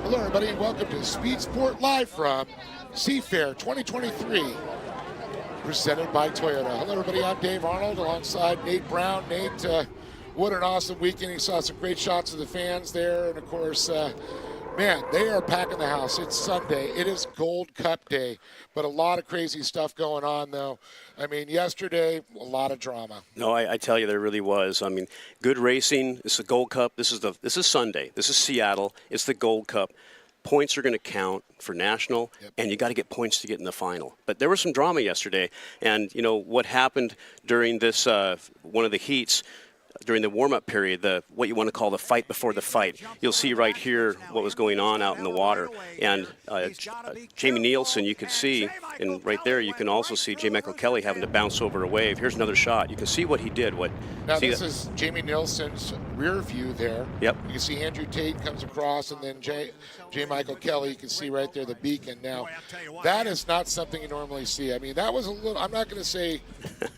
Hello, everybody, and welcome to Speed Sport Live from Seafair 2023, presented by Toyota. Hello, everybody. I'm Dave Arnold alongside Nate Brown. Nate, what an awesome weekend. He saw some great shots of the fans there, and of course, man, they are packing the house. It's Sunday. It is Gold Cup day, but a lot of crazy stuff going on, though. I mean, yesterday, a lot of drama. No, I tell you, there really was. I mean, good racing. This is the Gold Cup. This is Sunday. This is Seattle. It's the Gold Cup. Points are going to count for national, and you got to get points to get in the final. But there was some drama yesterday, and you know what happened during this one of the heats. During the warm-up period, what you want to call the fight before the fight. You'll see right here what was going on out in the water. And Jamie Nielsen, you could see, and right there you can also see J. Michael Kelly having to bounce over a wave. Here's another shot. You can see what he did. Now this is Jamie Nielsen's rear view there. Yep. You can see Andrew Tate comes across, and then J. Michael Kelly, you can see right there the beacon. Now, that is not something you normally see. I mean, that was a little, I'm not going to say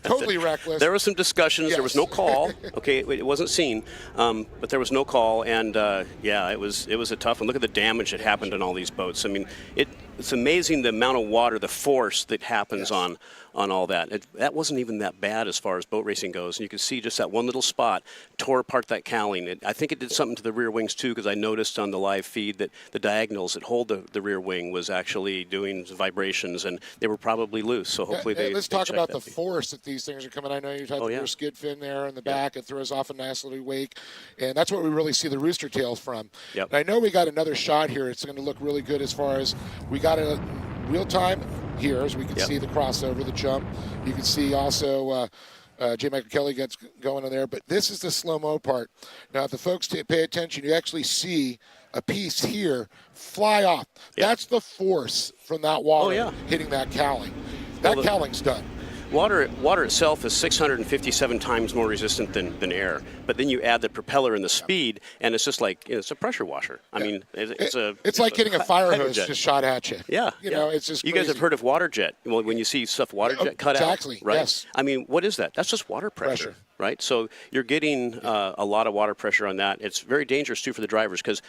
totally reckless. There were some discussions. Yes. There was no call. Okay, it wasn't seen, but there was no call, and yeah, it was a tough one. Look at the damage that happened on all these boats. I mean, it's amazing the amount of water, the force that happens on all that. That wasn't even that bad as far as boat racing goes, and you can see just that one little spot tore apart that cowling. I think it did something to the rear wings too, because I noticed on the live feed that the diagonals that hold the rear wing was actually doing vibrations, and they were probably loose. So hopefully let's talk about the force that these things are coming. I know you had the rear skid fin there in the back. It throws off a nice little wake, and that's what we really see the rooster tails from. Yep. And I know we got another shot here. It's going to look really good as far as we got it real time here, as we can see the crossover, the jump. You can see also J. Michael Kelly gets going in there, but this is the slow-mo part. Now, if the folks pay attention, you actually see a piece here fly off. Yep. That's the force from that water hitting that cowling. That cowling's done. Water itself is 657 times more resistant than air, but then you add the propeller and the speed, and it's just like it's a pressure washer. I mean, it's like getting a fire hose just shot at you. Yeah, you know, it's just you crazy. guys have heard of water jet. Well, when you see stuff water jet cut out, right? Yes. I mean, what is that? That's just water pressure. Right? So you're getting a lot of water pressure on that. It's very dangerous too for the drivers, because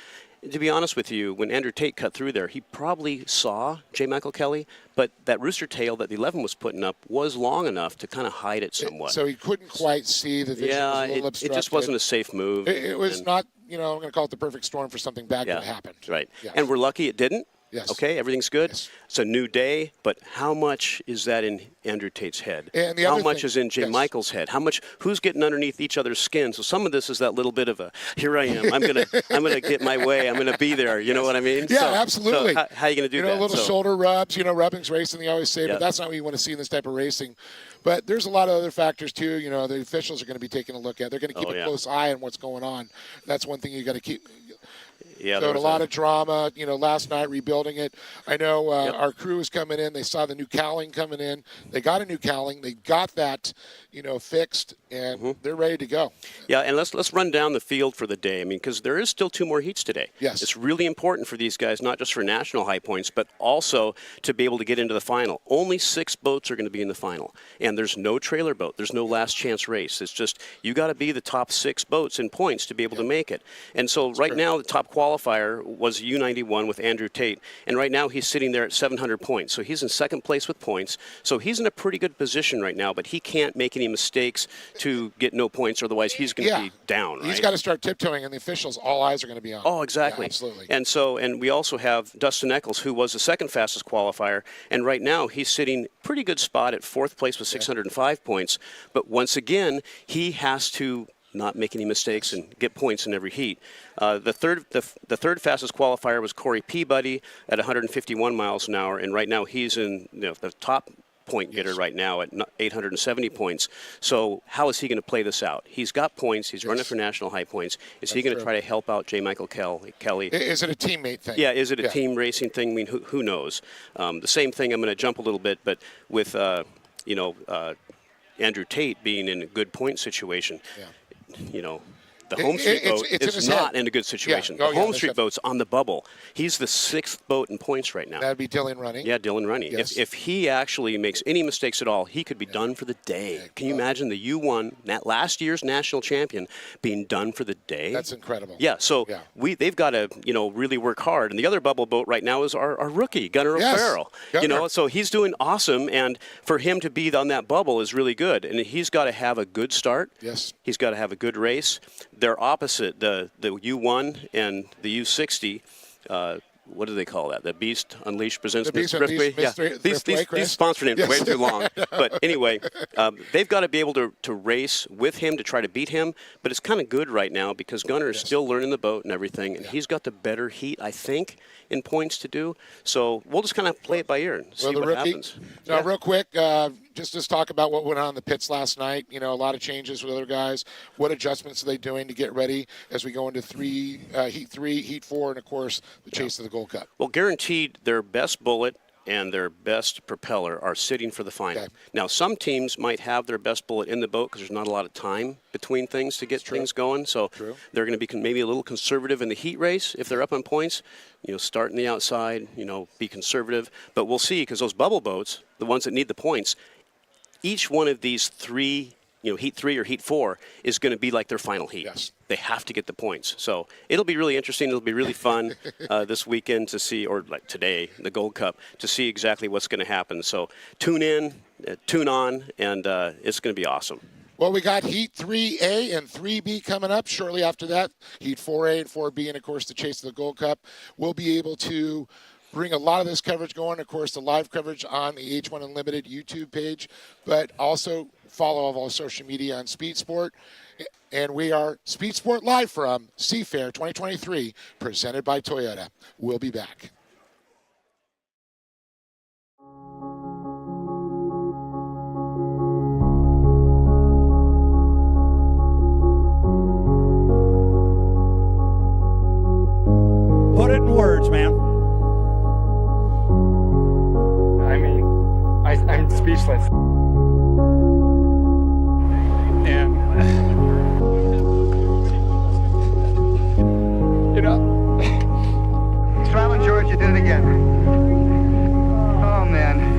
to be honest with you, when Andrew Tate cut through there, he probably saw J. Michael Kelly, but that rooster tail that the 11 was putting up was long enough to kind of hide it somewhat. So he couldn't quite see the vision. Yeah, was a little obstructed. It just wasn't a safe move. It was not, I'm going to call it the perfect storm for something bad that happened. Right. Yes. And we're lucky it didn't. Yes. Okay, everything's good. Yes. It's a new day, but how much is that in Andrew Tate's head? And the how other much thing, is in J. Michael's head? How much? Who's getting underneath each other's skin? So some of this is that little bit of a, here I am. I'm gonna get my way. I'm gonna be there. You know what I mean? Yeah, absolutely. So how are you gonna do that? A little shoulder rubs. Rubbing's racing. They always say, but that's not what you want to see in this type of racing. But there's a lot of other factors too. The officials are going to be taking a look at. They're going to keep a close eye on what's going on. That's one thing you got to keep. Yeah, so a lot of drama, last night rebuilding it. I know our crew was coming in. They saw the new cowling coming in. They got a new cowling. They got that, fixed, and they're ready to go. Yeah, and let's run down the field for the day. I mean, because there is still 2 more heats today. Yes. It's really important for these guys, not just for national high points, but also to be able to get into the final. Only 6 boats are going to be in the final, and there's no trailer boat. There's no last chance race. It's just you got to be the top 6 boats in points to be able to make it. And so right now the top qualifier was U91 with Andrew Tate, and right now he's sitting there at 700 points. So he's in second place with points. So he's in a pretty good position right now, but he can't make any mistakes to get no points, otherwise he's going to be down, right? He's got to start tiptoeing, and the officials, all eyes are going to be on. Oh, exactly. Yeah, absolutely. And we also have Dustin Eccles, who was the second fastest qualifier, and right now he's sitting pretty good spot at 4th place with 605 points. But once again, he has to not make any mistakes and get points in every heat. The third fastest qualifier was Corey Peabody at 151 miles an hour, and right now he's in the top point getter right now at 870 points. So how is he going to play this out? He's got points. He's running for national high points. Is he going to try to help out J. Michael Kelly? Is it a teammate thing? Yeah, is it a team racing thing? I mean, who knows? The same thing, I'm going to jump a little bit, but with, Andrew Tate being in a good point situation, The HomeStreet boat it's is not in a good situation. Yeah. Oh, the yeah, HomeStreet boat's on the bubble. He's the 6th boat in points right now. That'd be Dylan Running. Yeah, Dylan Running. Yes. If he actually makes any mistakes at all, he could be done for the day. Can you imagine the U1, last year's national champion, being done for the day? That's incredible. Yeah, so they've got to really work hard. And the other bubble boat right now is our rookie, Gunnar O'Farrell. So he's doing awesome, and for him to be on that bubble is really good. And he's got to have a good start. Yes. He's got to have a good race. They're opposite, the U1 and the U60. What do they call that? The Beast Unleashed presents These sponsor names are way too long. But anyway, they've got to be able to race with him to try to beat him. But it's kind of good right now because Gunnar is still learning the boat and everything. And he's got the better heat, I think, in points to do. So we'll just kind of play it by ear and see what happens. Now, real quick, just talk about what went on in the pits last night. A lot of changes with other guys. What adjustments are they doing to get ready as we go into Heat 3, Heat 4, and, of course, the chase of the Gold Cup? Well, guaranteed their best bullet and their best propeller are sitting for the final. Okay. Now, some teams might have their best bullet in the boat because there's not a lot of time between things to get things going. So they're going to be maybe a little conservative in the heat race if they're up on points. Start in the outside, be conservative. But we'll see because those bubble boats, the ones that need the points, each one of these three, Heat 3 or Heat 4 is going to be like their final heat. Yes. They have to get the points. So it'll be really interesting. It'll be really fun this weekend to see, or like today, the Gold Cup, to see exactly what's going to happen. So tune in, tune on, and it's going to be awesome. Well, we got Heat 3A and 3B coming up shortly after that. Heat 4A and 4B, and, of course, the chase of the Gold Cup. We'll be able to bring a lot of this coverage going. Of course, the live coverage on the H1 Unlimited YouTube page, but also follow all of our social media on Speed Sport. And we are Speed Sport live from Seafair 2023, presented by Toyota. We'll be back. Put it in words, man. I mean, I'm speechless. And, Smiling George, you did it again. Oh, man.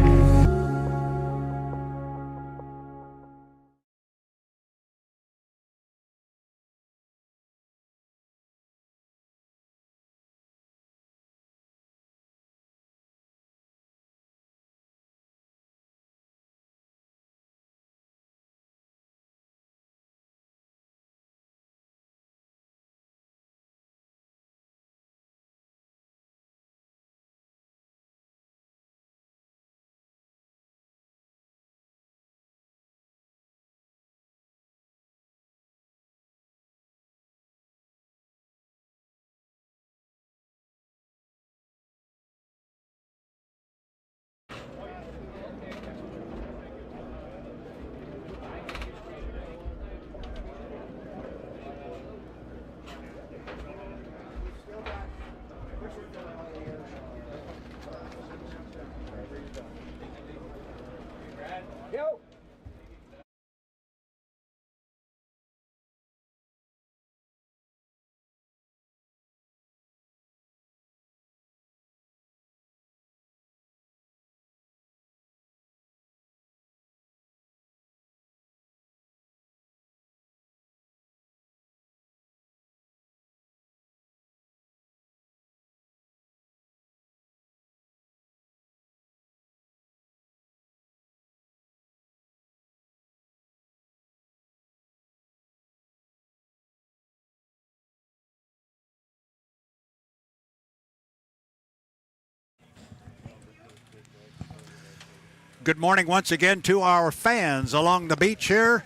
Good morning once again to our fans along the beach here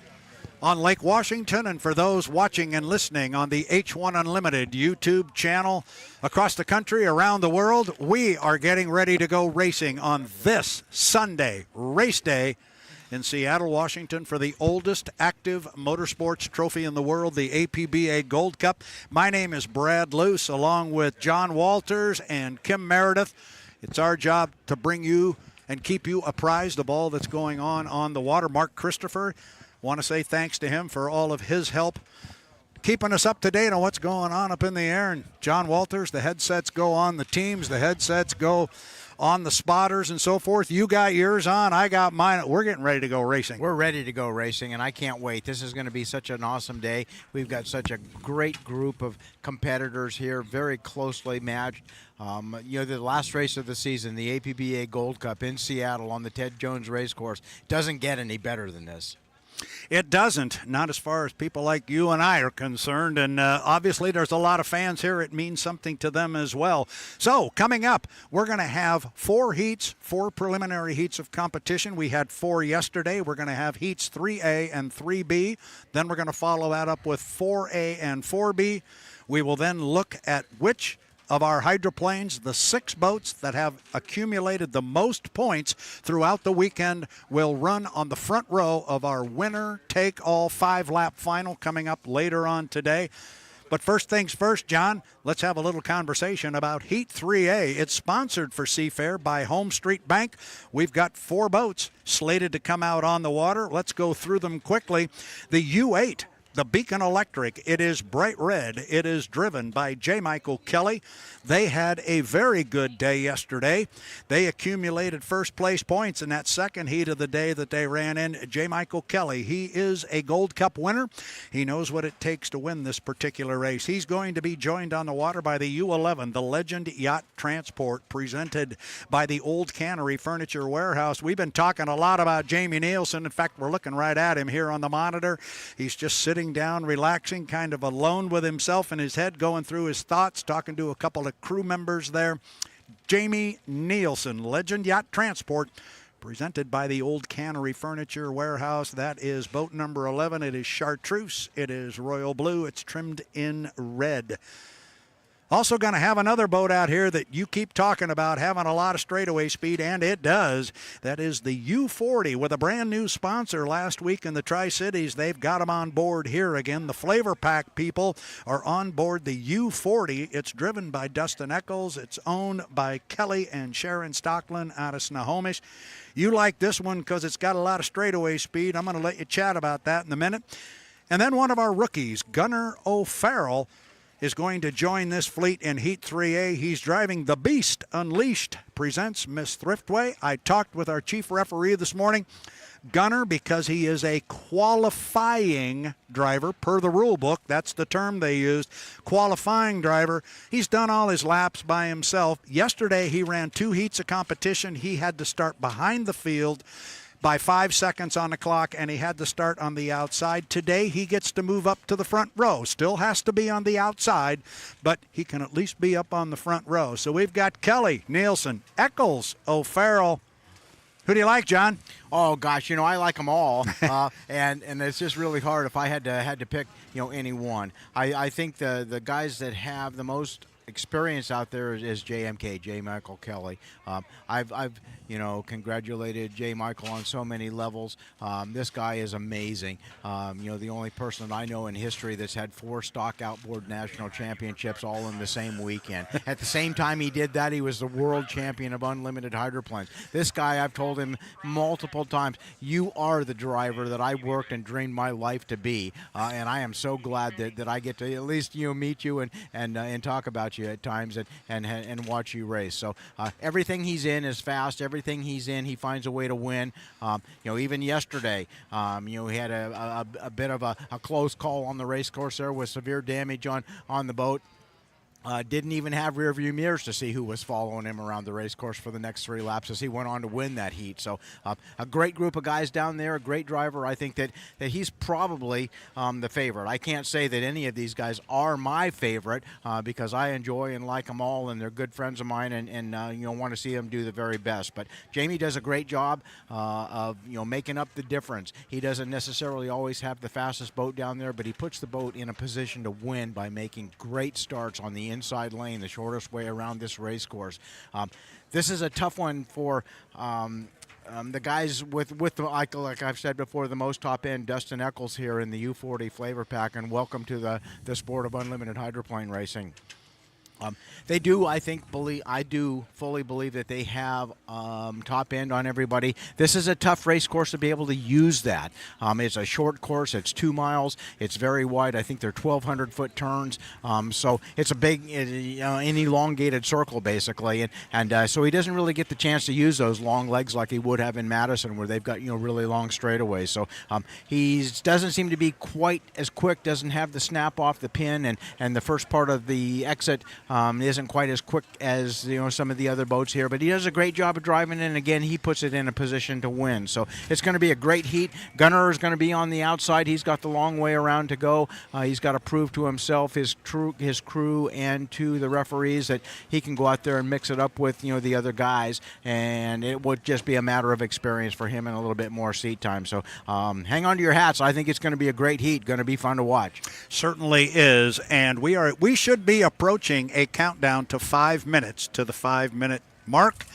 on Lake Washington, and for those watching and listening on the H1 Unlimited YouTube channel across the country, around the world. We are getting ready to go racing on this Sunday, race day, in Seattle, Washington, for the oldest active motorsports trophy in the world, the APBA Gold Cup. My name is Brad Luce, along with John Walters and Kim Meredith. It's our job to bring you and keep you apprised of all that's going on the water. Mark Christopher, want to say thanks to him for all of his help keeping us up to date on what's going on up in the air. And John Walters, the headsets go on the teams, the headsets go on the spotters and so forth. You got yours on, I got mine. We're getting ready to go racing. We're ready to go racing, and I can't wait. This is going to be such an awesome day. We've got such a great group of competitors here, very closely matched. The last race of the season, the APBA Gold Cup in Seattle on the Ted Jones Racecourse, doesn't get any better than this. It doesn't, not as far as people like you and I are concerned, and obviously there's a lot of fans here. It means something to them as well. So coming up, we're going to have 4 heats, 4 preliminary heats of competition. We had 4 yesterday. We're going to have heats 3A and 3B. Then we're going to follow that up with 4A and 4B. We will then look at which of our hydroplanes, the 6 boats that have accumulated the most points throughout the weekend, will run on the front row of our winner-take-all 5-lap final coming up later on today. But first things first, John, let's have a little conversation about Heat 3A. It's sponsored for Seafair by HomeStreet Bank. We've got 4 boats slated to come out on the water. Let's go through them quickly. The U8, the Beacon Electric, it is bright red. It is driven by J. Michael Kelly. They had a very good day yesterday. They accumulated first place points in that second heat of the day that they ran in. J. Michael Kelly, he is a Gold Cup winner. He knows what it takes to win this particular race. He's going to be joined on the water by the U11, the Legend Yacht Transport, presented by the Old Cannery Furniture Warehouse. We've been talking a lot about Jamie Nielsen. In fact, we're looking right at him here on the monitor. He's just sitting down, relaxing, kind of alone with himself in his head, going through his thoughts, talking to a couple of crew members there. Jamie Nielsen, Legend Yacht Transport, presented by the Old Cannery Furniture Warehouse. That is boat number 11. It is chartreuse. It is royal blue. It's trimmed in red. Also going to have another boat out here that you keep talking about having a lot of straightaway speed, and it does. That is the U40 with a brand new sponsor last week in the Tri-Cities. They've got them on board here again. The Flavor Pack people are on board the U40. It's driven by Dustin Eccles. It's owned by Kelly and Sharon Stockland out of Snohomish. You like this one because it's got a lot of straightaway speed. I'm going to let you chat about that in a minute. And then one of our rookies, Gunnar O'Farrell, is going to join this fleet in Heat 3A. He's driving the Beast Unleashed, presents Miss Thriftway. I talked with our chief referee this morning, Gunnar, because he is a qualifying driver per the rule book. That's the term they used, qualifying driver. He's done all his laps by himself. Yesterday he ran 2 heats of competition. He had to start behind the field by 5 seconds on the clock, and he had to start on the outside. Today he gets to move up to the front row. Still has to be on the outside, but he can at least be up on the front row. So we've got Kelly, Nielsen, Eccles, O'Farrell. Who do you like, John? Oh gosh, I like them all, and it's just really hard if I had to pick any one. I think the guys that have the most experience out there is JMK, J. Michael Kelly. I've congratulated J. Michael on so many levels. This guy is amazing. The only person that I know in history that's had 4 stock outboard national championships all in the same weekend. At the same time he did that, he was the world champion of unlimited hydroplanes. This guy, I've told him multiple times, you are the driver that I worked and dreamed my life to be. And I am so glad that I get to at least meet you and talk about you at times and watch you race. So everything he's in is fast. Everything he's in, he finds a way to win. Even yesterday, he had a bit of a close call on the race course there with severe damage on the boat. Didn't even have rear view mirrors to see who was following him around the race course for the next 3 laps as he went on to win that heat. So a great group of guys down there, a great driver. I think that he's probably the favorite. I can't say that any of these guys are my favorite because I enjoy and like them all, and they're good friends of mine, and want to see them do the very best. But Jamie does a great job of making up the difference. He doesn't necessarily always have the fastest boat down there, but he puts the boat in a position to win by making great starts on the inside lane, the shortest way around this race course. This is a tough one for the guys with the, like I've said before, the most top end, Dustin Eccles here in the U40 Flavor Pack, and welcome to the sport of unlimited hydroplane racing. They do, I think, I do fully believe that they have top end on everybody. This is a tough race course to be able to use that. It's a short course. It's 2 miles. It's very wide. I think they're 1,200-foot turns. So it's a big, an elongated circle, basically. And so he doesn't really get the chance to use those long legs like he would have in Madison, where they've got, really long straightaways. So he doesn't seem to be quite as quick, doesn't have the snap off the pin, and the first part of the exit isn't quite as quick as some of the other boats here, but he does a great job of driving, and again he puts it in a position to win. So it's going to be a great heat. Gunnar is going to be on the outside. He's got the long way around to go. He's got to prove to himself, his crew, and to the referees that he can go out there and mix it up with the other guys, and it would just be a matter of experience for him and a little bit more seat time. So hang on to your hats. I think it's going to be a great heat. Going to be fun to watch. Certainly is, and we should be approaching a countdown to 5 minutes to the 5-minute mark.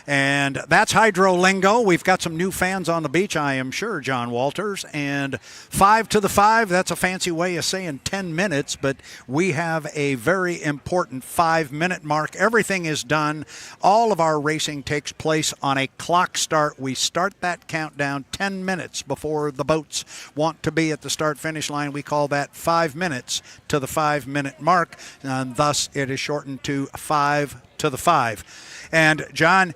And that's hydro lingo. We've got some new fans on the beach, I am sure, John Walters. And 5 to the 5, that's a fancy way of saying 10 minutes, but we have a very important 5-minute mark. Everything is done. All of our racing takes place on a clock start. We start that countdown 10 minutes before the boats want to be at the start-finish line. We call that 5 minutes to the 5-minute mark, and thus it is shortened to 5 to the 5. And, John,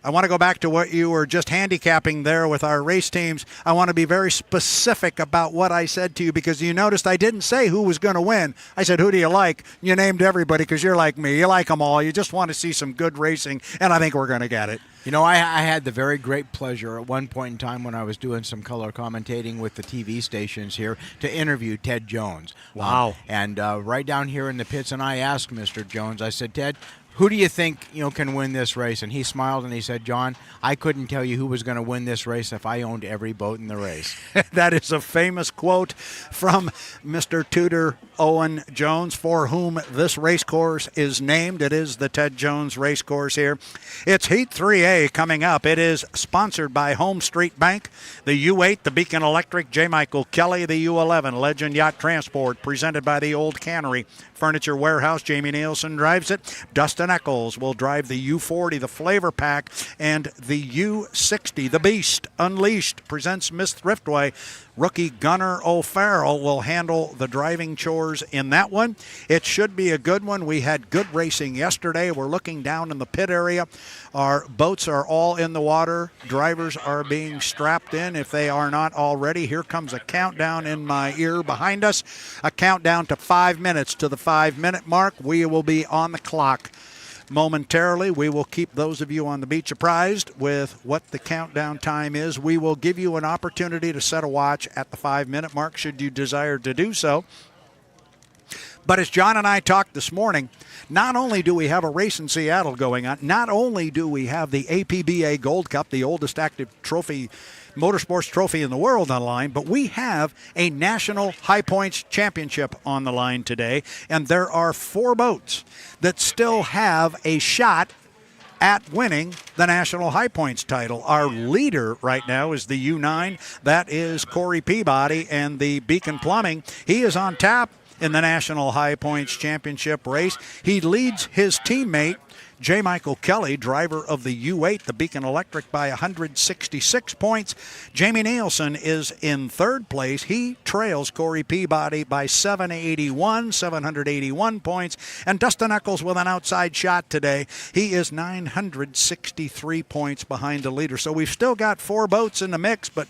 I want to go back to what you were just handicapping there with our race teams. I want to be very specific about what I said to you, because you noticed I didn't say who was going to win. I said, who do you like? You named everybody because you're like me. You like them all. You just want to see some good racing, and I think we're going to get it. I had the very great pleasure at one point in time when I was doing some color commentating with the TV stations here to interview Ted Jones. Wow. And right down here in the pits, and I asked Mr. Jones, I said, Ted, who do you think can win this race? And he smiled and he said, John, I couldn't tell you who was going to win this race if I owned every boat in the race. That is a famous quote from Mr. Tudor Owen Jones, for whom this race course is named. It is the Ted Jones race course here. It's Heat 3A coming up. It is sponsored by HomeStreet Bank, the U8, the Beacon Electric, J. Michael Kelly, the U11, Legend Yacht Transport, presented by the Old Cannery Furniture Warehouse. Jamie Nielsen drives it. Dustin Eccles will drive the U40, the Flavor Pack, and the U60. The Beast Unleashed presents Miss Thriftway. Rookie Gunnar O'Farrell will handle the driving chores in that one. It should be a good one. We had good racing yesterday. We're looking down in the pit area. Our boats are all in the water. Drivers are being strapped in if they are not already. Here comes a countdown in my ear behind us. A countdown to 5 minutes to the 5-minute mark. We will be on the clock momentarily. We will keep those of you on the beach apprised with what the countdown time is. We will give you an opportunity to set a watch at the 5-minute mark should you desire to do so. But as John and I talked this morning, not only do we have a race in Seattle going on, not only do we have the APBA Gold Cup, the oldest active motorsports trophy in the world, on the line, but we have a National High Points Championship on the line today, and there are 4 boats that still have a shot at winning the National High Points title. Our leader right now is the U9. That is Corey Peabody and the Beacon Plumbing. He is on tap in the National High Points Championship race. He leads his teammate, J. Michael Kelly, driver of the U8, the Beacon Electric, by 166 points. Jamie Nielsen is in 3rd place. He trails Corey Peabody by 781 points. And Dustin Eccles with an outside shot today. He is 963 points behind the leader. So we've still got 4 boats in the mix, but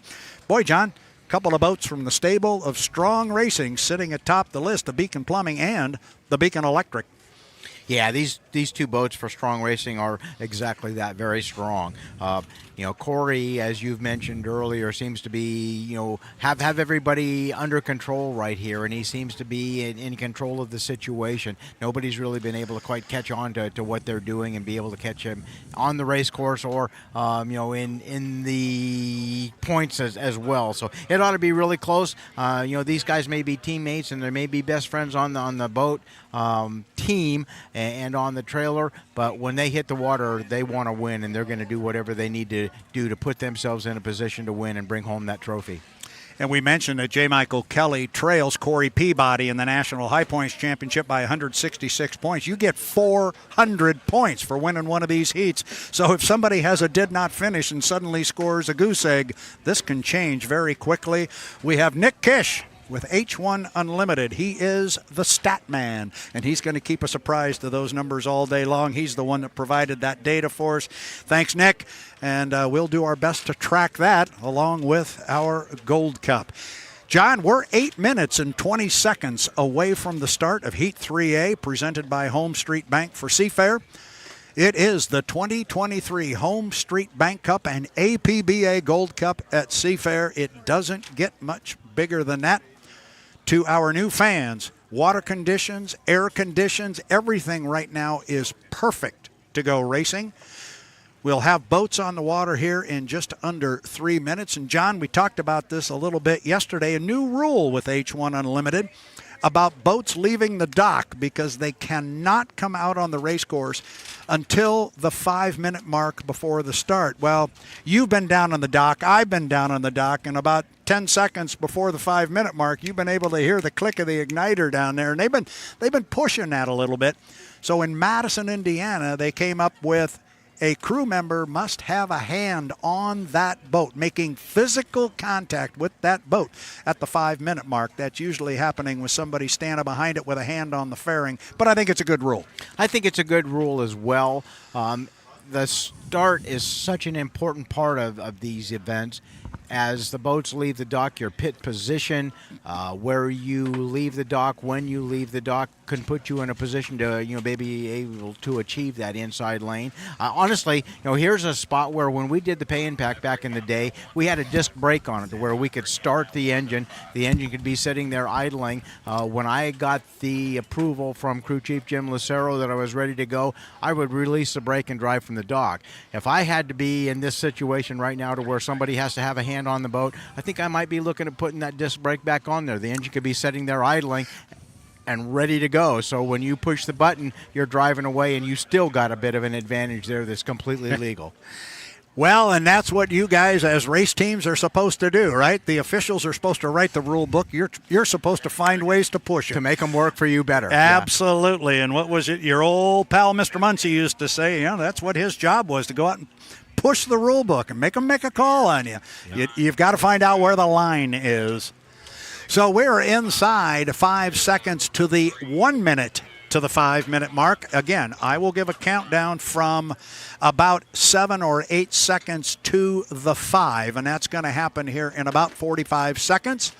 boy, John, a couple of boats from the stable of Strong Racing sitting atop the list, the Beacon Plumbing and the Beacon Electric. Yeah, these 2 boats for Strong Racing are exactly that, very strong. Corey, as you've mentioned earlier, seems to be, have everybody under control right here, and he seems to be in control of the situation. Nobody's really been able to quite catch on to what they're doing and be able to catch him on the race course or, in the points as well. So it ought to be really close. These guys may be teammates and they may be best friends on the boat team and on the trailer, but when they hit the water, they want to win, and they're going to do whatever they need to do to put themselves in a position to win and bring home that trophy. And we mentioned that J. Michael Kelly trails Corey Peabody in the National High Points Championship by 166 points. You get 400 points for winning one of these heats. So if somebody has a did not finish and suddenly scores a goose egg, this can change very quickly. We have Nick Kish with H1 Unlimited. He is the stat man, and he's going to keep us apprised of those numbers all day long. He's the one that provided that data for us. Thanks, Nick, and we'll do our best to track that along with our Gold Cup. John, we're 8 minutes and 20 seconds away from the start of Heat 3A, presented by HomeStreet Bank for Seafair. It is the 2023 HomeStreet Bank Cup and APBA Gold Cup at Seafair. It doesn't get much bigger than that. To our new fans, water conditions, air conditions, everything right now is perfect to go racing. We'll have boats on the water here in just under 3 minutes. And John, we talked about this a little bit yesterday, a new rule with H1 Unlimited about boats leaving the dock because they cannot come out on the race course until the 5-minute mark before the start. Well, you've been down on the dock, I've been down on the dock, and about 10 seconds before the 5-minute mark, you've been able to hear the click of the igniter down there, and they've been pushing that a little bit. So in Madison, Indiana, they came up with a crew member must have a hand on that boat, making physical contact with that boat at the 5-minute mark. That's usually happening with somebody standing behind it with a hand on the fairing, but I think it's a good rule. I think it's a good rule as well. The start is such an important part of these events. As the boats leave the dock, your pit position, where you leave the dock, when you leave the dock, can put you in a position to, be able to achieve that inside lane. Honestly, here's a spot where when we did the pay impact back in the day, we had a disc brake on it where we could start the engine. The engine could be sitting there idling. When I got the approval from Crew Chief Jim Lucero that I was ready to go, I would release the brake and drive from the dock. If I had to be in this situation right now to where somebody has to have a hand on the boat, I think I might be looking at putting that disc brake back on there. The engine could be sitting there idling and ready to go. So when you push the button, you're driving away, and you still got a bit of an advantage there that's completely legal. Well, and that's what you guys as race teams are supposed to do, right? The officials are supposed to write the rule book. You're supposed to find ways to push it. To make them work for you better. Absolutely. Yeah. And what was it your old pal Mr. Muncie used to say? That's what his job was, to go out and push the rule book and make them make a call on you. Yeah. You've got to find out where the line is. So we're inside 5 seconds to the 1 minute to the 5-minute mark. Again, I will give a countdown from about 7 or 8 seconds to the 5, and that's going to happen here in about 45 seconds.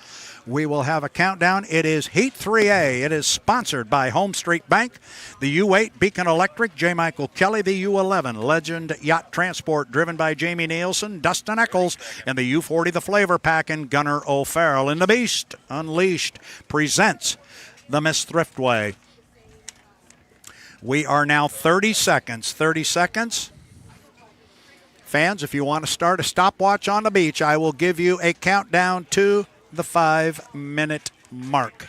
We will have a countdown. It is Heat 3A. It is sponsored by HomeStreet Bank, the U8 Beacon Electric, J. Michael Kelly, the U11 Legend Yacht Transport, driven by Jamie Nielsen, Dustin Eccles, and the U40 The Flavor Pack, and Gunnar O'Farrell. And the Beast Unleashed presents the Miss Thriftway. We are now 30 seconds. 30 seconds. Fans, if you want to start a stopwatch on the beach, I will give you a countdown to the 5-minute mark.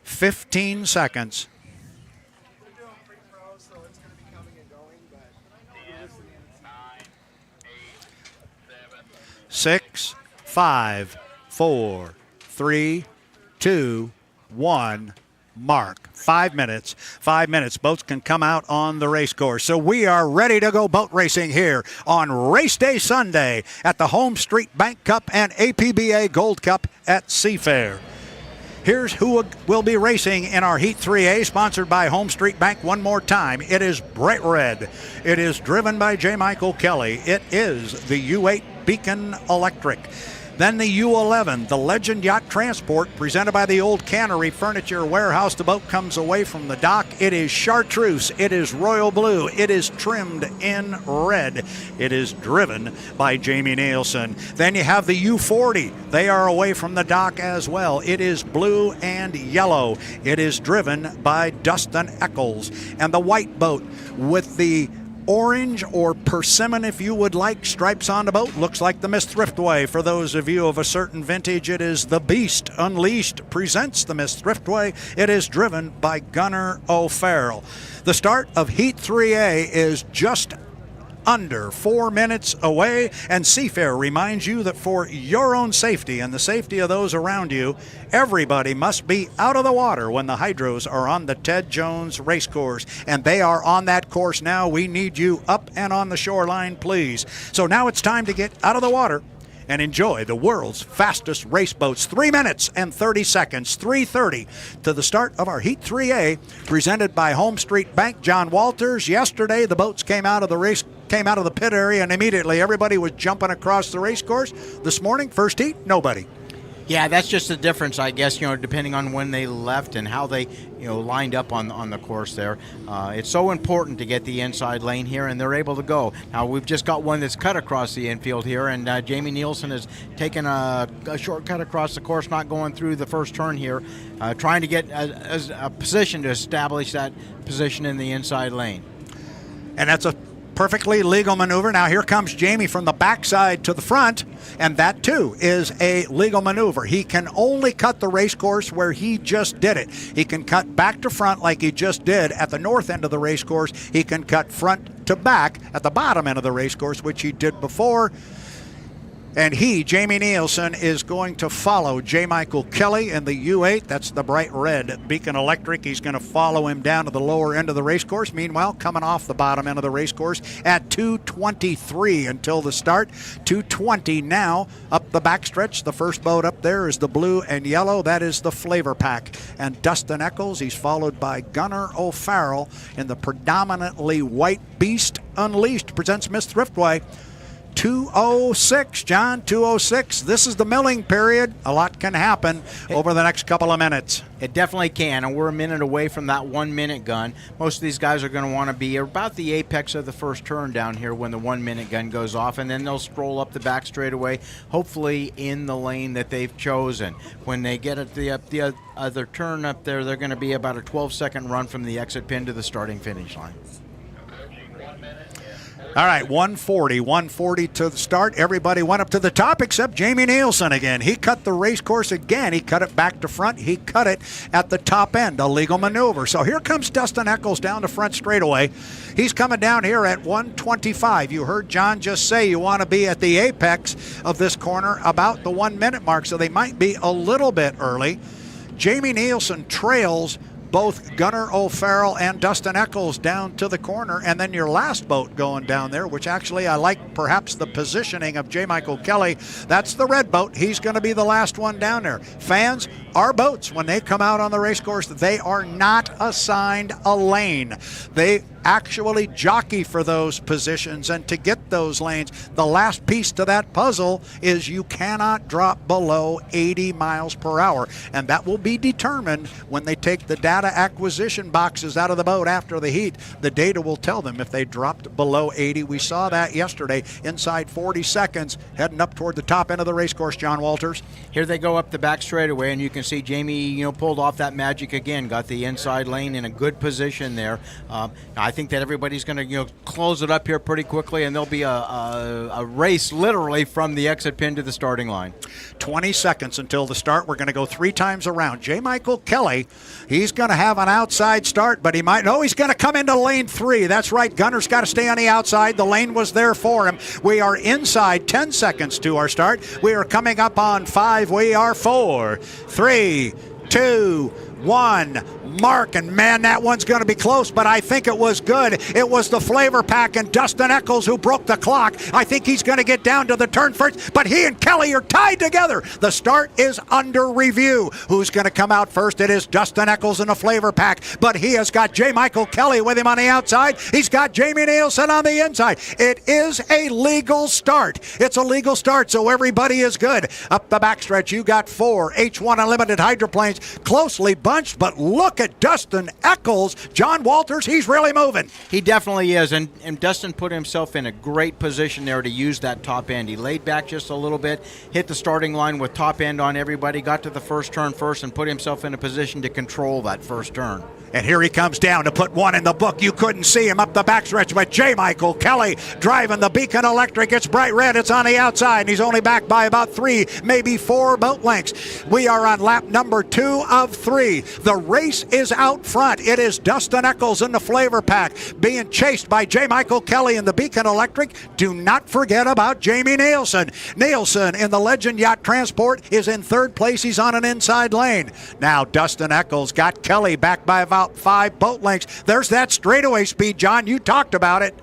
15 seconds. 6, 5, 4, 3, 2, 1. Mark. 5 minutes. 5 minutes. Boats can come out on the race course. So we are ready to go boat racing here on Race Day Sunday at the HomeStreet Bank Cup and APBA Gold Cup at Seafair. Here's who will be racing in our Heat 3A, sponsored by HomeStreet Bank one more time. It is Bright Red. It is driven by J. Michael Kelly. It is the U8 Beacon Electric. Then the U11, the Legend Yacht Transport, presented by the Old Cannery Furniture Warehouse. The boat comes away from the dock. It is chartreuse. It is royal blue. It is trimmed in red. It is driven by Jamie Nielsen. Then you have the U40. They are away from the dock as well. It is blue and yellow. It is driven by Dustin Eccles. And the white boat with the orange or persimmon, if you would like, stripes on the boat, looks like the Miss Thriftway. For those of you of a certain vintage, it is the Beast Unleashed presents the Miss Thriftway. It is driven by Gunnar O'Farrell. The start of Heat 3A is just under 4 minutes away. And Seafair reminds you that for your own safety and the safety of those around you, everybody must be out of the water when the hydros are on the Ted Jones race course. And they are on that course now. We need you up and on the shoreline, please. So now it's time to get out of the water and enjoy the world's fastest race boats. 3 minutes and 30 seconds, 3:30 to the start of our Heat 3A, presented by HomeStreet Bank. John Walters. Yesterday, the boats came out of the pit area, and immediately everybody was jumping across the race course. This morning, first heat, nobody. Yeah, that's just the difference, I guess, depending on when they left and how they, lined up on the course there. It's so important to get the inside lane here, and they're able to go. Now, we've just got one that's cut across the infield here, and Jamie Nielsen has taken a shortcut across the course, not going through the first turn here, trying to get a position to establish that position in the inside lane. And that's a perfectly legal maneuver. Now here comes Jamie from the backside to the front, and that too is a legal maneuver. He can only cut the race course where he just did it. He can cut back to front like he just did at the north end of the race course. He can cut front to back at the bottom end of the race course, which he did before. And Jamie Nielsen, is going to follow J. Michael Kelly in the U8. That's the bright red Beacon Electric. He's going to follow him down to the lower end of the race course. Meanwhile, coming off the bottom end of the race course at 2:23 until the start. 2:20 now up the backstretch. The first boat up there is the blue and yellow. That is the Flavor Pack. And Dustin Eccles, he's followed by Gunnar O'Farrell in the predominantly white Beast Unleashed. Presents Miss Thriftway. 2:06, John, 2:06. This is the milling period. A lot can happen over the next couple of minutes. It definitely can, and we're a minute away from that 1 minute gun. Most of these guys are going to want to be about the apex of the first turn down here when the 1 minute gun goes off, and then they'll stroll up the back straightaway, hopefully in the lane that they've chosen. When they get at the other turn up there, they're going to be about a 12-second run from the exit pin to the starting finish line. All right, 140 to the start. Everybody went up to the top except Jamie Nielsen again. He cut the race course again. He cut it back to front. He cut it at the top end, a legal maneuver. So here comes Dustin Eccles down the front straightaway. He's coming down here at 1:25. You heard John just say you want to be at the apex of this corner about the 1 minute mark, so they might be a little bit early. Jamie Nielsen trails both Gunnar O'Farrell and Dustin Eccles down to the corner, and then your last boat going down there, which actually I like perhaps the positioning of J. Michael Kelly. That's the red boat. He's going to be the last one down there. Fans, our boats, when they come out on the race course, they are not assigned a lane. They actually jockey for those positions, and to get those lanes, the last piece to that puzzle is you cannot drop below 80 miles per hour, and that will be determined when they take the data acquisition boxes out of the boat after the heat. The data will tell them if they dropped below 80. We saw that yesterday inside 40 seconds heading up toward the top end of the race course. John Walters. Here they go up the back straightaway, and you can see Jamie pulled off that magic again, got the inside lane in a good position there. I think that everybody's going to close it up here pretty quickly, and there'll be a race literally from the exit pin to the starting line. 20 seconds until the start. We're going to go 3 times around. J. Michael Kelly, he's going to have an outside start, but he's going to come into lane 3. That's right. Gunner's got to stay on the outside. The lane was there for him. We are inside 10 seconds to our start. We are coming up on 5. We are 4, 3, 2, 1. Mark, and man, that one's going to be close, but I think it was good. It was the Flavor Pack and Dustin Eccles who broke the clock. I think he's going to get down to the turn first, but he and Kelly are tied together. The start is under review. Who's going to come out first? It is Dustin Eccles in the Flavor Pack, but he has got J. Michael Kelly with him on the outside. He's got Jamie Nielsen on the inside. It is a legal start. It's a legal start, so everybody is good. Up the backstretch, you got 4 H1 Unlimited hydroplanes, closely bunched, but look at Dustin Eccles. John Walters, he's really moving. He definitely is, and Dustin put himself in a great position there to use that top end. He laid back just a little bit, hit the starting line with top end on everybody, got to the first turn first, and put himself in a position to control that first turn. And here he comes down to put one in the book. You couldn't see him up the backstretch, but J. Michael Kelly driving the Beacon Electric. It's bright red. It's on the outside, and he's only back by about 3, maybe 4 boat lengths. We are on lap number 2 of 3. Kelly. The race is out front. It is Dustin Eccles in the Flavor Pack being chased by J. Michael Kelly in the Beacon Electric. Do not forget about Jamie Nielsen. Nielsen in the Legend Yacht Transport is in third place. He's on an inside lane. Now Dustin Eccles got Kelly back by about 5 boat lengths. There's that straightaway speed, John. You talked about it.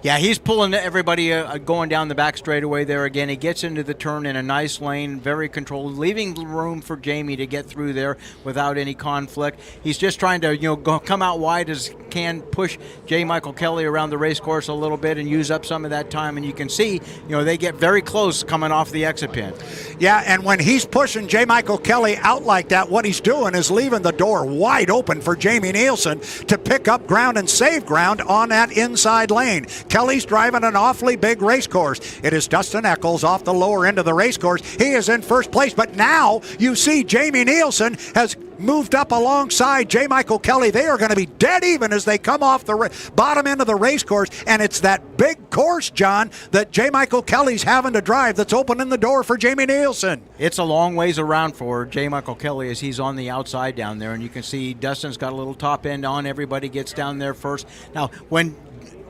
Yeah, he's pulling everybody going down the back straightaway there again. He gets into the turn in a nice lane, very controlled, leaving room for Jamie to get through there without any conflict. He's just trying to, come out wide as can, push J. Michael Kelly around the race course a little bit and use up some of that time. And you can see, they get very close coming off the exit pin. Yeah, and when he's pushing J. Michael Kelly out like that, what he's doing is leaving the door wide open for Jamie Nielsen to pick up ground and save ground on that inside lane. Kelly's driving an awfully big race course. It is Dustin Eccles off the lower end of the race course. He is in first place, but now you see Jamie Nielsen has moved up alongside J. Michael Kelly. They are going to be dead even as they come off the bottom end of the race course, and it's that big course, John, that J. Michael Kelly's having to drive that's opening the door for Jamie Nielsen. It's a long ways around for J. Michael Kelly as he's on the outside down there, and you can see Dustin's got a little top end on. Everybody gets down there first. Now, when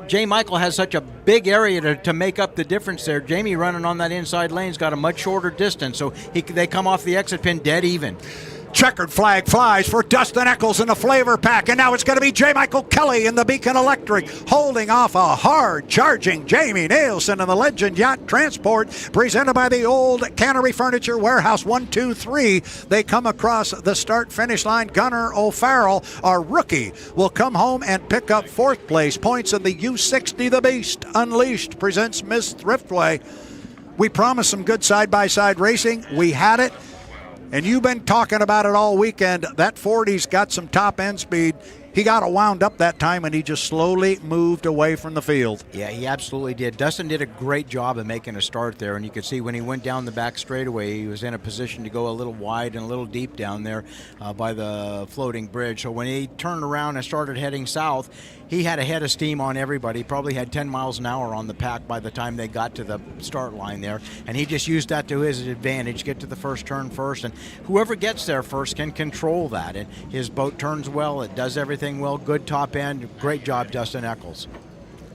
J. Michael has such a big area to make up the difference there, Jamie running on that inside lane's got a much shorter distance, so they come off the exit pin dead even. Checkered flag flies for Dustin Eccles in the Flavor Pack, and now it's going to be J. Michael Kelly in the Beacon Electric holding off a hard-charging Jamie Nielsen in the Legend Yacht Transport, presented by the Old Cannery Furniture Warehouse. 1, 2, 3. They come across the start-finish line. Gunnar O'Farrell, our rookie, will come home and pick up 4th place. Points in the U60 The Beast Unleashed presents Miss Thriftway. We promised some good side-by-side racing. We had it. And you've been talking about it all weekend. That 40's got some top end speed. He got it wound up that time, and he just slowly moved away from the field. Yeah, he absolutely did. Dustin did a great job of making a start there, and you could see when he went down the back straightaway, he was in a position to go a little wide and a little deep down there by the floating bridge. So when he turned around and started heading south, he had a head of steam on everybody. He probably had 10 miles an hour on the pack by the time they got to the start line there, and he just used that to his advantage, get to the first turn first, and whoever gets there first can control that. And his boat turns well, it does everything well, good top end. Great job, Dustin Eccles.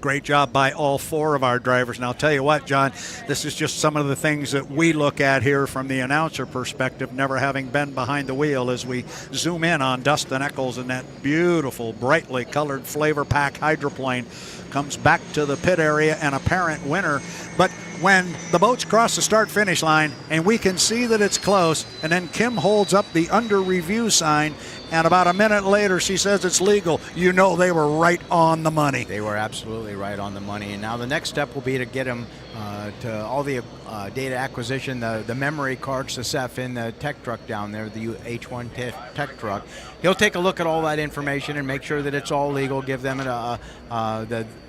Great job by all 4 of our drivers. And I'll tell you what, John, this is just some of the things that we look at here from the announcer perspective, never having been behind the wheel, as we zoom in on Dustin Eccles in that beautiful, brightly colored Flavor Pack hydroplane. Comes back to the pit area, an apparent winner. But when the boats cross the start-finish line and we can see that it's close, and then Kim holds up the under review sign, and about a minute later she says it's legal, you know they were right on the money. They were absolutely right on the money. And now the next step will be to get him to all the data acquisition, the memory cards to Seth in the tech truck down there, the H1 tech truck. He'll take a look at all that information and make sure that it's all legal, give them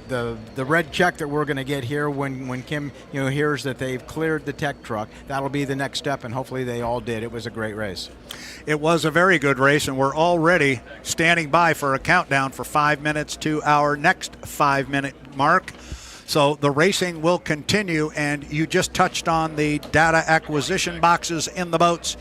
the red check that we're going to get here when Kim hears that they've cleared the tech truck. That'll be the next step, and hopefully they all did. It was a great race. It was a very good race, and we're already standing by for a countdown for 5 minutes to our next 5-minute mark. So the racing will continue, and you just touched on the data acquisition boxes in the boats.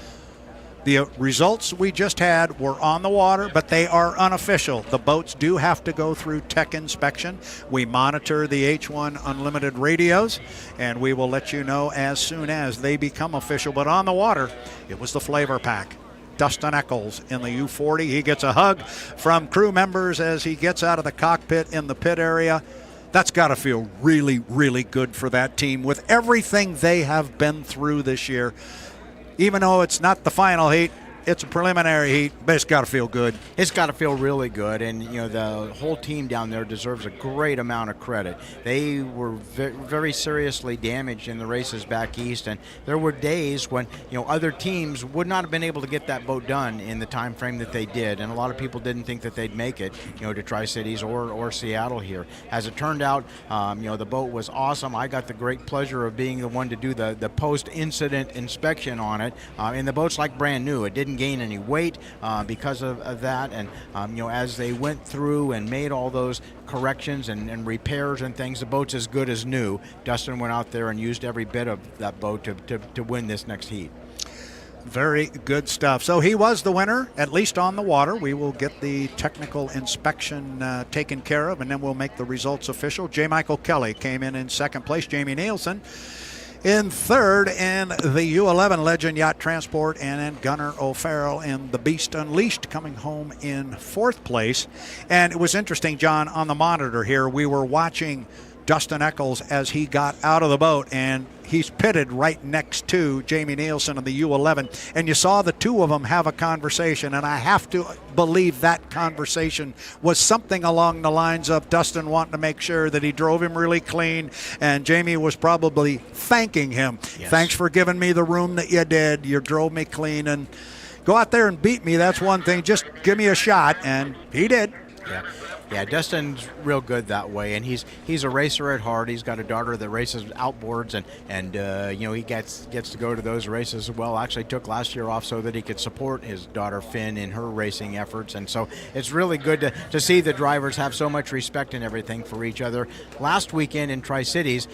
The results we just had were on the water, but they are unofficial. The boats do have to go through tech inspection. We monitor the H1 Unlimited radios, and we will let you know as soon as they become official. But on the water, it was the Flavor Pack. Dustin Eccles in the U40. He gets a hug from crew members as he gets out of the cockpit in the pit area. That's got to feel really, really good for that team with everything they have been through this year. Even though it's not the final heat, it's a preliminary heat, but it's got to feel good. It's got to feel really good, and the whole team down there deserves a great amount of credit. They were very seriously damaged in the races back east, and there were days when other teams would not have been able to get that boat done in the time frame that they did, and a lot of people didn't think that they'd make it to Tri-Cities or Seattle here. As it turned out, the boat was awesome. I got the great pleasure of being the one to do the post-incident inspection on it, and the boat's like brand new. It didn't gain any weight because of that, and as they went through and made all those corrections and repairs and things, the boat's as good as new. Dustin went out there and used every bit of that boat to win this next heat. Very good stuff. So he was the winner, at least on the water. We will get the technical inspection taken care of, and then we'll make the results official. J. Michael Kelly came in second place. Jamie Nielsen in third, and the U11 Legend Yacht Transport, and then Gunnar O'Farrell and the Beast Unleashed coming home in fourth place. And it was interesting, John, on the monitor here, we were watching Dustin Eccles as he got out of the boat, and he's pitted right next to Jamie Nielsen of the U11, and you saw the two of them have a conversation, and I have to believe that conversation was something along the lines of Dustin wanting to make sure that he drove him really clean, and Jamie was probably thanking him. Yes. Thanks for giving me the room that you did. You drove me clean, and go out there and beat me. That's one thing. Just give me a shot, and he did. Yeah, Dustin's real good that way, and he's a racer at heart. He's got a daughter that races outboards, and he gets to go to those races as well. Actually took last year off so that he could support his daughter Finn in her racing efforts, and so it's really good to see the drivers have so much respect and everything for each other. Last weekend in Tri-Cities,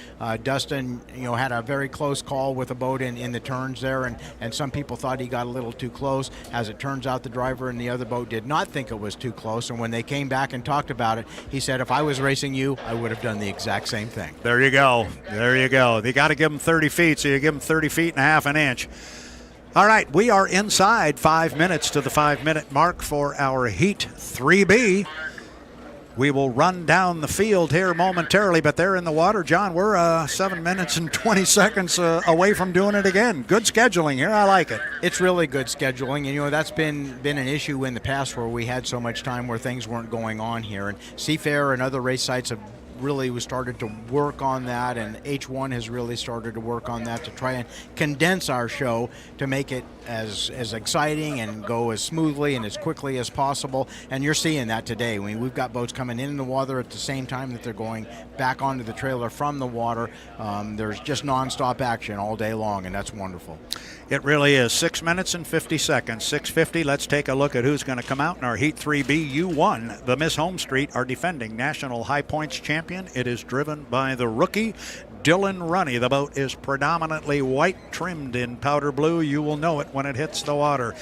Dustin had a very close call with a boat in the turns there, and some people thought he got a little too close. As it turns out, the driver in the other boat did not think it was too close, and when they came back and talked about it, he said, if I was racing you, I would have done the exact same thing. There you go. They got to give him 30 feet, so you give him 30 feet and a half an inch. All right, we are inside 5 minutes to the 5-minute mark for our Heat 3B. We will run down the field here momentarily, but they're in the water. John, we're 7 minutes and 20 seconds away from doing it again. Good scheduling here. I like it. It's really good scheduling, and that's been an issue in the past where we had so much time where things weren't going on here. And Seafair and other race sites have really started to work on that, and H1 has really started to work on that to try and condense our show to make it as exciting and go as smoothly and as quickly as possible. And you're seeing that today. I mean, we've got boats coming in the water at the same time that they're going back onto the trailer from the water. There's just nonstop action all day long, and that's wonderful. It really is. 6 minutes and 50 seconds. 6:50. Let's take a look at who's going to come out in our Heat 3B U1. The Miss HomeStreet are defending National High Points champion. It is driven by the rookie Dylan Runny. The boat is predominantly white, trimmed in powder blue. You will know it when it hits the water.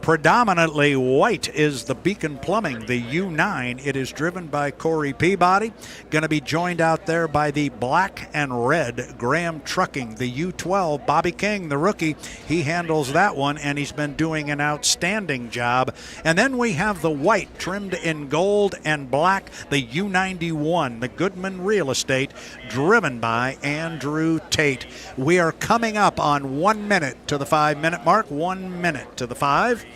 Predominantly white is the Beacon Plumbing, the U9. It is driven by Corey Peabody. Going to be joined out there by the black and red Graham Trucking, the U12. Bobby King, the rookie, he handles that one, and he's been doing an outstanding job. And then we have the white, trimmed in gold and black, the U91, the Goodman Real Estate, driven by Andrew Tate. We are coming up on 1 minute to the 5-minute mark. 1 minute to the 5.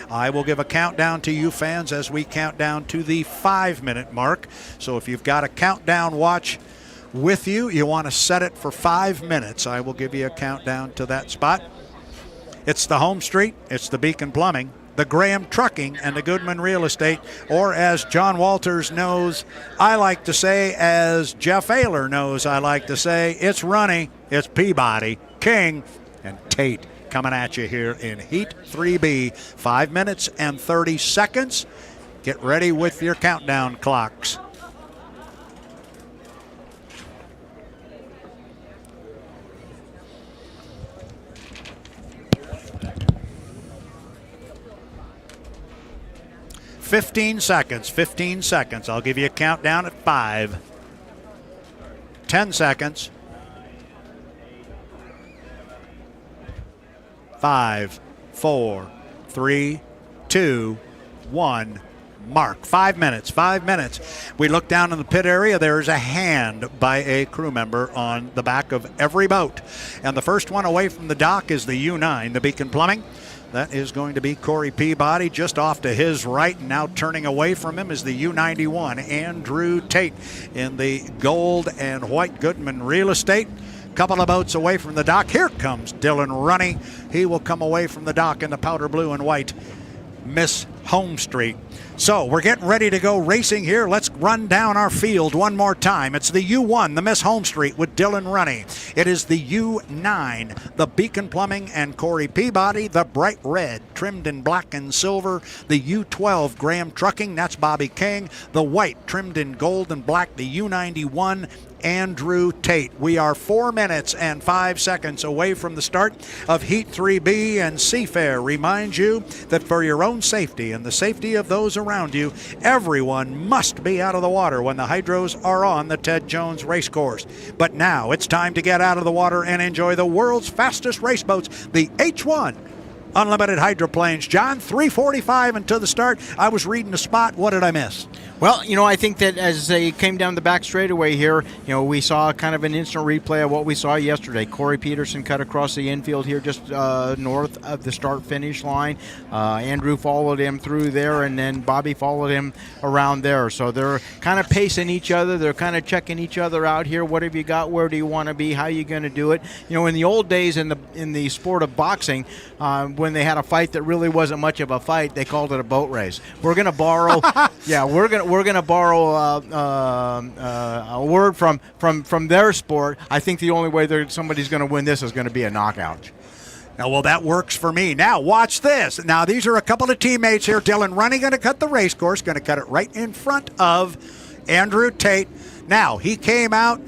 I will give a countdown to you fans as we count down to the 5-minute mark. So if you've got a countdown watch with you, you want to set it for 5 minutes. I will give you a countdown to that spot. It's the HomeStreet, it's the Beacon Plumbing, the Graham Trucking, and the Goodman Real Estate, or as John Walters knows, I like to say, as Jeff Ayler knows I like to say, it's Runny, it's Peabody, King, and Tate coming at you here in Heat 3B. 5 minutes and 30 seconds. Get ready with your countdown clocks. Fifteen seconds. I'll give you a countdown at 5. 10 seconds. 5, 4, 3, 2, 1. Mark. 5 minutes. 5 minutes. We look down in the pit area. There's a hand by a crew member on the back of every boat. And the first one away from the dock is the U9, the Beacon Plumbing. That is going to be Corey Peabody just off to his right. And now turning away from him is the U91, Andrew Tate, in the gold and white Goodman Real Estate. Couple of boats away from the dock. Here comes Dylan Runny. He will come away from the dock in the powder blue and white Miss HomeStreet. So we're getting ready to go racing here. Let's run down our field one more time. It's the U1, the Miss HomeStreet with Dylan Runny. It is the U9, the Beacon Plumbing and Corey Peabody, the bright red trimmed in black and silver, the U12 Graham Trucking, that's Bobby King, the white trimmed in gold and black, the U91 Andrew Tate. We are 4 minutes and 5 seconds away from the start of Heat 3B, and Seafair reminds you that for your own safety and the safety of those around you, everyone must be out of the water when the hydros are on the Ted Jones racecourse. But now it's time to get out of the water and enjoy the world's fastest race boats, the H1 Unlimited Hydroplanes. John, 3:45 until the start. I was reading the spot. What did I miss? Well, I think that as they came down the back straightaway here, we saw kind of an instant replay of what we saw yesterday. Corey Peterson cut across the infield here just north of the start-finish line. Andrew followed him through there, and then Bobby followed him around there. So they're kind of pacing each other. They're kind of checking each other out here. What have you got? Where do you want to be? How are you going to do it? In the old days in the sport of boxing, when they had a fight that really wasn't much of a fight, they called it a boat race. We're going to borrow we're going to borrow a word from their sport. I think the only way somebody's going to win this is going to be a knockout. Now, well, that works for me. Now, watch this. Now, these are a couple of teammates here. Dylan Runny going to cut the race course, going to cut it right in front of Andrew Tate. Now, he came out.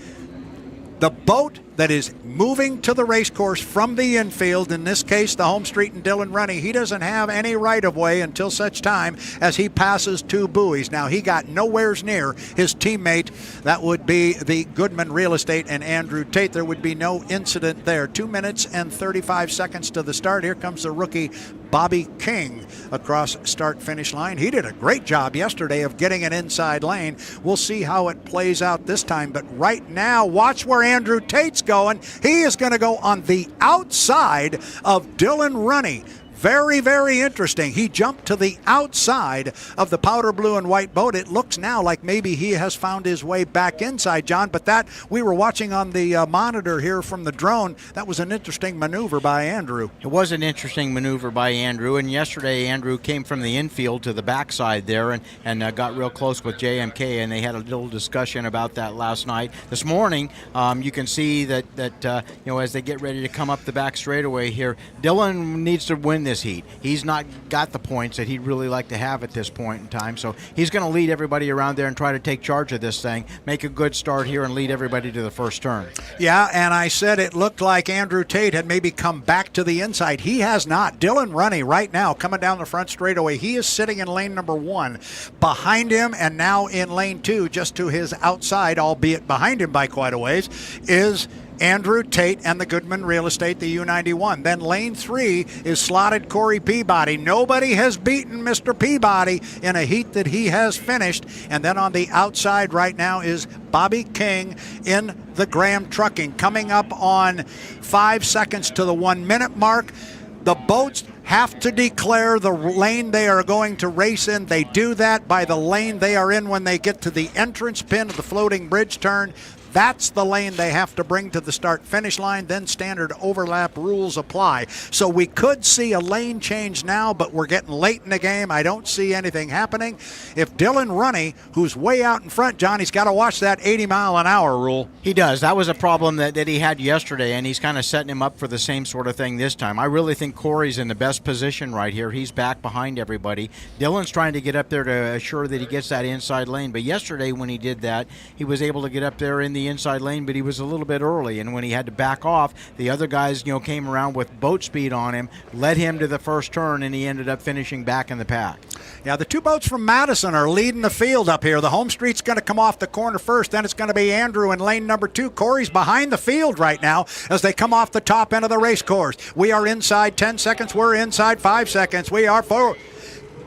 The boat that is moving to the race course from the infield, in this case the HomeStreet and Dylan Runny, he doesn't have any right-of-way until such time as he passes two buoys. Now, he got nowheres near his teammate. That would be the Goodman Real Estate and Andrew Tate. There would be no incident there. 2 minutes and 35 seconds to the start. Here comes the rookie Bobby King across start-finish line. He did a great job yesterday of getting an inside lane. We'll see how it plays out this time, but right now, watch where Andrew Tate's going. He is going to go on the outside of Dylan Runny. Very, very interesting. He jumped to the outside of the powder blue and white boat. It looks now like maybe he has found his way back inside, John, but that we were watching on the monitor here from the drone. That was an interesting maneuver by Andrew. It was an interesting maneuver by Andrew, and yesterday Andrew came from the infield to the backside there and got real close with JMK, and they had a little discussion about that last night. This morning, you can see that as they get ready to come up the back straightaway here, Dylan needs to win this heat. He's not got the points that he'd really like to have at this point in time, so he's going to lead everybody around there and try to take charge of this thing, make a good start here, and lead everybody to the first turn. Yeah, and I said it looked like Andrew Tate had maybe come back to the inside. He has not. Dylan Runny right now coming down the front straightaway. He is sitting in lane number 1. Behind him, and now in lane 2, just to his outside, albeit behind him by quite a ways, is Andrew Tate and the Goodman Real Estate, the U91. Then lane 3 is slotted Corey Peabody. Nobody has beaten Mr. Peabody in a heat that he has finished. And then on the outside right now is Bobby King in the Graham Trucking. Coming up on 5 seconds to the 1 minute mark. The boats have to declare the lane they are going to race in. They do that by the lane they are in when they get to the entrance pin of the floating bridge turn. That's the lane they have to bring to the start-finish line. Then standard overlap rules apply. So we could see a lane change now, but we're getting late in the game. I don't see anything happening. If Dylan Runny, who's way out in front, John, he's got to watch that 80-mile-an-hour rule. He does. That was a problem that he had yesterday, and he's kind of setting him up for the same sort of thing this time. I really think Corey's in the best position right here. He's back behind everybody. Dylan's trying to get up there to assure that he gets that inside lane, but yesterday when he did that, he was able to get up there in the inside lane, but he was a little bit early, and when he had to back off, the other guys came around with boat speed on him, led him to the first turn, and he ended up finishing back in the pack. Yeah, the two boats from Madison are leading the field up here. The HomeStreet's going to come off the corner first, then it's going to be Andrew in lane number 2. Corey's behind the field right now as they come off the top end of the race course. We are inside 10 seconds. We're inside 5 seconds. We are 4,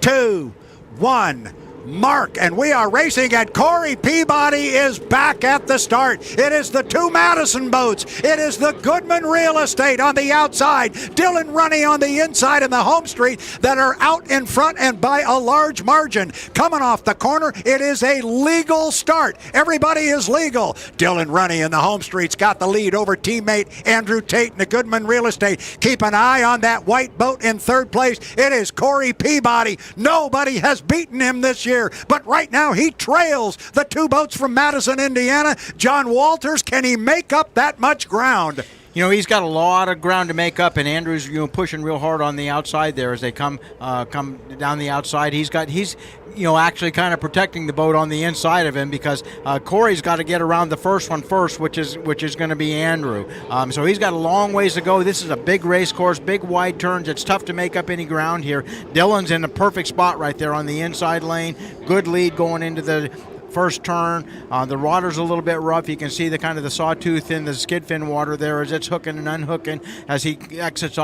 2, 1. mark, and we are racing, and Corey Peabody is back at the start. It is the two Madison boats. It is the Goodman Real Estate on the outside, Dylan Runny on the inside, and the HomeStreet that are out in front and by a large margin. Coming off the corner, it is a legal start. Everybody is legal. Dylan Runny and the HomeStreet's got the lead over teammate Andrew Tate in the Goodman Real Estate. Keep an eye on that white boat in third place. It is Corey Peabody. Nobody has beaten him this year, but right now he trails the two boats from Madison, Indiana. John Walters, can he make up that much ground? You know, he's got a lot of ground to make up, and Andrew's pushing real hard on the outside there as they come down the outside. He's actually kind of protecting the boat on the inside of him because Corey's got to get around the first one first, which is going to be Andrew. So he's got a long ways to go. This is a big race course, big wide turns. It's tough to make up any ground here. Dylan's in the perfect spot right there on the inside lane. Good lead going into the first turn. The water's a little bit rough. You can see the kind of the sawtooth in the skid fin water there as it's hooking and unhooking as he comes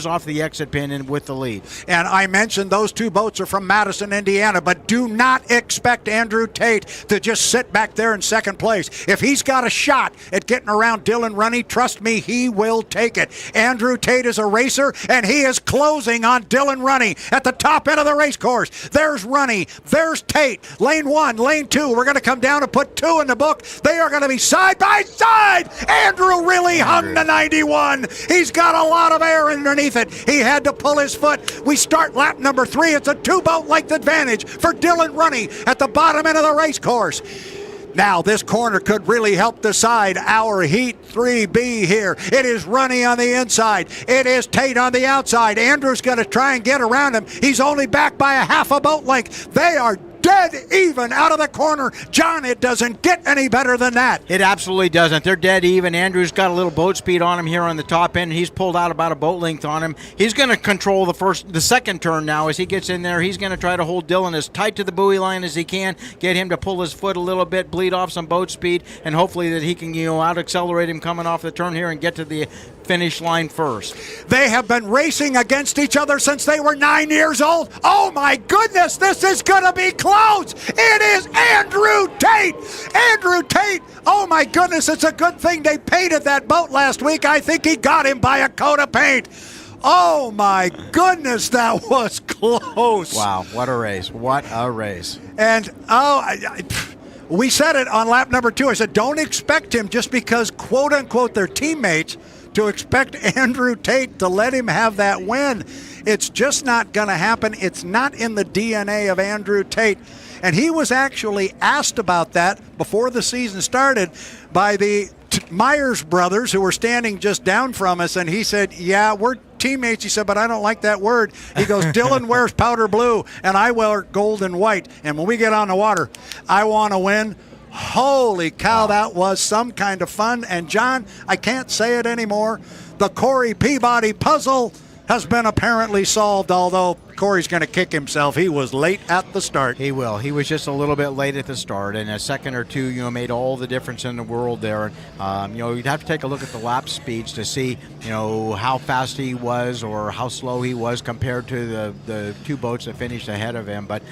off the exit pin and with the lead. And I mentioned those two boats are from Madison, Indiana, but do not expect Andrew Tate to just sit back there in second place. If he's got a shot at getting around Dylan Runny, trust me, he will take it. Andrew Tate is a racer, and he is closing on Dylan Runny at the top end of the race course. There's Runny, there's Tate, lane 1, lane 2. We're going to come down and put 2 in the book. They are going to be side by side. Andrew really hung the 91. He's got a lot of air underneath it. He had to pull his foot. We start lap number 3. It's a 2-boat length advantage for Dylan Runny at the bottom end of the race course. Now this corner could really help decide our Heat 3B here. It is Runny on the inside. It is Tate on the outside. Andrew's going to try and get around him. He's only back by a half a boat length. They are dead even out of the corner. John, it doesn't get any better than that. It absolutely doesn't. They're dead even. Andrew's got a little boat speed on him here on the top end. He's pulled out about a boat length on him. He's going to control the second turn now as he gets in there. He's going to try to hold Dylan as tight to the buoy line as he can, get him to pull his foot a little bit, bleed off some boat speed, and hopefully that he can out accelerate him coming off the turn here and get to the finish line first. They have been racing against each other since they were 9 years old. Oh my goodness, this is going to be close. It is Andrew Tate. Andrew Tate. Oh my goodness, it's a good thing they painted that boat last week. I think he got him by a coat of paint. Oh my goodness, that was close. Wow, what a race. What a race. And we said it on lap number 2. I said, don't expect him just because, quote unquote, they're teammates, to expect Andrew Tate to let him have that win. It's just not going to happen. It's not in the DNA of Andrew Tate. And he was actually asked about that before the season started by the Myers brothers, who were standing just down from us, and he said, yeah, we're teammates. He said, but I don't like that word. He goes, Dylan wears powder blue, and I wear gold and white. And when we get on the water, I want to win. Holy cow, that was some kind of fun. And John, I can't say it anymore. The Corey Peabody puzzle has been apparently solved, although Corey's going to kick himself. He was late at the start. He will. He was just a little bit late at the start, and a second or two, made all the difference in the world there. You'd have to take a look at the lap speeds to see, how fast he was or how slow he was compared to the two boats that finished ahead of him. But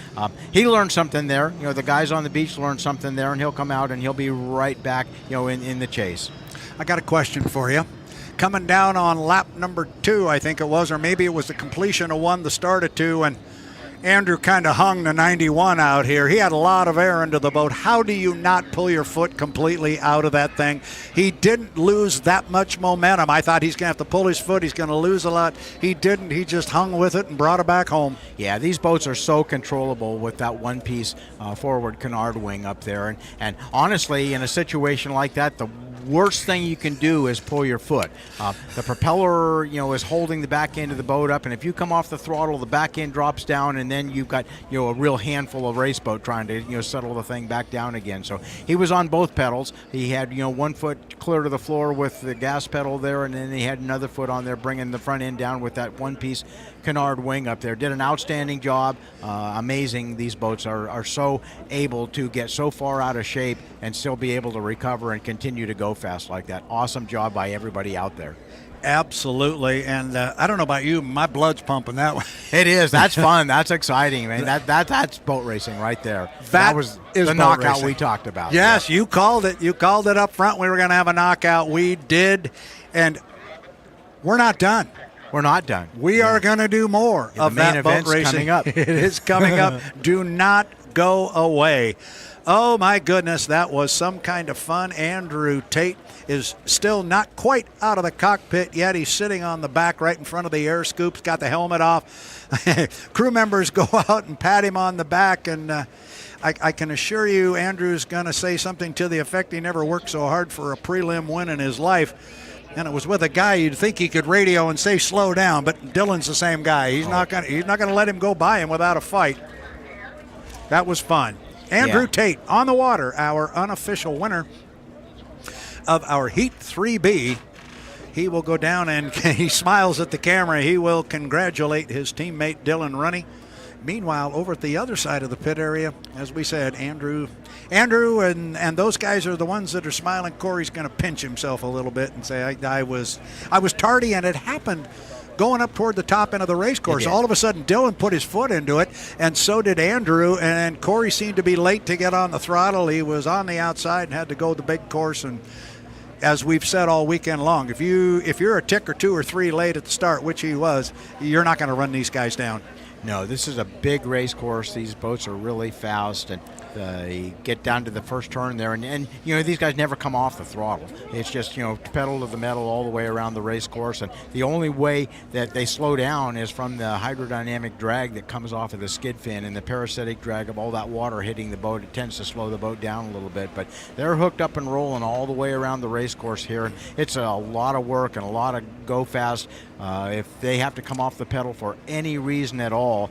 he learned something there. The guys on the beach learned something there, and he'll come out and he'll be right back, in the chase. I got a question for you. Coming down on lap number 2, I think it was, or maybe it was the completion of 1, the start of 2, and Andrew kind of hung the 91 out here. He had a lot of air into the boat. How do you not pull your foot completely out of that thing? He didn't lose that much momentum. I thought he's going to have to pull his foot. He's going to lose a lot. He didn't. He just hung with it and brought it back home. Yeah, these boats are so controllable with that one-piece forward canard wing up there. And honestly, in a situation like that, the worst thing you can do is pull your foot. The propeller, is holding the back end of the boat up, and if you come off the throttle, the back end drops down, and then you've got, a real handful of race boat trying to, settle the thing back down again. So he was on both pedals. He had, 1 foot clear to the floor with the gas pedal there, and then he had another foot on there bringing the front end down with that one-piece canard wing up there. Did an outstanding job. Amazing. These boats are so able to get so far out of shape and still be able to recover and continue to go fast like that. Awesome job by everybody out there. Absolutely, and I don't know about you, my blood's pumping that way. It is. That's fun. That's exciting, man. That's boat racing right there. That was is the boat knockout racing. we talked about. Yes, you called it. You called it up front. We were going to have a knockout. We did, and we're not done. We're not done. We are going to do more Yeah, of the main that boat event's racing. coming up. It is coming up. Do not go away. Oh, my goodness, that was some kind of fun. Andrew Tate is still not quite out of the cockpit yet. He's sitting on the back right in front of the air scoops, got the helmet off. Crew members go out and pat him on the back, and I can assure you Andrew's going to say something to the effect he never worked so hard for a prelim win in his life. And it was with a guy you'd think he could radio and say slow down, but Dylan's the same guy. He's not going to let him go by him without a fight. That was fun. Andrew Tate on the water, our unofficial winner of our Heat 3B. He will go down and he smiles at the camera. He will congratulate his teammate Dylan Runny. Meanwhile, over at the other side of the pit area, as we said, Andrew and those guys are the ones that are smiling. Corey's going to pinch himself a little bit and say, I was tardy, and it happened going up toward the top end of the race course. All of a sudden, Dylan put his foot into it, and so did Andrew, and Corey seemed to be late to get on the throttle. He was on the outside and had to go the big course, and as we've said all weekend long, if you're a tick or two or three late at the start, which he was, you're not going to run these guys down. No, this is a big race course. These boats are really fast, and you get down to the first turn there, and these guys never come off the throttle. It's just pedal to the metal all the way around the race course, and the only way that they slow down is from the hydrodynamic drag that comes off of the skid fin, and the parasitic drag of all that water hitting the boat. It tends to slow the boat down a little bit, but they're hooked up and rolling all the way around the race course here, and it's a lot of work and a lot of go fast. If they have to come off the pedal for any reason at all,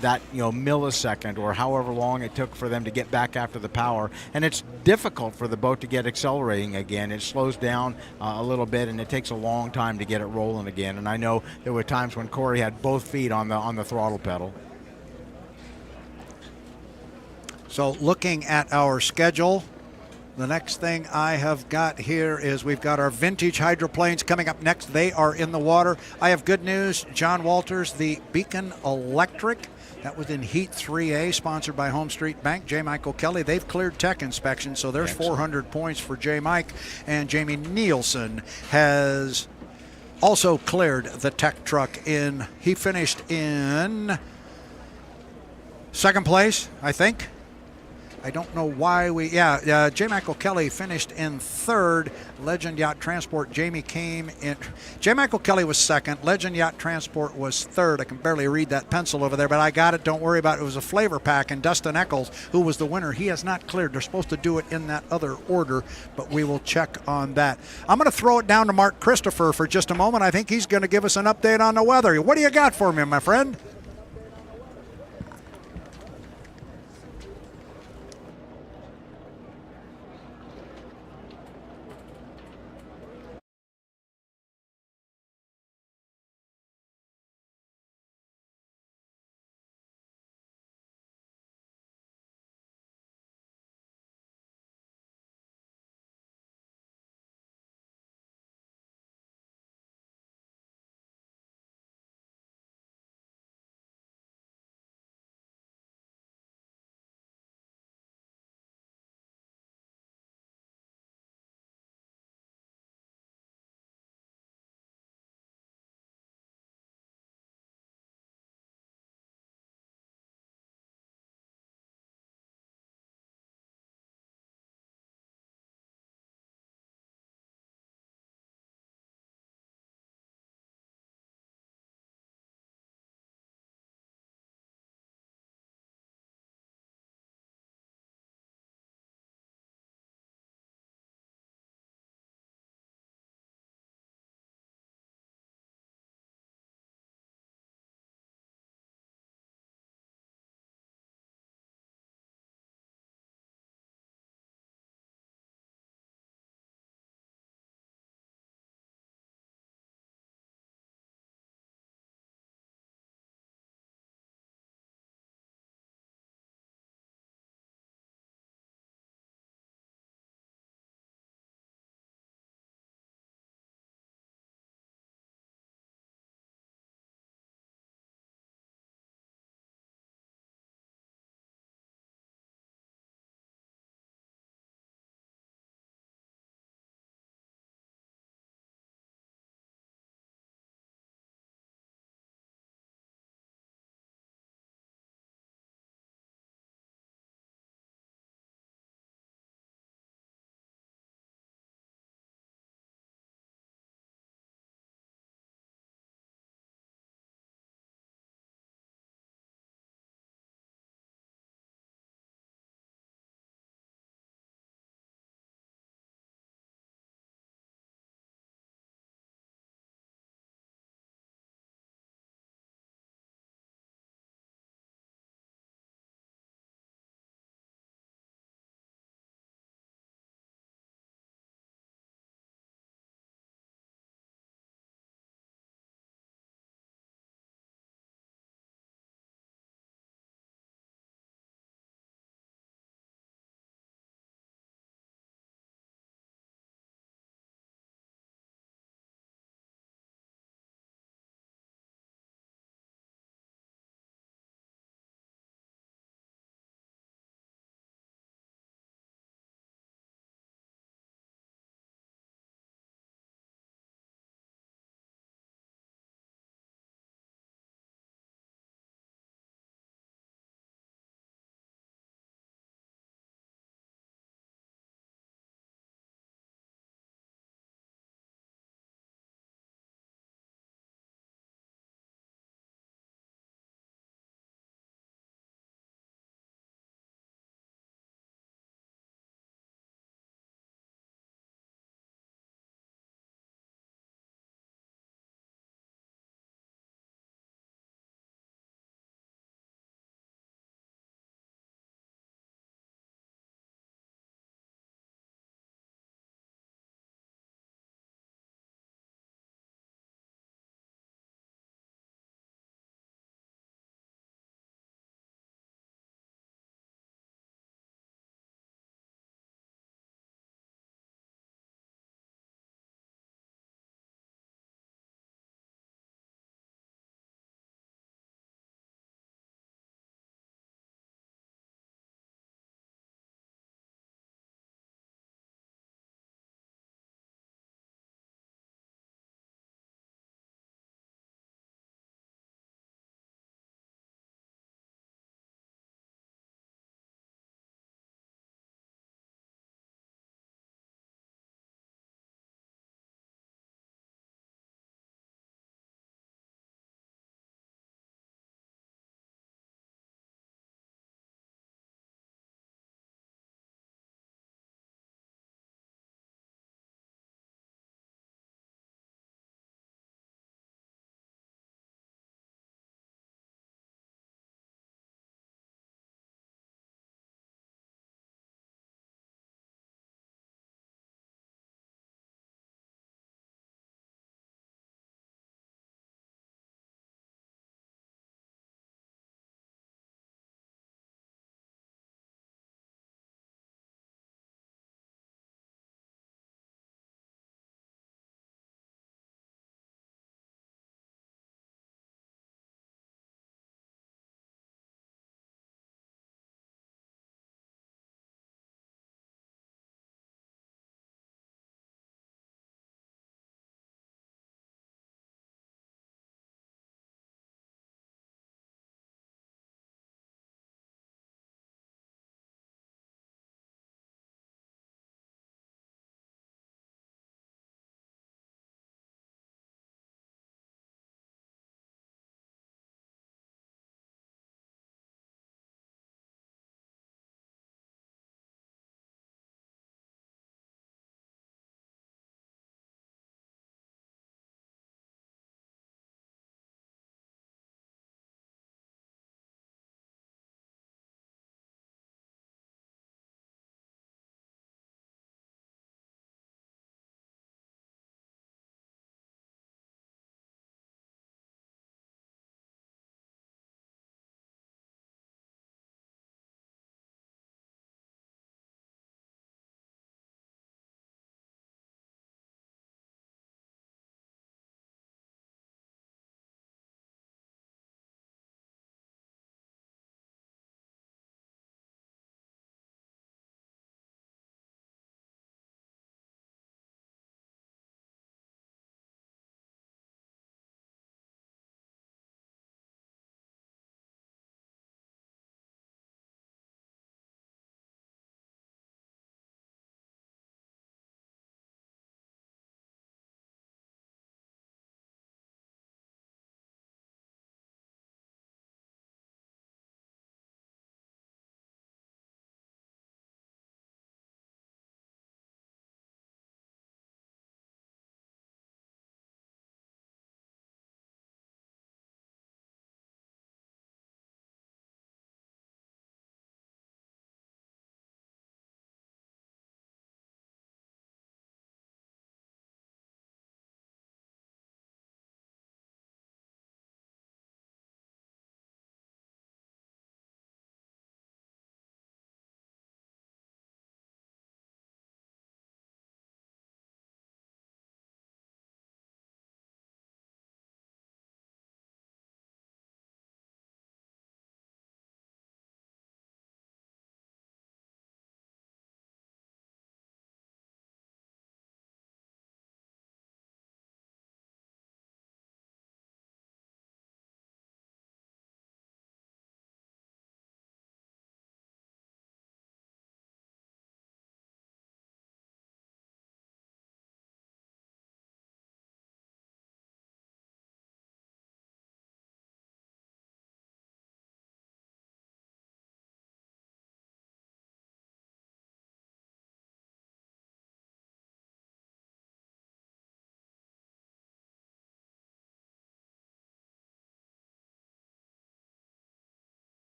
that millisecond or however long it took for them to get back after the power, and it's difficult for the boat to get accelerating again. It slows down a little bit, and it takes a long time to get it rolling again. And I know there were times when Corey had both feet on the throttle pedal. So looking at our schedule, the next thing I have got here is we've got our vintage hydroplanes coming up next. They are in the water. I have good news. John Walters, the Beacon Electric, that was in Heat 3A, sponsored by HomeStreet Bank. J. Michael Kelly, they've cleared tech inspection, so there's 400 points for J. Mike. And Jamie Nielsen has also cleared the tech truck he finished in second place, I think. I don't know why J. Michael Kelly finished in third. Legend Yacht Transport, Jamie came in. J. Michael Kelly was second. Legend Yacht Transport was third. I can barely read that pencil over there, but I got it. Don't worry about it. It was a flavor pack, and Dustin Eccles, who was the winner, he has not cleared. They're supposed to do it in that other order, but we will check on that. I'm going to throw it down to Mark Christopher for just a moment. I think he's going to give us an update on the weather. What do you got for me, my friend?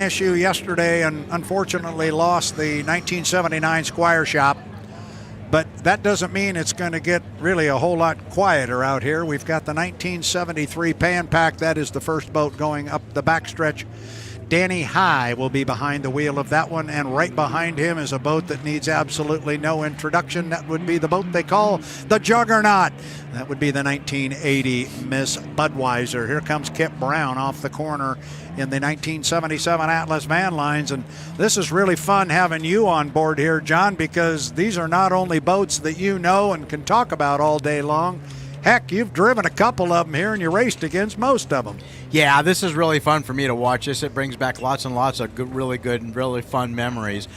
issue yesterday and unfortunately lost the 1979 Squire Shop. But that doesn't mean it's going to get really a whole lot quieter out here. We've got the 1973 Pan Pac. That is the first boat going up the backstretch. Danny High will be behind the wheel of that one, and right behind him is a boat that needs absolutely no introduction. That would be the boat they call the Juggernaut. That would be the 1980 Miss Budweiser. Here comes Kip Brown off the corner in the 1977 Atlas Van Lines, and this is really fun having you on board here, John, because these are not only boats that you know and can talk about all day long. Heck, you've driven a couple of them here and you raced against most of them. Yeah, this is really fun for me to watch this. It brings back lots and lots of really good and really fun memories.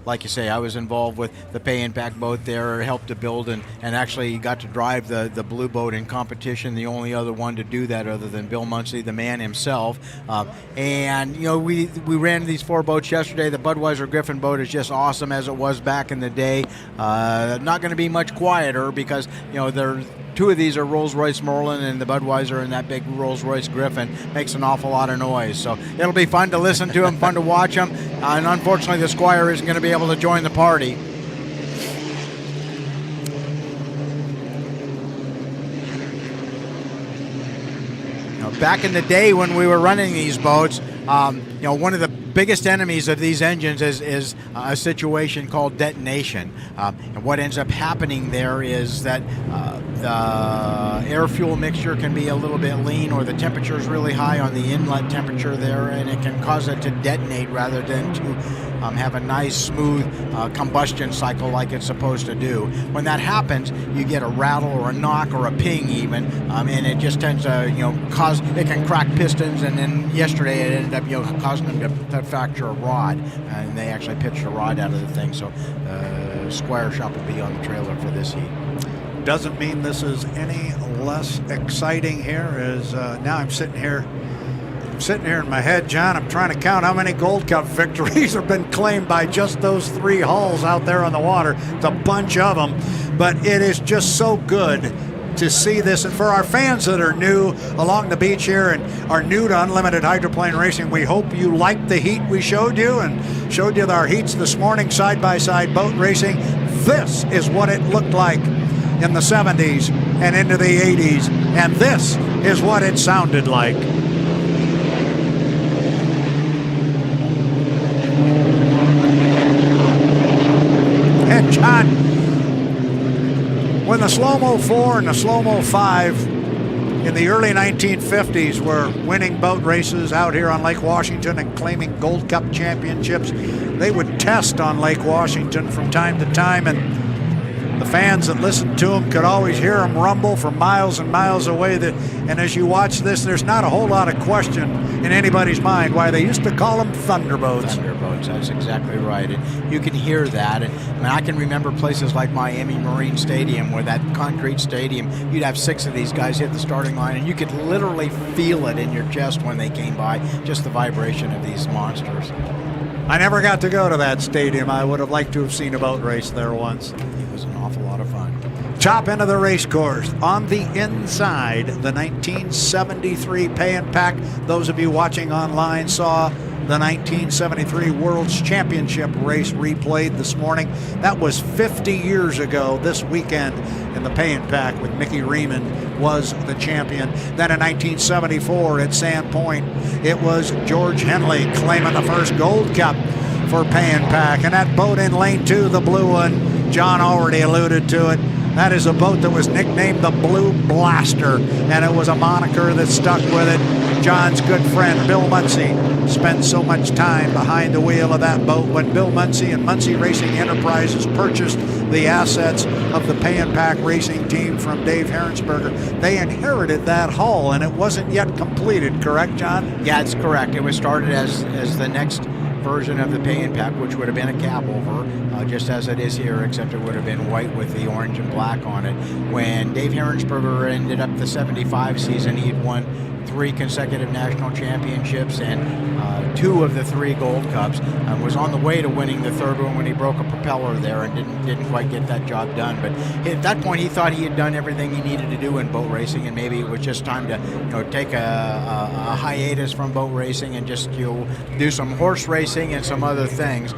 Like you say, I was involved with the Pay and Pack boat there, helped to build and actually got to drive the blue boat in competition, the only other one to do that other than Bill Munsey, the man himself. And, you know, we ran these 4 boats yesterday. The Budweiser Griffin boat is just awesome as it was back in the day. Not going to be much quieter because, you know, they're 2 of these are Rolls-Royce Merlin, and the Budweiser and that big Rolls-Royce Griffin makes an awful lot of noise. So it'll be fun to listen to them, fun to watch them. And unfortunately, the Squire isn't going to be able to join the party. You know, back in the day when we were running these boats, you know, one of the biggest enemies of these engines is a situation called detonation. And what ends up happening there is that the air-fuel mixture can be a little bit lean, or the temperature is really high on the inlet temperature there, and it can cause it to detonate rather than to have a nice, smooth combustion cycle like it's supposed to do. When that happens, you get a rattle or a knock or a ping even, and it just tends to, you know, cause, it can crack pistons, and then yesterday it ended up, you know, causing them to fracture a rod, and they actually pitched a rod out of the thing. So Squire Shop will be on the trailer for this heat. Doesn't mean this is any less exciting here, as now I'm sitting here in my head, John. I'm trying to count how many Gold Cup victories have been claimed by just those 3 hulls out there on the water. It's a bunch of them, but it is just so good to see this. And for our fans that are new along the beach here and are new to unlimited hydroplane racing, we hope you liked the heat we showed you and showed you our heats this morning, side-by-side boat racing. This is what it looked like in the 70s and into the 80s, and this is what it sounded like. And John, when the Slow-Mo 4 and the Slow-Mo 5 in the early 1950s were winning boat races out here on Lake Washington and claiming Gold Cup championships, they would test on Lake Washington from time to time, and the fans that listened to them could always hear them rumble for miles and miles away. And as you watch this, there's not a whole lot of question in anybody's mind why they used to call them thunderboats. Thunderboats, that's exactly right. And you can hear that. And I mean, I can remember places like Miami Marine Stadium, where that concrete stadium, you'd have 6 of these guys hit the starting line, and you could literally feel it in your chest when they came by, just the vibration of these monsters. I never got to go to that stadium. I would have liked to have seen a boat race there once. It was an awful lot of fun. Top end of the race course. On the inside, the 1973 Pay and Pack. Those of you watching online saw the 1973 World's Championship race replayed this morning. That was 50 years ago this weekend in the Pay and Pack, with Mickey Riemann was the champion. Then in 1974 at Sandpoint, it was George Henley claiming the first Gold Cup for Pay and Pack. And that boat in lane 2, the blue one, John already alluded to it. That is a boat that was nicknamed the Blue Blaster, and it was a moniker that stuck with it. John's good friend Bill Munsey spent so much time behind the wheel of that boat. When Bill Munsey and Munsey Racing Enterprises purchased the assets of the Pay and Pack racing team from Dave Herensberger, they inherited that hull, and it wasn't yet completed, correct, John? Yeah, it's correct. It was started as the next version of the Pay and Pack, which would have been a cab over, just as it is here, except it would have been white with the orange and black on it. When Dave Herensberger ended up the 75 season, he had won 3 consecutive national championships, and 2 of the 3 Gold Cups. Was on the way to winning the 3rd one when he broke a propeller there and didn't quite get that job done. But at that point, he thought he had done everything he needed to do in boat racing, and maybe it was just time to take a hiatus from boat racing and just do some horse racing and some other things.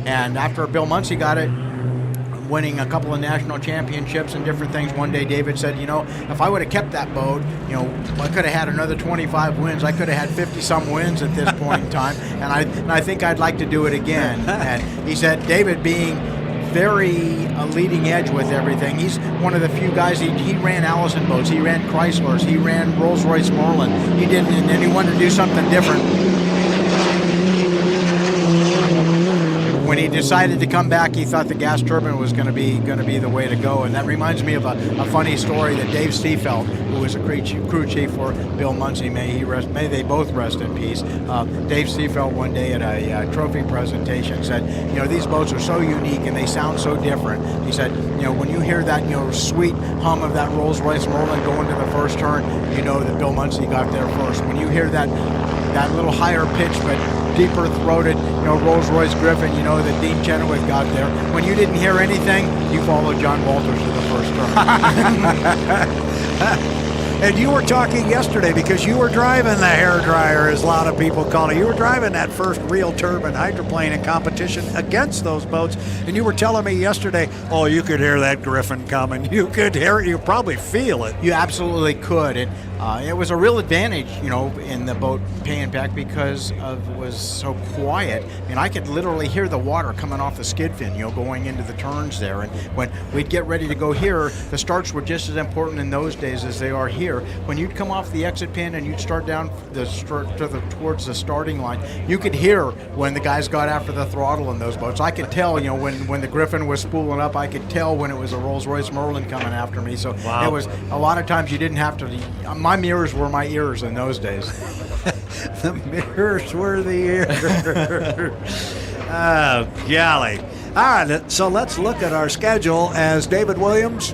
And after Bill Munsey got it, winning a couple of national championships and different things, one day David said, if I would have kept that boat, I could have had another 25 wins. I could have had 50-some wins at this point in time, and I think I'd like to do it again. And he said, David being very leading edge with everything. He's one of the few guys. He ran Allison boats. He ran Chryslers. He ran Rolls-Royce Merlin. He didn't, and then he wanted to do something different. When he decided to come back, he thought the gas turbine was going to be the way to go, and that reminds me of a funny story that Dave Stiefeld, who was a crew chief for Bill Munsey, may they both rest in peace. Dave Stiefeld one day at a trophy presentation said, these boats are so unique and they sound so different. He said, when you hear that sweet hum of that Rolls-Royce Merlin going to the first turn, you know that Bill Munsey got there first. When you hear that little higher pitch but deeper throated, Rolls-Royce Griffin, that Dean Chenoweth got there. When you didn't hear anything, you followed John Walters to the first turn. And you were talking yesterday because you were driving the hairdryer, as a lot of people call it. You were driving that first real turbine hydroplane in competition against those boats, and you were telling me yesterday, oh, you could hear that Griffin coming. You could hear it. You probably feel it. You absolutely could. And it was a real advantage, in the boat paying back because it was so quiet. I mean, I could literally hear the water coming off the skid fin, going into the turns there. And when we'd get ready to go here, the starts were just as important in those days as they are here. When you'd come off the exit pin and you'd start down towards the starting line, you could hear when the guys got after the throttle in those boats. I could tell, when the Griffin was spooling up, I could tell when it was a Rolls-Royce Merlin coming after me. So It was a lot of times you didn't have to. My mirrors were my ears in those days. The mirrors were the ears. Oh, golly. All right, so let's look at our schedule as David Williams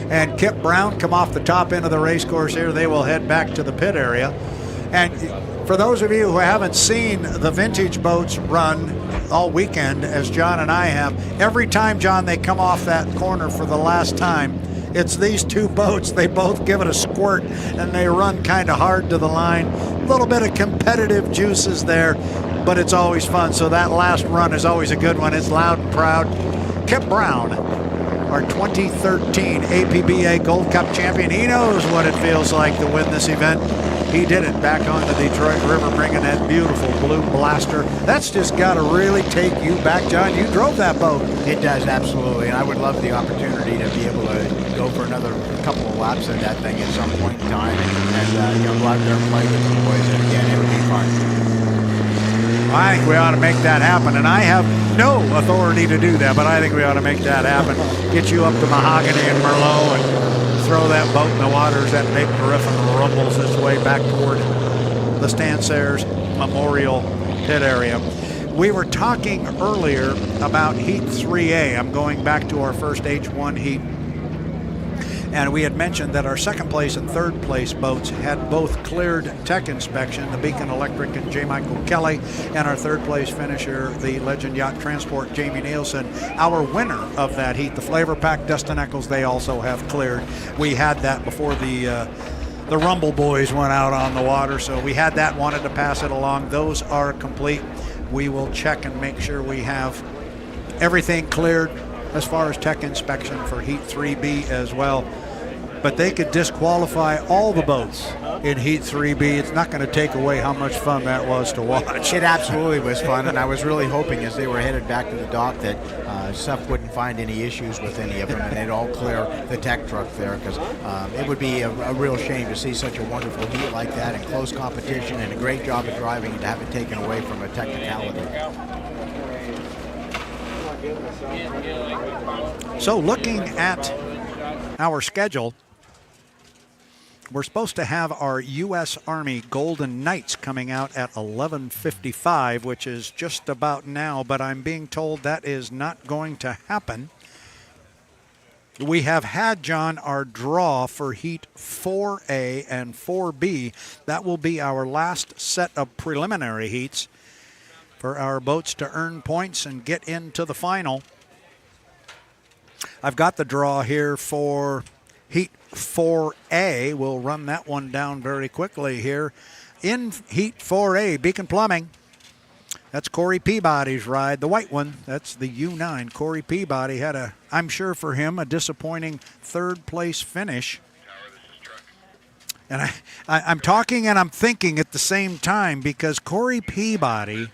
and Kip Brown come off the top end of the race course here. They will head back to the pit area. And for those of you who haven't seen the vintage boats run all weekend, as John and I have, every time, John, they come off that corner for the last time, it's these 2 boats. They both give it a squirt, and they run kind of hard to the line. A little bit of competitive juices there, but it's always fun. So that last run is always a good one. It's loud and proud. Kip Brown, our 2013 APBA Gold Cup champion. He knows what it feels like to win this event. He did it back on the Detroit River, bringing that beautiful blue blaster. That's just got to really take you back, John. You drove that boat. It does, absolutely. And I would love the opportunity to be able to go for another couple of laps in that thing at some point in time and go out there and play with the boys. And again, it would be fun. I think we ought to make that happen, and I have no authority to do that, but I think we ought to make that happen. Get you up to Mahogany and Merlot and throw that boat in the waters. That big Griffin rumbles its way back toward the Stansares Memorial Pit area. We were talking earlier about Heat 3A. I'm going back to our first H1 heat. And we had mentioned that our second place and third place boats had both cleared tech inspection, the Beacon Electric and J. Michael Kelly, and our third place finisher, the Legend Yacht Transport, Jamie Nielsen. Our winner of that heat, the Flavor Pack, Dustin Eccles, they also have cleared. We had that before the Rumble Boys went out on the water, so we had that, wanted to pass it along. Those are complete. We will check and make sure we have everything cleared as far as tech inspection for Heat 3B as well. But they could disqualify all the boats in Heat 3B. It's not going to take away how much fun that was to watch. It absolutely was fun, and I was really hoping as they were headed back to the dock that Seth wouldn't find any issues with any of them, and they'd all clear the tech truck there, because it would be a real shame to see such a wonderful heat like that in close competition and a great job of driving and to have it taken away from a technicality. So looking at our schedule, we're supposed to have our U.S. Army Golden Knights coming out at 11:55, which is just about now, but I'm being told that is not going to happen. We have had, John, our draw for Heat 4A and 4B. That will be our last set of preliminary heats for our boats to earn points and get into the final. I've got the draw here for Heat 4A. We'll run that one down very quickly here. In Heat 4A, Beacon Plumbing. That's Corey Peabody's ride, the white one. That's the U9. Corey Peabody had I'm sure for him, a disappointing third place finish. And I'm talking and I'm thinking at the same time because Corey Peabody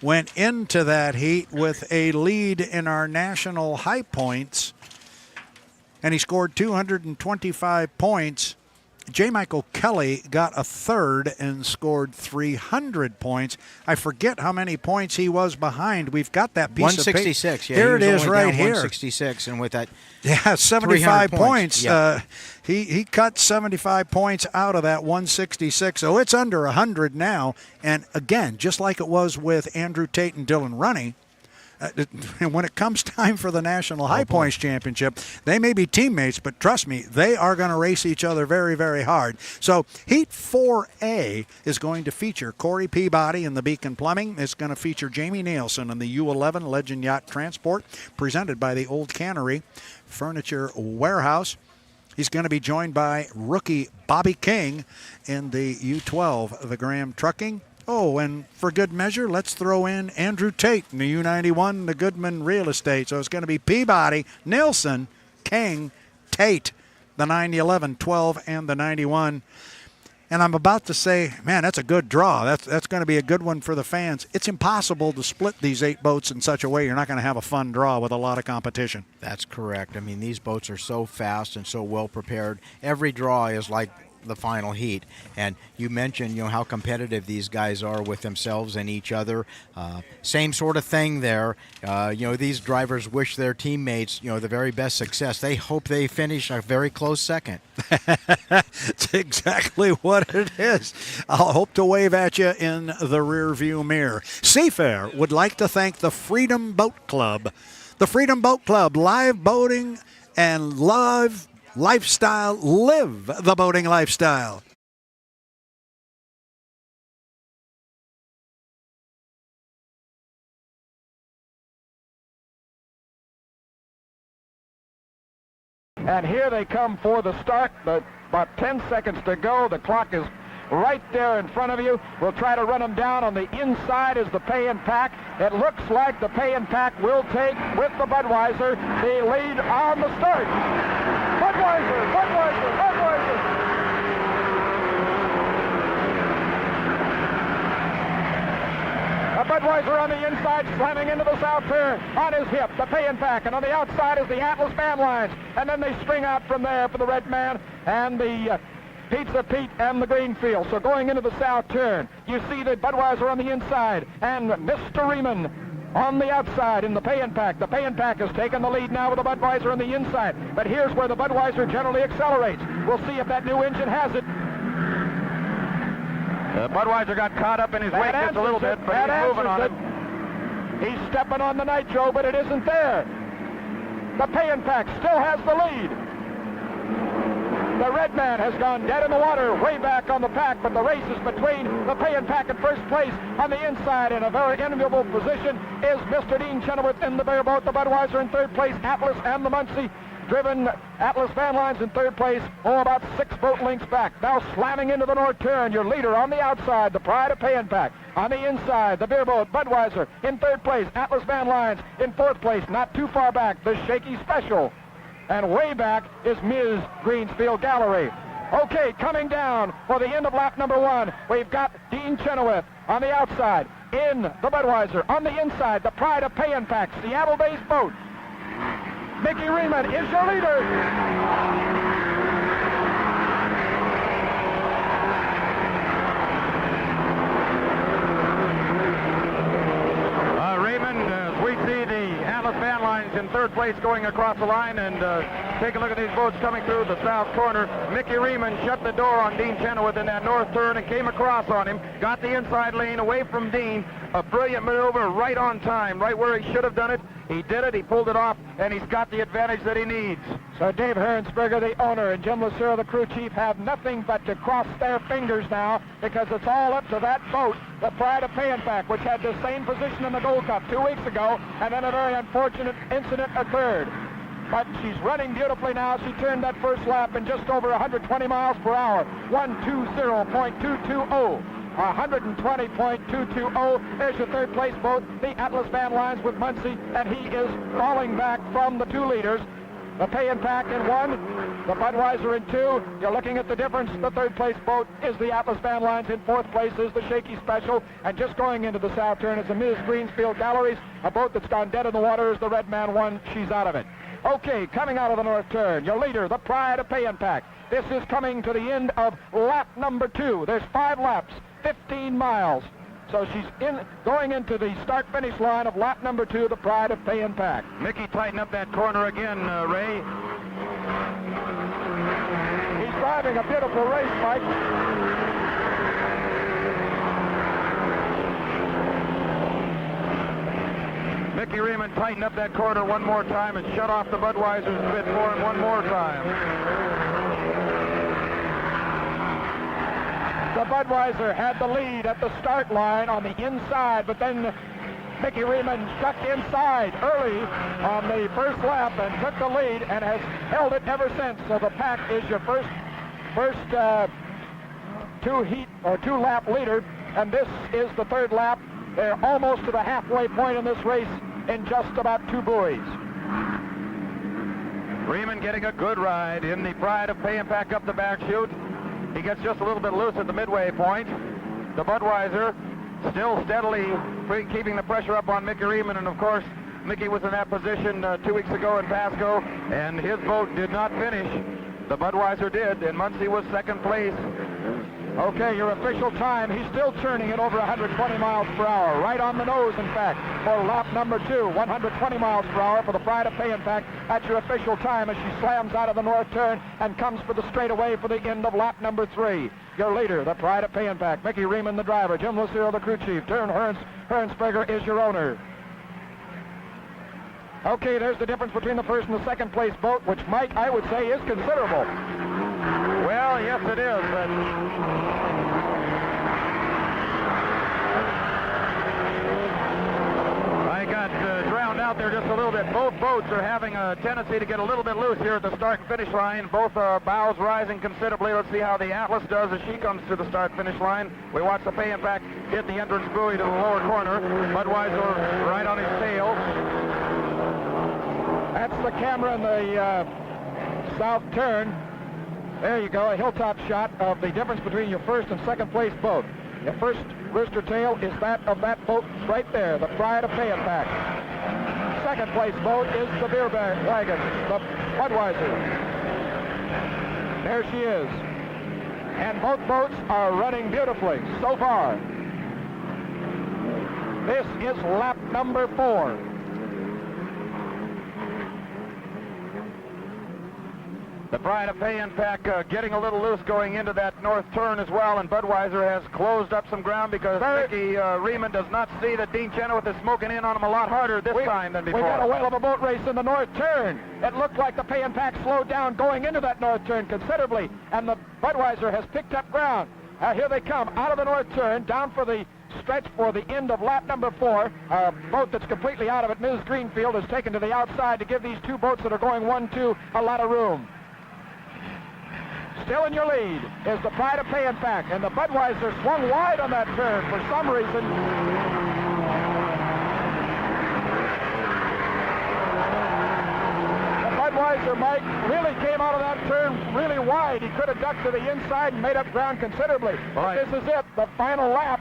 went into that heat with a lead in our national high points, and he scored 225 points. J. Michael Kelly got a third and scored 300 points. I forget how many points he was behind. We've got that piece 166, of paper. Yeah, there it is right here. 166, and with that 75 points. Yeah. He cut 75 points out of that 166, so it's under 100 now. And again, just like it was with Andrew Tate and Dylan Runny, when it comes time for the National High Points Championship, they may be teammates, but trust me, they are going to race each other very, very hard. So Heat 4A is going to feature Corey Peabody in the Beacon Plumbing. It's going to feature Jamie Nielsen in the U11 Legend Yacht Transport, presented by the Old Cannery Furniture Warehouse. He's going to be joined by rookie Bobby King in the U12, the Graham Trucking. Oh, and for good measure, let's throw in Andrew Tate in the U91, the Goodman Real Estate. So it's going to be Peabody, Nilsson, King, Tate, the 911, 12, and the 91. And I'm about to say, man, that's a good draw. That's going to be a good one for the fans. It's impossible to split these 8 boats in such a way you're not going to have a fun draw with a lot of competition. That's correct. I mean, these boats are so fast and so well prepared. Every draw is like the final heat, and you mentioned how competitive these guys are with themselves and each other. Same sort of thing there. These drivers wish their teammates the very best success. They hope they finish a very close second. That's exactly what it is. I'll hope to wave at you in the rear view mirror. Seafair would like to thank the Freedom Boat Club. The Freedom Boat Club, live boating and live lifestyle. Live the boating lifestyle. And here they come for the start. About 10 seconds to go. The clock is right there in front of you. We'll try to run them down. On the inside is the Pay and Pack. It looks like the Pay and Pack will take, with the Budweiser, the lead on the start. Budweiser, Budweiser, Budweiser. Budweiser on the inside, slamming into the south turn. On his hip, the Pay and Pack, and on the outside is the Atlas Van Lines. And then they string out from there for the Red Man and the Pizza Pete and the Greenfield. So going into the south turn, you see the Budweiser on the inside and Mr. Riemann on the outside in the Pay and Pack. The Pay and Pack has taken the lead now with the Budweiser on the inside. But here's where the Budweiser generally accelerates. We'll see if that new engine has it. Budweiser got caught up in his wake just a little bit, but he's moving on it. He's stepping on the nitro, but it isn't there. The Pay and Pack still has the lead. The Red Man has gone dead in the water, way back on the pack, but the race is between the Pay and Pack in first place. On the inside, in a very enviable position, is Mr. Dean Chenoweth in the bareboat. The Budweiser in third place, Atlas and the Muncie driven Atlas Van Lines in third place, about 6 boat lengths back. Now slamming into the north turn, your leader on the outside, the Pride of Pay and Pack. On the inside, the bareboat, Budweiser in third place, Atlas Van Lines in fourth place, not too far back, the Shaky Special. And way back is Ms. Greensfield Gallery. Okay, coming down for the end of lap number 1, we've got Dean Chenoweth on the outside, in the Budweiser. On the inside, the Pride of Pay and Pack, Seattle-based boat. Mickey Riemann is your leader. We see the Atlas Van Lines in third place going across the line, and take a look at these boats coming through the south corner. Mickey Riemann shut the door on Dean Chenoweth in that north turn and came across on him, got the inside lane away from Dean. A brilliant maneuver right on time, right where he should have done it. He did it, he pulled it off, and he's got the advantage that he needs. So Dave Hernsberger, the owner, and Jim Lucero, the crew chief, have nothing but to cross their fingers now, because it's all up to that boat, the Pride of Payenpak, which had the same position in the Gold Cup 2 weeks ago, and then a very unfortunate incident occurred. But she's running beautifully now. She turned that first lap in just over 120 miles per hour, 120.220. 120.220. There's your third place boat, the Atlas Van Lines with Muncie, and he is falling back from the 2 leaders. The Payenpak in 1, the Budweiser in 2. You're looking at the difference. The third place boat is the Atlas Van Lines. In 4th place is the Shaky Special. And just going into the south turn is the Ms. Greensfield Galleries. A boat that's gone dead in the water is the Red Man 1. She's out of it. Okay, coming out of the north turn, your leader, the Pride of Payenpak. This is coming to the end of lap number 2. There's 5 laps, 15 miles. So she's going into the start-finish line of lap number 2, the Pride of Payenpak. Mickey tighten up that corner again, Ray. He's driving a beautiful race, Mike. Mickey Riemann tighten up that corner one more time and shut off the Budweisers a bit for him one more time. The Budweiser had the lead at the start line on the inside, but then Mickey Riemann ducked inside early on the first lap and took the lead and has held it ever since. So the pack is your first 2-lap leader, and this is the 3rd lap. They're almost to the halfway point in this race in just about 2 buoys. Riemann getting a good ride in the Pride of Payenpak up the back chute. He gets just a little bit loose at the midway point. The Budweiser still steadily keeping the pressure up on Mickey Riemann, and of course Mickey was in that position 2 weeks ago in Pasco, and his boat did not finish. The Budweiser did, and Muncie was 2nd place. Okay, your official time, he's still churning at over 120 miles per hour, right on the nose, in fact, for lap number 2, 120 miles per hour for the Pride of Payenpak. That's your official time as she slams out of the north turn and comes for the straightaway for the end of lap number 3. Your leader, the Pride of Payenpak, Mickey Riemann, the driver, Jim Lucero, the crew chief, Turn Hernsberger is your owner. Okay, there's the difference between the first and the 2nd place boat, which, Mike, I would say is considerable. Well, yes, it is, but I got drowned out there just a little bit. Both boats are having a tendency to get a little bit loose here at the start-finish line. Both bows rising considerably. Let's see how the Atlas does as she comes to the start-finish line. We watch the Payenpak hit the entrance buoy to the lower corner. Budweiser right on his tail. That's the camera in the south turn. There you go, a hilltop shot of the difference between your 1st and 2nd place boat. Your first rooster tail is that of that boat right there, the Pride of Payenpak. 2nd place boat is the beer wagon, the Budweiser. There she is. And both boats are running beautifully so far. This is lap number 4. The Pride of Payenpak getting a little loose going into that north turn as well, and Budweiser has closed up some ground because Mickey Riemann does not see that Dean Chenoweth is smoking in on him a lot harder this time than before. We got a whale of a boat race in the north turn. It looked like the Payenpak slowed down going into that north turn considerably, and the Budweiser has picked up ground. Here they come out of the north turn, down for the stretch for the end of lap number 4. A boat that's completely out of it, Ms. Greenfield, is taken to the outside to give these 2 boats that are going 1-2 a lot of room. Still in your lead is the Pride of Payenpak, and the Budweiser swung wide on that turn for some reason. The Budweiser, Mike, really came out of that turn really wide. He could have ducked to the inside and made up ground considerably. But this is it, the final lap.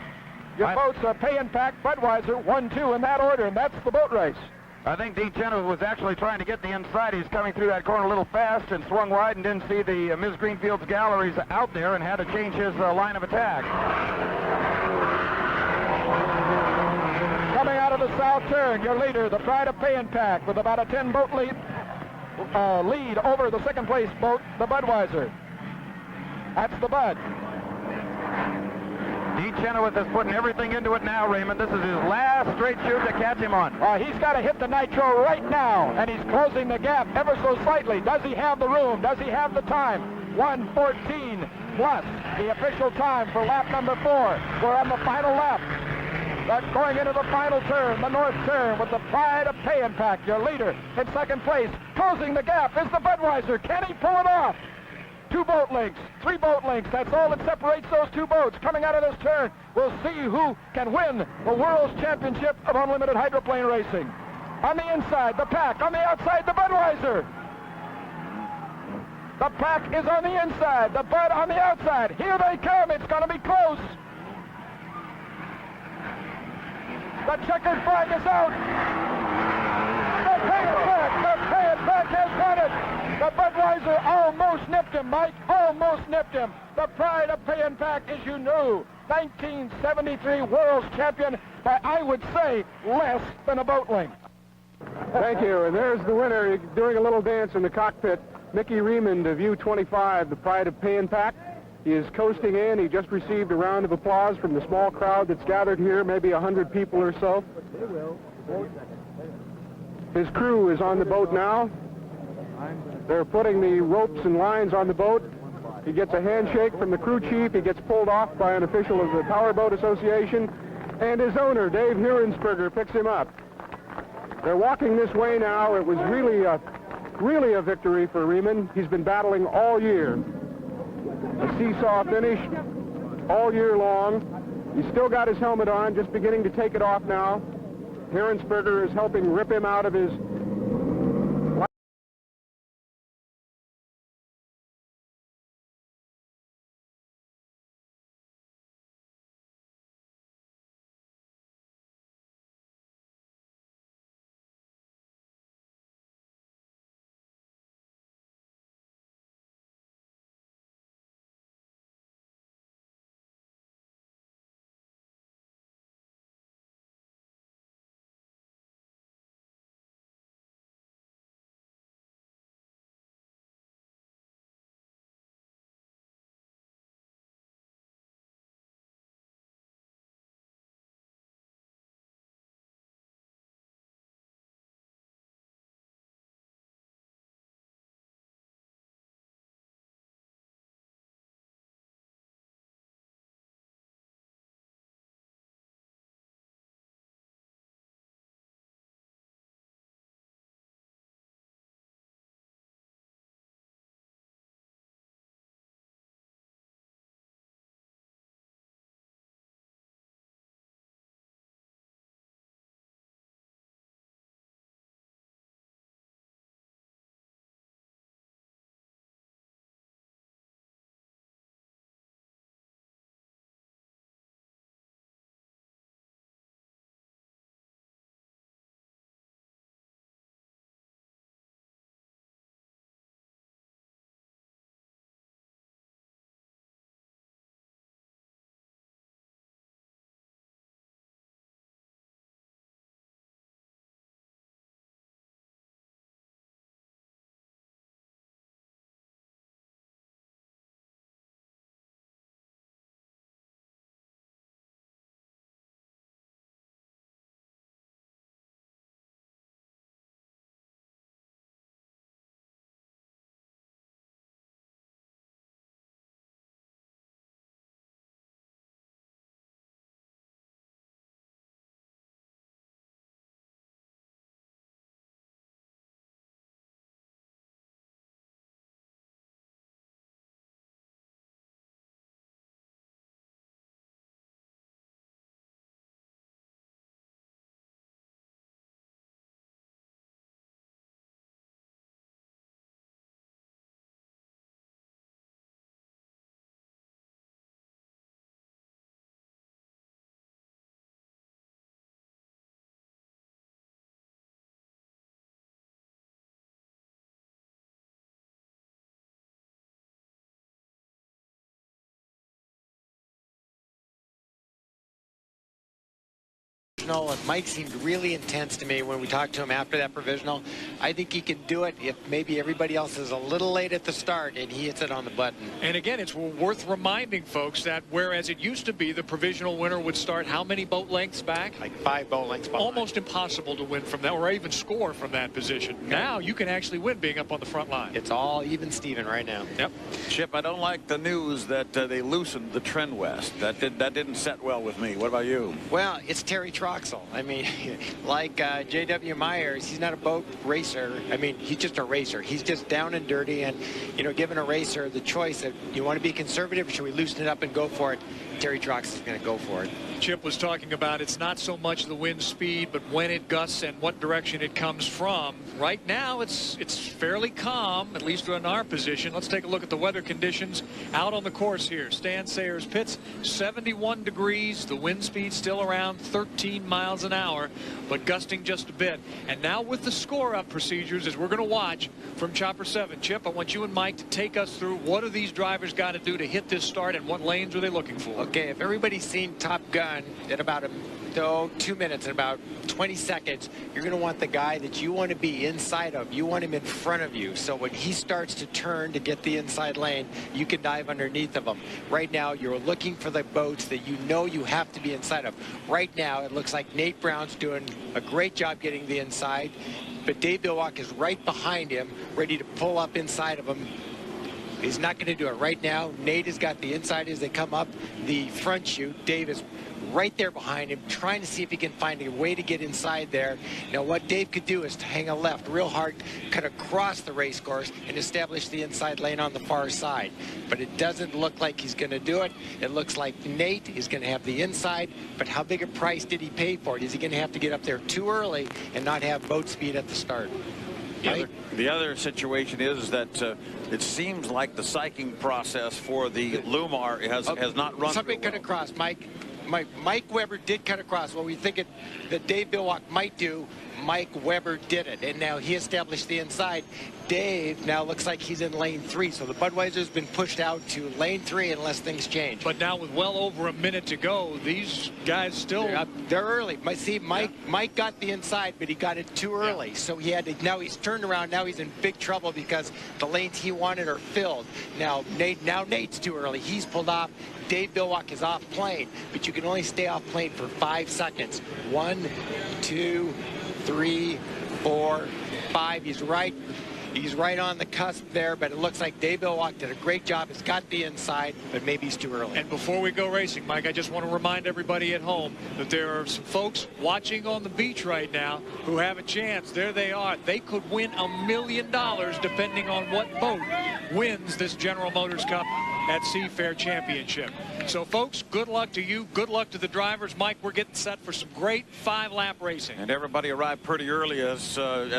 Your boats are Payenpak, Budweiser, 1-2 in that order, and that's the boat race. I think Dean Chenoweth was actually trying to get the inside. He's coming through that corner a little fast and swung wide and didn't see the Ms. Greenfield's galleries out there and had to change his line of attack. Coming out of the south turn, your leader, the Pride of Payenpak, with about a 10-boat lead over the 2nd place boat, the Budweiser. That's the Bud. Dean Chenoweth is putting everything into it now, Raymond. This is his last straight shoot to catch him on. He's got to hit the nitro right now, and he's closing the gap ever so slightly. Does he have the room? Does he have the time? 1:14 plus the official time for lap number 4. We're on the final lap. That's going into the final turn, the north turn, with the Pride of Pay and Pack, your leader in second place. Closing the gap is the Budweiser. Can he pull it off? 2 boat lengths, 3 boat lengths. That's all that separates those 2 boats. Coming out of this turn, we'll see who can win the World's Championship of Unlimited Hydroplane Racing. On the inside, the Pack. On the outside, the Budweiser. The Pack is on the inside, the Bud on the outside. Here they come. It's going to be close. The checkered flag is out. The Pay and Pack has won it. The Budweiser almost nipped him, Mike. Almost nipped him. The Pride of Pay and Pack, as you knew, 1973 World's Champion by, I would say, less than a boat length. Thank you. And there's the winner doing a little dance in the cockpit. Mickey Riemann of U-25, the Pride of Pay and Pack. He is coasting in. He just received a round of applause from the small crowd that's gathered here, maybe 100 people or so. His crew is on the boat now. They're putting the ropes and lines on the boat. He gets a handshake from the crew chief. He gets pulled off by an official of the Powerboat Association. And his owner, Dave Hirensberger, picks him up. They're walking this way now. It was really a victory for Riemann. He's been battling all year. A seesaw finish all year long. He's still got his helmet on, just beginning to take it off now. Hirensberger is helping rip him out of his provisional, and Mike seemed really intense to me when we talked to him after that provisional. I think he can do it if maybe everybody else is a little late at the start and he hits it on the button. And again, it's worth reminding folks that whereas it used to be the provisional winner would start how many boat lengths back? Like 5 boat lengths behind. Almost impossible to win from that or even score from that position. Now you can actually win being up on the front line. It's all even Steven right now. Yep. Chip, I don't like the news that they loosened the Trend West. That didn't set well with me. What about you? Well, it's Terry Troxel. I mean, like J.W. Myers, he's not a boat racer. I mean, he's just a racer. He's just down and dirty, and, you know, giving a racer the choice of, you want to be conservative or should we loosen it up and go for it? Terry Troxel is going to go for it. Chip was talking about it's not so much the wind speed, but when it gusts and what direction it comes from. Right now, it's fairly calm, at least in our position. Let's take a look at the weather conditions out on the course here. Stan Sayers pits, 71 degrees. The wind speed still around 13 miles an hour, but gusting just a bit. And now with the score-up procedures, as we're going to watch from Chopper 7. Chip, I want you and Mike to take us through what do these drivers got to do to hit this start and what lanes are they looking for? Okay, if everybody's seen Top Gun at about 2 minutes and about 20 seconds, you're going to want the guy that you want to be inside of. You want him in front of you. So when he starts to turn to get the inside lane, you can dive underneath of him. Right now, you're looking for the boats that you know you have to be inside of. Right now, it looks like Nate Brown's doing a great job getting the inside, but Dave Bilwalk is right behind him, ready to pull up inside of him. He's not going to do it right now. Nate has got the inside as they come up the front chute. Dave is right there behind him, trying to see if he can find a way to get inside there. Now, what Dave could do is to hang a left real hard, cut across the race course, and establish the inside lane on the far side. But it doesn't look like he's going to do it. It looks like Nate is going to have the inside, but how big a price did he pay for it? Is he going to have to get up there too early and not have boat speed at the start? The other situation is that it seems like the psyching process for the Lumar has not run. Somebody cut across, Mike. Mike Weber did cut across. What we think that Dave Bilwalk might do, Mike Weber did it, and now he established the inside. Dave now looks like he's in lane 3, so the Budweiser's been pushed out to lane 3 unless things change. But now with well over a minute to go, these guys still... They're early. See, Mike got the inside, but he got it too early, so he had to... Now he's turned around. Now he's in big trouble because the lanes he wanted are filled. Now Nate's too early. He's pulled off. Dave Bilwalk is off plane, but you can only stay off plane for 5 seconds. 1, 2, 3, 4, 5. He's right on the cusp there, but it looks like Dave Bilwalk did a great job. He's got the inside, but maybe he's too early. And before we go racing, Mike, I just want to remind everybody at home that there are some folks watching on the beach right now who have a chance. There they are. They could win $1 million depending on what boat wins this General Motors Cup at Seafair Championship. So, folks, good luck to you. Good luck to the drivers. Mike, we're getting set for some great 5-lap racing. And everybody arrived pretty early, as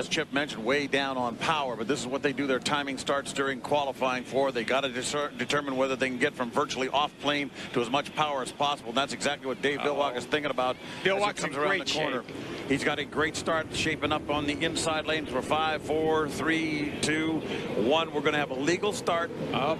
Chip mentioned, way down on power. But this is what they do. Their timing starts during qualifying for. They got to determine whether they can get from virtually off plane to as much power as possible. And that's exactly what Dave Bilwalk is thinking about. Bilwalk's comes in around great the corner. shape. He's got a great start shaping up on the inside lanes for 5, 4, 3, 2, 1. We're going to have a legal start.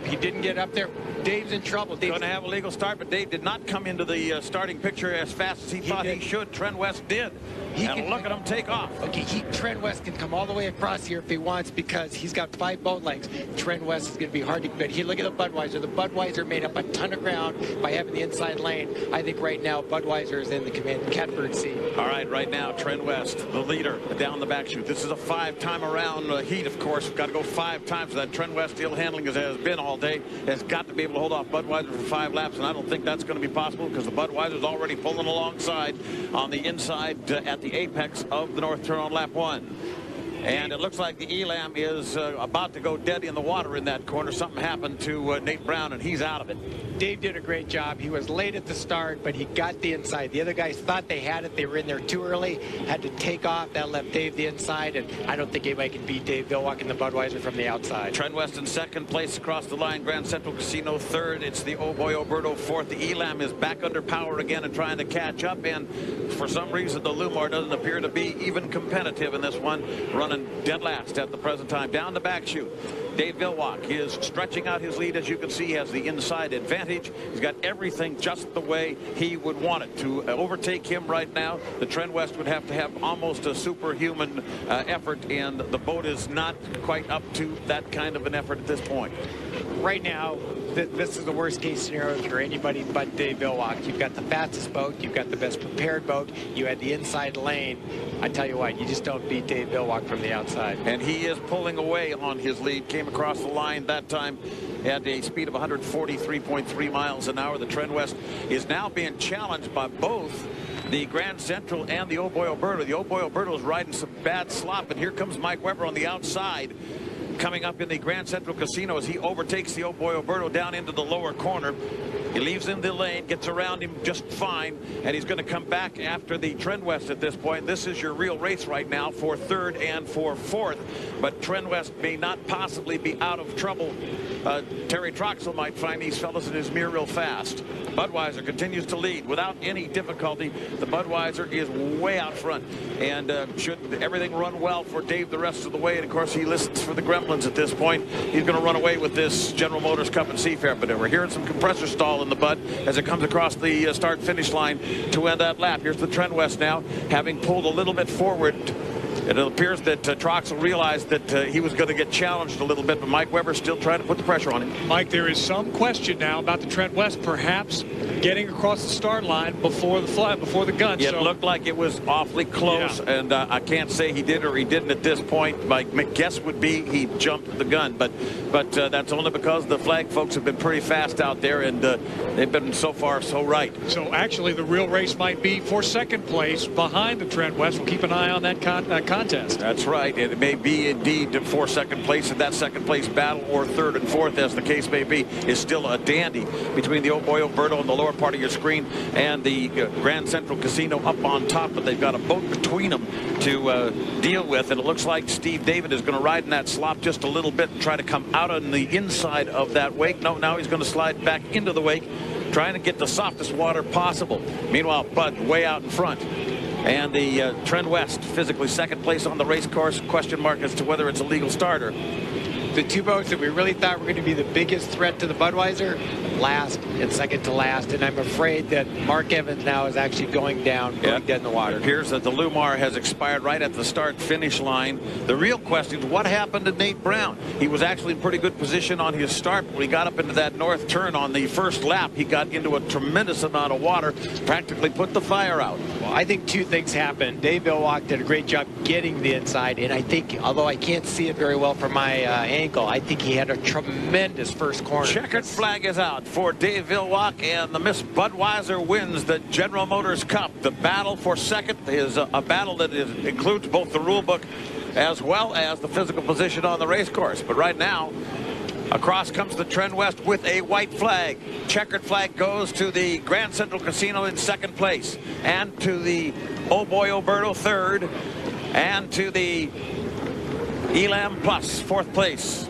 He didn't get up there. Dave's in trouble. Dave's going to have a legal start, but Dave did not come into the starting picture as fast as he thought he should. Trent West did. And look at him take off. Okay, Trent West can come all the way across here if he wants because he's got 5 boat lengths. Trent West is going to be hard to beat. Look at the Budweiser. The Budweiser made up a ton of ground by having the inside lane. I think right now Budweiser is in the catbird seat. All right, right now Trent West, the leader, down the back chute. This is a 5-time around heat, of course. We've got to go 5 times. That Trent West steel handling as has been all day has got to be able to hold off Budweiser for 5 laps, and I don't think that's going to be possible because the Budweiser's already pulling alongside on the inside at the apex of the north turn on lap 1. And it looks like the Elam is about to go dead in the water in that corner. Something happened to Nate Brown, and he's out of it. Dave did a great job. He was late at the start, but he got the inside. The other guys thought they had it. They were in there too early, had to take off. That left Dave the inside, and I don't think anybody can beat Dave Bilwalk and the Budweiser from the outside. Trent West in second place across the line. Grand Central Casino third. It's the Oh Boy Oberto fourth. The Elam is back under power again and trying to catch up, and for some reason the Lumar doesn't appear to be even competitive in this one, running dead last at the present time. Down the back chute. Dave Villwock is stretching out his lead. As you can see, he has the inside advantage. He's got everything just the way he would want it. To overtake him right now, the Trend West would have to have almost a superhuman effort, and the boat is not quite up to that kind of an effort at this point. Right now, this is the worst case scenario for anybody but Dave Villwock. You've got the fastest boat, you've got the best prepared boat, you had the inside lane. I tell you what, you just don't beat Dave Villwock from the outside. And he is pulling away on his lead. Came across the line that time at a speed of 143.3 miles an hour. The Trend West is now being challenged by both the Grand Central and the Oh Boy Alberta. The Oh Boy Alberta is riding some bad slop, and here comes Mike Weber on the outside, coming up in the Grand Central Casino as he overtakes the Oh Boy Alberta down into the lower corner. He leaves in the lane, gets around him just fine, and he's going to come back after the Trend West at this point. This is your real race right now for third and for fourth, but Trend West may not possibly be out of trouble. Terry Troxel might find these fellas in his mirror real fast. Budweiser continues to lead without any difficulty. The Budweiser is way out front, and should everything run well for Dave the rest of the way, and of course he listens for the Gremlins at this point, he's going to run away with this General Motors Cup and Seafair. But we're hearing some compressor stall in the Bud as it comes across the start finish line to end that lap. Here's the Trend West now, having pulled a little bit forward. It appears that Troxel realized that he was going to get challenged a little bit, but Mike Weber still trying to put the pressure on him. Mike, there is some question now about the Trend West perhaps getting across the start line before the flag, before the gun. It looked like it was awfully close, yeah. And I can't say he did or he didn't at this point. My guess would be he jumped the gun, but that's only because the flag folks have been pretty fast out there, and they've been so far so right. So actually the real race might be for second place behind the Trend West. We'll keep an eye on that contest. That's right. It may be indeed for second place, and that second place battle, or third and fourth as the case may be, is still a dandy between the Oh Boy Alberta on the lower part of your screen and the Grand Central Casino up on top, but they've got a boat between them to deal with, and it looks like Steve David is going to ride in that slop just a little bit and try to come out on the inside of that wake. No, now he's going to slide back into the wake, trying to get the softest water possible. Meanwhile, Bud way out in front. And the Trend West physically second place on the race course. Question mark as to whether it's a legal starter. The two boats that we really thought were going to be the biggest threat to the Budweiser, last and second to last, and I'm afraid that Mark Evans now is actually going down, dead in the water. It appears that the Lumar has expired right at the start-finish line. The real question is what happened to Nate Brown? He was actually in pretty good position on his start, but when he got up into that north turn on the first lap, he got into a tremendous amount of water, practically put the fire out. Well, I think two things happened. Dave Villwock did a great job getting the inside, and I think, although I can't see it very well from my ankle, I think he had a tremendous first corner. Checkered flag is out for Dave Villwock, and the Miss Budweiser wins the General Motors Cup. The battle for second is a battle that includes both the rule book as well as the physical position on the race course. But right now, across comes the Trend West with a white flag. Checkered flag goes to the Grand Central Casino in second place, and to the Oh Boy Alberta third, and to the Elam Plus fourth place.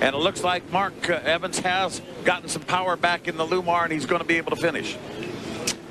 And it looks like Mark Evans has gotten some power back in the Lumar, and he's going to be able to finish.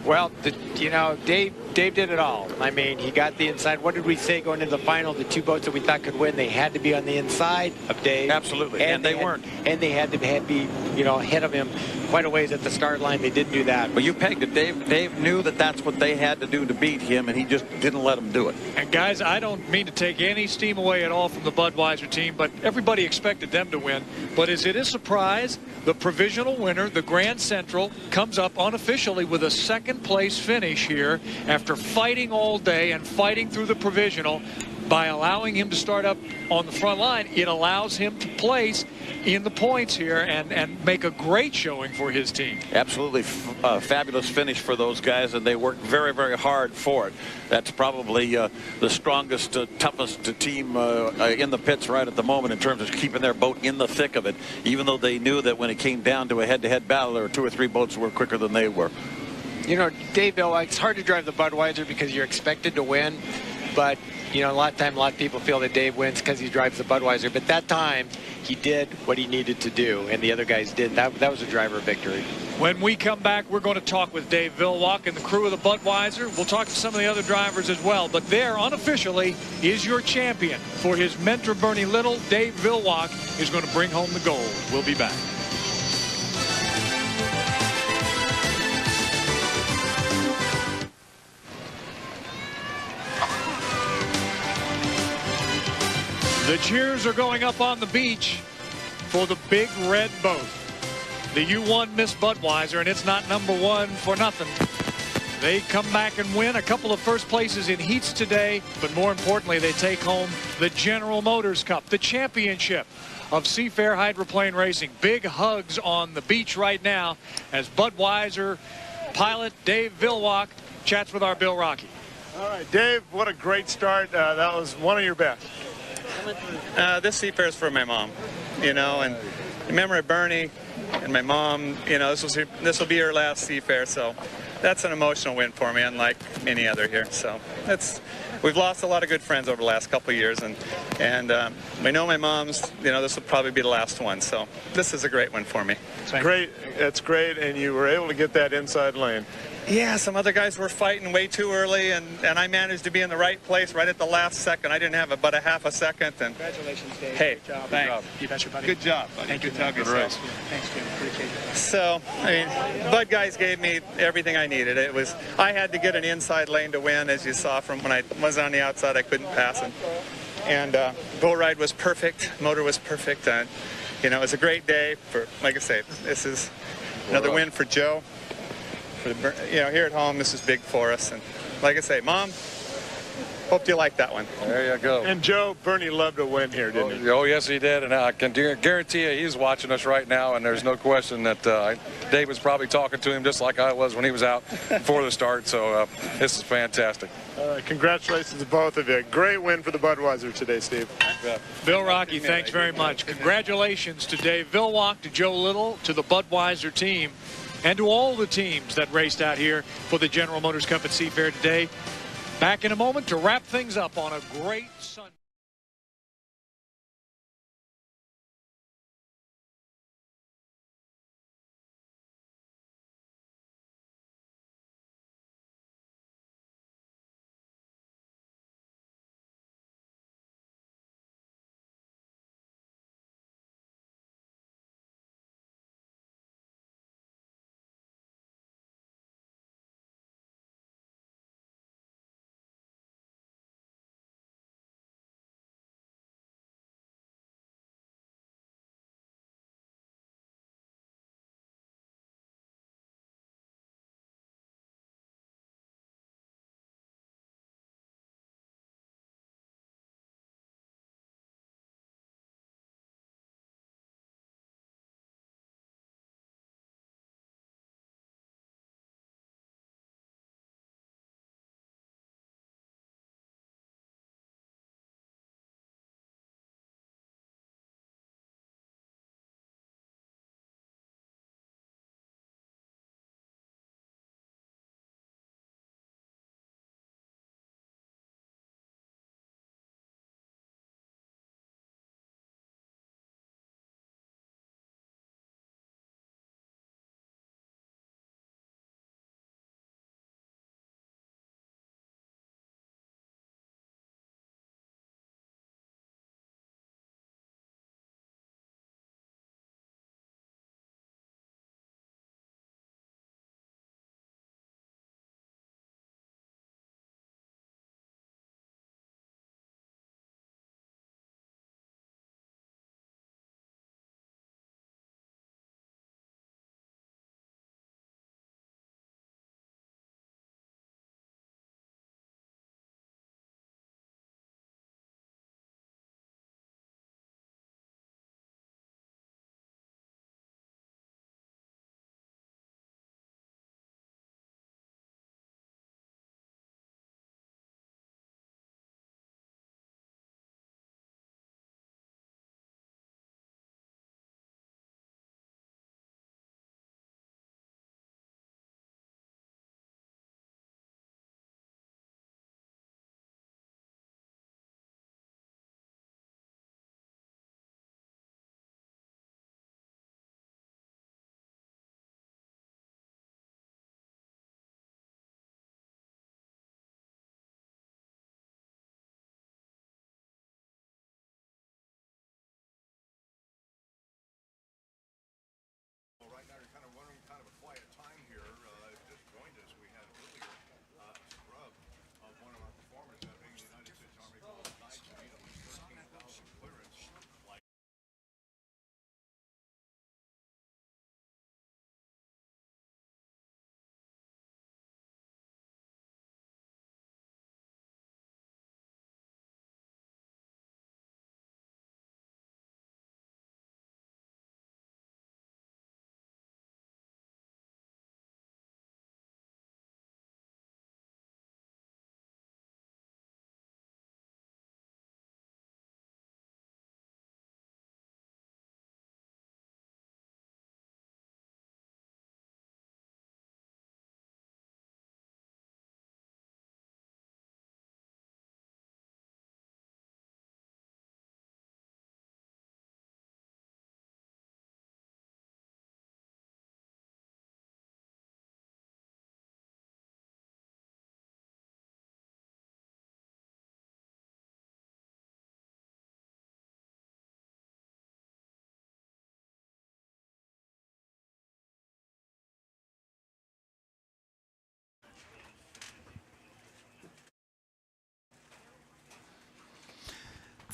Well, Dave did it all. I mean, he got the inside. What did we say going into the final? The two boats that we thought could win, they had to be on the inside of Dave. Absolutely, and they weren't. And they had to be, ahead of him quite a ways at the start line. They didn't do that. But you pegged it. Dave knew that that's what they had to do to beat him, and he just didn't let him do it. And guys, I don't mean to take any steam away at all from the Budweiser team, but everybody expected them to win. But is it a surprise? The provisional winner, the Grand Central, comes up unofficially with a second place finish here after fighting all day and fighting through the provisional. By allowing him to start up on the front line, it allows him to place in the points here and make a great showing for his team. Absolutely fabulous finish for those guys, and they worked very, very hard for it. That's probably the strongest, toughest team in the pits right at the moment in terms of keeping their boat in the thick of it, even though they knew that when it came down to a head-to-head battle, there were two or three boats that were quicker than they were. You know, Dave Villwock, it's hard to drive the Budweiser because you're expected to win, but you know, a lot of people feel that Dave wins because he drives the Budweiser. But that time, he did what he needed to do, and the other guys didn't. That was a driver victory. When we come back, we're going to talk with Dave Villwock and the crew of the Budweiser. We'll talk to some of the other drivers as well. But there, unofficially, is your champion. For his mentor, Bernie Little, Dave Villwock is going to bring home the gold. We'll be back. The cheers are going up on the beach for the big red boat. The U1 Miss Budweiser, and it's not number one for nothing. They come back and win a couple of first places in heats today, but more importantly, they take home the General Motors Cup, the championship of Seafair hydroplane racing. Big hugs on the beach right now as Budweiser pilot Dave Villwock chats with our Bill Rocky. All right, Dave, what a great start. That was one of your best. This Seafair is for my mom, you know, and in memory of Bernie and my mom, you know, this will be her last Seafair, so that's an emotional win for me, unlike any other here. So we've lost a lot of good friends over the last couple of years, and we know my mom's, you know, this will probably be the last one, so this is a great win for me. Great, it's great, and you were able to get that inside lane. Yeah, some other guys were fighting way too early, and I managed to be in the right place right at the last second. I didn't have but a half a second. And congratulations, Dave. Hey, good job. thanks. You bet your buddy. Good job, buddy. Thank you. Good job. Good race. Thanks, Jim. Appreciate it. So, I mean, Bud guys gave me everything I needed. I had to get an inside lane to win, as you saw from when I was on the outside. I couldn't pass him. And boat ride was perfect. Motor was perfect. And, you know, it was a great day for, like I say, this is another win for Joe. You know, here at home, this is big for us. And like I say, Mom, hope you like that one. There you go. And Joe, Bernie loved to win here, didn't he? Oh, yes, he did. And I can guarantee you he's watching us right now, and there's no question that Dave was probably talking to him just like I was when he was out before the start. So this is fantastic. All right, congratulations to both of you. Great win for the Budweiser today, Steve. Bill Rocky, thanks very much. Congratulations to Dave Villwock, to Joe Little, to the Budweiser team, and to all the teams that raced out here for the General Motors Cup at Seafair today. Back in a moment to wrap things up on a great Sunday.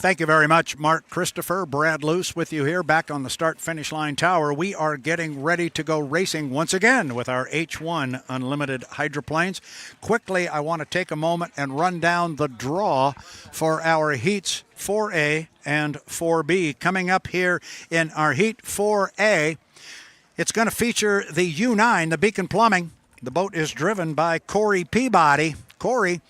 Thank you very much, Mark Christopher. Brad Luce with you here back on the start-finish line tower. We are getting ready to go racing once again with our H1 Unlimited hydroplanes. Quickly, I want to take a moment and run down the draw for our heats 4A and 4B. Coming up here in our heat 4A, it's going to feature the U9, the Beacon Plumbing. The boat is driven by Corey Peabody. Corey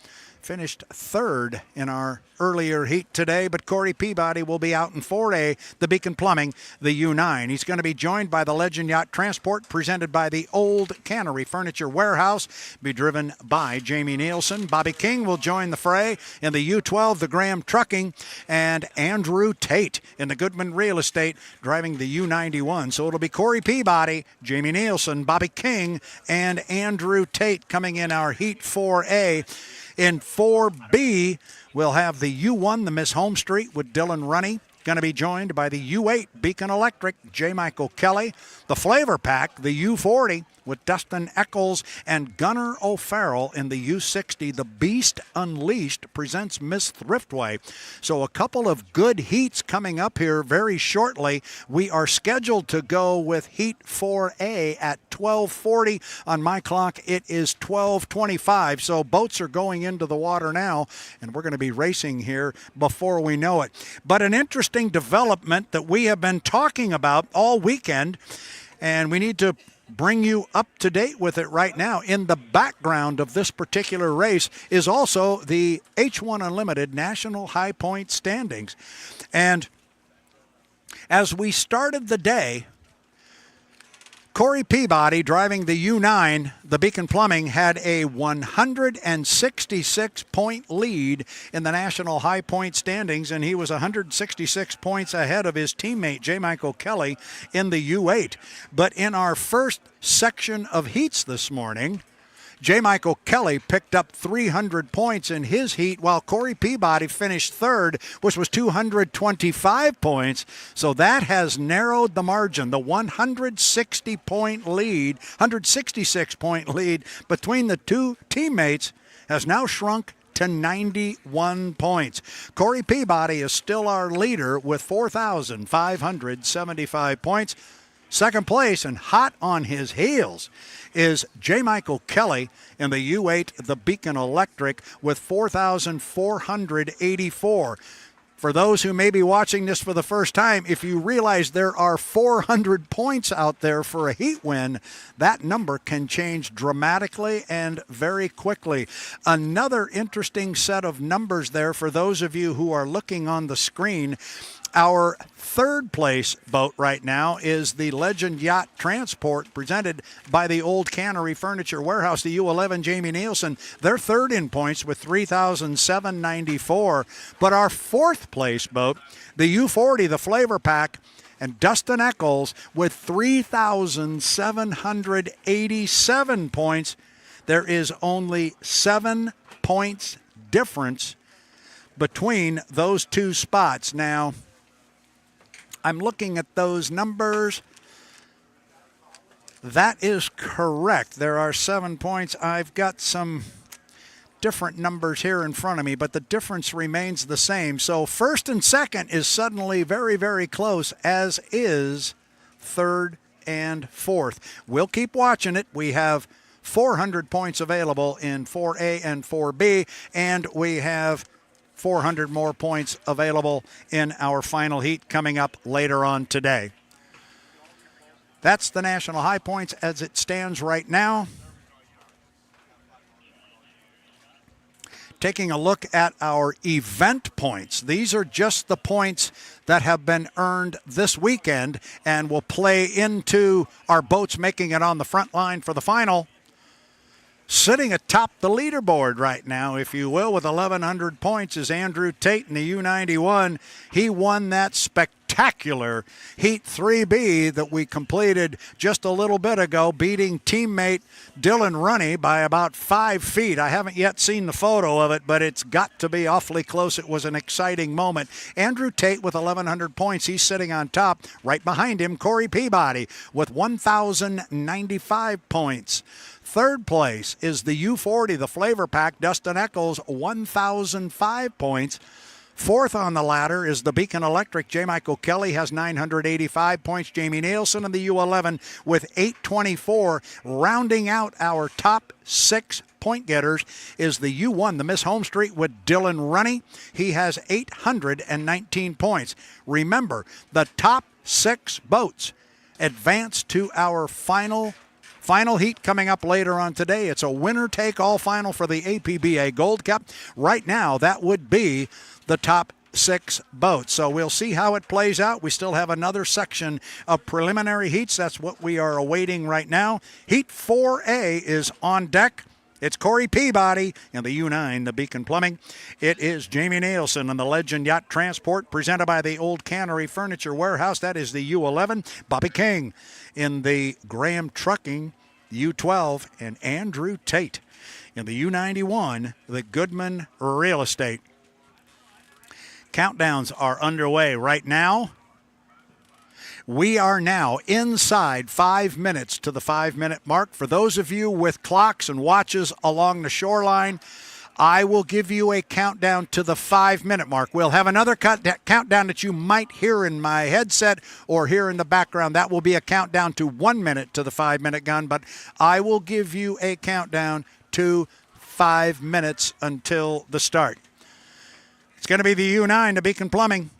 finished third in our earlier heat today, but Corey Peabody will be out in 4A, the Beacon Plumbing, the U9. He's going to be joined by the Legend Yacht Transport, presented by the Old Cannery Furniture Warehouse, be driven by Jamie Nielsen. Bobby King will join the fray in the U12, the Graham Trucking, and Andrew Tate in the Goodman Real Estate, driving the U91. So it'll be Corey Peabody, Jamie Nielsen, Bobby King, and Andrew Tate coming in our heat 4A. In 4B, we'll have the U1, the Miss HomeStreet with Dylan Runney. Going to be joined by the U8 Beacon Electric, J. Michael Kelly. The Flavor Pack, the U40 with Dustin Eccles and Gunnar O'Farrell in the U60. The Beast Unleashed presents Miss Thriftway. So a couple of good heats coming up here very shortly. We are scheduled to go with Heat 4A at 12:40. On my clock, it is 12:25. So boats are going into the water now, and we're going to be racing here before we know it. But an interesting development that we have been talking about all weekend, and we need to bring you up to date with it right now. In the background of this particular race is also the H1 Unlimited National High Point Standings. And as we started the day, Corey Peabody, driving the U9, the Beacon Plumbing, had a 166-point lead in the National High Point Standings, and he was 166 points ahead of his teammate, J. Michael Kelly, in the U8. But in our first section of heats this morning, J. Michael Kelly picked up 300 points in his heat, while Corey Peabody finished third, which was 225 points. So that has narrowed the margin. The 166-point lead between the two teammates has now shrunk to 91 points. Corey Peabody is still our leader with 4,575 points. Second place and hot on his heels is J. Michael Kelly in the U8, the Beacon Electric, with 4,484. For those who may be watching this for the first time, if you realize there are 400 points out there for a heat win, that number can change dramatically and very quickly. Another interesting set of numbers there for those of you who are looking on the screen. Our third place boat right now is the Legend Yacht Transport, presented by the Old Cannery Furniture Warehouse, the U11 Jamie Nielsen. They're third in points with 3,794. But our fourth place boat, the U40, the Flavor Pack, and Dustin Eccles with 3,787 points. There is only 7 points difference between those two spots. Now, I'm looking at those numbers. That is correct. There are 7 points. I've got some different numbers here in front of me, but the difference remains the same. So first and second is suddenly very, very close, as is third and fourth. We'll keep watching it. We have 400 points available in 4A and 4B, and we have 400 more points available in our final heat coming up later on today. That's the National High Points as it stands right now. Taking a look at our event points. These are just the points that have been earned this weekend and will play into our boats making it on the front line for the final. Sitting atop the leaderboard right now, if you will, with 1,100 points is Andrew Tate in the U91. He won that spectacular Heat 3B that we completed just a little bit ago, beating teammate Dylan Runney by about 5 feet. I haven't yet seen the photo of it, but it's got to be awfully close. It was an exciting moment. Andrew Tate with 1,100 points. He's sitting on top. Right behind him, Corey Peabody with 1,095 points. Third place is the U40, the Flavor Pack, Dustin Eccles, 1,005 points. Fourth on the ladder is the Beacon Electric. J. Michael Kelly has 985 points. Jamie Nielsen in the U11 with 824. Rounding out our top 6 point getters is the U1, the Miss HomeStreet, with Dylan Runny. He has 819 points. Remember, the top 6 boats advance to our final heat coming up later on today. It's a winner-take-all final for the APBA Gold Cup. Right now, that would be the top 6 boats. So we'll see how it plays out. We still have another section of preliminary heats. That's what we are awaiting right now. Heat 4A is on deck. It's Corey Peabody in the U9, the Beacon Plumbing. It is Jamie Nielsen and the Legend Yacht Transport, presented by the Old Cannery Furniture Warehouse. That is the U11. Bobby King in the Graham Trucking, U12, and Andrew Tate in the U91, the Goodman Real Estate. Countdowns are underway right now. We are now inside 5 minutes to the 5-minute mark. For those of you with clocks and watches along the shoreline, I will give you a countdown to the 5-minute mark. We'll have another countdown that you might hear in my headset or hear in the background. That will be a countdown to 1 minute to the 5-minute gun, but I will give you a countdown to 5 minutes until the start. It's going to be the U9, the Beacon Plumbing,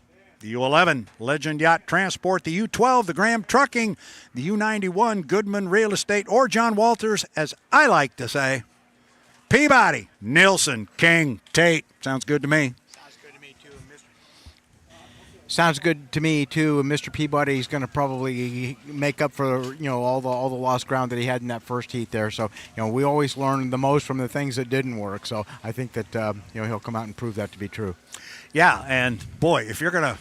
the U11, Legend Yacht Transport, the U12, the Graham Trucking, the U91, Goodman Real Estate, or John Walters, as I like to say. Peabody, Nielsen, King, Tate. Sounds good to me. Sounds good to me too. Mr. Peabody's going to probably make up for all the lost ground that he had in that first heat there. So we always learn the most from the things that didn't work. So I think that he'll come out and prove that to be true. Yeah, and boy, if you're gonna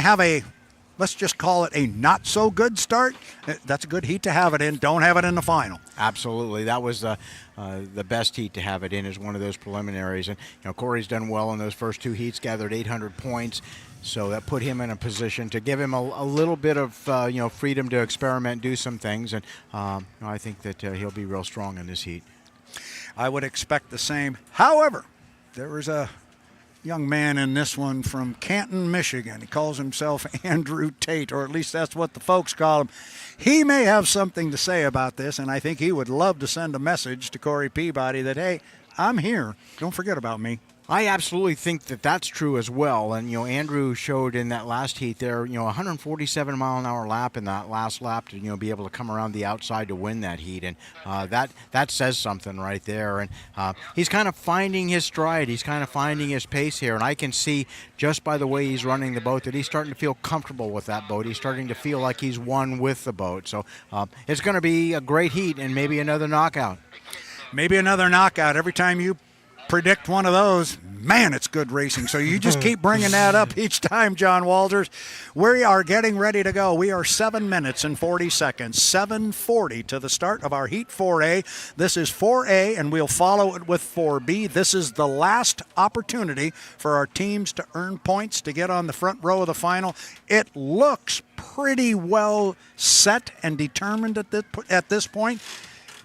have a, let's just call it a not so good start, that's a good heat to have it in. Don't have it in the final. Absolutely, that was the best heat to have it in, is one of those preliminaries. And Corey's done well in those first 2 heats, gathered 800 points. So that put him in a position to give him a little bit of freedom to experiment, do some things, and I think that he'll be real strong in this heat. I would expect the same. However, there was a young man in this one from Canton, Michigan. He calls himself Andrew Tate, or at least that's what the folks call him. He may have something to say about this, and I think he would love to send a message to Corey Peabody that, hey, I'm here. Don't forget about me. I absolutely think that that's true as well. And, Andrew showed in that last heat there, 147-mile-an-hour lap in that last lap to, be able to come around the outside to win that heat. And that says something right there. And he's kind of finding his stride. He's kind of finding his pace here. And I can see just by the way he's running the boat that he's starting to feel comfortable with that boat. He's starting to feel like he's won with the boat. So it's going to be a great heat and maybe another knockout. Maybe another knockout. Every time you predict one of those, man, it's good racing. So you just keep bringing that up each time, John Walters. We are getting ready to go. We are 7 minutes and 40 seconds, 7:40 to the start of our Heat 4A. This is 4A, and we'll follow it with 4B. This is the last opportunity for our teams to earn points to get on the front row of the final. It looks pretty well set and determined at this point,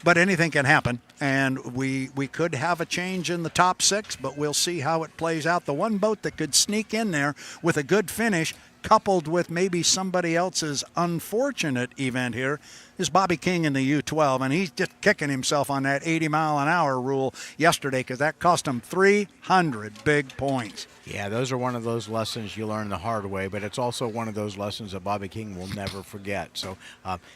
but anything can happen. And we could have a change in the top 6, but we'll see how it plays out. The one boat that could sneak in there with a good finish, coupled with maybe somebody else's unfortunate event here, is Bobby King in the U12. And he's just kicking himself on that 80-mile-an-hour rule yesterday, because that cost him 300 big points. Yeah, those are one of those lessons you learn the hard way, but it's also one of those lessons that Bobby King will never forget. So,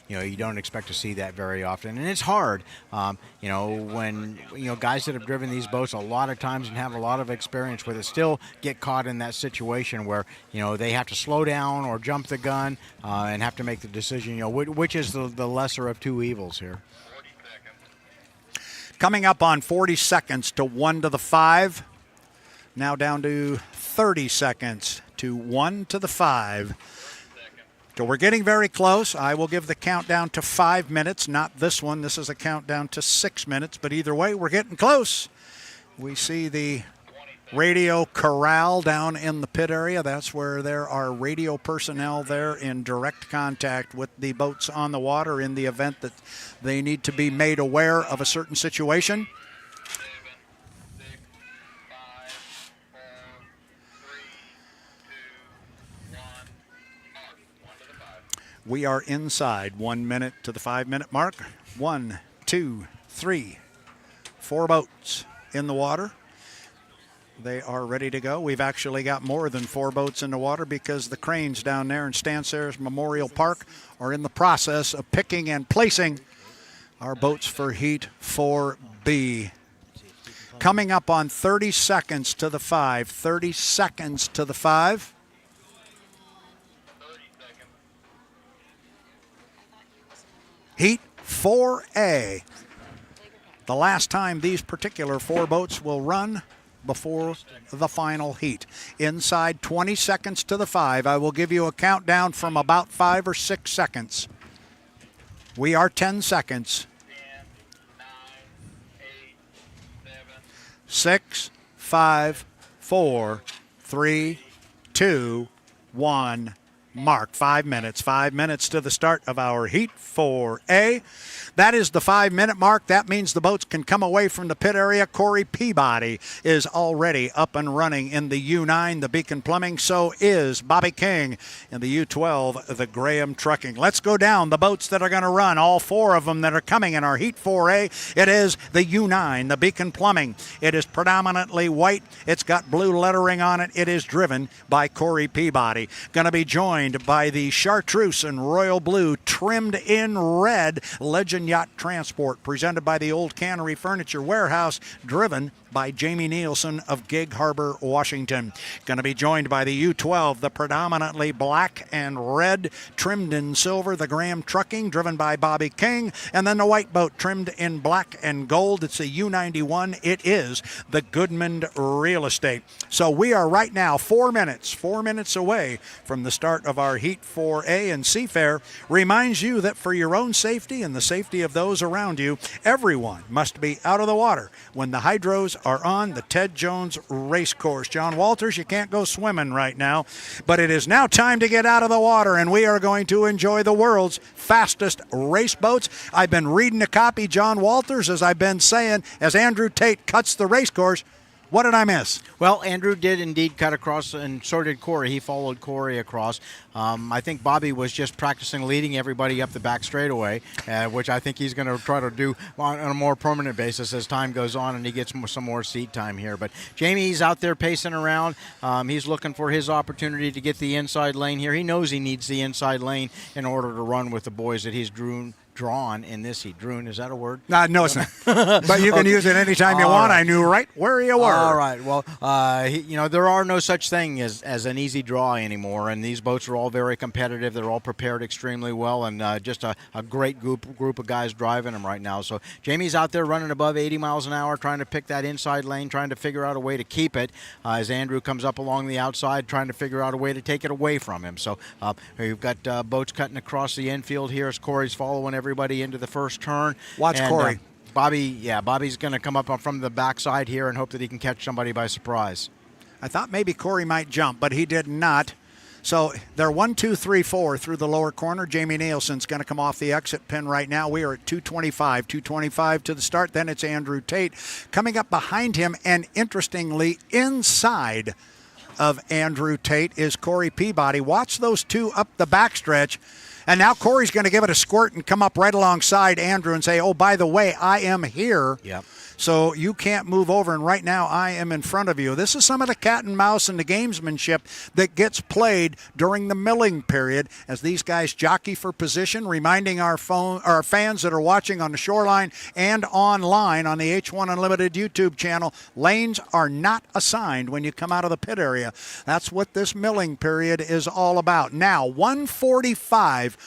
you don't expect to see that very often. And it's hard, when, guys that have driven these boats a lot of times and have a lot of experience with it still get caught in that situation where, they have to slow down or jump the gun and have to make the decision, which is the lesser of two evils here. Coming up on 40 seconds to 1 to the 5. Now down to 30 seconds to 1 to the 5. So we're getting very close. I will give the countdown to 5 minutes. Not this one. This is a countdown to 6 minutes. But either way, we're getting close. We see the radio corral down in the pit area. That's where there are radio personnel there in direct contact with the boats on the water in the event that they need to be made aware of a certain situation. We are inside 1 minute to the 5-minute mark. 1, 2, 3, 4 boats in the water. They are ready to go. We've actually got more than 4 boats in the water because the cranes down there in Stanceres Memorial Park are in the process of picking and placing our boats for Heat 4B. Coming up on 30 seconds to the 5. 30 seconds to the 5. Heat 4A. The last time these particular 4 boats will run before the final heat. Inside 20 seconds to the 5. I will give you a countdown from about 5 or 6 seconds. We are 10 seconds. 6, 5, 4, 3, 2, 1. Mark. 5 minutes. 5 minutes to the start of our Heat 4A. That is the 5-minute mark. That means the boats can come away from the pit area. Corey Peabody is already up and running in the U9, the Beacon Plumbing. So is Bobby King in the U12, the Graham Trucking. Let's go down the boats that are going to run, all 4 of them that are coming in our Heat 4A. It is the U9, the Beacon Plumbing. It is predominantly white. It's got blue lettering on it. It is driven by Corey Peabody. Going to be joined by the Chartreuse and Royal Blue, trimmed in red, Legend Yacht Transport, presented by the Old Cannery Furniture Warehouse, driven by Jamie Nielsen of Gig Harbor, Washington. Going to be joined by the U12, the predominantly black and red, trimmed in silver, the Graham Trucking, driven by Bobby King, and then the white boat trimmed in black and gold. It's a U91. It is the Goodman Real Estate. So we are right now 4 minutes away from the start of our Heat 4A, and Seafair reminds you that for your own safety and the safety of those around you, everyone must be out of the water when the hydros are on the Ted Jones race course. John Walters, you can't go swimming right now, but it is now time to get out of the water, and we are going to enjoy the world's fastest race boats. I've been reading a copy, John Walters, as I've been saying, as Andrew Tate cuts the race course. What did I miss? Well, Andrew did indeed cut across, and so did Corey. He followed Corey across. I think Bobby was just practicing leading everybody up the back straightaway, which I think he's going to try to do on a more permanent basis as time goes on and he gets some more seat time here. But Jamie's out there pacing around. He's looking for his opportunity to get the inside lane here. He knows he needs the inside lane in order to run with the boys that he's drawn in this heat. Drawn, is that a word? No, it's not. But you can use it anytime you want. Right. I knew right where you were. All right. Well, there are no such thing as an easy draw anymore, and these boats are all very competitive. They're all prepared extremely well, and just a great group of guys driving them right now. So Jamie's out there running above 80 miles an hour, trying to pick that inside lane, trying to figure out a way to keep it, as Andrew comes up along the outside, trying to figure out a way to take it away from him. So we've got boats cutting across the infield here as Corey's following everybody into the first turn. Watch Corey. Bobby's going to come up from the backside here and hope that he can catch somebody by surprise. I thought maybe Corey might jump, but he did not. So they're 1, 2, 3, 4 through the lower corner. Jamie Nielsen's going to come off the exit pin right now. We are at 225 to the start. Then it's Andrew Tate coming up behind him, and interestingly, inside of Andrew Tate is Corey Peabody. Watch those two up the backstretch. And now Corey's going to give it a squirt and come up right alongside Andrew and say, oh, by the way, I am here. Yep. So you can't move over, and right now I am in front of you. This is some of the cat and mouse and the gamesmanship that gets played during the milling period as these guys jockey for position, reminding our fans that are watching on the shoreline and online on the H1 Unlimited YouTube channel, lanes are not assigned when you come out of the pit area. That's what this milling period is all about. Now, 1:45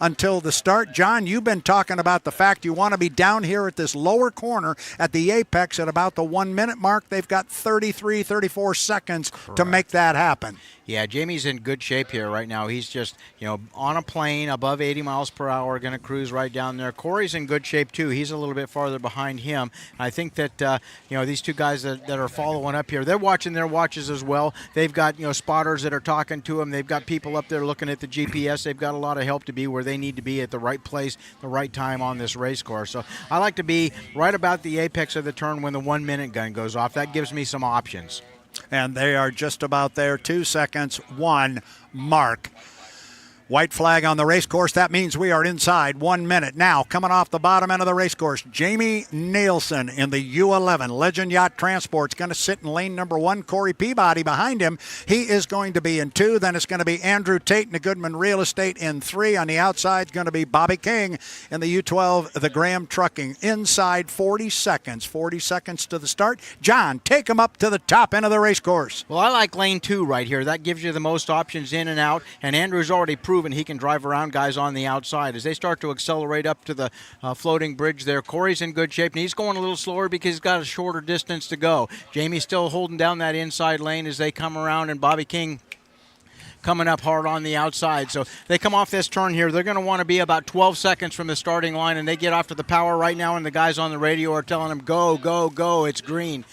until the start. John, you've been talking about the fact you want to be down here at this lower corner at the apex at about the 1 minute mark. They've got 34 seconds to make that happen. Yeah, Jamie's in good shape here right now. He's just, on a plane above 80 miles per hour, going to cruise right down there. Corey's in good shape, too. He's a little bit farther behind him. I think that, these two guys that are following up here, they're watching their watches as well. They've got, spotters that are talking to them. They've got people up there looking at the GPS. They've got a lot of help to be where they need to be at the right place, the right time on this race course. So I like to be right about the apex of the turn when the 1 minute gun goes off. That gives me some options. And they are just about there. 2 seconds, 1 mark. White flag on the race course. That means we are inside 1 minute. Now, coming off the bottom end of the race course, Jamie Nielsen in the U11. Legend Yacht Transport's going to sit in lane number 1. Corey Peabody behind him. He is going to be in 2. Then it's going to be Andrew Tate and the Goodman Real Estate in 3. On the outside, going to be Bobby King in the U12, the Graham Trucking. Inside 40 seconds. 40 seconds to the start. John, take him up to the top end of the race course. Well, I like lane 2 right here. That gives you the most options in and out, and Andrew's already proven he can drive around guys on the outside. As they start to accelerate up to the floating bridge there, Corey's in good shape, and he's going a little slower because he's got a shorter distance to go. Jamie's still holding down that inside lane as they come around, and Bobby King coming up hard on the outside. So they come off this turn here. They're going to want to be about 12 seconds from the starting line, and they get off to the power right now, and the guys on the radio are telling them, go, go, go, it's green.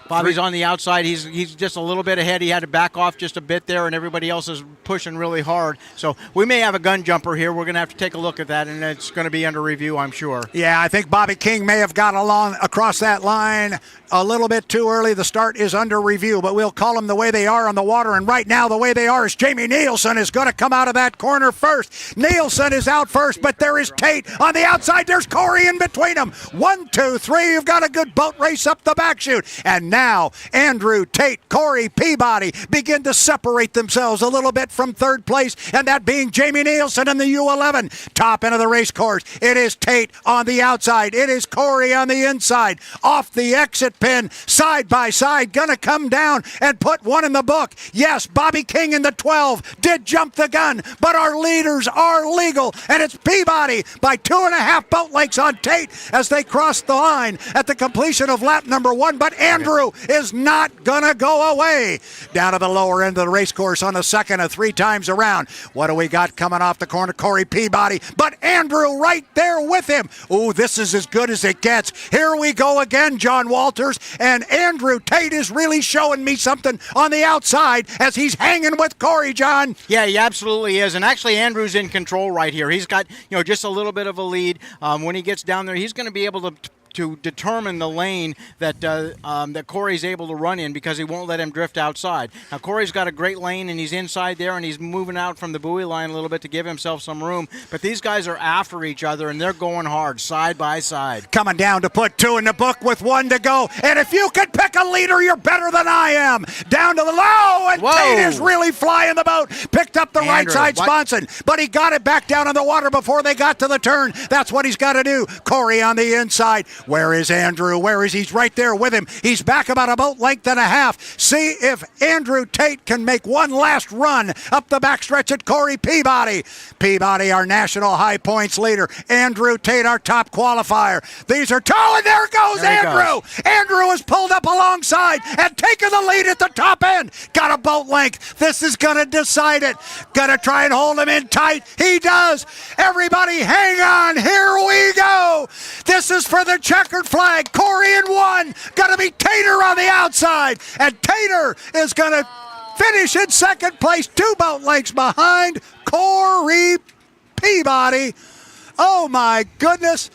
Bobby's on the outside. He's just a little bit ahead. He had to back off just a bit there, and everybody else is pushing really hard. So we may have a gun jumper here. We're going to have to take a look at that, and it's going to be under review, I'm sure. Yeah, I think Bobby King may have got along across that line a little bit too early. The start is under review, but we'll call them the way they are on the water. And right now, the way they are is Jamie Nielsen is going to come out of that corner first. Nielsen is out first, but there is Tate on the outside. There's Corey in between them. 1, 2, 3. You've got a good boat race up the back chute. And now Andrew Tate, Corey Peabody begin to separate themselves a little bit from third place, and that being Jamie Nielsen in the U11. Top end of the race course. It is Tate on the outside. It is Corey on the inside. Off the exit pin, side by side, gonna come down and put one in the book. Yes, Bobby King in the 12 did jump the gun, but our leaders are legal, and it's Peabody by 2.5 boat lengths on Tate as they cross the line at the completion of lap number 1, but Andrew is not gonna go away. Down to the lower end of the race course on the second of 3 times around. What do we got coming off the corner? Corey Peabody, but Andrew right there with him. Ooh, this is as good as it gets. Here we go again, John Walters, and Andrew Tate is really showing me something on the outside as he's hanging with Corey, John. Yeah, he absolutely is, and actually Andrew's in control right here. He's got, just a little bit of a lead. When he gets down there, he's going to be able to determine the lane that that Corey's able to run in because he won't let him drift outside. Now, Corey's got a great lane, and he's inside there, and he's moving out from the buoy line a little bit to give himself some room. But these guys are after each other, and they're going hard, side by side. Coming down to put 2 in the book with 1 to go. And if you could pick a leader, you're better than I am. Down to the low, and Tate is really flying the boat. Picked up the right side sponson, but he got it back down in the water before they got to the turn. That's what he's got to do. Corey on the inside. Where is Andrew? Where is he? He's right there with him. He's back about a boat length and a half. See if Andrew Tate can make one last run up the backstretch at Corey Peabody. Peabody, our national high points leader. Andrew Tate, our top qualifier. These are tall, and there goes Andrew. Andrew is pulled up alongside and taking the lead at the top end. Got a boat length. This is going to decide it. Going to try and hold him in tight. He does. Everybody hang on. Here we go. This is for the checkered flag. Corey in 1. Going to be Tater on the outside. And Tater is going to finish in second place, 2 boat lengths behind Corey Peabody. Oh, my goodness.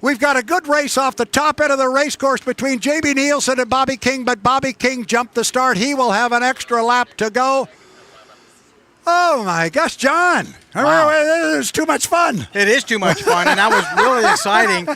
We've got a good race off the top end of the race course between Jamie Nielsen and Bobby King, but Bobby King jumped the start. He will have an extra lap to go. Oh, my gosh, John. Wow. It was too much fun. It is too much fun, and that was really exciting.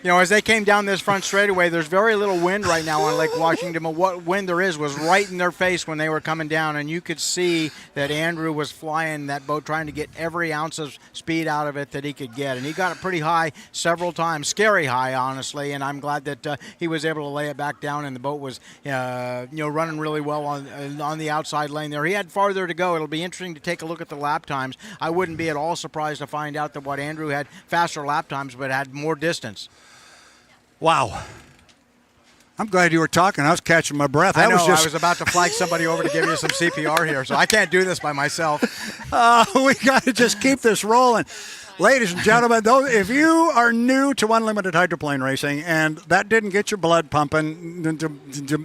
As they came down this front straightaway, there's very little wind right now on Lake Washington, but what wind there is was right in their face when they were coming down, and you could see that Andrew was flying that boat, trying to get every ounce of speed out of it that he could get, and he got it pretty high several times, scary high, honestly, and I'm glad that he was able to lay it back down, and the boat was running really well on the outside lane there. He had farther to go. It'll be interesting to take a look at the lap times. I wouldn't be at all surprised to find out that what Andrew had faster lap times but had more distance. Wow. I'm glad you were talking. I was catching my breath. I was about to flag somebody over to give you some CPR here, so I can't do this by myself. We got to just keep this rolling. Ladies and gentlemen, if you are new to unlimited hydroplane racing and that didn't get your blood pumping,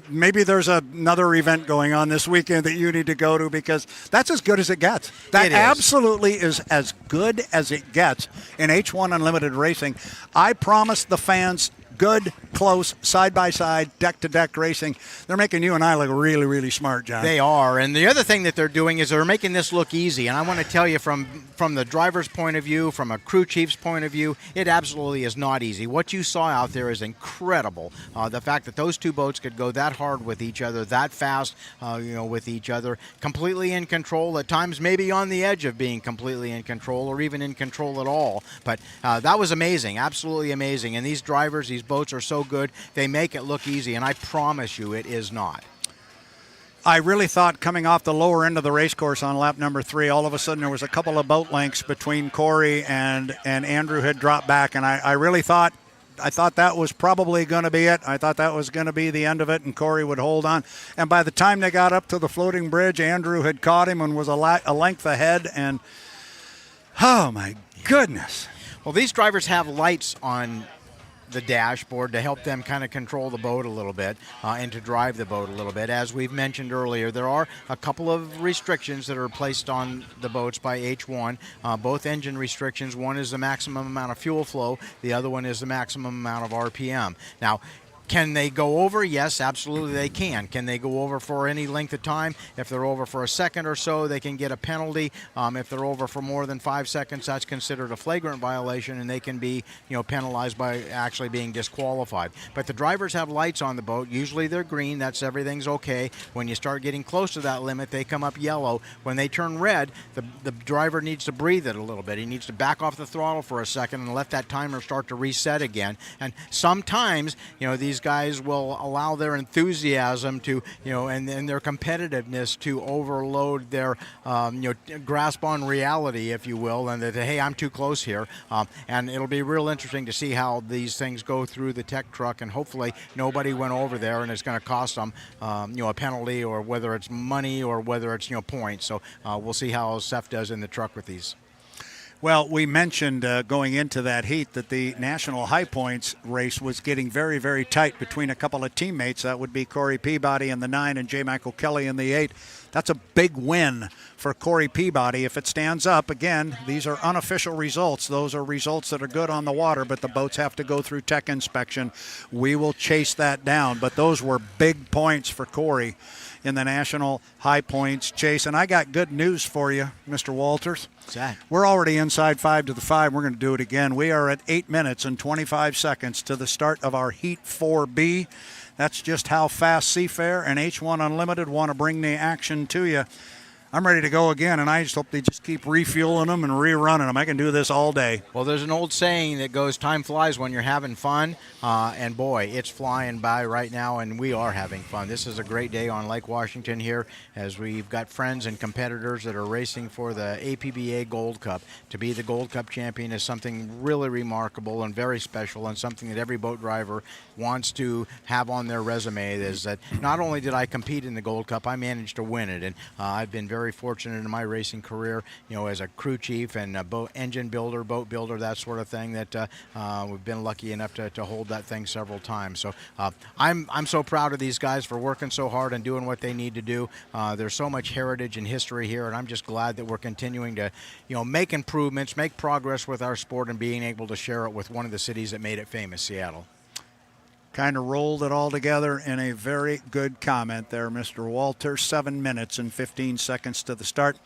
maybe there's another event going on this weekend that you need to go to because that's as good as it gets. That absolutely is as good as it gets in H1 Unlimited Racing. I promise the fans good, close, side-by-side, deck-to-deck racing. They're making you and I look really, really smart, John. They are. And the other thing that they're doing is they're making this look easy. And I want to tell you from the driver's point of view, from a crew chief's point of view, it absolutely is not easy. What you saw out there is incredible. The fact that those two boats could go that hard with each other, that fast, with each other, completely in control, at times maybe on the edge of being completely in control or even in control at all. But that was amazing, absolutely amazing. And these drivers, these boats are so good, they make it look easy, and I promise you it is not. I really thought coming off the lower end of the race course on lap number 3, all of a sudden there was a couple of boat lengths between Corey and Andrew had dropped back, and I really thought that was probably going to be it. I thought that was going to be the end of it, and Corey would hold on. And by the time they got up to the floating bridge, Andrew had caught him and was a length ahead, and oh my goodness. Well, these drivers have lights on the dashboard to help them kind of control the boat a little bit and to drive the boat a little bit. As we've mentioned earlier, there are a couple of restrictions that are placed on the boats by H1, both engine restrictions. One is the maximum amount of fuel flow. The other one is the maximum amount of RPM. Now, can they go over? Yes, absolutely they can. Can they go over for any length of time? If they're over for a second or so, they can get a penalty. If they're over for more than 5 seconds, that's considered a flagrant violation, and they can be, penalized by actually being disqualified. But the drivers have lights on the boat. Usually they're green. That's everything's okay. When you start getting close to that limit, they come up yellow. When they turn red, the driver needs to breathe it a little bit. He needs to back off the throttle for a second and let that timer start to reset again. And sometimes, these guys will allow their enthusiasm to, and their competitiveness to overload their, grasp on reality, if you will, and that, hey, I'm too close here. And it'll be real interesting to see how these things go through the tech truck, and hopefully nobody went over there and it's going to cost them, a penalty, or whether it's money or whether it's, points. So we'll see how Seth does in the truck with these. Well, we mentioned going into that heat that the National High Points race was getting very, very tight between a couple of teammates. That would be Corey Peabody in the 9 and J. Michael Kelly in the 8. That's a big win for Corey Peabody. If it stands up, again, these are unofficial results. Those are results that are good on the water, but the boats have to go through tech inspection. We will chase that down. But those were big points for Corey in the National High Points chase. And I got good news for you, Mr. Walters. Zach. We're already inside 5 to the 5. We're going to do it again. We are at 8 minutes and 25 seconds to the start of our Heat 4B. That's just how fast Seafair and H1 Unlimited want to bring the action to you. I'm ready to go again, and I just hope they just keep refueling them and rerunning them. I can do this all day. Well, there's an old saying that goes, time flies when you're having fun, and boy, it's flying by right now, and we are having fun. This is a great day on Lake Washington here, as we've got friends and competitors that are racing for the APBA Gold Cup. To be the Gold Cup champion is something really remarkable and very special, and something that every boat driver wants to have on their resume, is that not only did I compete in the Gold Cup, I managed to win it, and I've been very fortunate in my racing career, as a crew chief and a engine builder, boat builder, that sort of thing, that we've been lucky enough to hold that thing several times. So I'm so proud of these guys for working so hard and doing what they need to do. There's so much heritage and history here, and I'm just glad that we're continuing to, make improvements, make progress with our sport, and being able to share it with one of the cities that made it famous, Seattle. Kind of rolled it all together in a very good comment there, Mr. Walter. 7 minutes and 15 seconds to the start.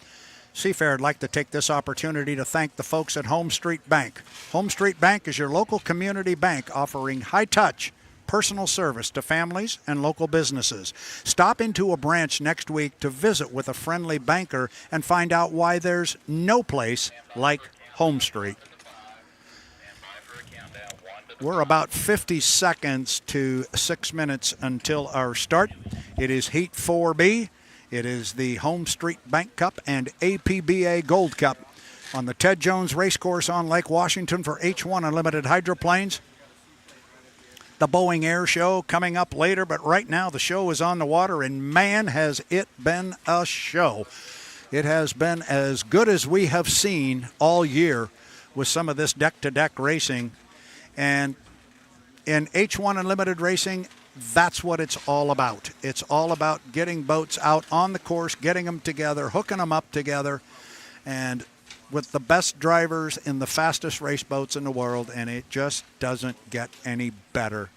Seafair, I'd like to take this opportunity to thank the folks at HomeStreet Bank. HomeStreet Bank is your local community bank offering high-touch, personal service to families and local businesses. Stop into a branch next week to visit with a friendly banker and find out why there's no place like HomeStreet. We're about 50 seconds to 6 minutes until our start. It is Heat 4B. It is the HomeStreet Bank Cup and APBA Gold Cup on the Ted Jones Racecourse on Lake Washington for H1 Unlimited hydroplanes. The Boeing Air Show coming up later, but right now the show is on the water, and man, has it been a show. It has been as good as we have seen all year with some of this deck-to-deck racing. And in H1 Unlimited racing, that's what it's all about. It's all about getting boats out on the course, getting them together, hooking them up together. And with the best drivers in the fastest race boats in the world, and it just doesn't get any better.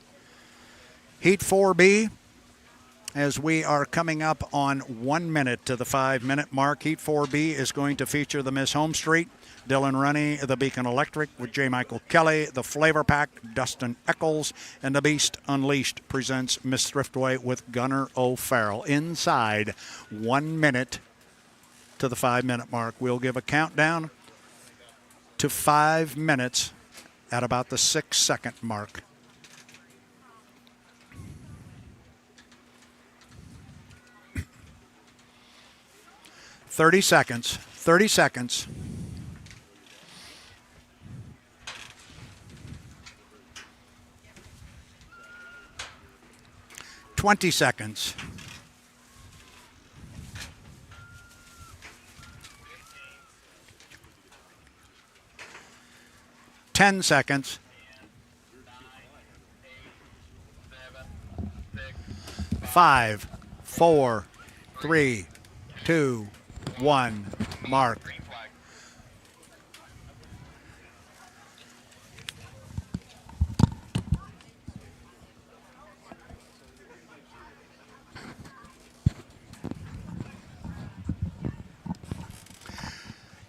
Heat 4B, as we are coming up on 1 minute to the 5-minute mark. Heat 4B is going to feature the Miss HomeStreet, Dylan Runny, the Beacon Electric with J. Michael Kelly, the Flavor Pack, Dustin Eccles, and the Beast Unleashed presents Miss Thriftway with Gunnar O'Farrell. Inside 1 minute to the 5-minute mark. We'll give a countdown to 5 minutes at about the 6-second mark. Thirty seconds. 20 seconds. 10 seconds. 5, 4, 3, 2, 1, mark.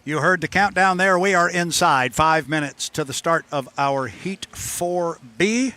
You heard the countdown there. We are inside 5 minutes to the start of our Heat 4B.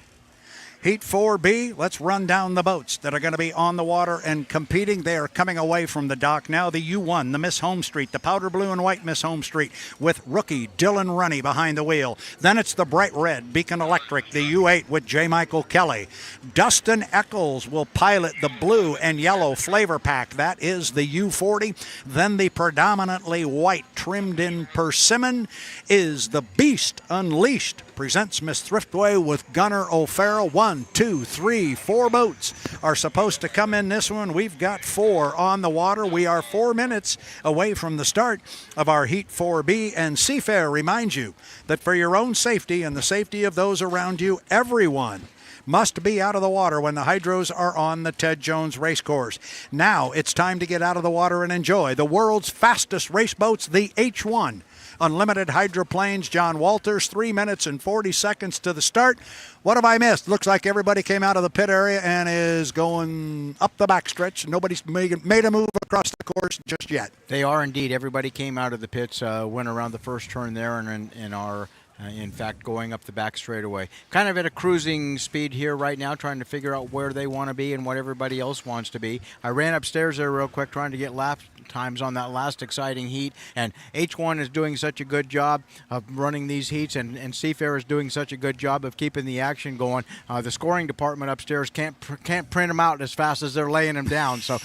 Heat 4B, let's run down the boats that are going to be on the water and competing. They are coming away from the dock now. The U1, the Miss HomeStreet, the powder blue and white Miss HomeStreet with rookie Dylan Runny behind the wheel. Then it's the bright red Beacon Electric, the U8 with J. Michael Kelly. Dustin Eccles will pilot the blue and yellow Flavor Pack. That is the U40. Then the predominantly white trimmed-in persimmon is the Beast Unleashed. Presents Miss Thriftway with Gunnar O'Farrell. 1, 2, 3, 4 boats are supposed to come in this one. We've got 4 on the water. We are 4 minutes away from the start of our Heat 4B. And Seafair reminds you that for your own safety and the safety of those around you, everyone must be out of the water when the hydros are on the Ted Jones Racecourse. Now it's time to get out of the water and enjoy the world's fastest race boats, the H1. Unlimited hydroplanes. John Walters, 3 minutes and 40 seconds to the start. What have I missed? Looks like everybody came out of the pit area and is going up the backstretch. Nobody's made a move across the course just yet. They are indeed. Everybody came out of the pits, went around the first turn there, and are in fact going up the back straightaway. Kind of at a cruising speed here right now, trying to figure out where they want to be and what everybody else wants to be. I ran upstairs there real quick trying to get lap times on that last exciting heat, and H1 is doing such a good job of running these heats, and Seafair is doing such a good job of keeping the action going. The scoring department upstairs can't print them out as fast as they're laying them down, so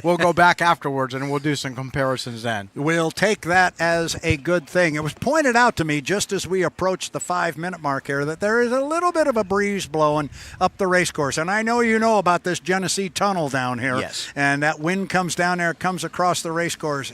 we'll go back afterwards and we'll do some comparisons then. We'll take that as a good thing. It was pointed out to me just as we approached the 5-minute mark here that there is a little bit of a breeze blowing up the race course, and I know you know about this Genesee Tunnel down here. Yes. And that wind comes down there, comes across the race course.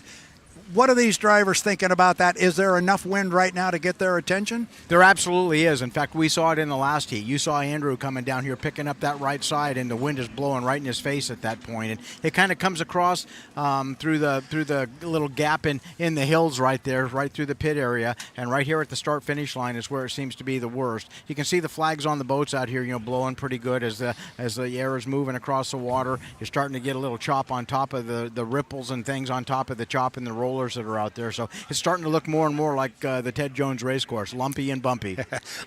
What are these drivers thinking about that? Is there enough wind right now to get their attention? There absolutely is. In fact, we saw it in the last heat. You saw Andrew coming down here picking up that right side, and the wind is blowing right in his face at that point. And it kind of comes across through the little gap in the hills right there, right through the pit area. And right here at the start-finish line is where it seems to be the worst. You can see the flags on the boats out here, blowing pretty good as the air is moving across the water. You're starting to get a little chop on top of the ripples and things on top of the chop and the rollers that are out there. So it's starting to look more and more like the Ted Jones Racecourse, lumpy and bumpy.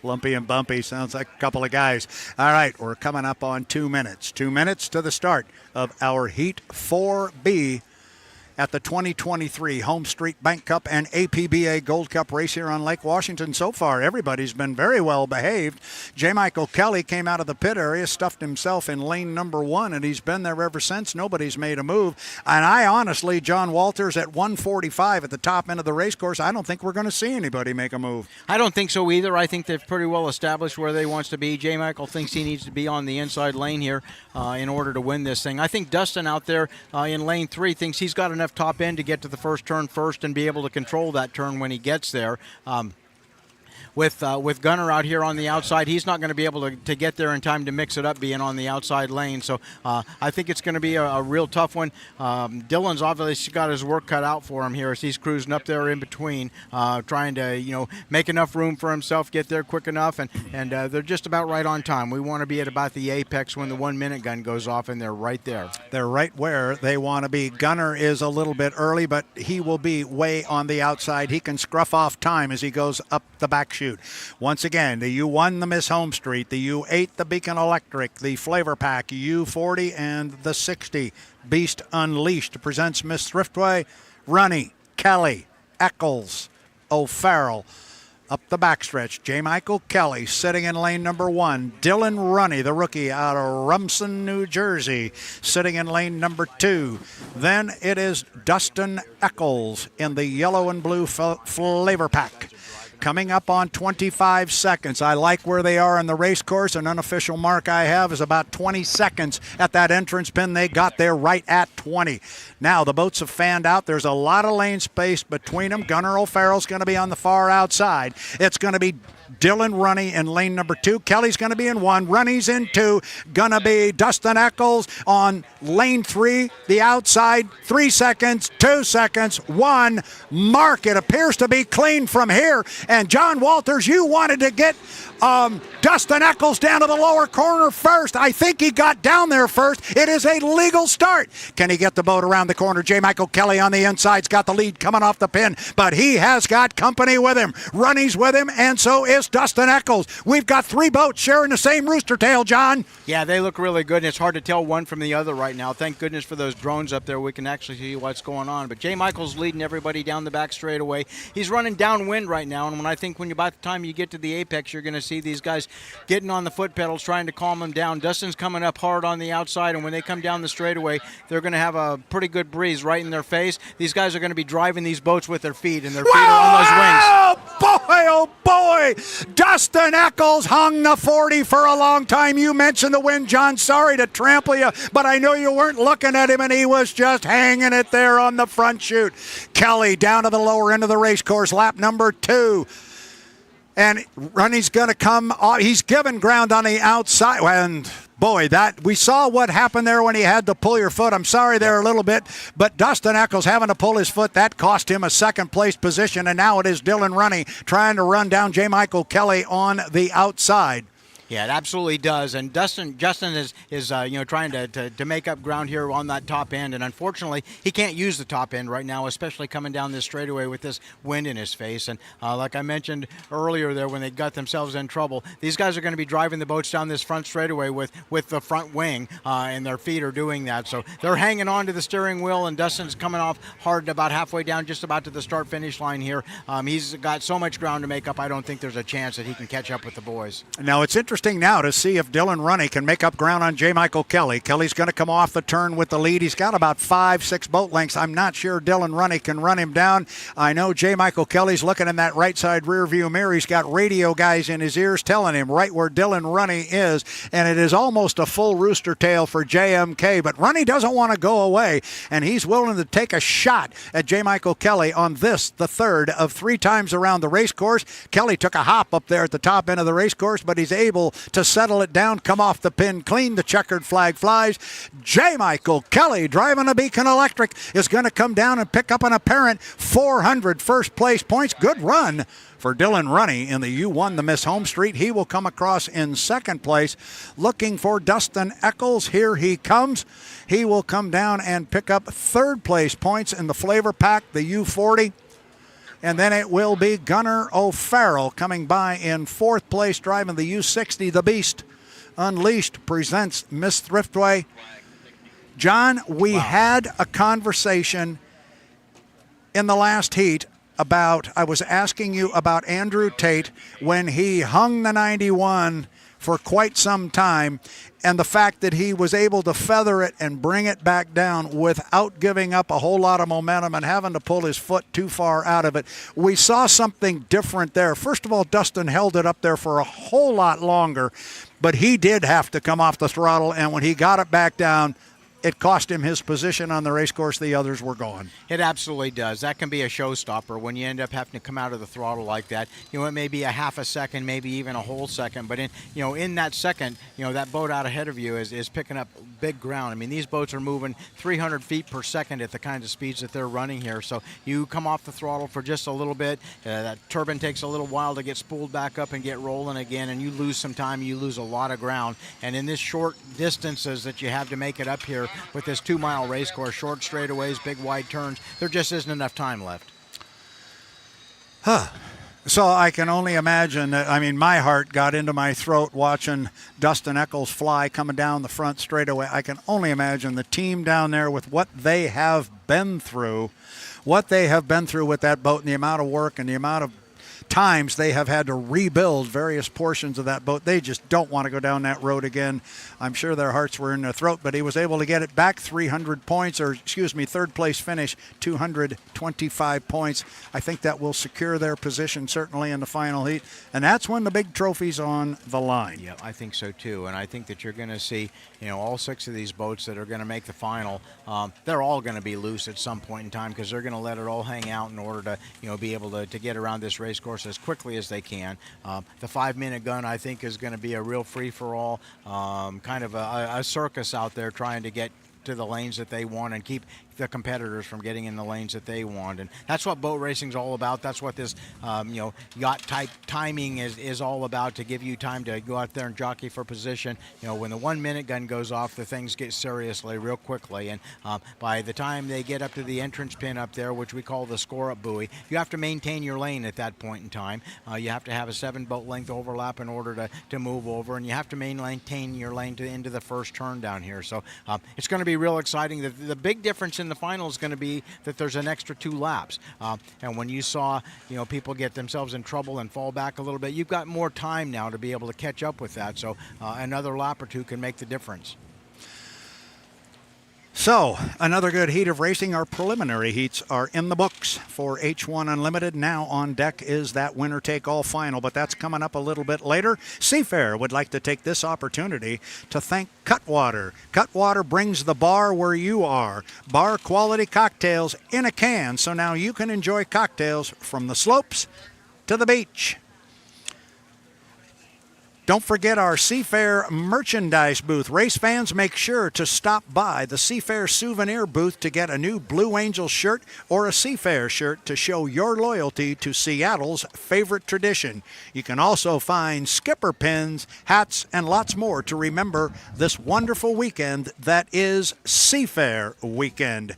Lumpy and bumpy sounds like a couple of guys. All right, we're coming up on 2 minutes. 2 minutes to the start of our Heat 4B at the 2023 HomeStreet Bank Cup and APBA Gold Cup race here on Lake Washington. So far, everybody's been very well behaved. J. Michael Kelly came out of the pit area, stuffed himself in lane number 1, and he's been there ever since. Nobody's made a move. And I honestly, John Walters at 145 at the top end of the race course, I don't think we're going to see anybody make a move. I don't think so either. I think they've pretty well established where they wants to be. J. Michael thinks he needs to be on the inside lane here in order to win this thing. I think Dustin out there in lane 3 thinks he's got enough top end to get to the first turn first and be able to control that turn when he gets there. with Gunner out here on the outside, he's not going to be able to get there in time to mix it up being on the outside lane. So I think it's going to be a real tough one. Dylan's obviously got his work cut out for him here as he's cruising up there in between, trying to make enough room for himself, get there quick enough, and they're just about right on time. We want to be at about the apex when the 1 minute gun goes off, and they're right there. They're right where they want to be. Gunner is a little bit early, but he will be way on the outside. He can scruff off time as he goes up the back chute. Once again, the U1, the Miss HomeStreet, the U8, the Beacon Electric, the Flavor Pack, U40, and the 60. Beast Unleashed presents Miss Thriftway, Runny, Kelly, Eccles, O'Farrell. Up the backstretch, J. Michael Kelly sitting in lane number 1. Dylan Runny, the rookie out of Rumson, New Jersey, sitting in lane number 2. Then it is Dustin Eccles in the yellow and blue Flavor Pack. Coming up on 25 seconds. I like where they are in the race course. An unofficial mark I have is about 20 seconds at that entrance pin. They got there right at 20. Now the boats have fanned out. There's a lot of lane space between them. Gunnar O'Farrell's going to be on the far outside. It's going to be Dylan Runny in lane number 2. Kelly's going to be in 1. Runny's in 2. Gonna be Dustin Eccles on lane 3. The outside. 3 seconds. 2 seconds. 1. Mark. It appears to be clean from here. And John Walters, you wanted to get Dustin Eccles down to the lower corner first. I think he got down there first. It is a legal start. Can he get the boat around the corner? J. Michael Kelly on the inside's got the lead coming off the pin, but he has got company with him. Runny's with him, and so is Dustin Eccles. We've got 3 boats sharing the same rooster tail, John. Yeah, they look really good, and it's hard to tell one from the other right now. Thank goodness for those drones up there. We can actually see what's going on. But J. Michael's leading everybody down the back straightaway. He's running downwind right now, and by the time you get to the apex, you're going to see these guys getting on the foot pedals, trying to calm them down. Dustin's coming up hard on the outside, and when they come down the straightaway, they're going to have a pretty good breeze right in their face. These guys are going to be driving these boats with their feet, and their feet are on those wings. Oh, boy! Dustin Eccles hung the 40 for a long time. You mentioned the wind, John. Sorry to trample you, but I know you weren't looking at him, and he was just hanging it there on the front chute. Kelly down to the lower end of the race course, lap number 2. And Runny's going to come off. He's given ground on the outside. And boy, that we saw what happened there when he had to pull your foot. I'm sorry there a little bit, but Dustin Eccles having to pull his foot, that cost him a second place position. And now it is Dylan Runny trying to run down J. Michael Kelly on the outside. Yeah, it absolutely does. And Justin is trying to make up ground here on that top end. And unfortunately, he can't use the top end right now, especially coming down this straightaway with this wind in his face. And like I mentioned earlier there, when they got themselves in trouble, these guys are going to be driving the boats down this front straightaway with the front wing, and their feet are doing that. So they're hanging on to the steering wheel, and Dustin's coming off hard about halfway down, just about to the start-finish line here. He's got so much ground to make up, I don't think there's a chance that he can catch up with the boys. Now, it's interesting now to see if Dylan Runny can make up ground on J. Michael Kelly. Kelly's going to come off the turn with the lead. He's got about 5-6 boat lengths. I'm not sure Dylan Runny can run him down. I know J. Michael Kelly's looking in that right side rear view mirror. He's got radio guys in his ears telling him right where Dylan Runny is, and it is almost a full rooster tail for JMK, but Runny doesn't want to go away, and he's willing to take a shot at J. Michael Kelly on this, the third of 3 times around the race course. Kelly took a hop up there at the top end of the race course, but he's able to settle it down, come off the pin clean. The checkered flag flies. J. Michael Kelly, driving a Beacon Electric, is going to come down and pick up an apparent 400 first place points. Good run for Dylan Runny in the U1, the Miss HomeStreet. He will come across in second place, looking for Dustin Eccles. Here he comes. He will come down and pick up third place points in the Flavor Pack, the U40. And then it will be Gunnar O'Farrell coming by in fourth place, driving the U60. The Beast Unleashed presents Miss Thriftway. John, we had a conversation in the last heat about, I was asking you about Andrew Tate when he hung the 91 for quite some time, and the fact that he was able to feather it and bring it back down without giving up a whole lot of momentum and having to pull his foot too far out of it. We saw something different there. First of all, Dustin held it up there for a whole lot longer, but he did have to come off the throttle, and when he got it back down, it cost him his position on the race course. The others were gone. It absolutely does. That can be a showstopper when you end up having to come out of the throttle like that. It may be a half a second, maybe even a whole second, but in that second, that boat out ahead of you is picking up big ground. I mean, these boats are moving 300 feet per second at the kinds of speeds that they're running here. So you come off the throttle for just a little bit, that turbine takes a little while to get spooled back up and get rolling again, and you lose some time, you lose a lot of ground. And in this short distances that you have to make it up here with this 2-mile race course, short straightaways, big wide turns, there just isn't enough time left. So I can only imagine that, my heart got into my throat watching Dustin Eccles fly coming down the front straightaway. I can only imagine the team down there with what they have been through with that boat, and the amount of work and the amount of times they have had to rebuild various portions of that boat. They just don't want to go down that road again. I'm sure their hearts were in their throat, but he was able to get it back 300 points, third place finish, 225 points. I think that will secure their position certainly in the final heat, and that's when the big trophy's on the line. Yeah, I think so too, and I think that you're going to see, all 6 of these boats that are going to make the final, they're all going to be loose at some point in time because they're going to let it all hang out in order to, be able to get around this race course as quickly as they can. The 5-minute gun, I think, is going to be a real free-for-all, kind of a circus out there trying to get to the lanes that they want and keep the competitors from getting in the lanes that they want. And that's what boat racing is all about. That's what this yacht type timing is all about, to give you time to go out there and jockey for position. When the 1-minute gun goes off, the things get seriously real quickly, and by the time they get up to the entrance pin up there, which we call the score up buoy, you have to maintain your lane at that point in time. You have to have a 7-boat length overlap in order to move over, and you have to maintain your lane into the first turn down here. So it's going to be real exciting. The big difference in the final is going to be that there's an extra 2 laps. And when you saw people get themselves in trouble and fall back a little bit, you've got more time now to be able to catch up with that. So another lap or 2 can make the difference. So, another good heat of racing. Our preliminary heats are in the books for H1 Unlimited. Now on deck is that winner-take-all final, but that's coming up a little bit later. Seafair would like to take this opportunity to thank Cutwater. Cutwater brings the bar where you are. Bar-quality cocktails in a can, so now you can enjoy cocktails from the slopes to the beach. Don't forget our Seafair merchandise booth. Race fans, make sure to stop by the Seafair souvenir booth to get a new Blue Angel shirt or a Seafair shirt to show your loyalty to Seattle's favorite tradition. You can also find skipper pins, hats, and lots more to remember this wonderful weekend that is Seafair weekend.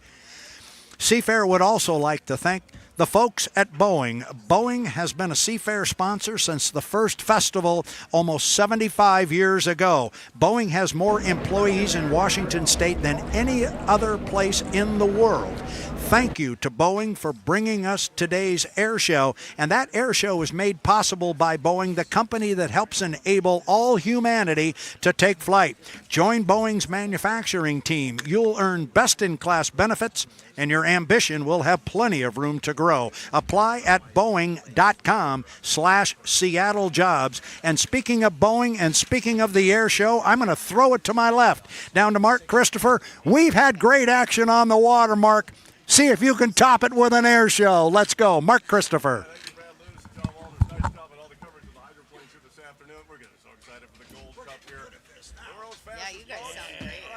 Seafair would also like to thank the folks at Boeing. Boeing has been a Seafair sponsor since the first festival almost 75 years ago. Boeing has more employees in Washington State than any other place in the world. Thank you to Boeing for bringing us today's air show. And that air show is made possible by Boeing, the company that helps enable all humanity to take flight. Join Boeing's manufacturing team. You'll earn best-in-class benefits, and your ambition will have plenty of room to grow. Apply at Boeing.com/Seattle jobs. And speaking of Boeing and speaking of the air show, I'm going to throw it to my left, down to Mark Christopher. We've had great action on the water, Mark. See if you can top it with an air show. Let's go. Mark Christopher. Thank you, Brad Lewis, and Tom Walters. Nice job on all the coverage of the hydroplanes here this afternoon. We're getting so excited for the Gold Cup here. Yeah, you guys sound great.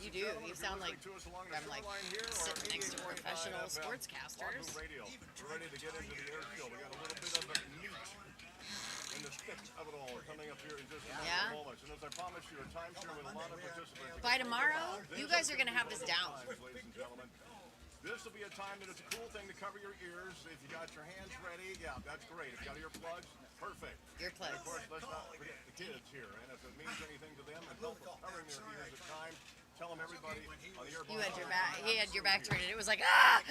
You do. You sound like I'm like sitting next to professional sportscasters. We're ready to get into the air show. We got a little bit of the meat in the stick of it all coming up here in just a moment. And as I promised you, a timeshare with a lot of participants. By tomorrow, you guys are going to have this down. Ladies and gentlemen, this will be a time that it's a cool thing to cover your ears. If you got your hands ready, yeah, that's great. If you got earplugs, perfect. Earplugs. Of course, let's not forget the kids here. And if it means anything to them, and help with covering their ears at times, tell them everybody on the earplugs. You had your back. He had your back turned, and it was like ah.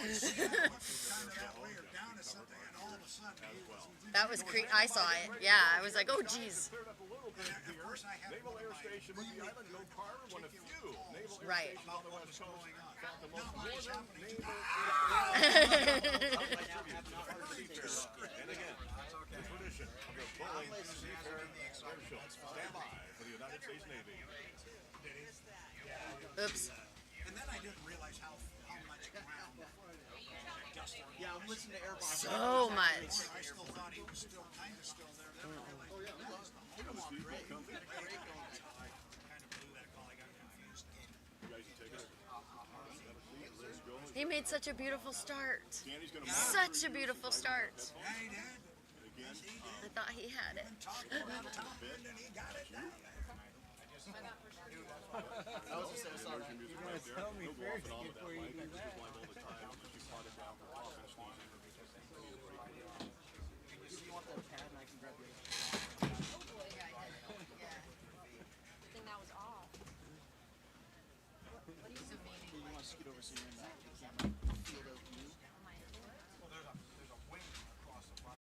That was creepy. I saw it. Yeah, I was like, oh geez. Naval Air Station with the island, no car, one of few naval air right. stations on the West Coast. The most modern naval and again, the tradition of the Boeing Seafair Air Show. Stand by for the United States Navy. Oops. So much. He made such a beautiful start. Such a beautiful start. I thought he had it. I was just saying, sorry. You want to tell me first before you do that. You want that pad and I can grab the other. I think that was off. What are you so mean? You want to scoot over so you're in that camera field of view? Well, there's a wing across the front.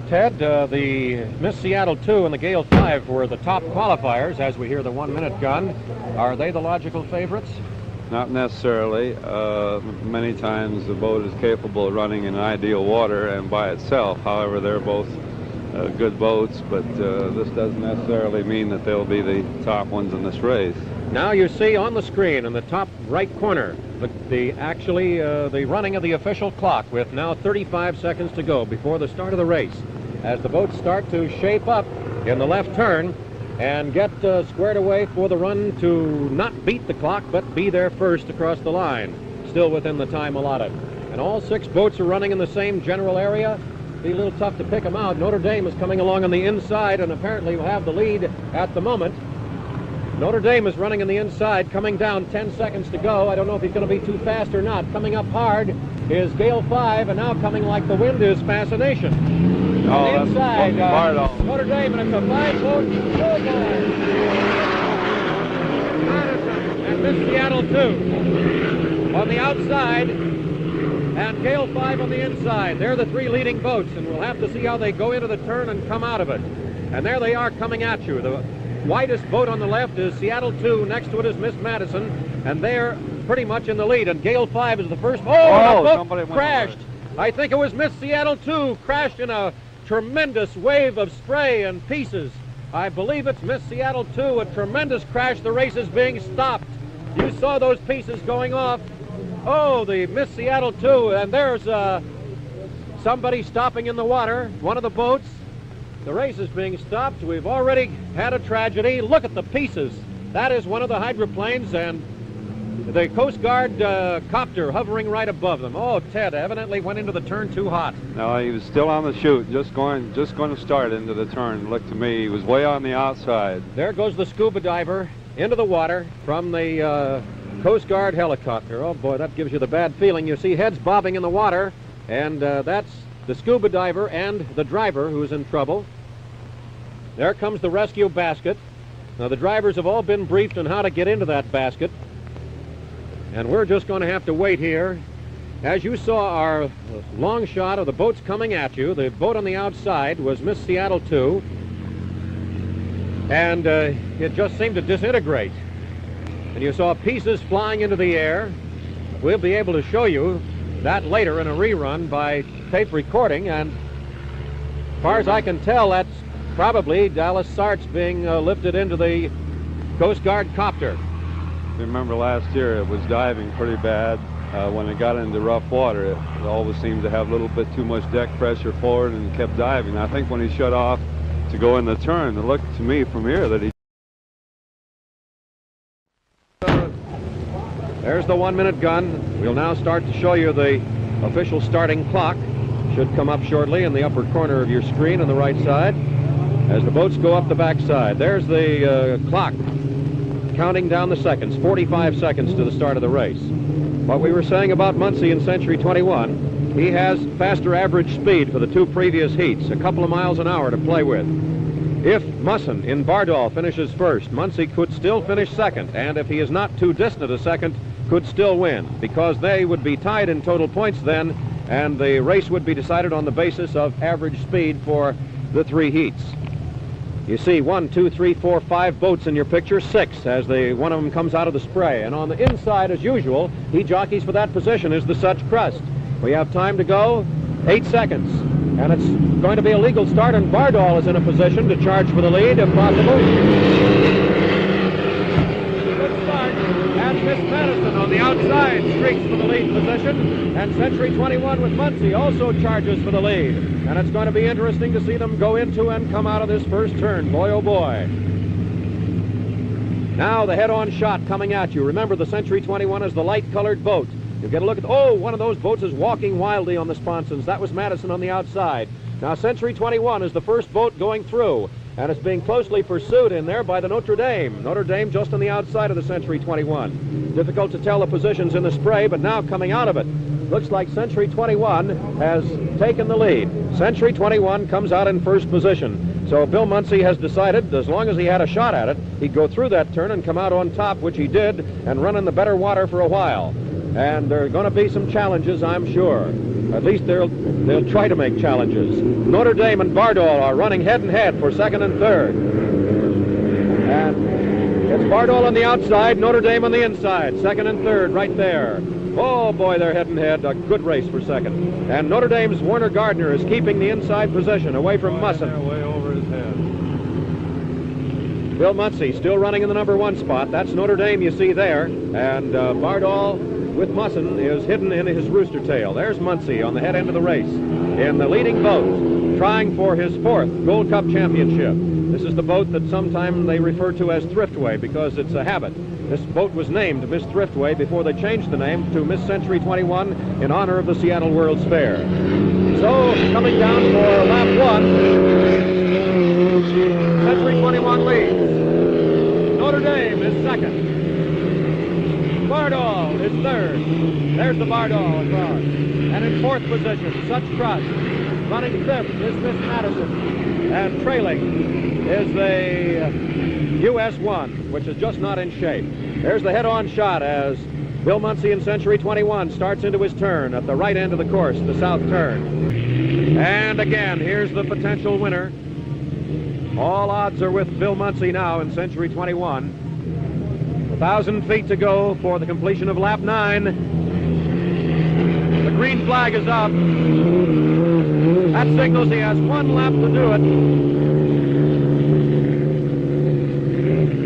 Ted, the Miss Seattle 2 and the Gale 5 were the top qualifiers as we hear the 1 minute gun. Are they the logical favorites? Not necessarily. Many times the boat is capable of running in ideal water and by itself. However, they're both good boats, but this doesn't necessarily mean that they'll be the top ones in this race. Now you see on the screen in the top right corner the running of the official clock with now 35 seconds to go before the start of the race. As the boats start to shape up in the left turn and get squared away for the run to not beat the clock but be there first across the line, still within the time allotted. And all 6 boats are running in the same general area. Be a little tough to pick them out. Notre Dame is coming along on the inside and apparently will have the lead at the moment. Notre Dame is running in the inside, coming down, 10 seconds to go. I don't know if he's going to be too fast or not. Coming up hard is Gale 5, and now coming like the wind is Fascination. On the inside, Notre Dame, and it's a 5-boat showdown. Madison and Miss Seattle 2 on the outside, and Gale 5 on the inside. They're the 3 leading boats, and we'll have to see how they go into the turn and come out of it. And there they are coming at you. The widest boat on the left is Seattle 2. Next to it is Miss Madison, and they're pretty much in the lead. And Gale 5 is the first. Oh, the boat crashed. I think it was Miss Seattle 2 crashed in a tremendous wave of spray and pieces. I believe it's Miss Seattle 2. A tremendous crash. The race is being stopped. You saw those pieces going off. Oh, the Miss Seattle 2, and there's somebody stopping in the water. One of the boats. The race is being stopped. We've already had a tragedy. Look at the pieces. That is one of the hydroplanes and the Coast Guard copter hovering right above them. Oh, Ted evidently went into the turn too hot. No, he was still on the chute, just going to start into the turn. Looked to me, he was way on the outside. There goes the scuba diver into the water from the Coast Guard helicopter. Oh boy, that gives you the bad feeling. You see heads bobbing in the water, and that's the scuba diver and the driver who's in trouble. There comes the rescue basket. Now the drivers have all been briefed on how to get into that basket, and we're just going to have to wait here. As you saw our long shot of the boats coming at you, the boat on the outside was Miss Seattle 2, and it just seemed to disintegrate. And you saw pieces flying into the air. We'll be able to show you that later in a rerun by tape recording, and as far as I can tell, that's probably Dallas Sart's being lifted into the Coast Guard copter. Remember last year it was diving pretty bad. When it got into rough water, it always seemed to have a little bit too much deck pressure forward and kept diving. I think when he shut off to go in the turn, it looked to me from here that he... There's the 1 minute gun. We'll now start to show you the official starting clock. Should come up shortly in the upper corner of your screen on the right side as the boats go up the backside. There's the clock counting down the seconds, 45 seconds to the start of the race. What we were saying about Muncie in Century 21, he has faster average speed for the 2 previous heats, a couple of miles an hour to play with. If Musson in Bardolph finishes first, Muncie could still finish second, and if he is not too distant a second, could still win, because they would be tied in total points then, and the race would be decided on the basis of average speed for the 3 heats. You see 1, 2, 3, 4, 5 boats in your picture, 6 as one of them comes out of the spray. And on the inside, as usual, he jockeys for that position is the Such Crust. We have time to go, 8 seconds. And it's going to be a legal start, and Bardol is in a position to charge for the lead if possible. Good start. And Miss Madison on the outside streaks for the lead position. And Century 21 with Muncie also charges for the lead. And it's going to be interesting to see them go into and come out of this first turn. Boy, oh boy. Now the head-on shot coming at you. Remember, the Century 21 is the light-colored boat. You get a look at, one of those boats is walking wildly on the sponsons. That was Madison on the outside. Now Century 21 is the first boat going through, and it's being closely pursued in there by the Notre Dame. Notre Dame just on the outside of the Century 21. Difficult to tell the positions in the spray, but now coming out of it, looks like Century 21 has taken the lead. Century 21 comes out in first position. So Bill Muncie has decided, as long as he had a shot at it, he'd go through that turn and come out on top, which he did, and run in the better water for a while. And there are going to be some challenges, I'm sure. At least they'll try to make challenges. Notre Dame and Bardol are running head-and-head for second and third. And it's Bardol on the outside, Notre Dame on the inside. Second and third right there. Oh, boy, they're head-and-head. A good race for second. And Notre Dame's Werner Gardner is keeping the inside position away from Musson. Way over his head. Bill Muncie still running in the number 1 spot. That's Notre Dame you see there. And Bardol with Musson is hidden in his rooster tail. There's Muncie on the head end of the race in the leading boat, trying for his 4th Gold Cup championship. This is the boat that sometimes they refer to as Thriftway because it's a habit. This boat was named Miss Thriftway before they changed the name to Miss Century 21 in honor of the Seattle World's Fair. So, coming down for lap 1, Century 21 leads. Notre Dame is second. Bardol is third. There's the Bardol across. And in 4th position, Such Trust. Running 5th is Miss Madison. And trailing is the US 1, which is just not in shape. There's the head-on shot as Bill Muncie in Century 21 starts into his turn at the right end of the course, the south turn. And again, here's the potential winner. All odds are with Bill Muncie now in Century 21. 1,000 feet to go for the completion of lap 9. The green flag is up. That signals he has 1 lap to do it.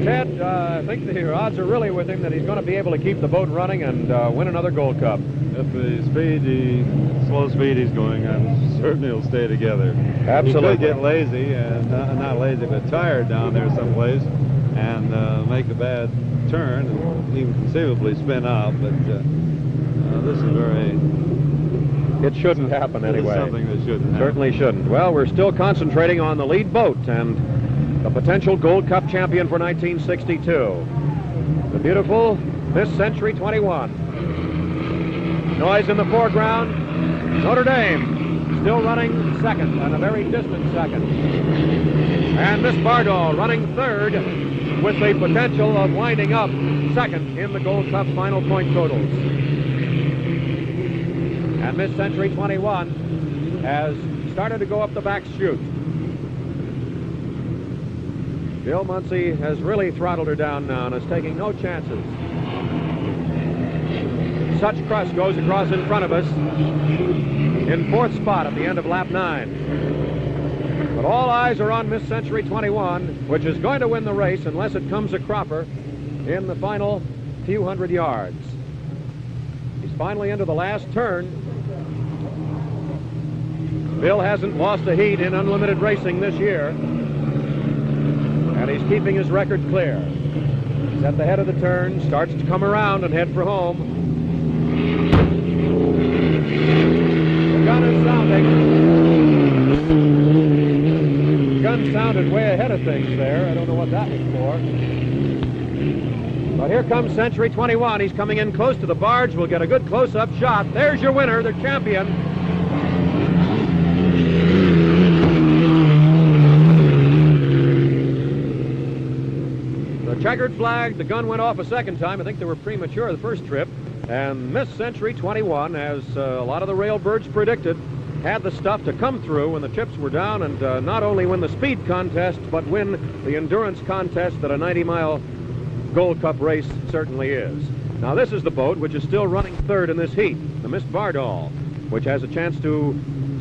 Ted, I think the odds are really with him that he's going to be able to keep the boat running and win another Gold Cup. If the slow speed he's going, I'm certain he'll stay together. Absolutely. He could get lazy, and not lazy, but tired down there someplace, and make a bad turn and even conceivably spin out, but this is very... It shouldn't happen anyway. It's something that shouldn't happen. Certainly shouldn't. Well, we're still concentrating on the lead boat and the potential Gold Cup champion for 1962. The beautiful Miss Century 21. Noise in the foreground. Notre Dame still running second, and a very distant second. And Miss Bardol running third, with the potential of winding up second in the Gold Cup final point totals. And Miss Century 21 has started to go up the back chute. Bill Muncie has really throttled her down now and is taking no chances. Such Crust goes across in front of us in 4th spot at the end of lap 9. But all eyes are on Miss Century 21, which is going to win the race unless it comes a cropper in the final few hundred yards. He's finally into the last turn. Bill hasn't lost a heat in unlimited racing this year, and he's keeping his record clear. He's at the head of the turn, starts to come around and head for home. The gun is sounding. The gun sounded way ahead of things there. I don't know what that was for. But here comes Century 21. He's coming in close to the barge. We'll get a good close-up shot. There's your winner, the champion. The checkered flag, the gun went off a second time. I think they were premature the first trip. And Miss Century 21, as a lot of the railbirds predicted, had the stuff to come through when the chips were down and not only win the speed contest, but win the endurance contest that a 90-mile Gold Cup race certainly is. Now, this is the boat which is still running third in this heat, the Miss Bardol, which has a chance to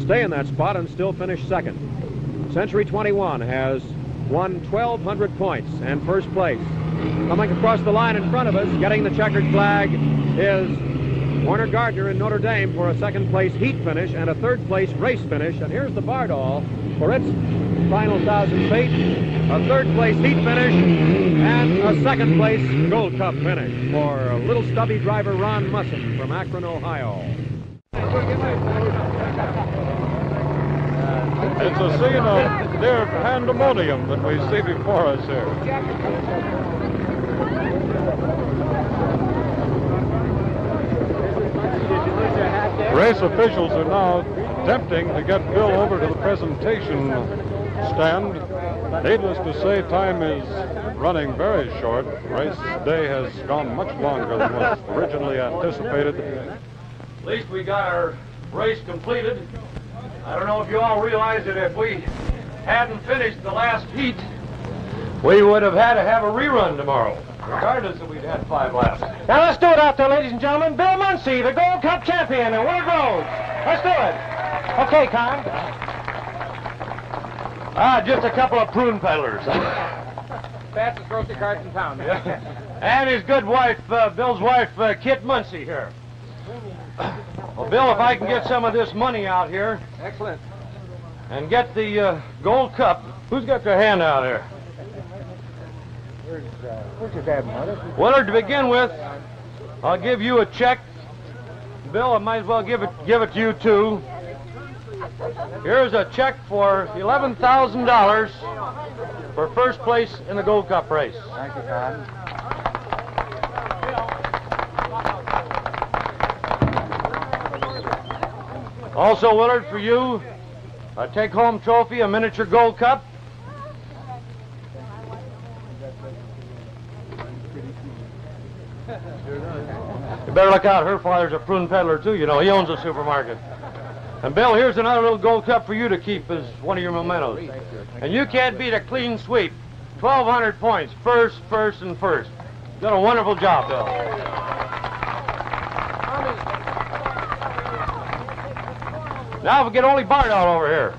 stay in that spot and still finish second. Century 21 has won 1,200 points and first place. Coming across the line in front of us, getting the checkered flag, is Warner Gardner in Notre Dame for a second place heat finish and a third place race finish. And here's the Bardol for its final 1,000 feet, a third place heat finish and a second place Gold Cup finish for little stubby driver Ron Musson from Akron, Ohio. It's a scene of near pandemonium that we see before us here. Race officials are now attempting to get Bill over to the presentation stand. Needless to say, time is running very short. Race day has gone much longer than was originally anticipated. At least we got our race completed. I don't know if you all realize that if we hadn't finished the last heat, we would have had to have a rerun tomorrow, regardless if we'd had 5 laps. Now let's do it out there, ladies and gentlemen. Bill Muncy, the Gold Cup champion, and Willard Rhodes. Let's do it. Okay, Con. Just a couple of prune peddlers. Fastest grocery carts in town. And his good wife, Bill's wife, Kit Muncy here. Well, Bill, if I can get some of this money out here. Excellent. And get the Gold Cup. Who's got their hand out here? Where's your dad, Mother? Willard, to begin with, I'll give you a check. Bill, I might as well give it to you, too. Here's a check for $11,000 for first place in the Gold Cup race. Thank you, Con. Also, Willard, for you, a take-home trophy, a miniature Gold Cup. You better look out. Her father's a prune peddler, too. You know, he owns a supermarket. And, Bill, here's another little Gold Cup for you to keep as one of your mementos. And you can't beat a clean sweep. 1,200 points. First, and first. You done a wonderful job, Bill. Now we get only Bardol over here.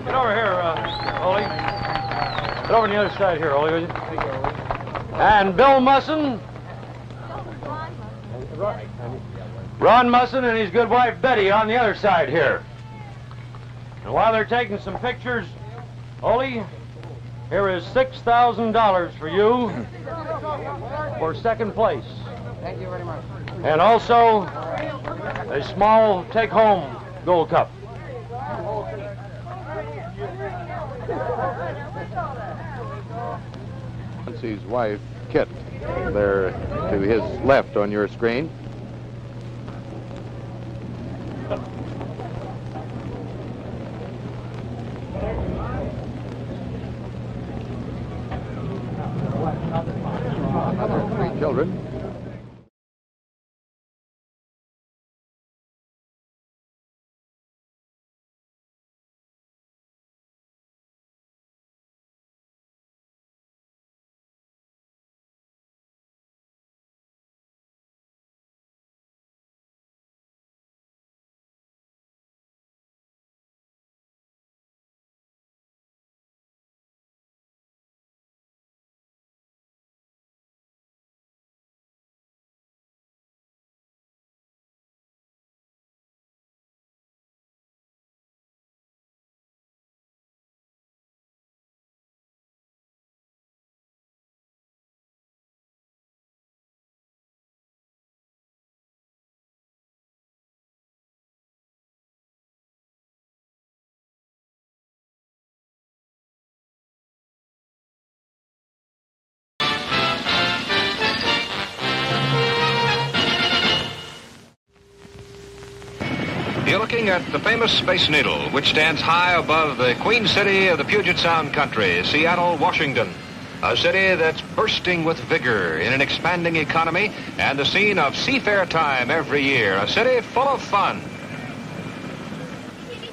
Get over here, Ole. Get over on the other side here, Ole, will you? And Bill Musson. Ron Musson and his good wife Betty on the other side here. And while they're taking some pictures, Ole, here is $6,000 for you for second place. Thank you very much. And also a small take-home Gold Cup. Nancy's wife, Kit, there to his left on your screen. Another 3 children. You're looking at the famous Space Needle, which stands high above the Queen City of the Puget Sound country, Seattle, Washington. A city that's bursting with vigor in an expanding economy and the scene of seafair time every year. A city full of fun.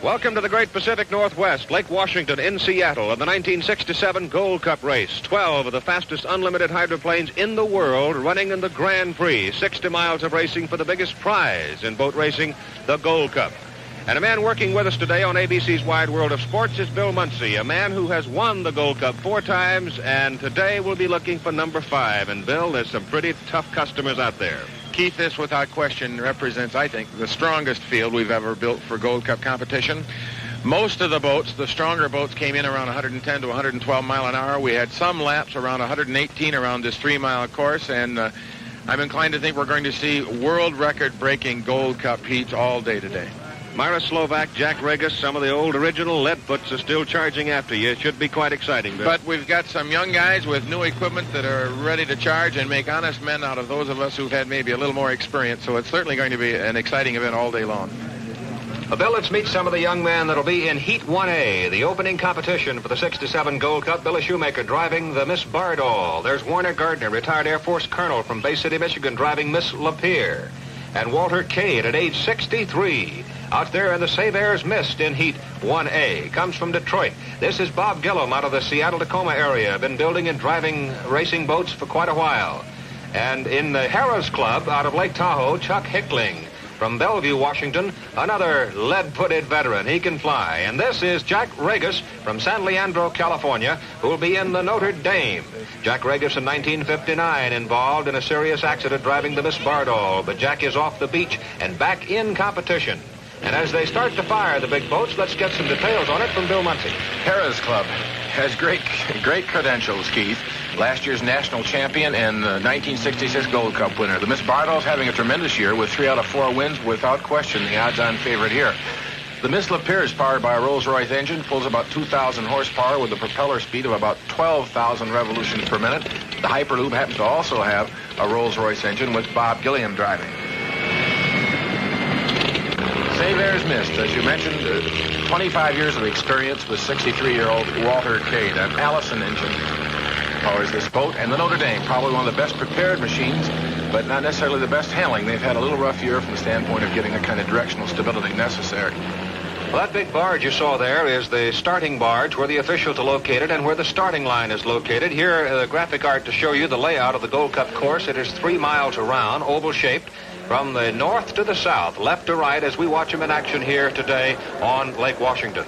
Welcome to the Great Pacific Northwest, Lake Washington in Seattle, and the 1967 Gold Cup race. 12 of the fastest unlimited hydroplanes in the world running in the Grand Prix. 60 miles of racing for the biggest prize in boat racing, the Gold Cup. And a man working with us today on ABC's Wide World of Sports is Bill Munsey, a man who has won the Gold Cup 4 times, and today we'll be looking for number 5. And Bill, there's some pretty tough customers out there. Keith, this without question represents, I think, the strongest field we've ever built for Gold Cup competition. Most of the boats, the stronger boats, came in around 110 to 112 mile an hour. We had some laps around 118 around this 3-mile course, and I'm inclined to think we're going to see world record-breaking Gold Cup heats all day today. Myra Slovak, Jack Regis, some of the old original leadfoots are still charging after you. It should be quite exciting, Bill. But we've got some young guys with new equipment that are ready to charge and make honest men out of those of us who've had maybe a little more experience. So it's certainly going to be an exciting event all day long. Bill, let's meet some of the young men that'll be in Heat 1A, the opening competition for the 67 Gold Cup. Billy Shoemaker driving the Miss Bardol. There's Warner Gardner, retired Air Force colonel from Bay City, Michigan, driving Miss Lapeer. And Walter Cade at age 63. Out there in the Save Airs Mist in Heat 1A. Comes from Detroit. This is Bob Gillum out of the Seattle-Tacoma area. Been building and driving racing boats for quite a while. And in the Harrah's Club out of Lake Tahoe, Chuck Hickling. From Bellevue, Washington, another lead-footed veteran. He can fly. And this is Jack Regis from San Leandro, California, who will be in the Notre Dame. Jack Regis in 1959 involved in a serious accident driving the Miss Bardol. But Jack is off the beach and back in competition. And as they start to fire the big boats, let's get some details on it from Bill Munsey. Harrah's Club has great credentials, Keith. Last year's national champion and the 1966 Gold Cup winner. The Miss Bardol's having a tremendous year with 3 out of 4 wins, without question the odds-on favorite here. The Miss Lapeer is powered by a Rolls-Royce engine, pulls about 2,000 horsepower with a propeller speed of about 12,000 revolutions per minute. The Hyperloop happens to also have a Rolls-Royce engine with Bob Gilliam driving. Save Airs Mist, as you mentioned, 25 years of experience with 63-year-old Walter Cade. An Allison engine powers this boat, and the Notre Dame, probably one of the best prepared machines, but not necessarily the best handling. They've had a little rough year from the standpoint of getting the kind of directional stability necessary. Well, that big barge you saw there is the starting barge where the officials are located and where the starting line is located. Here, the graphic art to show you the layout of the Gold Cup course. It is 3 miles around, oval-shaped, from the north to the south, left to right, as we watch them in action here today on Lake Washington.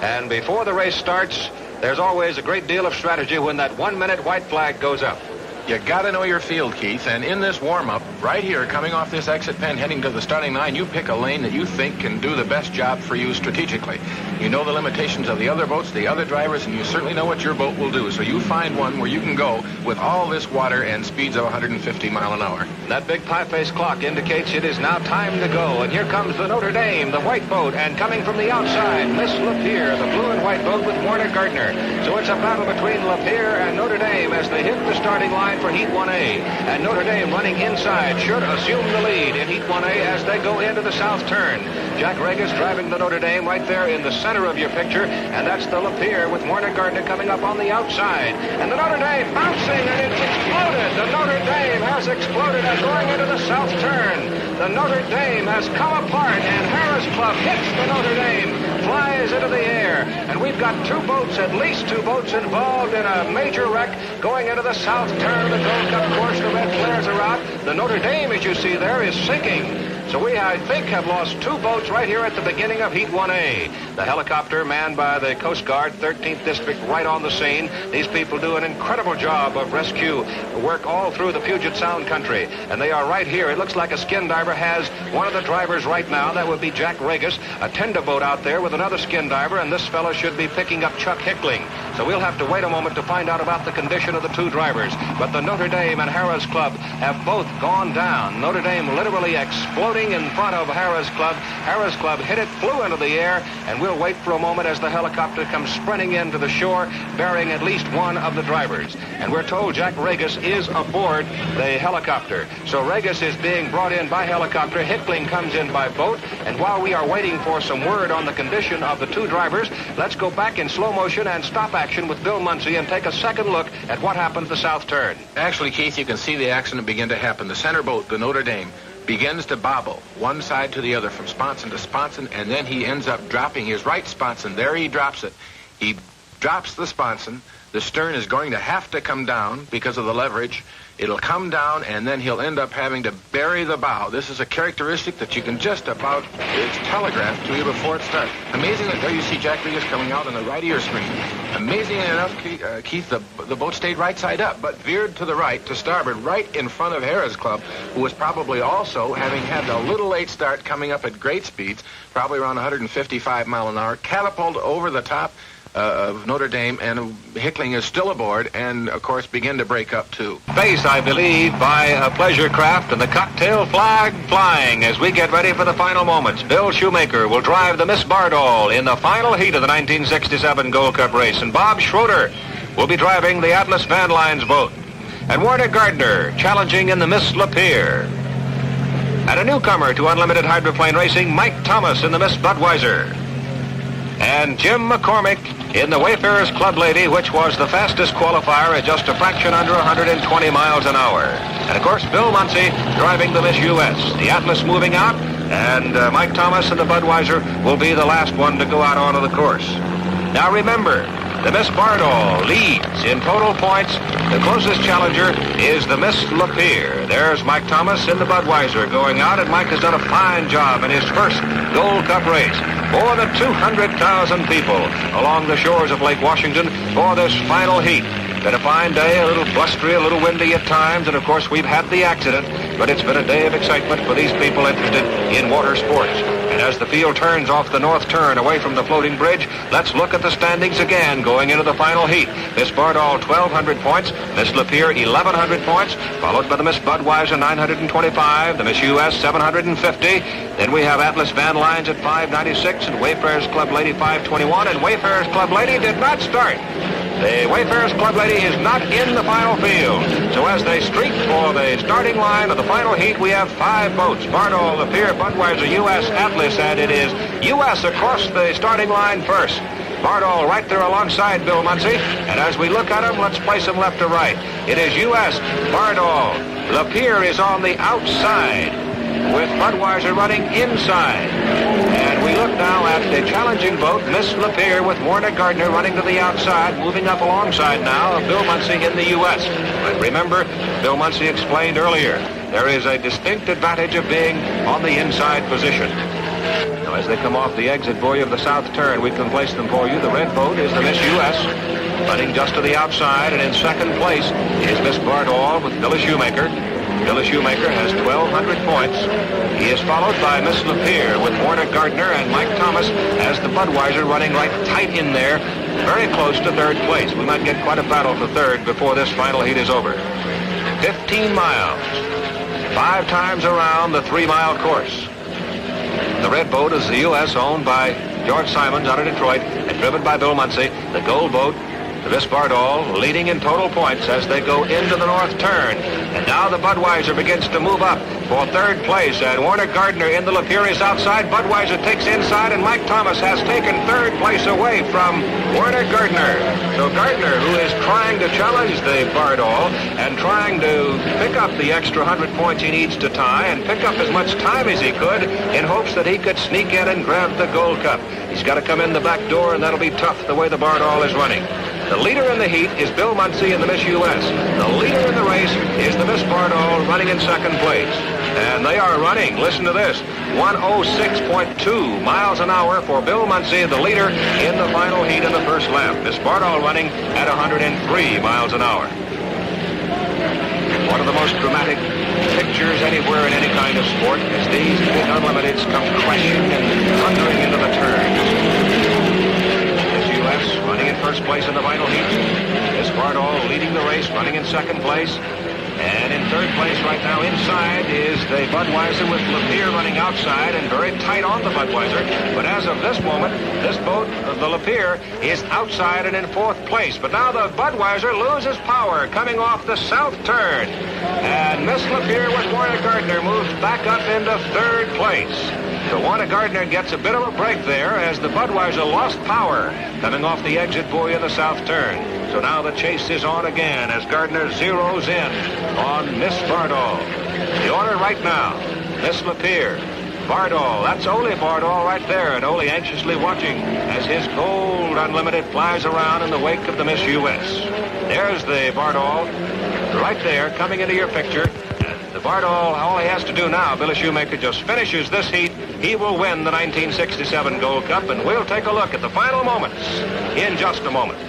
And before the race starts, there's always a great deal of strategy when that 1-minute white flag goes up. You got to know your field, Keith, and in this warm-up, right here, coming off this exit pen, heading to the starting line, you pick a lane that you think can do the best job for you strategically. You know the limitations of the other boats, the other drivers, and you certainly know what your boat will do. So you find one where you can go with all this water and speeds of 150 mile an hour. That big pie-face clock indicates it is now time to go. And here comes the Notre Dame, the white boat, and coming from the outside, Miss Lapeer, the blue and white boat with Warner Gardner. So it's a battle between Lapeer and Notre Dame as they hit the starting line for Heat 1A. And Notre Dame running inside should assume the lead in Heat 1A as they go into the south turn. Jack Regis driving the Notre Dame right there in the center of your picture, and that's the Lapeer with Warner Gardner coming up on the outside. And the Notre Dame bouncing, and it's exploded. The Notre Dame has exploded and going into the south turn. The Notre Dame has come apart, and Harrah's Club hits the Notre Dame, flies into the air. And we've got 2 boats, at least 2 boats involved in a major wreck going into the south turn of the Gold Cup course. The red flares are out. The Notre Dame, as you see there, is sinking. So we, I think, have lost 2 boats right here at the beginning of Heat 1A. The helicopter manned by the Coast Guard, 13th District, right on the scene. These people do an incredible job of rescue work all through the Puget Sound country. And they are right here. It looks like a skin diver has one of the drivers right now. That would be Jack Regis. A tender boat out there with another skin diver, and this fellow should be picking up Chuck Hickling. So we'll have to wait a moment to find out about the condition of the 2 drivers. But the Notre Dame and Harrah's Club have both gone down. Notre Dame literally exploding in front of Harrah's Club. Harrah's Club hit it, flew into the air, and we'll wait for a moment as the helicopter comes sprinting into the shore, bearing at least one of the drivers. And we're told Jack Regis is aboard the helicopter. So Regis is being brought in by helicopter. Hickling comes in by boat. And while we are waiting for some word on the condition of the 2 drivers, let's go back in slow motion and stop action with Bill Munsey and take a second look at what happened at the south turn. Actually, Keith, you can see the accident begin to happen. The center boat, the Notre Dame, begins to bobble one side to the other from sponson to sponson, and then he ends up dropping his right sponson. There he drops it. He drops the sponson. The stern is going to have to come down because of the leverage. It'll come down, and then he'll end up having to bury the bow. This is a characteristic that you can just about, it's telegraphed to you before it starts. Amazing that there you see Jack Regis coming out on the right of your screen. Amazingly enough, Keith, the boat stayed right side up, but veered to the right, to starboard, right in front of Harrah's Club, who was probably also, having had a little late start coming up at great speeds, probably around 155 mile an hour, catapulted over the top of Notre Dame, and Hickling is still aboard, and of course begin to break up too. Base, I believe, by a pleasure craft, and the cocktail flag flying as we get ready for the final moments. Bill Shoemaker will drive the Miss Bardol in the final heat of the 1967 Gold Cup race, and Bob Schroeder will be driving the Atlas Van Lines boat. And Warner Gardner challenging in the Miss Lapeer. And a newcomer to unlimited hydroplane racing, Mike Thomas in the Miss Budweiser. And Jim McCormick in the Wayfarers Club Lady, which was the fastest qualifier at just a fraction under 120 miles an hour. And of course, Bill Munsey driving the Miss US. The Atlas moving out, and Mike Thomas in the Budweiser will be the last one to go out onto the course. Now remember, the Miss Bardol leads in total points. The closest challenger is the Miss Lapeer. There's Mike Thomas in the Budweiser going out, and Mike has done a fine job in his first Gold Cup race. More than 200,000 people along the shores of Lake Washington for this final heat. Been a fine day, a little blustery, a little windy at times, and of course we've had the accident, but it's been a day of excitement for these people interested in water sports. And as the field turns off the north turn away from the floating bridge, let's look at the standings again going into the final heat. Miss Bardol, 1,200 points. Miss Lapeer, 1,100 points, followed by the Miss Budweiser, 925. The Miss US, 750. Then we have Atlas Van Lines at 596, and Wayfarers Club Lady, 521. And Wayfarers Club Lady did not start. The Wayfarers Club Lady is not in the final field. So as they streak for the starting line of the final heat, we have 5 boats. Bardol, Lapeer, Budweiser, US, Atlas, and it is US across the starting line first. Bardol right there alongside Bill Munsey. And as we look at him, let's place him left to right. It is US, Bardol. Lapeer is on the outside, with Budweiser running inside. And we look now at the challenging boat, Miss Lapeer, with Warner Gardner running to the outside, moving up alongside now of Bill Munsey in the U.S. But remember, Bill Munsey explained earlier, there is a distinct advantage of being on the inside position. Now, as they come off the exit buoy of the south turn, we can place them for you. The red boat is the Miss U.S., running just to the outside, and in second place is Miss Bardol with Billy Shoemaker. Billy Shoemaker has 1,200 points. He is followed by Miss Lapeer with Warner Gardner, and Mike Thomas has the Budweiser running right tight in there, very close to third place. We might get quite a battle for third before this final heat is over. 15 miles, 5 times around the 3-mile course. The red boat is the U.S., owned by George Simons out of Detroit and driven by Bill Munsey. The gold boat, the Miss Bardol, leading in total points as they go into the north turn. And now the Budweiser begins to move up for third place, and Warner Gardner in the Lapeer is outside. Budweiser takes inside, and Mike Thomas has taken third place away from Warner Gardner. So Gardner, who is trying to challenge the Bardol and trying to pick up the extra 100 points he needs to tie and pick up as much time as he could in hopes that he could sneak in and grab the Gold Cup. He's got to come in the back door, and that'll be tough the way the Bardol is running. The leader in the heat is Bill Munsey in the Miss U.S. The leader in the race is the Miss Bardol, running in second place. And they are running, listen to this, 106.2 miles an hour for Bill Munsey, the leader in the final heat in the first lap. Miss Bardol running at 103 miles an hour. One of the most dramatic pictures anywhere in any kind of sport as these big unlimiteds come crashing and thundering into the turns. Running in first place in the final heat. Miss Bardol leading the race, running in second place. And in third place right now inside is the Budweiser with Lapeer running outside and very tight on the Budweiser. But as of this moment, this boat, the Lapeer, is outside and in fourth place. But now the Budweiser loses power coming off the south turn. And Miss Lapeer with Warner Gardner moves back up into third place. So Warner Gardner gets a bit of a break there as the Budweiser lost power coming off the exit buoy of the south turn. So now the chase is on again as Gardner zeroes in on Miss Bardol. The order right now, Miss Lapeer. Bardol, that's Ole Bardol right there, and Ole anxiously watching as his Gold Unlimited flies around in the wake of the Miss U.S. There's the Bardol right there coming into your picture. And the Bardol, all he has to do now, Billy Shoemaker just finishes this heat. He will win the 1967 Gold Cup, and we'll take a look at the final moments in just a moment.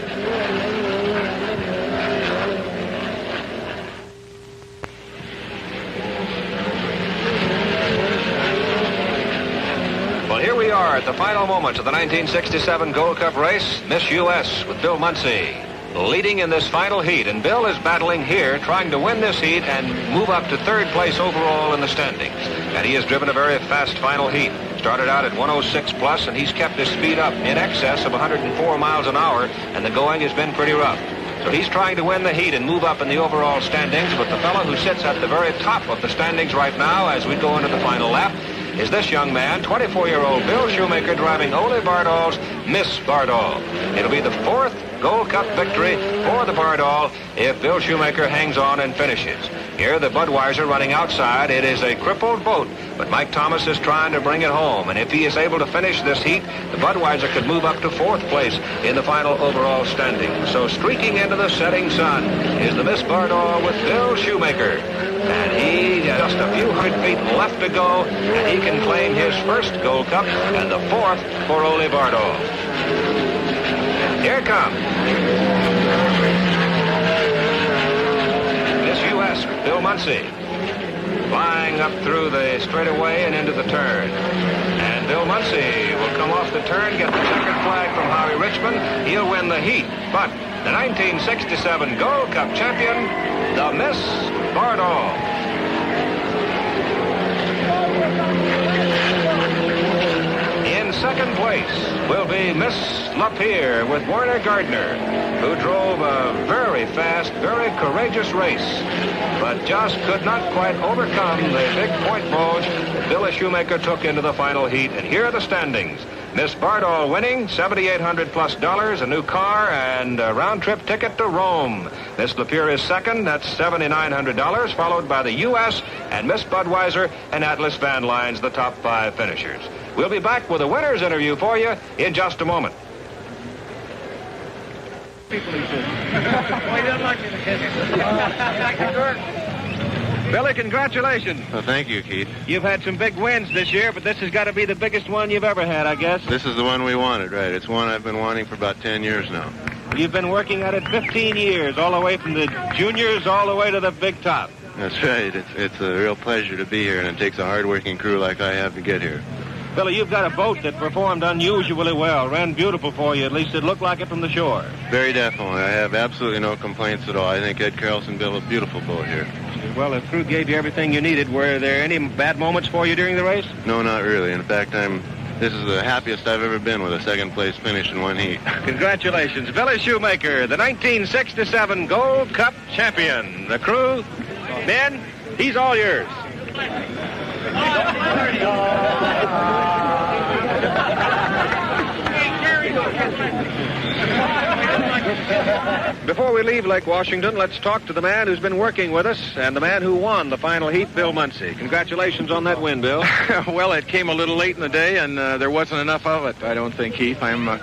Well, here we are at the final moments of the 1967 Gold Cup race. Miss U.S. with Bill Muncy leading in this final heat. And Bill is battling here, trying to win this heat and move up to third place overall in the standings. And he has driven a very fast final heat. Started out at 106 plus, and he's kept his speed up in excess of 104 miles an hour, and the going has been pretty rough. So he's trying to win the heat and move up in the overall standings, but the fellow who sits at the very top of the standings right now as we go into the final lap is this young man, 24-year-old Bill Shoemaker, driving Ole Bardol's Miss Bardol. It'll be the fourth Gold Cup victory for the Bardol if Bill Shoemaker hangs on and finishes. Here, the Budweiser running outside. It is a crippled boat, but Mike Thomas is trying to bring it home. And if he is able to finish this heat, the Budweiser could move up to fourth place in the final overall standing. So streaking into the setting sun is the Miss Bardol with Bill Shoemaker. And he just a few hundred feet left to go, and he can claim his first Gold Cup and the fourth for Ole Bardol. Here it comes. Miss U.S. Bill Muncy flying up through the straightaway and into the turn. And Bill Muncy will come off the turn, get the checkered flag from Howie Richmond. He'll win the heat. But the 1967 Gold Cup champion, the Miss Bardol. In second place will be Miss Lapeer with Warner Gardner, who drove a very fast, very courageous race, but just could not quite overcome the big point bulge that Billy Shoemaker took into the final heat. And here are the standings. Miss Bardol winning, $7,800 plus, a new car, and a round-trip ticket to Rome. Miss Lapeer is second, that's $7,900, followed by the U.S. and Miss Budweiser and Atlas Van Lines, the top five finishers. We'll be back with a winner's interview for you in just a moment. Billy, congratulations. Well, thank you, Keith. You've had some big wins this year, but this has got to be the biggest one you've ever had, I guess. This is the one we wanted, right? It's one I've been wanting for about 10 years now. You've been working at it 15 years, all the way from the juniors all the way to the big top. That's right. It's a real pleasure to be here, and it takes a hard-working crew like I have to get here. Billy, you've got a boat that performed unusually well, ran beautiful for you. At least it looked like it from the shore. Very definitely. I have absolutely no complaints at all. I think Ed Carlson built a beautiful boat here. Well, the crew gave you everything you needed. Were there any bad moments for you during the race? No, not really. In fact, this is the happiest I've ever been with a second-place finish in one heat. Congratulations, Billy Shoemaker, the 1967 Gold Cup champion. The crew, men, he's all yours. Before we leave Lake Washington, let's talk to the man who's been working with us and the man who won the final heat, Bill Muncy. Congratulations on that win, Bill. Well, it came a little late in the day, and there wasn't enough of it, I don't think, Keith. I'm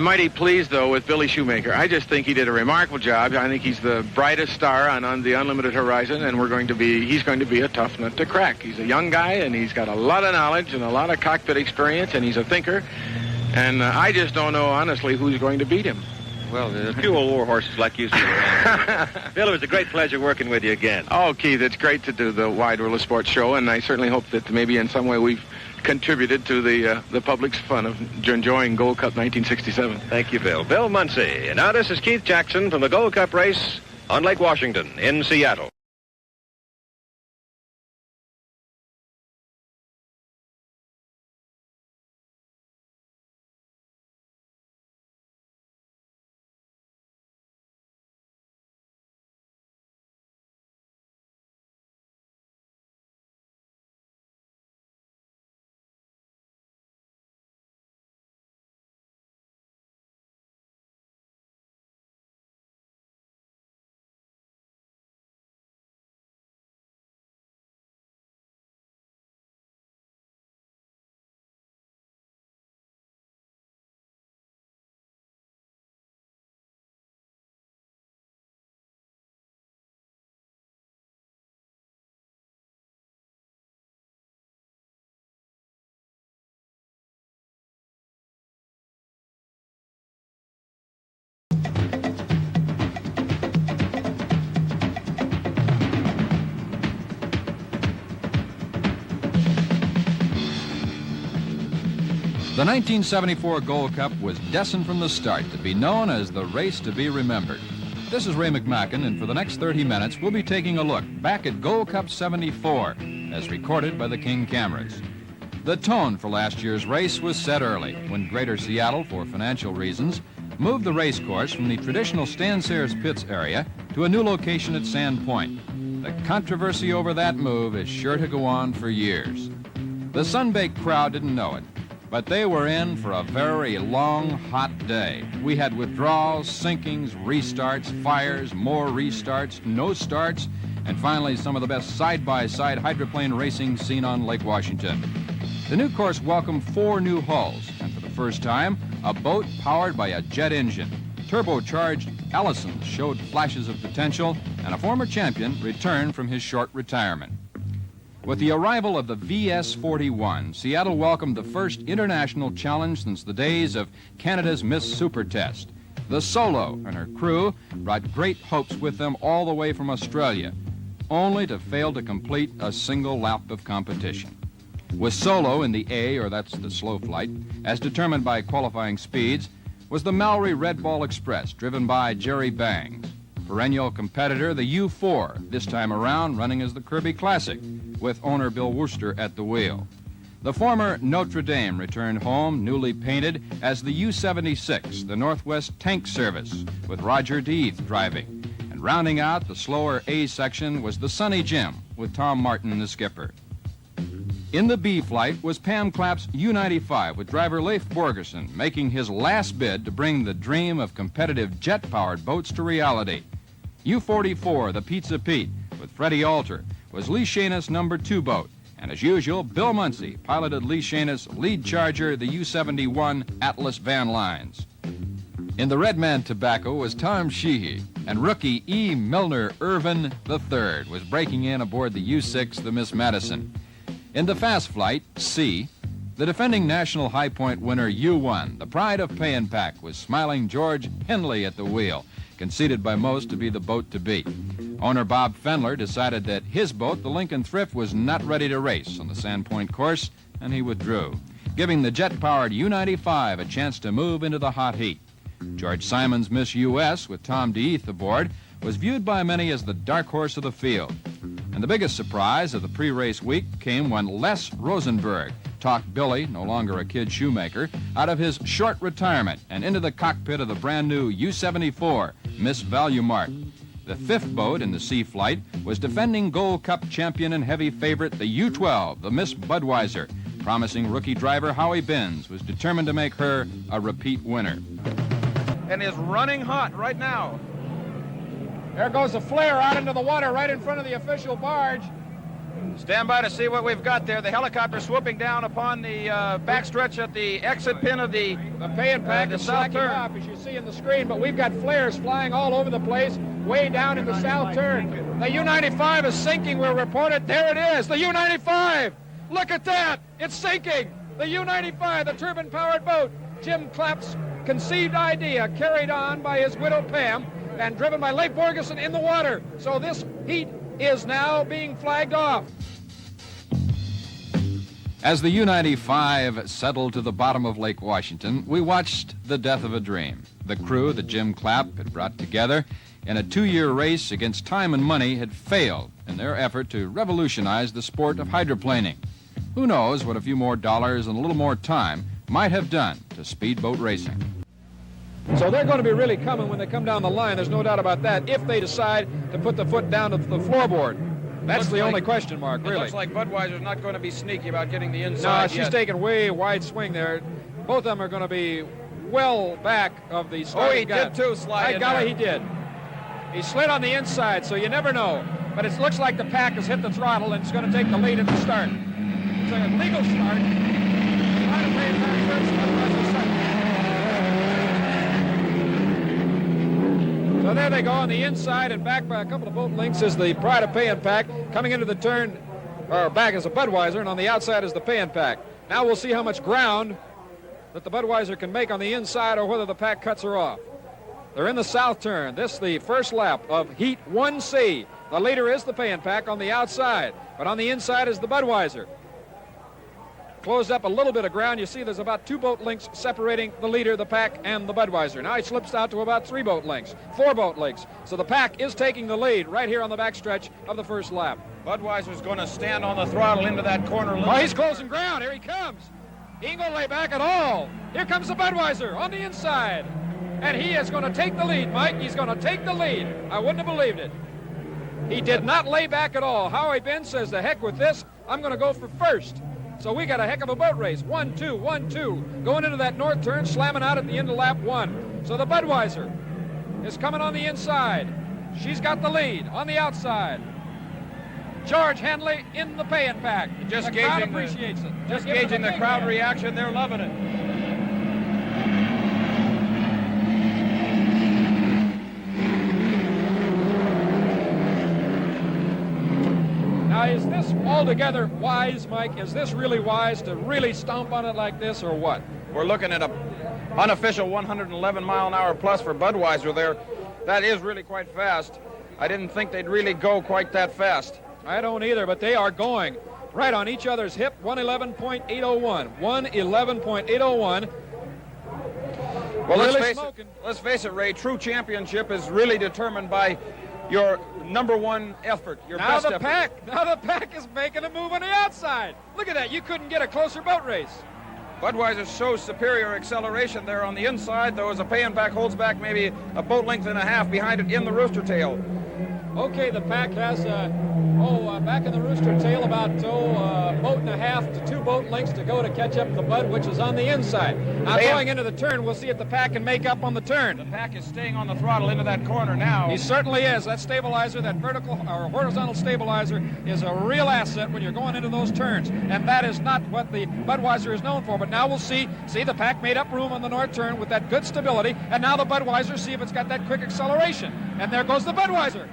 mighty pleased, though, with Billy Shoemaker. I just think he did a remarkable job. I think he's the brightest star on the unlimited horizon, and he's going to be a tough nut to crack. He's a young guy, and he's got a lot of knowledge and a lot of cockpit experience, and he's a thinker. And I just don't know, honestly, who's going to beat him. Well, there's a few old war horses like you. Bill, it was a great pleasure working with you again. Oh, Keith, it's great to do the Wide World of Sports show, and I certainly hope that maybe in some way we've contributed to the public's fun of enjoying Gold Cup 1967. Thank you, Bill. Bill Muncy. And now this is Keith Jackson from the Gold Cup race on Lake Washington in Seattle. The 1974 Gold Cup was destined from the start to be known as the race to be remembered. This is Ray McMacken, and for the next 30 minutes, we'll be taking a look back at Gold Cup 74, as recorded by the King cameras. The tone for last year's race was set early, when Greater Seattle, for financial reasons, moved the race course from the traditional Stan Sayers Pits area to a new location at Sand Point. The controversy over that move is sure to go on for years. The sun-baked crowd didn't know it, but they were in for a very long, hot day. We had withdrawals, sinkings, restarts, fires, more restarts, no starts, and finally some of the best side-by-side hydroplane racing seen on Lake Washington. The new course welcomed 4 new hulls, and for the first time, a boat powered by a jet engine. Turbocharged Allisons showed flashes of potential, and a former champion returned from his short retirement. With the arrival of the VS-41, Seattle welcomed the first international challenge since the days of Canada's Miss Super Test. The Solo and her crew brought great hopes with them all the way from Australia, only to fail to complete a single lap of competition. With Solo in the A, or that's the slow flight, as determined by qualifying speeds, was the Mallory Red Ball Express, driven by Jerry Bangs. Perennial competitor, the U4, this time around running as the Kirby Classic, with owner Bill Wooster at the wheel. The former Notre Dame returned home, newly painted, as the U-76, the Northwest Tank Service, with Roger Deeth driving. And rounding out the slower A section was the Sunny Jim, with Tom Martin, the skipper. In the B flight was Pam Clapp's U-95, with driver Leif Borgerson making his last bid to bring the dream of competitive jet-powered boats to reality. U-44, the Pizza Pete, with Freddie Alter, was Lee Shanis' number 2 boat. And as usual, Bill Munsey piloted Lee Shanis' lead charger, the U-71 Atlas Van Lines. In the Redman Tobacco was Tom Sheehy, and rookie E. Milner Irvin III was breaking in aboard the U-6, the Miss Madison. In the fast flight, C, the defending National High Point winner U-1, the pride of Pay and Pack, was smiling George Henley at the wheel, conceded by most to be the boat to beat. Owner Bob Fendler decided that his boat, the Lincoln Thrift, was not ready to race on the Sandpoint course, and he withdrew, giving the jet-powered U-95 a chance to move into the hot heat. George Simon's Miss U.S., with Tom Deeth aboard, was viewed by many as the dark horse of the field. And the biggest surprise of the pre-race week came when Les Rosenberg talked Billy, no longer a kid shoemaker, out of his short retirement and into the cockpit of the brand-new U-74, Miss Valuemart. The 5th boat in the C flight was defending Gold Cup champion and heavy favorite, the U-12, the Miss Budweiser. Promising rookie driver Howie Benz was determined to make her a repeat winner. And is running hot right now. There goes a flare out into the water right in front of the official barge. Stand by to see what we've got there. The helicopter swooping down upon the backstretch at the exit pin of the Pay and Pack the is south slacking turn. off, as you see in the screen, but we've got flares flying all over the place, way down in the south turn. The U-95 is sinking, we're reported. There it is, the U-95! Look at that! It's sinking! The U-95, the turbine-powered boat. Jim Clapp's conceived idea, carried on by his widow Pam, and driven by Leif Borgerson in the water. So this heat is now being flagged off. As the U-95 settled to the bottom of Lake Washington, we watched the death of a dream. The crew that Jim Clapp had brought together in a 2-year race against time and money had failed in their effort to revolutionize the sport of hydroplaning. Who knows what a few more dollars and a little more time might have done to speedboat racing. So they're going to be really coming when they come down the line, there's no doubt about that, if they decide to put the foot down to the floorboard. That's the only question mark, really. It looks like Budweiser's not going to be sneaky about getting the inside. No, she's taking way wide swing there. Both of them are going to be well back of the starting. Oh, he did too, slide in golly, there. he did. He slid on the inside, so you never know. But it looks like the pack has hit the throttle and it's going to take the lead at the start. It's a legal start. So there they go on the inside, and back by a couple of boat lengths is the Pride of Pay and Pack. Coming into the turn, or back is a Budweiser, and on the outside is the Pay and Pack. Now we'll see how much ground that the Budweiser can make on the inside or whether the pack cuts her off. They're in the south turn. This the first lap of Heat 1C. The leader is the Pay and Pack on the outside, but on the inside is the Budweiser. closed up a little bit of ground. You see there's about 2 boat lengths separating the leader, the pack, and the Budweiser. Now he slips out to about 3 boat lengths, 4 boat lengths. So the pack is taking the lead right here on the backstretch of the first lap. Budweiser's going to stand on the throttle into that corner. Oh, he's closing ground. Here he comes. He ain't going to lay back at all. Here comes the Budweiser on the inside. And he is going to take the lead, Mike. He's going to take the lead. I wouldn't have believed it. He did not lay back at all. Howie Benz says, the heck with this. I'm going to go for first. So we got a heck of a boat race. 1-2, 1-2. Going into that north turn, slamming out at the end of lap 1. So the Budweiser is coming on the inside. She's got the lead on the outside. George Henley in the pay and pack. Just the crowd gauging appreciates it. Just gauging the crowd reaction. They're loving it. Now, is this altogether wise, Mike? Is this really wise to really stomp on it like this, or what? We're looking at a unofficial 111 mile an hour plus for Budweiser there. That is really quite fast. I didn't think they'd really go quite that fast. I don't either, but they are going right on each other's hip. 111.801. 111.801. Well, really let's face it, Ray. True championship is really determined by your number one effort, your best effort. Now the pack is making a move on the outside. Look at that. You couldn't get a closer boat race. Budweiser shows superior acceleration there on the inside, though, as the pay and pack holds back maybe a boat length and a half behind it in the rooster tail. Okay, the pack has, back in the rooster tail, about a boat and a half to 2 boat lengths to go to catch up the Bud, which is on the inside. Now, going into the turn, we'll see if the pack can make up on the turn. The pack is staying on the throttle into that corner now. He certainly is. That stabilizer, that vertical or horizontal stabilizer, is a real asset when you're going into those turns, and that is not what the Budweiser is known for. But now we'll see the pack made up room on the north turn with that good stability, and now the Budweiser, see if it's got that quick acceleration. And there goes the Budweiser.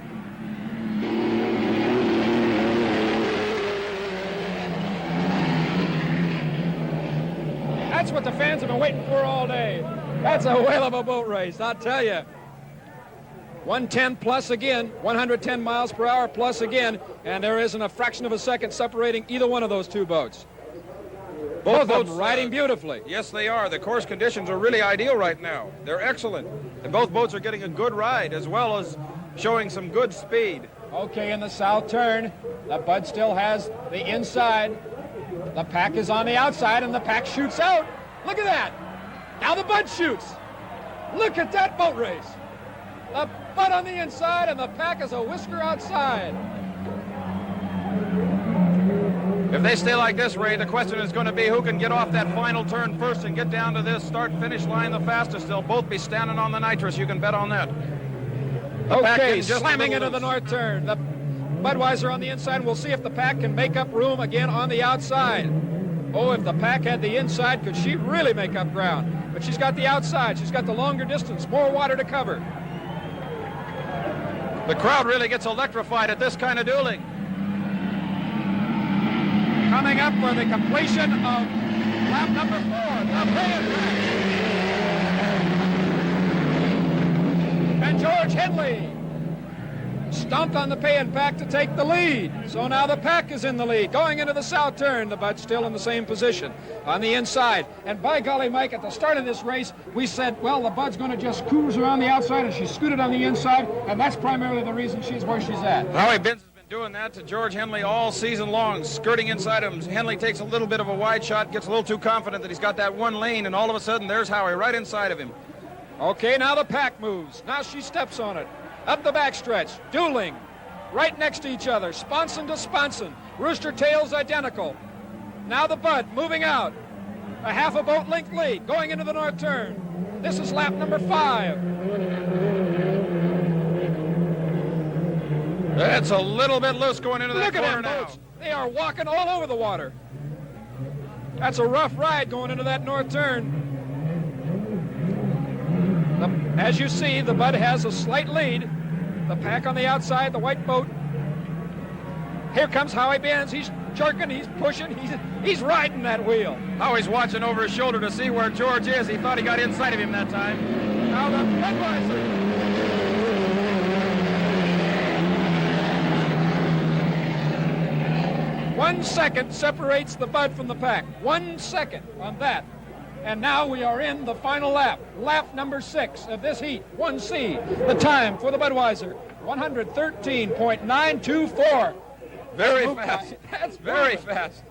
That's what the fans have been waiting for all day. That's a whale of a boat race, I'll tell you. 110 plus again, 110 miles per hour plus again, and there isn't a fraction of a second separating either one of those 2 boats. Both boats riding beautifully. Yes, they are. The course conditions are really ideal right now. They're excellent. And both boats are getting a good ride as well as showing some good speed. Okay, in the south turn, the Bud still has the inside. The pack is on the outside, and the pack shoots out. Look at that. Now the Bud shoots. Look at that boat race. The Bud on the inside, and the pack is a whisker outside. If they stay like this, Ray, the question is going to be who can get off that final turn first and get down to this start-finish line the fastest. They'll both be standing on the nitrous. You can bet on that. Okay, slamming into the north turn. The Budweiser on the inside. We'll see if the pack can make up room again on the outside. Oh, if the pack had the inside, could she really make up ground? But she's got the outside. She's got the longer distance, more water to cover. The crowd really gets electrified at this kind of dueling. Coming up for the completion of lap number 4, the pay and pack. And George Henley stomped on the pay and pack to take the lead. So now the pack is in the lead. Going into the south turn, the Bud's still in the same position on the inside. And by golly, Mike, at the start of this race, we said, well, the Bud's going to just cruise around the outside, and she scooted on the inside, and that's primarily the reason she's where she's at. Howie Benz has been doing that to George Henley all season long, skirting inside him. Henley takes a little bit of a wide shot, gets a little too confident that he's got that one lane, and all of a sudden, there's Howie right inside of him. Okay, now the pack moves. Now she steps on it. Up the backstretch, dueling, right next to each other, sponson to sponson. Rooster tails identical. Now the Bud moving out. A half a boat length lead, going into the north turn. This is lap number 5. That's a little bit loose going into that corner now. Boats. They are walking all over the water. That's a rough ride going into that north turn. As you see, the Bud has a slight lead. The pack on the outside, the white boat. Here comes Howie Benz. He's jerking, he's pushing, he's riding that wheel. Howie's watching over his shoulder to see where George is. He thought he got inside of him that time. Now the Budweiser. 1 second separates the Bud from the pack. 1 second on that. And now we are in the final lap. Lap number 6 of this heat, 1C. The time for the Budweiser, 113.924. Very fast. That's very fast.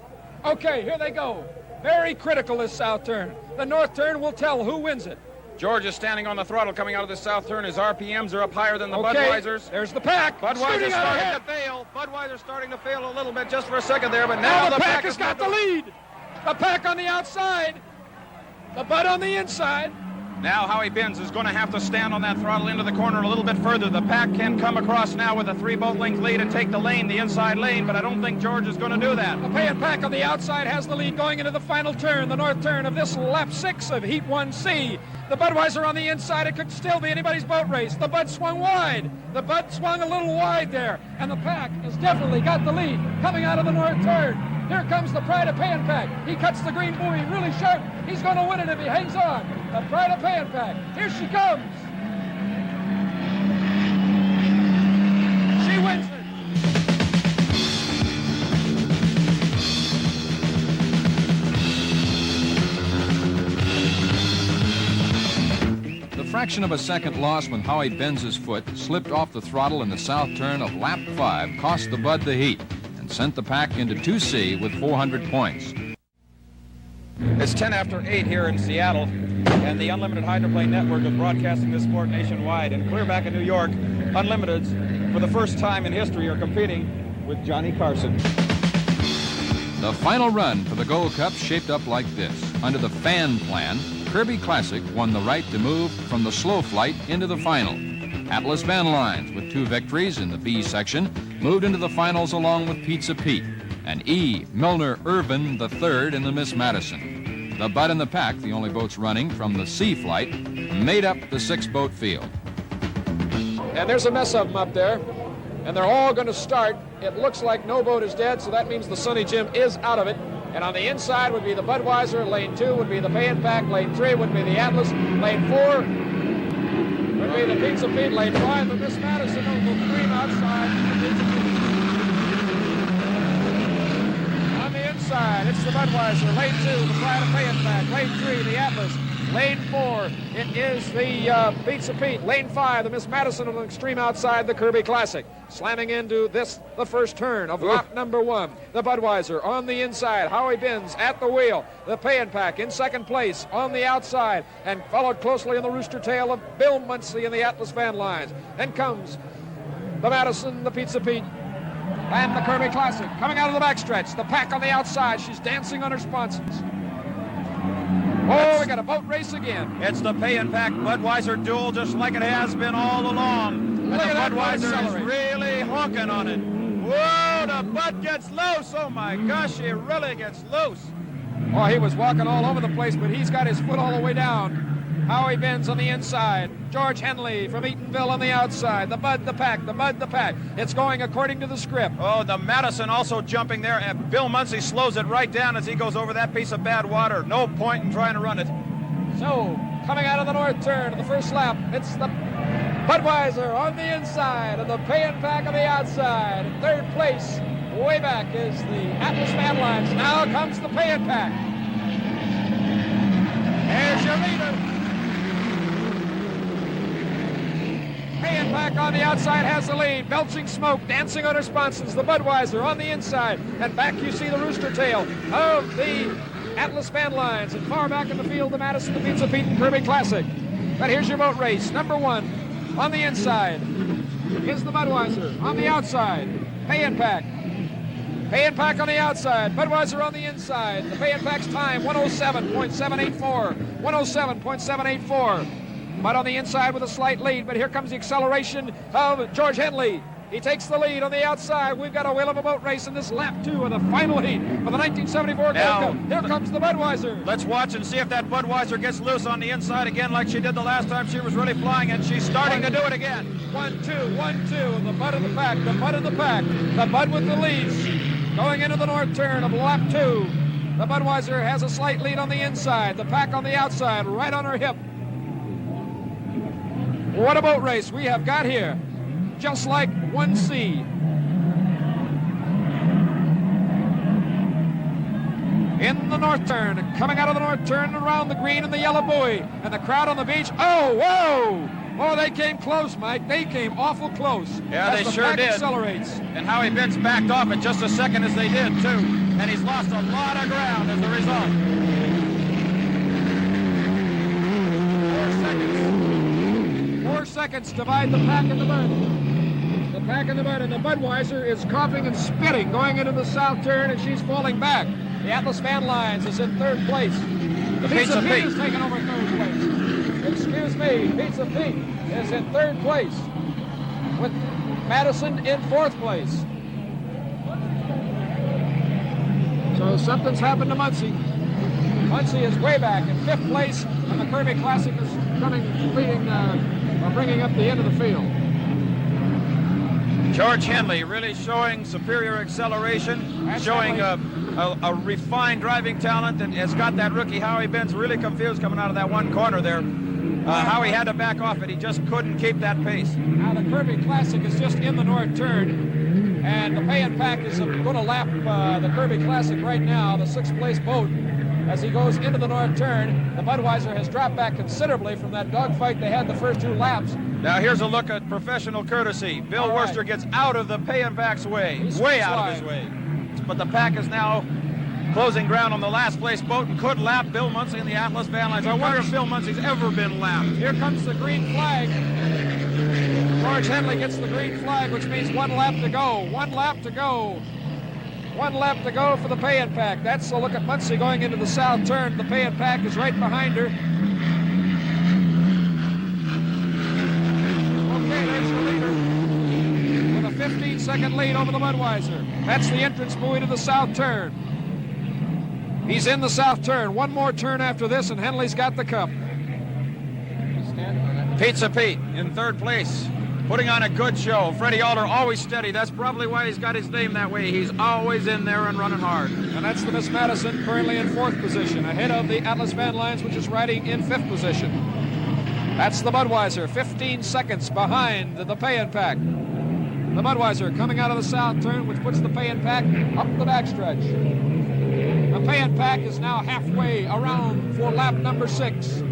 Okay, here they go. Very critical, this south turn. The north turn will tell who wins it. George is standing on the throttle coming out of the south turn. His RPMs are up higher than the Budweisers. There's the pack. Budweiser's starting to fail. Budweiser's starting to fail a little bit just for a second there, but now the pack has got the lead. The pack on the outside. The Bud on the inside. Now Howie Benz is going to have to stand on that throttle into the corner a little bit further. The pack can come across now with a 3-boat length lead and take the lane, the inside lane, but I don't think George is going to do that. The Pay and Pack on the outside has the lead going into the final turn, the north turn of this lap 6 of Heat 1C. The Budweiser on the inside, it could still be anybody's boat race. The Bud swung wide. The Bud swung a little wide there, and the pack has definitely got the lead coming out of the north turn. Here comes the Pride of Pay and Pack. He cuts the green buoy really sharp. He's going to win it if he hangs on. The Pride of Pay and Pack. Here she comes. She wins The fraction of a second loss when Howie Benz's foot slipped off the throttle in the south turn of lap 5 cost the Bud the heat and sent the pack into 2C with 400 points. It's 10 after 8 here in Seattle, and the Unlimited Hydroplane Network is broadcasting this sport nationwide. And clear back in New York, Unlimiteds, for the first time in history, are competing with Johnny Carson. The final run for the Gold Cup shaped up like this. Under the fan plan, Kirby Classic won the right to move from the slow flight into the final. Atlas Van Lines, with 2 victories in the B section, moved into the finals along with Pizza Pete, and E. Milner Irvin III in the Miss Madison. The Bud and the Pack, the only boats running from the C flight, made up the 6-boat field. And there's a mess of them up there, and they're all going to start. It looks like no boat is dead, so that means the Sunny Jim is out of it. And on the inside would be the Budweiser, lane 2 would be the Pay and Pack, lane 3 would be the Atlas, lane 4 would be the Pizza Pete, lane 5 the Miss Madison, will go green outside. On the inside, it's the Budweiser, lane 2 the Pride of Pay and Pack, lane 3 the Atlas, lane 4 it is the Pizza Pete, lane 5 the Miss Madison, on the extreme outside the Kirby Classic. Slamming into this, the first turn of lap number 1. The Budweiser on the inside. Howie Benz at the wheel. The Pay and Pack in second place on the outside. And followed closely in the rooster tail of Bill Muncie in the Atlas Van Lines. Then comes the Madison, the Pizza Pete, and the Kirby Classic. Coming out of the backstretch. The Pack on the outside. She's dancing on her sponsons. Oh, we got a boat race again. It's the Pay and Pack Budweiser duel, just like it has been all along. And the Budweiser is really hawking on it. Whoa, the Bud gets loose. Oh, my gosh, he really gets loose. Oh, he was walking all over the place, but he's got his foot all the way down. Howie Benz on the inside. George Henley from Eatonville on the outside. The Bud, the Pack, the Bud, the Pack. It's going according to the script. Oh, the Madison also jumping there, and Bill Muncie slows it right down as he goes over that piece of bad water. No point in trying to run it. So, coming out of the north turn of the first lap, it's the Budweiser on the inside and the Pay and Pack on the outside. In third place, way back, is the Atlas Van Lines. Now comes the Pay and Pack. There's your leader. Pay and Pack on the outside has the lead. Belching smoke, dancing on her sponsons. The Budweiser on the inside. And back you see the rooster tail of the Atlas Van Lines. And far back in the field, the Madison, the Pizza Pete, and Kirby Classic. But here's your boat race. Number 1 on the inside is the Budweiser. On the outside, Pay and Pack. Pay and Pack on the outside. Budweiser on the inside. The Pay and Pack's time, 107.784. 107.784. Bud on the inside with a slight lead, but here comes the acceleration of George Henley. He takes the lead on the outside. We've got a whale of a boat race in this lap 2 of the final heat for the 1974 Gold Cup. Here comes the Budweiser. Let's watch and see if that Budweiser gets loose on the inside again like she did the last time she was really flying, and she's starting to do it again. 1-2, 1-2, the Bud of the Pack, the Bud of the Pack. The Bud with the leads going into the north turn of lap 2. The Budweiser has a slight lead on the inside. The Pack on the outside, right on her hip. What a boat race we have got here. Just like 1C. in the north turn, coming out of the north turn and around the green and the yellow buoy, and the crowd on the beach. Oh, whoa! Oh, they came close, Mike. They came awful close. Yeah, as they the sure pack did. Accelerates. And Howie Binns backed off at just a second as they did, too. And he's lost a lot of ground as a result. 4 seconds divide the pack and the bud. The pack and the bud, and the Budweiser is coughing and spitting going into the south turn, and she's falling back. The Atlas Van Lines is in third place. The Pizza Pete is taking over third place. Excuse me, Pizza Pete is in third place with Madison in fourth place. So something's happened to Muncie. Muncie is way back in fifth place, and the Kirby Classic is bringing up the end of the field. George Henley really showing superior acceleration, showing a refined driving talent, and has got that rookie Howie Binns really confused coming out of that one corner there. Howie had to back off it. He just couldn't keep that pace. Now the Kirby Classic is just in the north turn, and the Pay and Pack is going to lap the Kirby Classic right now, the sixth place boat. As he goes into the north turn, the Budweiser has dropped back considerably from that dogfight they had the first two laps. Now here's a look at professional courtesy. Bill Worcester gets out of the Pay and Pack's way, way out of his way. But the pack is now closing ground on the last place boat and could lap Bill Muncie in the Atlas Van Lines. I wonder if Bill Muncie's ever been lapped. Here comes the green flag. George Henley gets the green flag, which means 1 lap to go. 1 lap to go. 1 lap to go for the Pay and Pack. That's a look at Muncie going into the south turn. The Pay and Pack is right behind her. Okay, there's the leader with a 15-second lead over the Budweiser. That's the entrance buoy to the south turn. He's in the south turn. 1 more turn after this, and Henley's got the cup. Pizza Pete in third place, putting on a good show. Freddie Alder always steady. That's probably why he's got his name that way. He's always in there and running hard. And that's the Miss Madison, currently in fourth position, ahead of the Atlas Van Lines, which is riding in fifth position. That's the Budweiser, 15 seconds behind the Pay and Pack. The Budweiser coming out of the south turn, which puts the Pay and Pack up the backstretch. The Pay and Pack is now halfway around for lap number 6.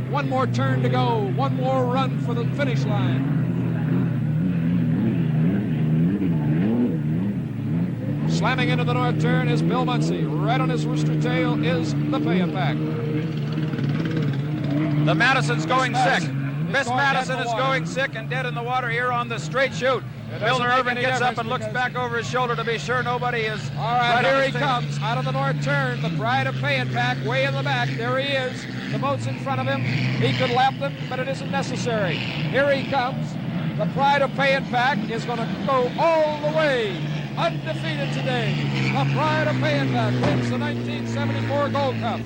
1 more turn to go. 1 more run for the finish line. Slamming into the north turn is Bill Muncie. Right on his rooster tail is the Pay and Pack. The Madison's going sick. Miss Madison is going sick and dead in the water here on the straight chute. Milner Irvin gets up and looks back over his shoulder to be sure nobody is. All right, here he comes out of the north turn. The Pride of Pay and Pack way in the back. There he is. The boat's in front of him. He could lap them, but it isn't necessary. Here he comes. The Pride of Pay and Pack is going to go all the way. Undefeated today. The Pride of Pay and Pack wins the 1974 Gold Cup.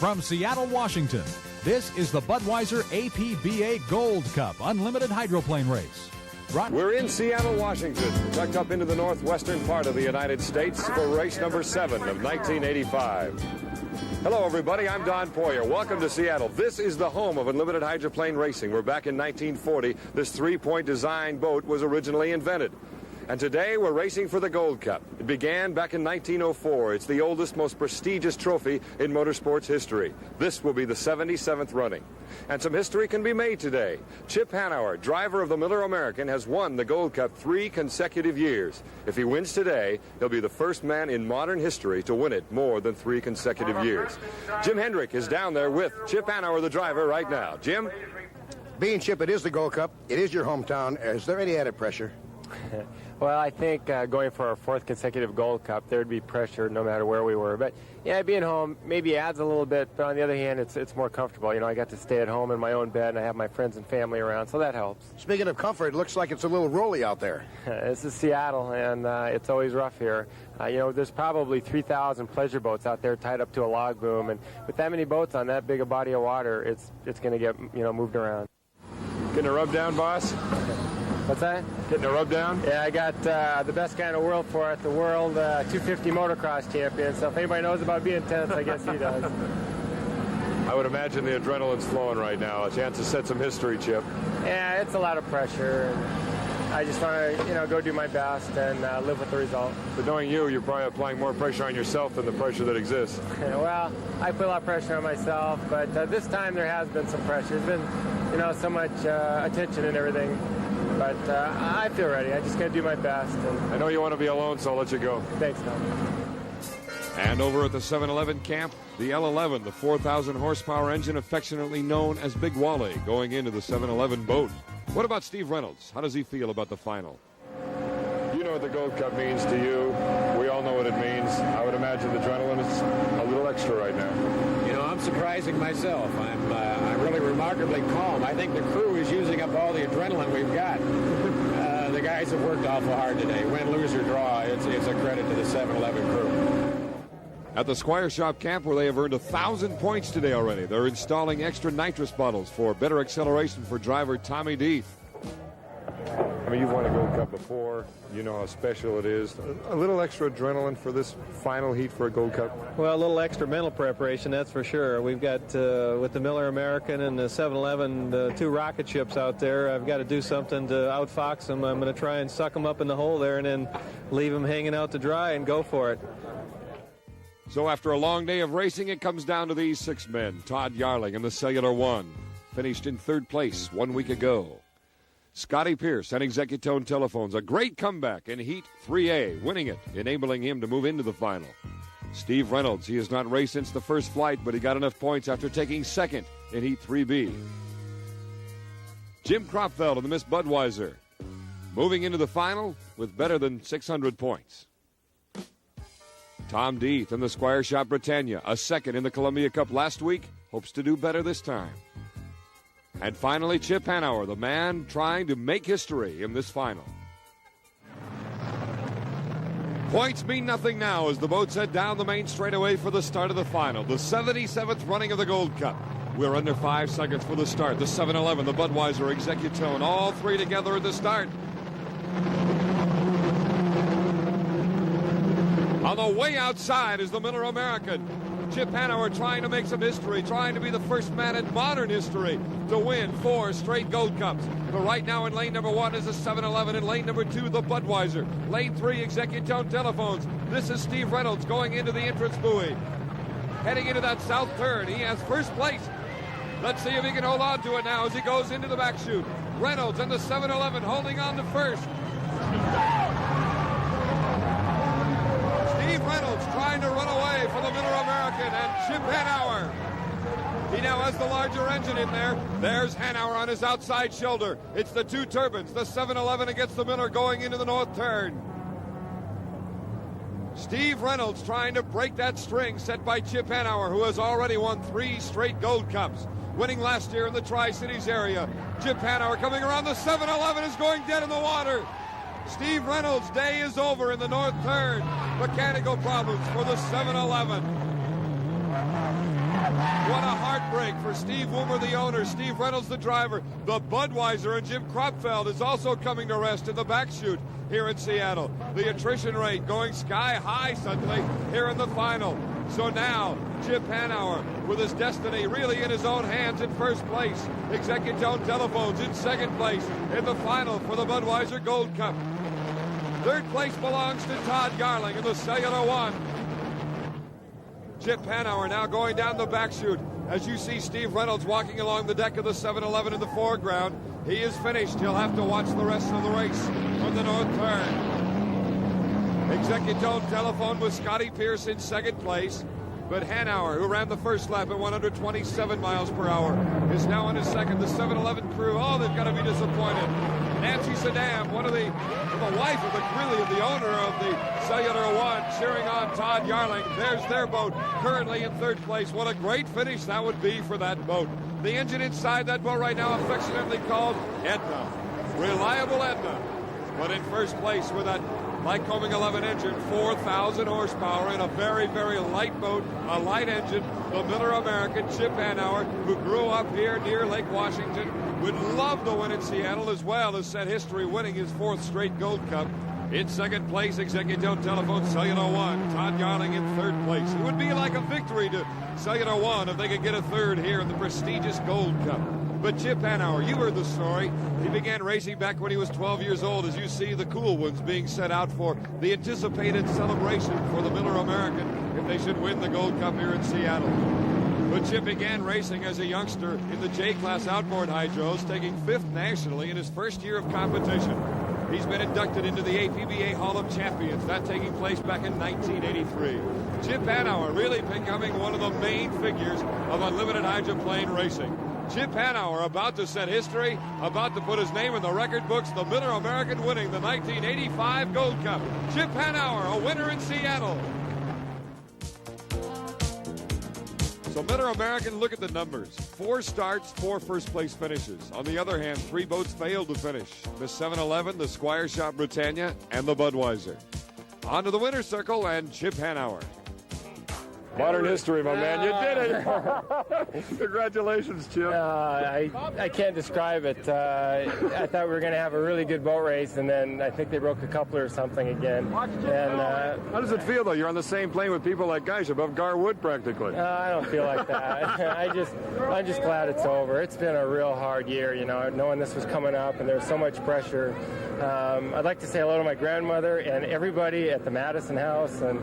From Seattle, Washington, this is the Budweiser APBA Gold Cup Unlimited Hydroplane Race. We're in Seattle, Washington, tucked up into the northwestern part of the United States for race number 7 of 1985. Hello, everybody. I'm Don Poyer. Welcome to Seattle. This is the home of unlimited hydroplane racing, where back in 1940, this three-point design boat was originally invented. And today, we're racing for the Gold Cup. It began back in 1904. It's the oldest, most prestigious trophy in motorsports history. This will be the 77th running. And some history can be made today. Chip Hanauer, driver of the Miller American, has won the Gold Cup 3 consecutive years. If he wins today, he'll be the first man in modern history to win it more than 3 consecutive years. Jim Hendrick is down there with Chip Hanauer, the driver, right now. Jim? Being Chip, it is the Gold Cup. It is your hometown. Is there any added pressure? Well, I think going for our 4th consecutive Gold Cup, there'd be pressure no matter where we were. But, yeah, being home maybe adds a little bit, but on the other hand, it's more comfortable. You know, I got to stay at home in my own bed, and I have my friends and family around, so that helps. Speaking of comfort, it looks like it's a little rolly out there. This is Seattle, and it's always rough here. You know, there's probably 3,000 pleasure boats out there tied up to a log boom, and with that many boats on that big a body of water, it's going to get, you know, moved around. Getting a rub down, boss? What's that? Getting a rub down? Yeah, I got the best guy in the world for it, the world 250 motocross champion. So if anybody knows about being tense, I guess he does. I would imagine the adrenaline's flowing right now. A chance to set some history, Chip. Yeah, it's a lot of pressure. I just want to, you know, go do my best and live with the result. But knowing you, you're probably applying more pressure on yourself than the pressure that exists. Well, I put a lot of pressure on myself, but this time there has been some pressure. There's been, you know, so much attention and everything. But I feel ready. I just got to do my best. And I know you want to be alone, so I'll let you go. Thanks, Tom. And over at the 7-Eleven camp, the L11, the 4,000 horsepower engine affectionately known as Big Wally, going into the 7-Eleven boat. What about Steve Reynolds? How does he feel about the final? You know what the Gold Cup means to you. We all know what it means. I would imagine the adrenaline is a little extra right now. You know, I'm surprising myself. I'm really remarkably calm. I think the crew is using up all the adrenaline we've got. The guys have worked awful hard today. Win, lose, or draw, it's a credit to the 7-Eleven crew. At the Squire Shop camp, where they have earned 1,000 points today already, they're installing extra nitrous bottles for better acceleration for driver Tommy Deeth. I mean, you've won a Gold Cup before. You know how special it is. A little extra adrenaline for this final heat for a Gold Cup. Well, a little extra mental preparation, that's for sure. We've got, with the Miller American and the 7-Eleven, the 2 rocket ships out there, I've got to do something to outfox them. I'm going to try and suck them up in the hole there and then leave them hanging out to dry and go for it. So after a long day of racing, it comes down to these 6 men. Todd Yarling in the Cellular One, finished in 3rd place 1 week ago. Scotty Pierce and Executone Telephones, a great comeback in Heat 3A, winning it, enabling him to move into the final. Steve Reynolds, he has not raced since the first flight, but he got enough points after taking 2nd in Heat 3B. Jim Kropfeld and the Miss Budweiser, moving into the final with better than 600 points. Tom Deeth in the Squire Shop Britannia, a 2nd in the Columbia Cup last week, hopes to do better this time. And finally, Chip Hanauer, the man trying to make history in this final. Points mean nothing now as the boats head down the main straightaway for the start of the final, the 77th running of the Gold Cup. We're under 5 seconds for the start. The 7-Eleven, the Budweiser, Executone, all 3 together at the start. On the way outside is the Miller American. Chip Hanauer trying to make some history, trying to be the first man in modern history to win 4 straight Gold Cups. But right now in lane number 1 is the 7-Eleven. In lane number 2, the Budweiser. Lane 3, Executone Telephones. This is Steve Reynolds going into the entrance buoy. Heading into that south turn. He has first place. Let's see if he can hold on to it now as he goes into the back chute. Reynolds and the 7-Eleven holding on to first. Steve Reynolds trying to run away from the Miller American and Chip Hanauer. He now has the larger engine in there. There's Hanauer on his outside shoulder. It's the 2 turbines, the 7-Eleven against the Miller going into the north turn. Steve Reynolds trying to break that string set by Chip Hanauer, who has already won 3 straight Gold Cups, winning last year in the Tri-Cities area. Chip Hanauer coming around the 7-Eleven is going dead in the water. Steve Reynolds' day is over in the north turn. Mechanical problems for the 7-Eleven. What a heartbreak for Steve Woomer, the owner, Steve Reynolds, the driver. The Budweiser and Jim Kropfeld is also coming to rest in the back chute here in Seattle. The attrition rate going sky high suddenly here in the final. So now, Chip Hanauer, with his destiny really in his own hands in first place. Executone Telephones in second place in the final for the Budweiser Gold Cup. Third place belongs to Todd Garling in the Cellular One. Chip Hanauer now going down the back chute. As you see Steve Reynolds walking along the deck of the 7-Eleven in the foreground. He is finished. He'll have to watch the rest of the race from the north turn. Executone Telephone with Scotty Pierce in second place. But Hanauer, who ran the first lap at 127 miles per hour, is now on his second. The 7-Eleven crew, oh, they've got to be disappointed. Nancy Saddam, the wife of the owner of the Cellular One, cheering on Todd Yarling. There's their boat, currently in third place. What a great finish that would be for that boat. The engine inside that boat right now, affectionately called Edna. Reliable Edna. But in first place with that Lycoming 11 engine, 4,000 horsepower in a very, very light boat, a light engine. The Miller American, Chip Hanauer, who grew up here near Lake Washington, would love to win in Seattle, as well as set history winning his fourth straight Gold Cup. In second place, Executone Telephone Cellular One. Todd Garling in third place. It would be like a victory to Cellular One if they could get a third here in the prestigious Gold Cup. But Chip Hanauer, you heard the story. He began racing back when he was 12 years old, as you see the cool ones being set out for the anticipated celebration for the Miller American if they should win the Gold Cup here in Seattle. But Chip began racing as a youngster in the J-Class outboard hydros, taking fifth nationally in his first year of competition. He's been inducted into the APBA Hall of Champions, that taking place back in 1983. Chip Hanauer really becoming one of the main figures of unlimited hydroplane racing. Chip Hanauer about to set history, about to put his name in the record books, the Miller American winning the 1985 Gold Cup. Chip Hanauer, a winner in Seattle. So Miller American, look at the numbers. 4 starts, 4 first-place finishes. On the other hand, 3 boats failed to finish. The 7-Eleven, the Squire Shop Britannia, and the Budweiser. On to the winner's circle and Chip Hanauer. Modern history, my man. You did it. Congratulations, Chip. I can't describe it. I thought we were going to have a really good boat race, and then I think they broke a coupler or something again. And how does it feel, though? You're on the same plane with people like, gosh, above Garwood practically. I don't feel like that. I'm just glad it's over. It's been a real hard year, you know, knowing this was coming up, and there's so much pressure. I'd like to say hello to my grandmother and everybody at the Madison House, and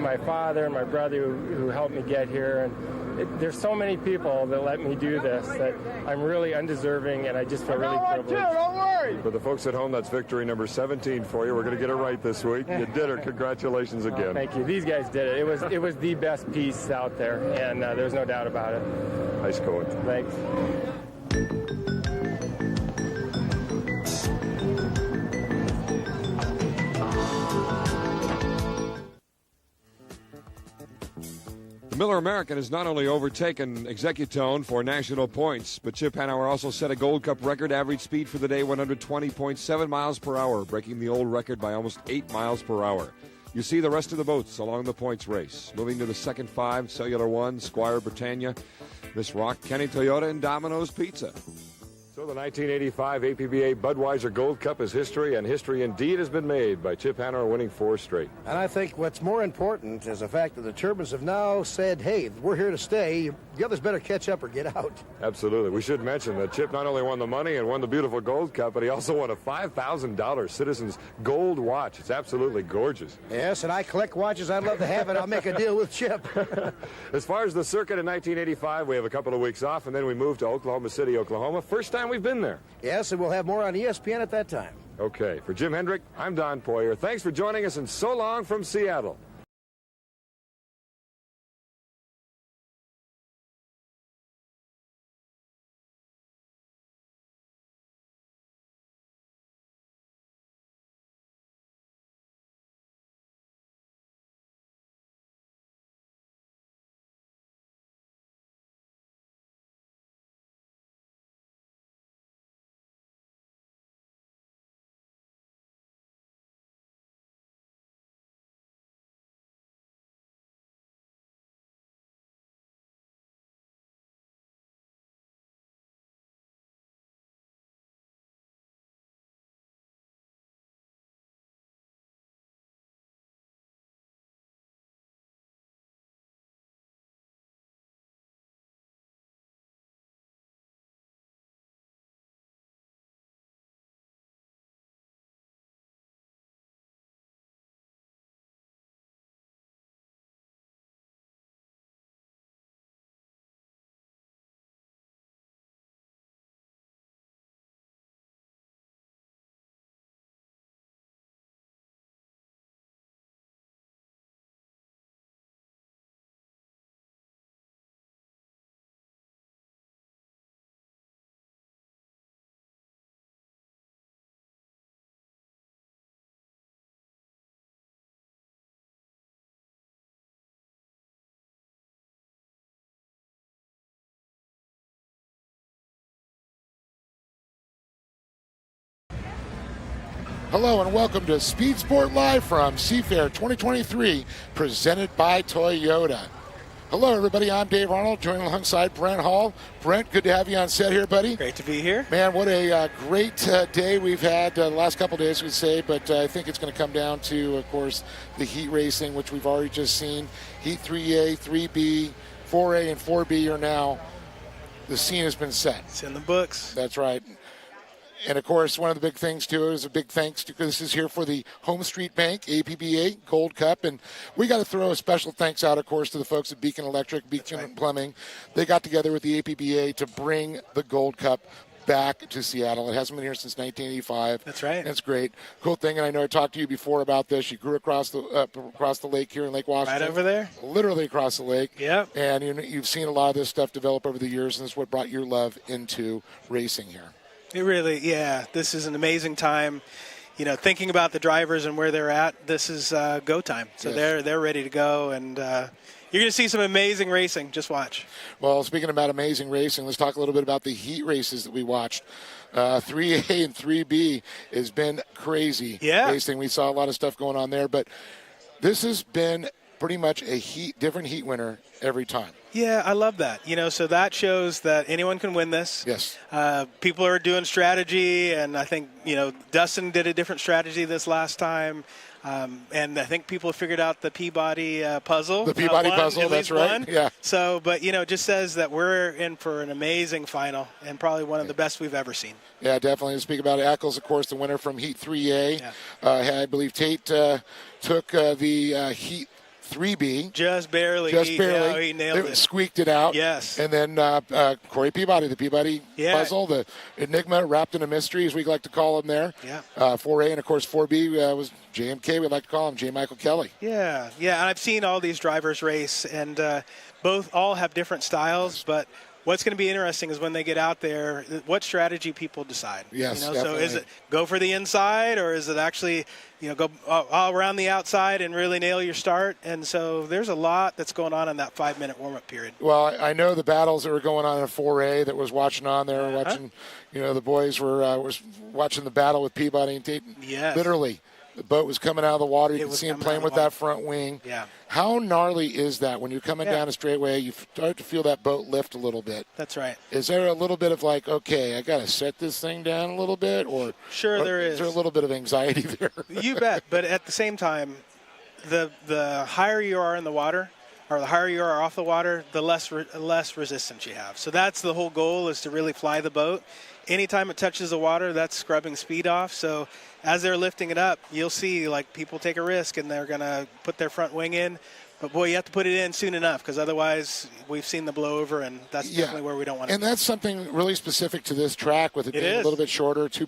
my father and my brother who helped me get here. And there's so many people that let me do this that I'm really undeserving, and I just feel really privileged. Don't worry. For the folks at home, that's victory number 17 for you. We're going to get it right this week. You did it. Congratulations again. Thank you. These guys did it. It was the best piece out there, and there's no doubt about it. Nice going. Thanks. Miller American has not only overtaken Executone for national points, but Chip Hanauer also set a Gold Cup record average speed for the day, 120.7 miles per hour, breaking the old record by almost 8 miles per hour. You see the rest of the boats along the points race. Moving to the second 5, Cellular One, Squire Britannia, Miss Rock, Kenny Toyota, and Domino's Pizza. So the 1985 APBA Budweiser Gold Cup is history, and history indeed has been made by Chip Hanauer winning 4 straight. And I think what's more important is the fact that the Turbans have now said, hey, we're here to stay. The others better catch up or get out. Absolutely. We should mention that Chip not only won the money and won the beautiful Gold Cup, but he also won a $5,000 Citizens Gold watch. It's absolutely gorgeous. Yes, and I collect watches. I'd love to have it. I'll make a deal with Chip. As far as the circuit in 1985, we have a couple of weeks off, and then we move to Oklahoma City, Oklahoma. First time we've been there. Yes, and we'll have more on ESPN at that time. Okay. For Jim Hendrick, I'm Don Poyer. Thanks for joining us, and so long from Seattle. Hello and welcome to Speed Sport Live from Seafair 2023, presented by Toyota. Hello, everybody. I'm Dave Arnold, joining alongside Brent Hall. Brent, good to have you on set here, buddy. Great to be here. Man, what a great day we've had the last couple of days, we'd say, but I think it's going to come down to, of course, the heat racing, which we've already just seen. Heat 3A, 3B, 4A, and 4B are now, the scene has been set. It's in the books. That's right. And, of course, one of the big things, too, is a big thanks to, this is here for the HomeStreet Bank APBA Gold Cup. And we got to throw a special thanks out, of course, to the folks at Beacon Electric, Beacon Plumbing. They got together with the APBA to bring the Gold Cup back to Seattle. It hasn't been here since 1985. That's right. That's great. Cool thing, and I know I talked to you before about this. You grew across the lake here in Lake Washington. Right over there? Literally across the lake. Yep. And you've seen a lot of this stuff develop over the years, and this is what brought your love into racing here. It really, yeah, this is an amazing time. You know, thinking about the drivers and where they're at, this is go time. So Yes. they're ready to go, and you're going to see some amazing racing. Just watch. Well, speaking about amazing racing, let's talk a little bit about the heat races that we watched. 3A and 3B has been crazy racing. We saw a lot of stuff going on there, but this has been pretty much a different heat winner every time. Yeah, I love that. You know, so that shows that anyone can win this. Yes. People are doing strategy, and I think, you know, Dustin did a different strategy this last time. And I think people have figured out the Peabody puzzle. The Peabody puzzle, that's right. Yeah. So, but, you know, it just says that we're in for an amazing final and probably one of the best we've ever seen. Yeah, definitely. To speak about Eccles, of course, the winner from Heat 3A. I believe Tate took the Heat 3B. Just barely. Yeah, he nailed it. Squeaked it out. Yes. And then Corey Peabody, the Peabody puzzle, the enigma wrapped in a mystery, as we like to call him there. Yeah. 4A, and, of course, 4B was JMK, we like to call him, J. Michael Kelly. Yeah. And I've seen all these drivers race, and all have different styles, but what's going to be interesting is when they get out there, what strategy people decide. Yes, you know, definitely. so is it go for the inside, or is it actually, you know, go all around the outside and really nail your start? And so there's a lot that's going on in that 5-minute warm-up period. Well, I know the battles that were going on in 4A that was watching on there, watching, you know, the boys were was watching the battle with Peabody and Tate. Yes. Literally, the boat was coming out of the water. You could see him playing with that front wing. Yeah. How gnarly is that when you're coming down a straightaway, you start to feel that boat lift a little bit? That's right. Is there a little bit of like, okay, I got to set this thing down a little bit? Or there is. Is there a little bit of anxiety there? You bet. But at the same time, the higher you are in the water, or the higher you are off the water, the less resistance you have. So that's the whole goal, is to really fly the boat. Anytime it touches the water, that's scrubbing speed off. So as they're lifting it up, you'll see like people take a risk and they're going to put their front wing in. But, boy, you have to put it in soon enough, because otherwise we've seen the blowover, and that's definitely where we don't want to be. And that's something really specific to this track, with it being a little bit shorter, 2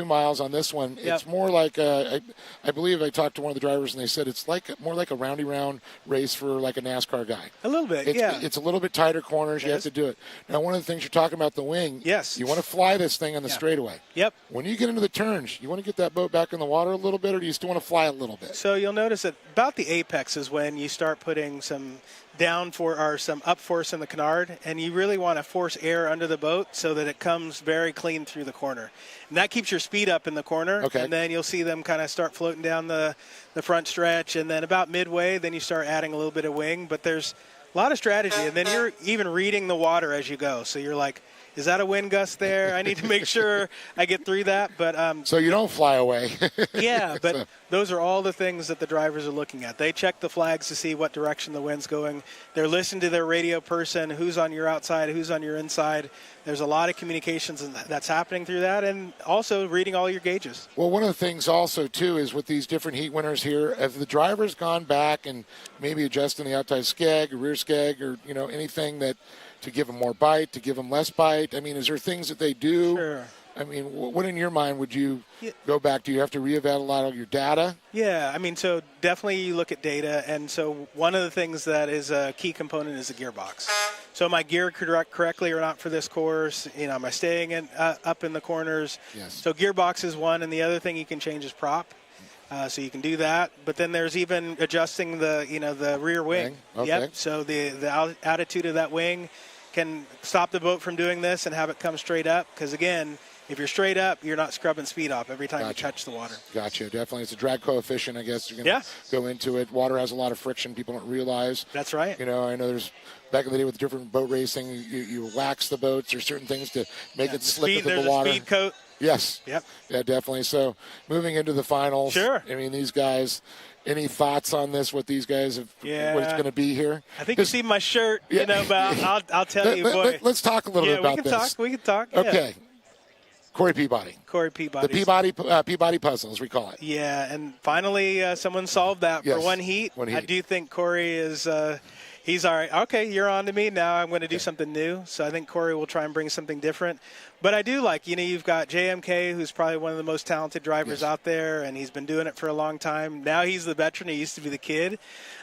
miles on this one. Yep. It's more like, I believe I talked to one of the drivers, and they said it's more like a round race for like a NASCAR guy. A little bit, It's a little bit tighter corners. You have to do it. Now, one of the things you're talking about, the wing, you want to fly this thing on the straightaway. Yep. When you get into the turns, you want to get that boat back in the water a little bit, or do you still want to fly a little bit? So you'll notice that about the apex is when you start putting some some up force in the canard, and you really want to force air under the boat so that it comes very clean through the corner. And that keeps your speed up in the corner, and then you'll see them kind of start floating down the front stretch, and then about midway, then you start adding a little bit of wing. But there's a lot of strategy, and then you're even reading the water as you go. So you're like, is that a wind gust there? I need to make sure I get through that. But so you don't fly away. Yeah, but those are all the things that the drivers are looking at. They check the flags to see what direction the wind's going. They're listening to their radio person, who's on your outside, who's on your inside. There's a lot of communications that's happening through that, and also reading all your gauges. Well, one of the things also, too, is with these different heat winners here, have the drivers gone back and maybe adjusting the outside skeg or rear skeg, or, you know, anything that to give them more bite, to give them less bite? I mean, is there things that they do? Sure. I mean, what in your mind would you go back to? You have to reevaluate a lot of your data? Yeah, I mean, so definitely you look at data, and so one of the things that is a key component is the gearbox. So am I geared correctly or not for this course? You know, am I staying up in the corners? Yes. So gearbox is one, and the other thing you can change is prop. So you can do that, but then there's even adjusting the rear wing. Okay. Yep. So the attitude of that wing can stop the boat from doing this and have it come straight up, because again, If you're straight up, you're not scrubbing speed off every time you touch the water. Gotcha. Definitely. It's a drag coefficient, I guess. You're going to go into it. Water has a lot of friction. People don't realize. That's right. You know, I know there's back in the day with different boat racing, you wax the boats or certain things to make it slick with the water. There's a speed coat. Yes. Yep. Yeah, definitely. So moving into the finals. Sure. I mean, these guys, any thoughts on this, what these guys have, what it's going to be here? I think you see my shirt, you know, but I'll tell you, boy. Let's talk a little bit about this. We can talk. Okay. Corey Peabody. The Peabody puzzle, as we call it. Yeah, and finally someone solved that for one heat. I do think Corey is he's all right. Okay, you're on to me. Now I'm going to do something new. So I think Corey will try and bring something different. But I do like, you know, you've got JMK, who's probably one of the most talented drivers out there, and he's been doing it for a long time. Now he's the veteran. He used to be the kid.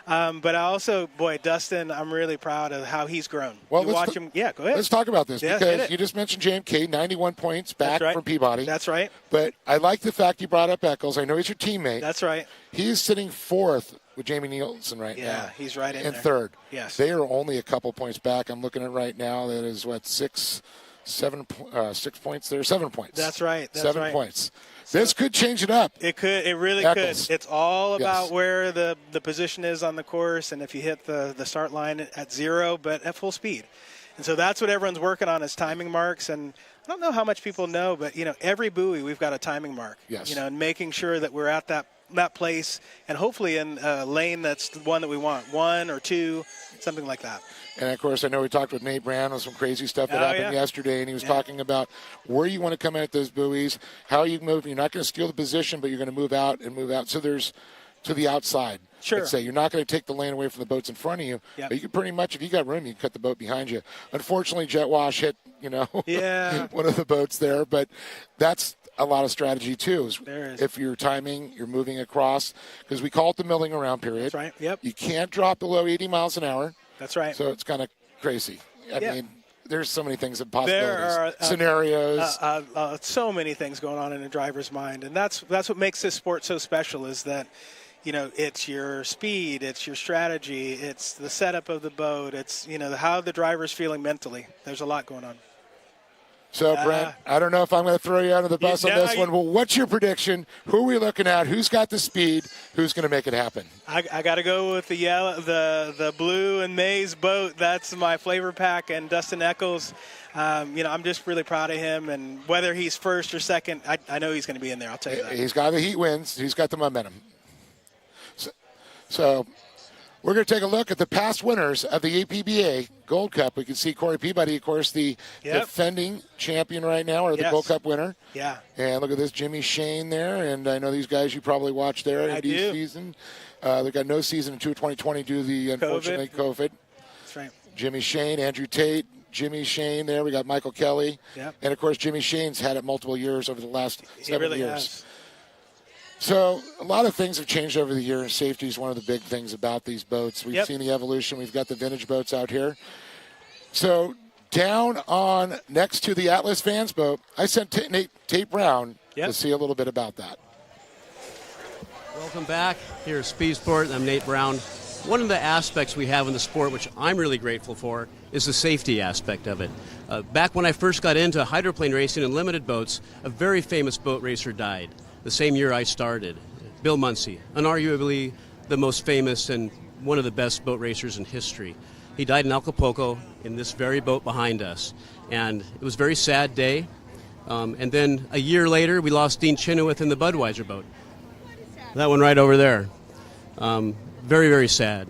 But I also, Dustin, I'm really proud of how he's grown. Well, you watch him. Yeah, go ahead. Let's talk about this because you just mentioned JMK, 91 points back from Peabody. That's right. But I like the fact you brought up Eccles. I know he's your teammate. That's right. He's sitting fourth with Jamie Nielsen now. Yeah, he's right in there. third. Yes. They are only a couple points back. I'm looking at right now. That is, 6 points there? 7 points. That's right. That's 7 points. This could change it up. It could. It really Eccles. could. It's all about where the position is on the course and if you hit the start line at 0, but at full speed. And so that's what everyone's working on is timing marks. And I don't know how much people know, but, you know, every buoy we've got a timing mark. Yes. You know, and making sure that we're at that place and hopefully in a lane that's the one that we want, 1 or 2, something like that. And, of course, I know we talked with Nate Brown on some crazy stuff that happened yesterday, and he was talking about where you want to come at those buoys, how you move. You're not going to steal the position, but you're going to move out. So there's to the outside. Sure. Let's say you're not going to take the lane away from the boats in front of you, but you can pretty much, if you got room, you can cut the boat behind you. Unfortunately, Jet Wash hit, one of the boats there, but that's a lot of strategy too. If you're timing, you're moving across, because we call it the milling around period. That's right. Yep. You can't drop below 80 miles an hour. That's right. So it's kind of crazy. I mean, there's so many things and possibilities. There are scenarios. So many things going on in a driver's mind, and that's what makes this sport so special. Is that, you know, it's your speed, it's your strategy, it's the setup of the boat, it's, you know, how the driver's feeling mentally. There's a lot going on. So, Brent, I don't know if I'm going to throw you under the bus on this one. Well, what's your prediction? Who are we looking at? Who's got the speed? Who's going to make it happen? I got to go with the yellow, the blue and maize boat. That's my flavor pack. And Dustin Eccles, I'm just really proud of him. And whether he's first or second, I know he's going to be in there. I'll tell you that. He's got the heat wins. He's got the momentum. So we're going to take a look at the past winners of the APBA Gold Cup. We can see Corey Peabody, of course, the defending champion right now, or the Gold Cup winner. Yeah. And look at this, Jimmy Shane there. And I know these guys you probably watched there in the season. They've got no season in 2020 due to the, unfortunately, COVID. That's right. Jimmy Shane, Andrew Tate, Jimmy Shane there. We got Michael Kelly. Yep. And, of course, Jimmy Shane's had it multiple years over the last 7 years. Has. So a lot of things have changed over the years. Safety is one of the big things about these boats. We've seen the evolution. We've got the vintage boats out here. So down on next to the Atlas Vans boat, I sent Tate Brown to see a little bit about that. Welcome back. Here at Speed Sport. I'm Nate Brown. One of the aspects we have in the sport, which I'm really grateful for, is the safety aspect of it. Back when I first got into hydroplane racing and limited boats, a very famous boat racer died the same year I started. Bill Munsey, unarguably the most famous and one of the best boat racers in history. He died in Acapulco in this very boat behind us. And it was a very sad day. And then a year later, we lost Dean Chenoweth in the Budweiser boat. That one right over there. Very, very sad.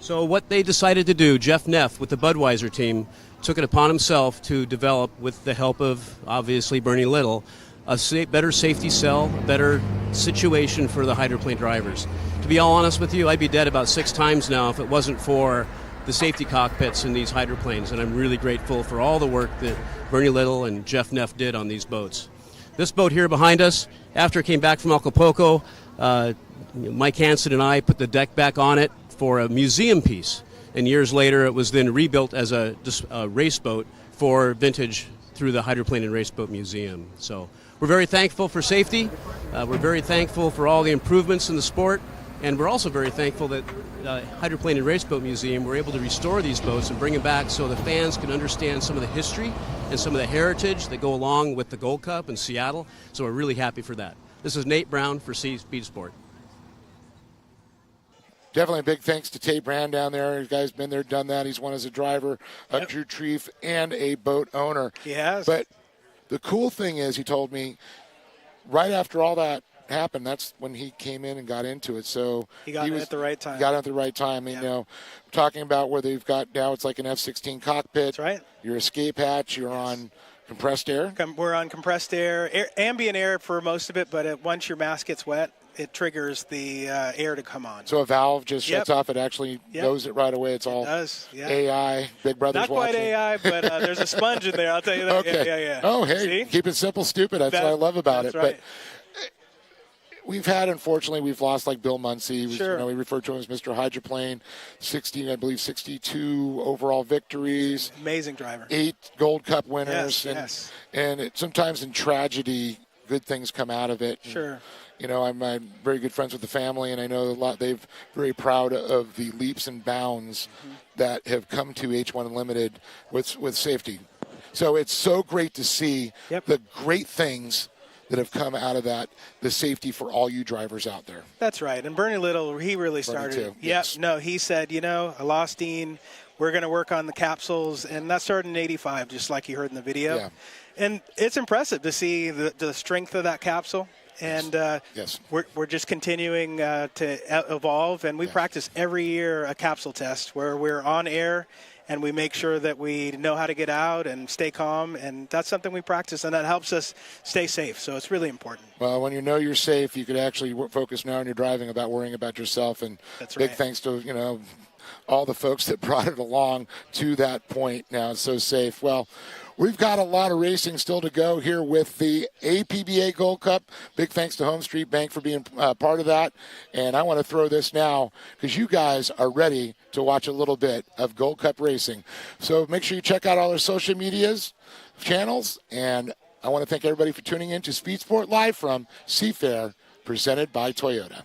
So what they decided to do, Jeff Neff with the Budweiser team, took it upon himself to develop, with the help of, obviously, Bernie Little, a better safety cell, better situation for the hydroplane drivers. To be all honest with you, I'd be dead about 6 times now if it wasn't for the safety cockpits in these hydroplanes, and I'm really grateful for all the work that Bernie Little and Jeff Neff did on these boats. This boat here behind us, after it came back from Acapulco, Mike Hansen and I put the deck back on it for a museum piece, and years later it was then rebuilt as a race boat for vintage through the Hydroplane and Race Boat Museum. So we're very thankful for safety. We're very thankful for all the improvements in the sport. And we're also very thankful that Hydroplane and Raceboat Museum were able to restore these boats and bring them back so the fans can understand some of the history and some of the heritage that go along with the Gold Cup in Seattle. So we're really happy for that. This is Nate Brown for Speed Sport. Definitely a big thanks to Tate Brand down there. You guys been there, done that. He's won as a driver, a crew chief, and a boat owner. He has. But the cool thing is, he told me, right after all that happened, that's when he came in and got into it. So he got in at the right time. Got in at the right time. You know, talking about where they've got now, it's like an F-16 cockpit. That's right. Your escape hatch. You're on compressed air. We're on compressed air, ambient air for most of it, but once your mask gets wet, it triggers the air to come on. So a valve just shuts off. It actually knows it right away. It's all AI. Big Brother's Not watching. quite AI, but there's a sponge in there. I'll tell you that. Okay. Yeah. Oh, hey, keep it simple, stupid. That's what I love about it. Right. But unfortunately, we've lost like Bill Muncy. Sure. We refer to him as Mr. Hydroplane. 62 overall victories. Amazing driver. 8 Gold Cup winners. Yes. And sometimes in tragedy, good things come out of it. Sure. You know, I'm very good friends with the family, and I know they're very proud of the leaps and bounds that have come to H1 Unlimited with safety. So it's so great to see the great things that have come out of that, the safety for all you drivers out there. That's right. And Bernie Little, he really started. He said, I lost Dean. We're going to work on the capsules. And that started in 85, just like you heard in the video. Yeah. And it's impressive to see the strength of that capsule. And we're just continuing to evolve. And we practice every year a capsule test where we're on air and we make sure that we know how to get out and stay calm. And that's something we practice, and that helps us stay safe. So it's really important. Well, when you know you're safe, you could actually focus now on your driving about worrying about yourself. And big thanks to, all the folks that brought it along to that point. Now it's so safe. Well, we've got a lot of racing still to go here with the APBA Gold Cup. Big thanks to HomeStreet Bank for being part of that. And I want to throw this now because you guys are ready to watch a little bit of Gold Cup racing. So make sure you check out all our social medias, channels. And I want to thank everybody for tuning in to Speed Sport Live from Seafair, presented by Toyota.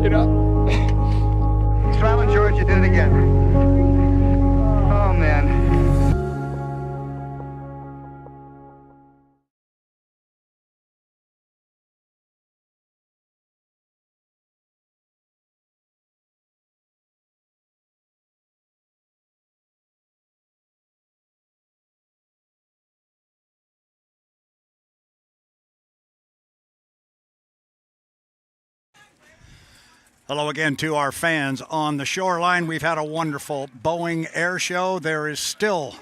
You know, Smiling George, you did it again. Oh, man. Hello again to our fans on the shoreline. We've had a wonderful Boeing Air Show. There is still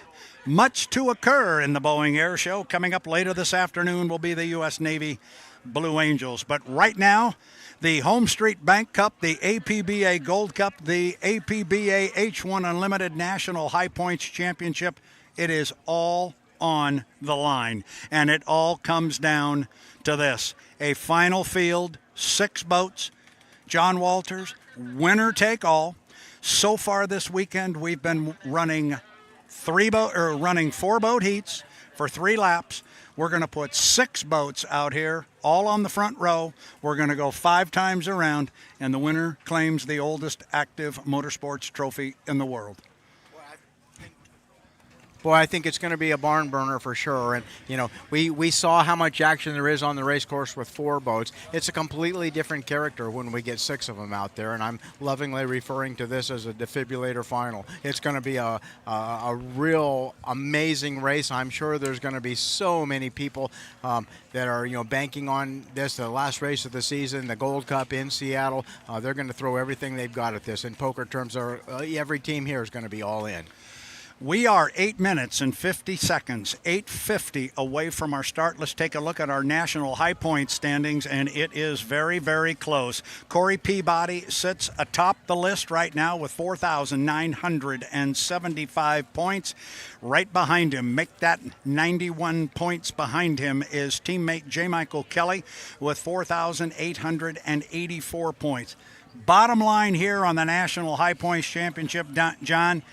much to occur in the Boeing Air Show. Coming up later this afternoon will be the U.S. Navy Blue Angels. But right now, the HomeStreet Bank Cup, the APBA Gold Cup, the APBA H1 Unlimited National High Points Championship, it is all on the line. And it all comes down to this: a final field, 6 boats, John Walters, winner take all. So far this weekend, we've been running 4 boat heats for 3 laps. We're going to put 6 boats out here, all on the front row. We're going to go 5 times around, and the winner claims the oldest active motorsports trophy in the world. Boy, I think it's going to be a barn burner for sure. And, you know, we saw how much action there is on the race course with 4 boats. It's a completely different character when we get 6 of them out there, and I'm lovingly referring to this as a defibrillator final. It's going to be a real amazing race. I'm sure there's going to be so many people that are, you know, banking on this, the last race of the season, the Gold Cup in Seattle. They're going to throw everything they've got at this. In poker terms, every team here is going to be all in. We are 8 minutes and 50 seconds, 8:50 away from our start. Let's take a look at our national high point standings, and it is very, very close. Corey Peabody sits atop the list right now with 4,975 points. Right behind him, make that 91 points behind him, is teammate J. Michael Kelly with 4,884 points. Bottom line here on the National High Points Championship, John,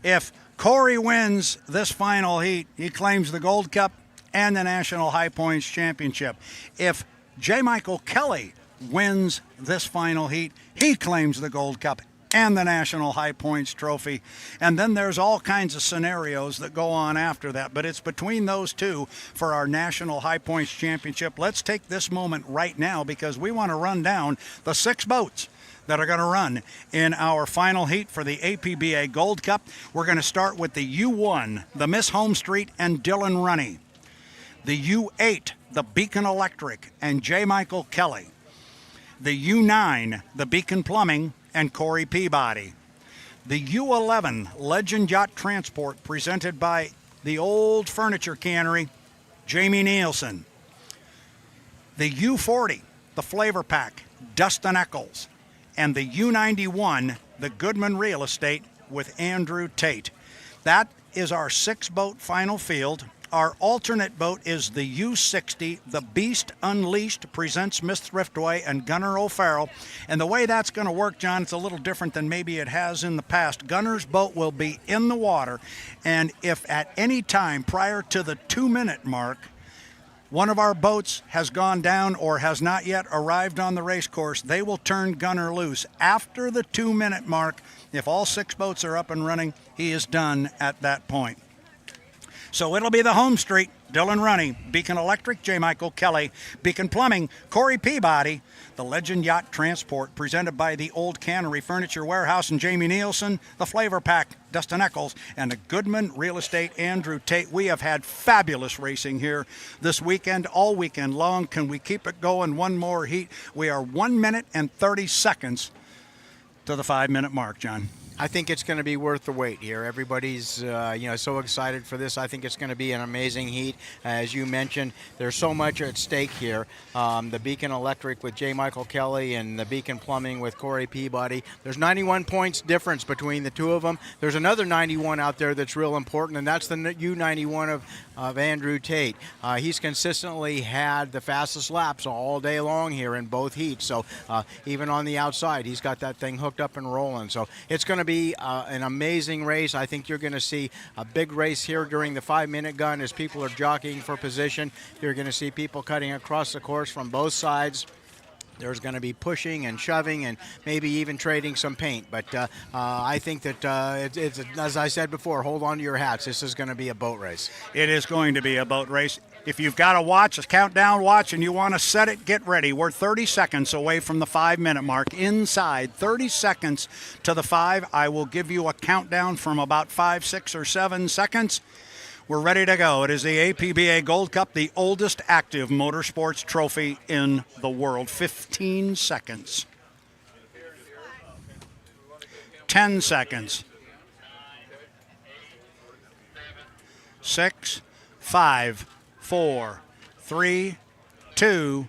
if Corey wins this final heat, he claims the Gold Cup and the National High Points Championship. If J. Michael Kelly wins this final heat, he claims the Gold Cup and the National High Points Trophy. And then there's all kinds of scenarios that go on after that, but it's between those two for our National High Points Championship. Let's take this moment right now because we want to run down the 6 boats that are going to run in our final heat for the APBA Gold Cup. We're going to start with the U1, the Miss HomeStreet and Dylan Runney. The U8, the Beacon Electric and J. Michael Kelly. The U9, the Beacon Plumbing and Corey Peabody. The U11, Legend Yacht Transport, presented by the Old Furniture Cannery, Jamie Nielsen. The U40, the Flavor Pack, Dustin Eccles. And the U91, the Goodman Real Estate with Andrew Tate. That is our 6-boat final field. Our alternate boat is the U60, the Beast Unleashed, presents Miss Thriftway and Gunnar O'Farrell. And the way that's going to work, John, it's a little different than maybe it has in the past. Gunnar's boat will be in the water, and if at any time prior to the 2-minute mark, one of our boats has gone down or has not yet arrived on the race course, they will turn Gunnar loose. After the 2-minute mark, if all 6 boats are up and running, he is done at that point. So it'll be the HomeStreet, Dylan Runney, Beacon Electric, J. Michael Kelly, Beacon Plumbing, Corey Peabody, the Legend Yacht Transport, presented by the Old Cannery Furniture Warehouse and Jamie Nielsen, the Flavor Pack, Dustin Eccles, and the Goodman Real Estate, Andrew Tate. We have had fabulous racing here this weekend, all weekend long. Can we keep it going? One more heat. We are 1 minute and 30 seconds to the 5-minute mark, John. I think it's going to be worth the wait here. Everybody's so excited for this. I think it's going to be an amazing heat. As you mentioned, there's so much at stake here. The Beacon Electric with J. Michael Kelly and the Beacon Plumbing with Corey Peabody. There's 91 points difference between the two of them. There's another 91 out there that's real important, and that's the U91 of Andrew Tate. He's consistently had the fastest laps all day long here in both heats. So even on the outside, he's got that thing hooked up and rolling. So it's going to to be an amazing race. I think you're going to see a big race here during the 5-minute gun as people are jockeying for position. You're going to see people cutting across the course from both sides. There's going to be pushing and shoving and maybe even trading some paint. But I think that, it's, as I said before, hold on to your hats. This is going to be a boat race. It is going to be a boat race. If you've got a watch, a countdown watch, and you want to set it, get ready. We're 30 seconds away from the 5-minute mark. Inside 30 seconds to the 5. I will give you a countdown from about 5, 6, or 7 seconds. We're ready to go. It is the APBA Gold Cup, the oldest active motorsports trophy in the world. 15 seconds. 10 seconds. 6, 5, 4, 3, 2,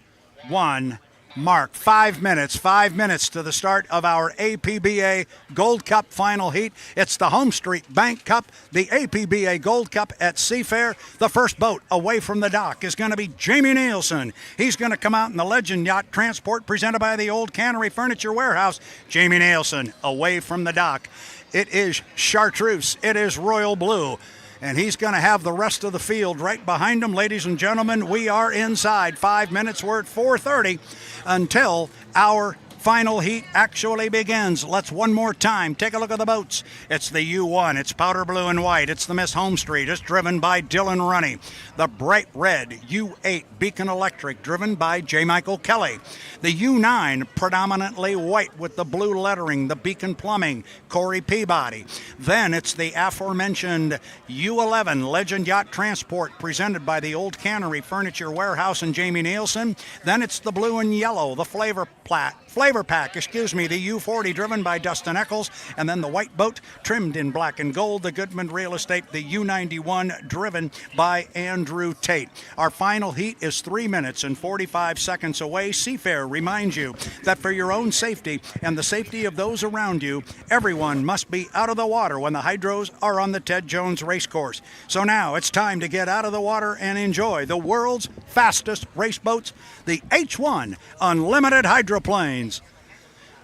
1. Mark. 5 minutes. 5 minutes to the start of our APBA Gold Cup final heat. It's the HomeStreet Bank Cup, the APBA Gold Cup at Seafair. The first boat away from the dock is going to be Jamie Nielsen. He's going to come out in the Legend Yacht Transport presented by the Old Cannery Furniture Warehouse. Jamie Nielsen away from the dock. It is Chartreuse. It is Royal Blue. And he's going to have the rest of the field right behind him. Ladies and gentlemen, we are inside. 5 minutes. We're at 4:30 until our final heat actually begins. Let's one more time take a look at the boats. It's the U1. It's powder blue and white. It's the Miss HomeStreet. It's driven by Dylan Runney. The bright red U8 Beacon Electric, driven by J. Michael Kelly. The U9, predominantly white with the blue lettering, the Beacon Plumbing, Corey Peabody. Then it's the aforementioned U11 Legend Yacht Transport, presented by the Old Cannery Furniture Warehouse and Jamie Nielsen. Then it's the blue and yellow, the Flavor Pack, the U40, driven by Dustin Eccles. And then the white boat, trimmed in black and gold, the Goodman Real Estate, the U91, driven by Andrew Tate. Our final heat is 3 minutes and 45 seconds away. Seafair reminds you that for your own safety and the safety of those around you, everyone must be out of the water when the hydros are on the Ted Jones Racecourse. So now it's time to get out of the water and enjoy the world's fastest race boats, the H1 Unlimited Hydroplanes.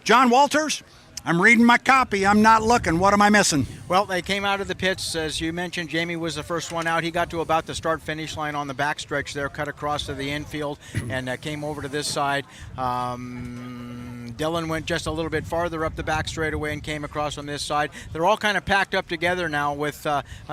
John Walters, I'm reading my copy. I'm not looking. What am I missing? Well, they came out of the pits. As you mentioned, Jamie was the first one out. He got to about the start-finish line on the backstretch there, cut across to the infield, and came over to this side. Dylan went just a little bit farther up the back straightaway and came across on this side. They're all kind of packed up together now with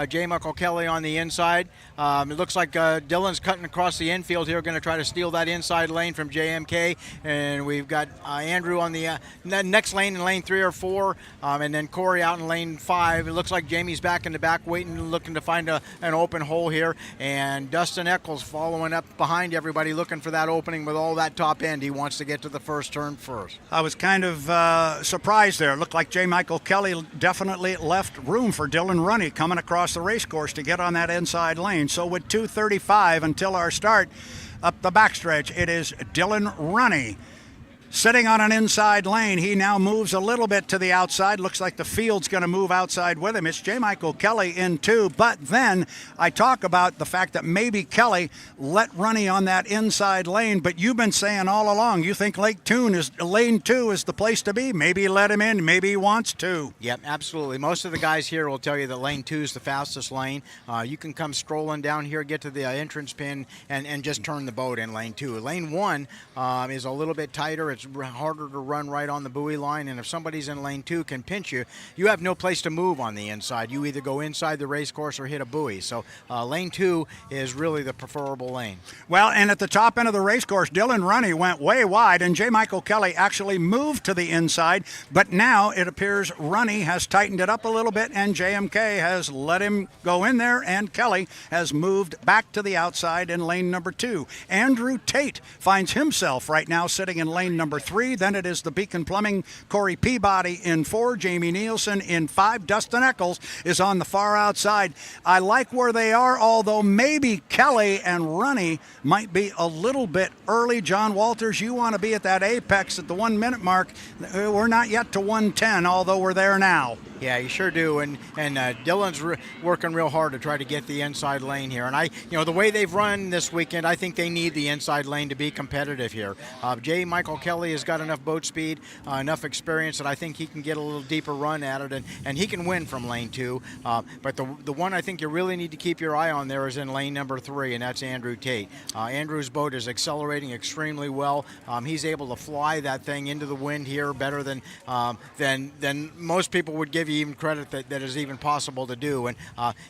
J. Michael Kelly on the inside. It looks like Dylan's cutting across the infield here, going to try to steal that inside lane from JMK. And we've got Andrew on the next lane in lane 3 or 4, and then Corey out in lane 5. It looks like Jamie's back in the back waiting, looking to find an open hole here. And Dustin Eccles following up behind everybody, looking for that opening with all that top end. He wants to get to the first turn first. I was kind of surprised there. It looked like J. Michael Kelly definitely left room for Dylan Runney coming across the race course to get on that inside lane. So with 2:35 until our start up the backstretch, it is Dylan Runney sitting on an inside lane. He now moves a little bit to the outside. Looks like the field's going to move outside with him. It's J. Michael Kelly in 2. But then I talk about the fact that maybe Kelly let Runney on that inside lane. But you've been saying all along, you think lane 2 is the place to be. Maybe let him in. Maybe he wants to. Yep, absolutely. Most of the guys here will tell you that lane 2 is the fastest lane. You can come strolling down here, get to the entrance pin, and just turn the boat in lane 2. Lane 1 is a little bit tighter. It's harder to run right on the buoy line, and if somebody's in lane 2 can pinch you, you have no place to move on the inside. You either go inside the race course or hit a buoy. So lane 2 is really the preferable lane. Well, and at the top end of the race course, Dylan Runney went way wide, and J. Michael Kelly actually moved to the inside, but now it appears Runney has tightened it up a little bit, and JMK has let him go in there, and Kelly has moved back to the outside in lane number 2. Andrew Tate finds himself right now sitting in lane number 3. Then it is the Beacon Plumbing, Corey Peabody in 4, Jamie Nielsen in 5. Dustin Eccles is on the far outside. I like where they are, although maybe Kelly and Runney might be a little bit early. John Walters, you want to be at that apex at the 1 minute mark. We're not yet to 1:10, although we're there now. Yeah, you sure do. And Dylan's working real hard to try to get the inside lane here. And the way they've run this weekend, I think they need the inside lane to be competitive here. J. Michael Kelly has got enough boat speed, enough experience that I think he can get a little deeper run at it, and he can win from lane 2. But the one I think you really need to keep your eye on there is in lane number 3, and that's Andrew Tate. Andrew's boat is accelerating extremely well. He's able to fly that thing into the wind here better than most people would give you even credit that is even possible to do. And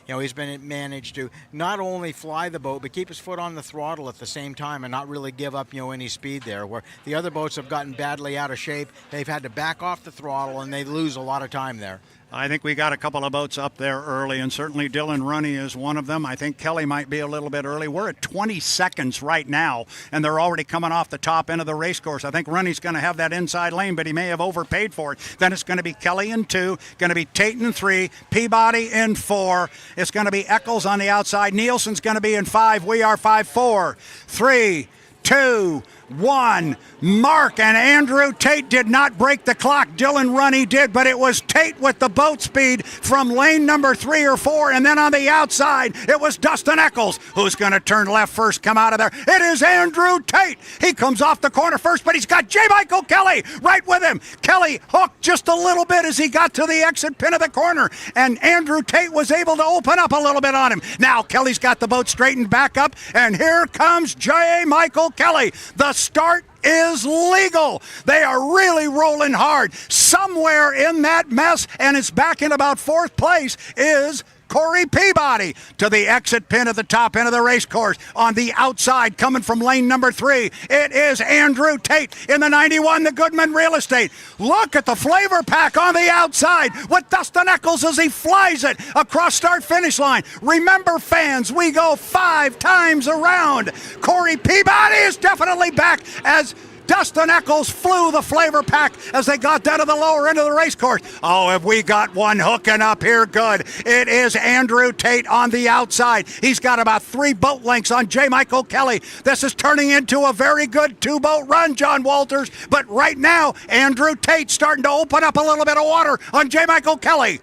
he's been managed to not only fly the boat but keep his foot on the throttle at the same time and not really give up any speed there. Where the other boats have gotten badly out of shape, they've had to back off the throttle and they lose a lot of time there. I think we got a couple of boats up there early, and certainly Dylan Runny is one of them. I think Kelly might be a little bit early. We're at 20 seconds right now, and they're already coming off the top end of the race course. I think Runny's going to have that inside lane, but he may have overpaid for it. Then it's going to be Kelly in 2, going to be Tate in 3, Peabody in 4. It's going to be Eccles on the outside. Nielsen's going to be in 5. We are 5, 4, 3, 2, 1. Mark and Andrew Tate did not break the clock. Dylan Runny did, but it was Tate with the boat speed from lane number 3 or 4, and then on the outside it was Dustin Eccles who's going to turn left first, come out of there. It is Andrew Tate. He comes off the corner first, but he's got J. Michael Kelly right with him. Kelly hooked just a little bit as he got to the exit pin of the corner, and Andrew Tate was able to open up a little bit on him. Now Kelly's got the boat straightened back up, and here comes J. Michael Kelly. The start is legal. They are really rolling hard. Somewhere in that mess, and it's back in about 4th place, is Corey Peabody to the exit pin at the top end of the race course. On the outside, coming from lane number 3, it is Andrew Tate in the 91, the Goodman Real Estate. Look at the flavor pack on the outside with Dustin Eccles as he flies it across start-finish line. Remember, fans, we go 5 times around. Corey Peabody is definitely back as Dustin Eccles flew the flavor pack as they got down to the lower end of the race course. Oh, have we got one hooking up here good. It is Andrew Tate on the outside. He's got about 3 boat lengths on J. Michael Kelly. This is turning into a very good 2-boat run, John Walters. But right now, Andrew Tate starting to open up a little bit of water on J. Michael Kelly.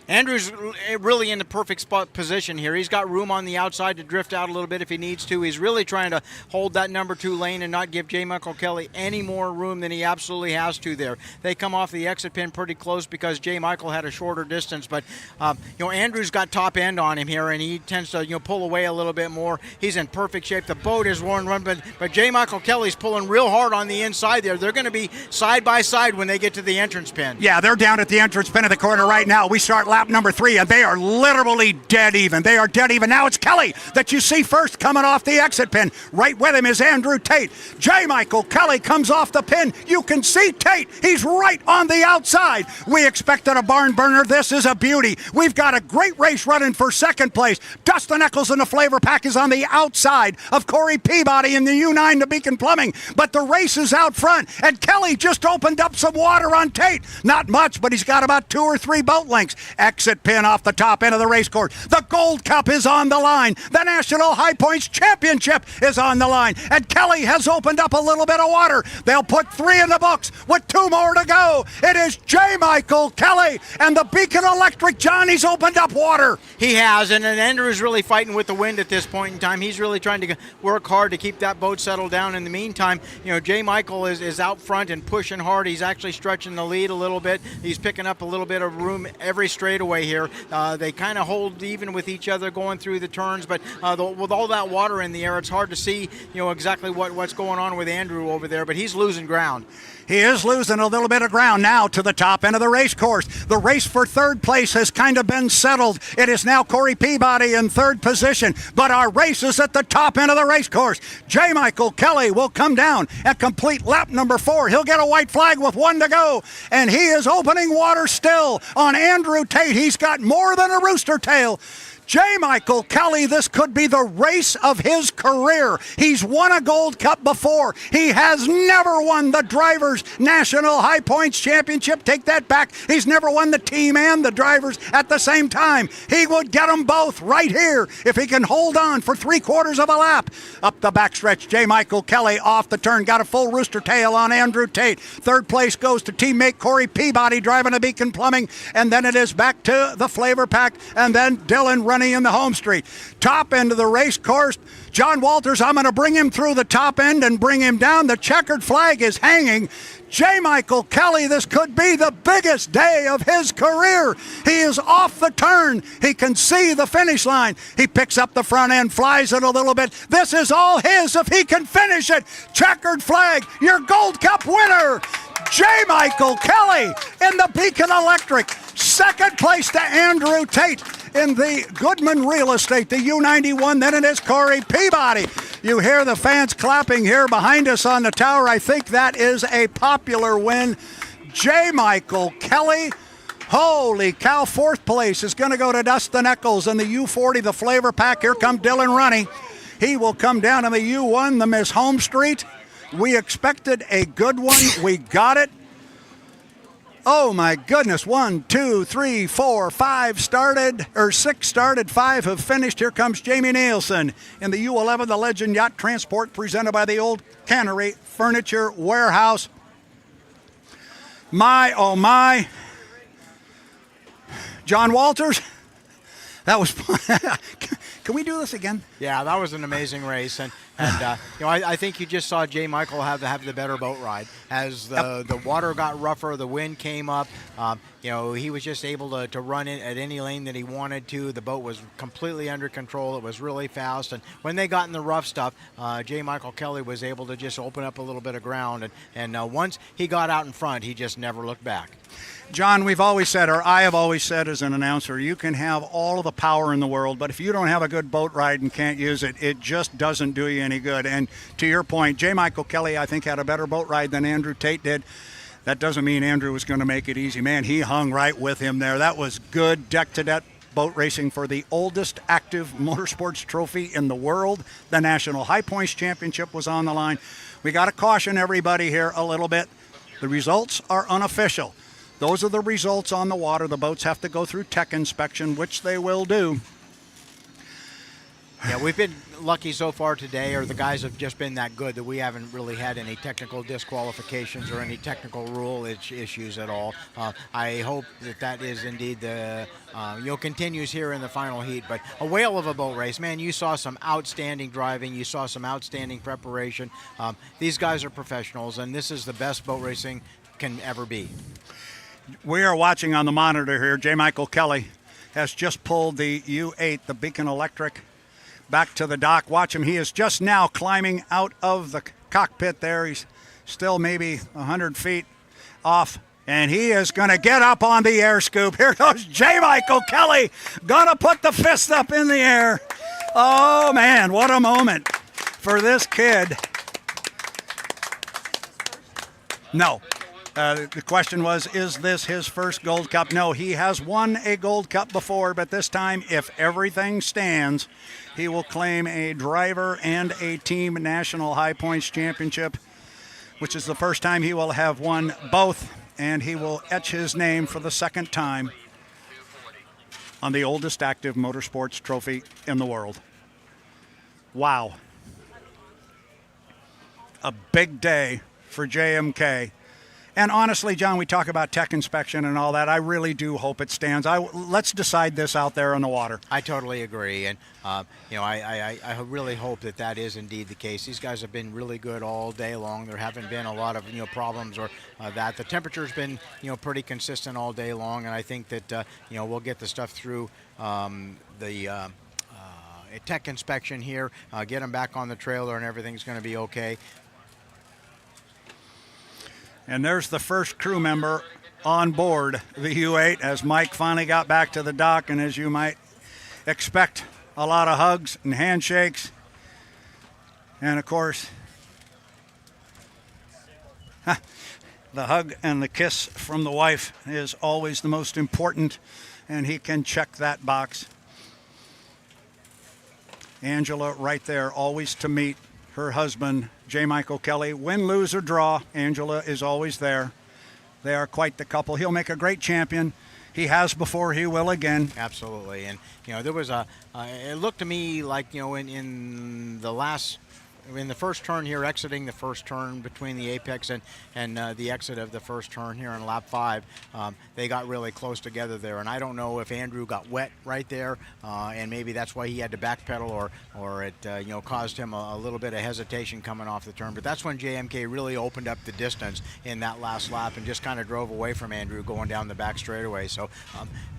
Andrew's really in the perfect spot position here. He's got room on the outside to drift out a little bit if he needs to. He's really trying to hold that number 2 lane and not give J. Michael Kelly any more room than he absolutely has to there. They come off the exit pin pretty close because J. Michael had a shorter distance, but Andrew's got top end on him here, and he tends to pull away a little bit more. He's in perfect shape. The boat is worn run, but J. Michael Kelly's pulling real hard on the inside there. They're going to be side by side when they get to the entrance pin. Yeah, they're down at the entrance pin of the corner right now. We start lap number 3, and they are literally dead even. They are dead even. Now it's Kelly that you see first coming off the exit pin. Right with him is Andrew Tate. J. Michael Kelly comes off the pin. You can see Tate. He's right on the outside. We expected a barn burner. This is a beauty. We've got a great race running for 2nd place. Dustin Eccles in the flavor pack is on the outside of Corey Peabody in the U9 to Beacon Plumbing, but the race is out front, and Kelly just opened up some water on Tate. Not much, but he's got about 2 or 3 boat lengths. Exit pin off the top end of the race course. The Gold Cup is on the line. The National High Points Championship is on the line. And Kelly has opened up a little bit of water. They'll put 3 in the books with 2 more to go. It is J. Michael Kelly and the Beacon Electric. Johnny's opened up water. He has, and Andrew's really fighting with the wind at this point in time. He's really trying to work hard to keep that boat settled down. In the meantime, J. Michael is out front and pushing hard. He's actually stretching the lead a little bit. He's picking up a little bit of room every straightaway here. They kind of hold even with each other going through the turns, but with all that water in the air, it's hard to see exactly what's going on with Andrew over there, but he's losing ground. He is losing a little bit of ground now to the top end of the race course. The race for 3rd place has kind of been settled. It is now Corey Peabody in 3rd position, but our race is at the top end of the race course. J. Michael Kelly will come down and complete lap number 4. He'll get a white flag with 1 to go, and he is opening water still on Andrew Tate. He's got more than a rooster tail. J. Michael Kelly, this could be the race of his career. He's won a Gold Cup before. He has never won the Drivers' National High Points Championship. Take that back. He's never won the team and the drivers at the same time. He would get them both right here if he can hold on for 3/4 of a lap. Up the backstretch, J. Michael Kelly off the turn. Got a full rooster tail on Andrew Tate. Third place goes to teammate Corey Peabody driving a Beacon Plumbing. And then it is back to the Flavor Pack. And then Dylan running in the HomeStreet. Top end of the race course, John Walters, I'm going to bring him through the top end and bring him down. The checkered flag is hanging. J. Michael Kelly, this could be the biggest day of his career. He is off the turn. He can see the finish line. He picks up the front end, flies it a little bit. This is all his if he can finish it. Checkered flag, your Gold Cup winner, J. Michael Kelly in the Beacon Electric. Second place to Andrew Tate in the Goodman Real Estate, the U91. Then it is Corey Peabody. You hear the fans clapping here behind us on the tower. I think that is a popular win. J. Michael Kelly. Holy cow, fourth place is going to go to Dustin Eccles in the U40, the Flavor Pack. Here come Dylan Runny. He will come down in the U1, the Miss HomeStreet. We expected a good one. We got it. Oh my goodness, 1, 2, 3, 4, 5 started, or 6 started, 5 have finished. Here comes Jamie Nielsen in the U11, the Legend Yacht Transport, presented by the Old Cannery Furniture Warehouse. My, oh my. John Walters, that was fun. Can we do this again? Yeah, that was an amazing race, and I think you just saw J. Michael have the better boat ride as the water got rougher, the wind came up. He was just able to run in at any lane that he wanted to. The boat was completely under control. It was really fast, and when they got in the rough stuff, J. Michael Kelly was able to just open up a little bit of ground, and once he got out in front, he just never looked back. John, we've always said, or I have always said as an announcer, you can have all of the power in the world, but if you don't have a good boat ride and can't use it, it just doesn't do you any good. And to your point, J. Michael Kelly, I think, had a better boat ride than Andrew Tate did. That doesn't mean Andrew was going to make it easy. Man, he hung right with him there. That was good deck-to-deck boat racing for the oldest active motorsports trophy in the world. The National High Points Championship was on the line. We got to caution everybody here a little bit. The results are unofficial. Those are the results on the water. The boats have to go through tech inspection, which they will do. Yeah, we've been lucky so far today, or the guys have just been that good that we haven't really had any technical disqualifications or any technical rule issues at all. I hope that is indeed the continues here in the final heat. But a whale of a boat race, man. You saw some outstanding driving. You saw some outstanding preparation. These guys are professionals, and this is the best boat racing can ever be. We are watching on the monitor here. J. Michael Kelly has just pulled the U8, the Beacon Electric, back to the dock. Watch him. He is just now climbing out of the cockpit there. He's still maybe 100 feet off, and he is going to get up on the air scoop. Here goes J. Michael Kelly, going to put the fist up in the air. Oh, man, what a moment for this kid. No. The question was, is this his first Gold Cup? No, he has won a Gold Cup before, but this time, if everything stands, he will claim a driver and a team National High Points Championship, which is the first time he will have won both, and he will etch his name for the second time on the oldest active motorsports trophy in the world. Wow. A big day for JMK. And honestly, John, we talk about tech inspection and all that. I really do hope it stands. Let's decide this out there on the water. I totally agree. And, I really hope that is indeed the case. These guys have been really good all day long. There haven't been a lot of, problems or that. The temperature's been, pretty consistent all day long. And I think that, we'll get the stuff through the tech inspection here, get them back on the trailer, and everything's going to be okay. And there's the first crew member on board the U8 as Mike finally got back to the dock. And as you might expect, a lot of hugs and handshakes. And, of course, the hug and the kiss from the wife is always the most important. And he can check that box. Angela right there, always to meet her husband, J. Michael Kelly. Win, lose, or draw, Angela is always there. They are quite the couple. He'll make a great champion. He has before, he will again. Absolutely. And, there was it looked to me like, in the first turn here, exiting the first turn between the apex and the exit of the first turn here in lap 5, they got really close together there. And I don't know if Andrew got wet right there, and maybe that's why he had to backpedal, or it caused him a little bit of hesitation coming off the turn. But that's when JMK really opened up the distance in that last lap and just kind of drove away from Andrew going down the back straightaway. So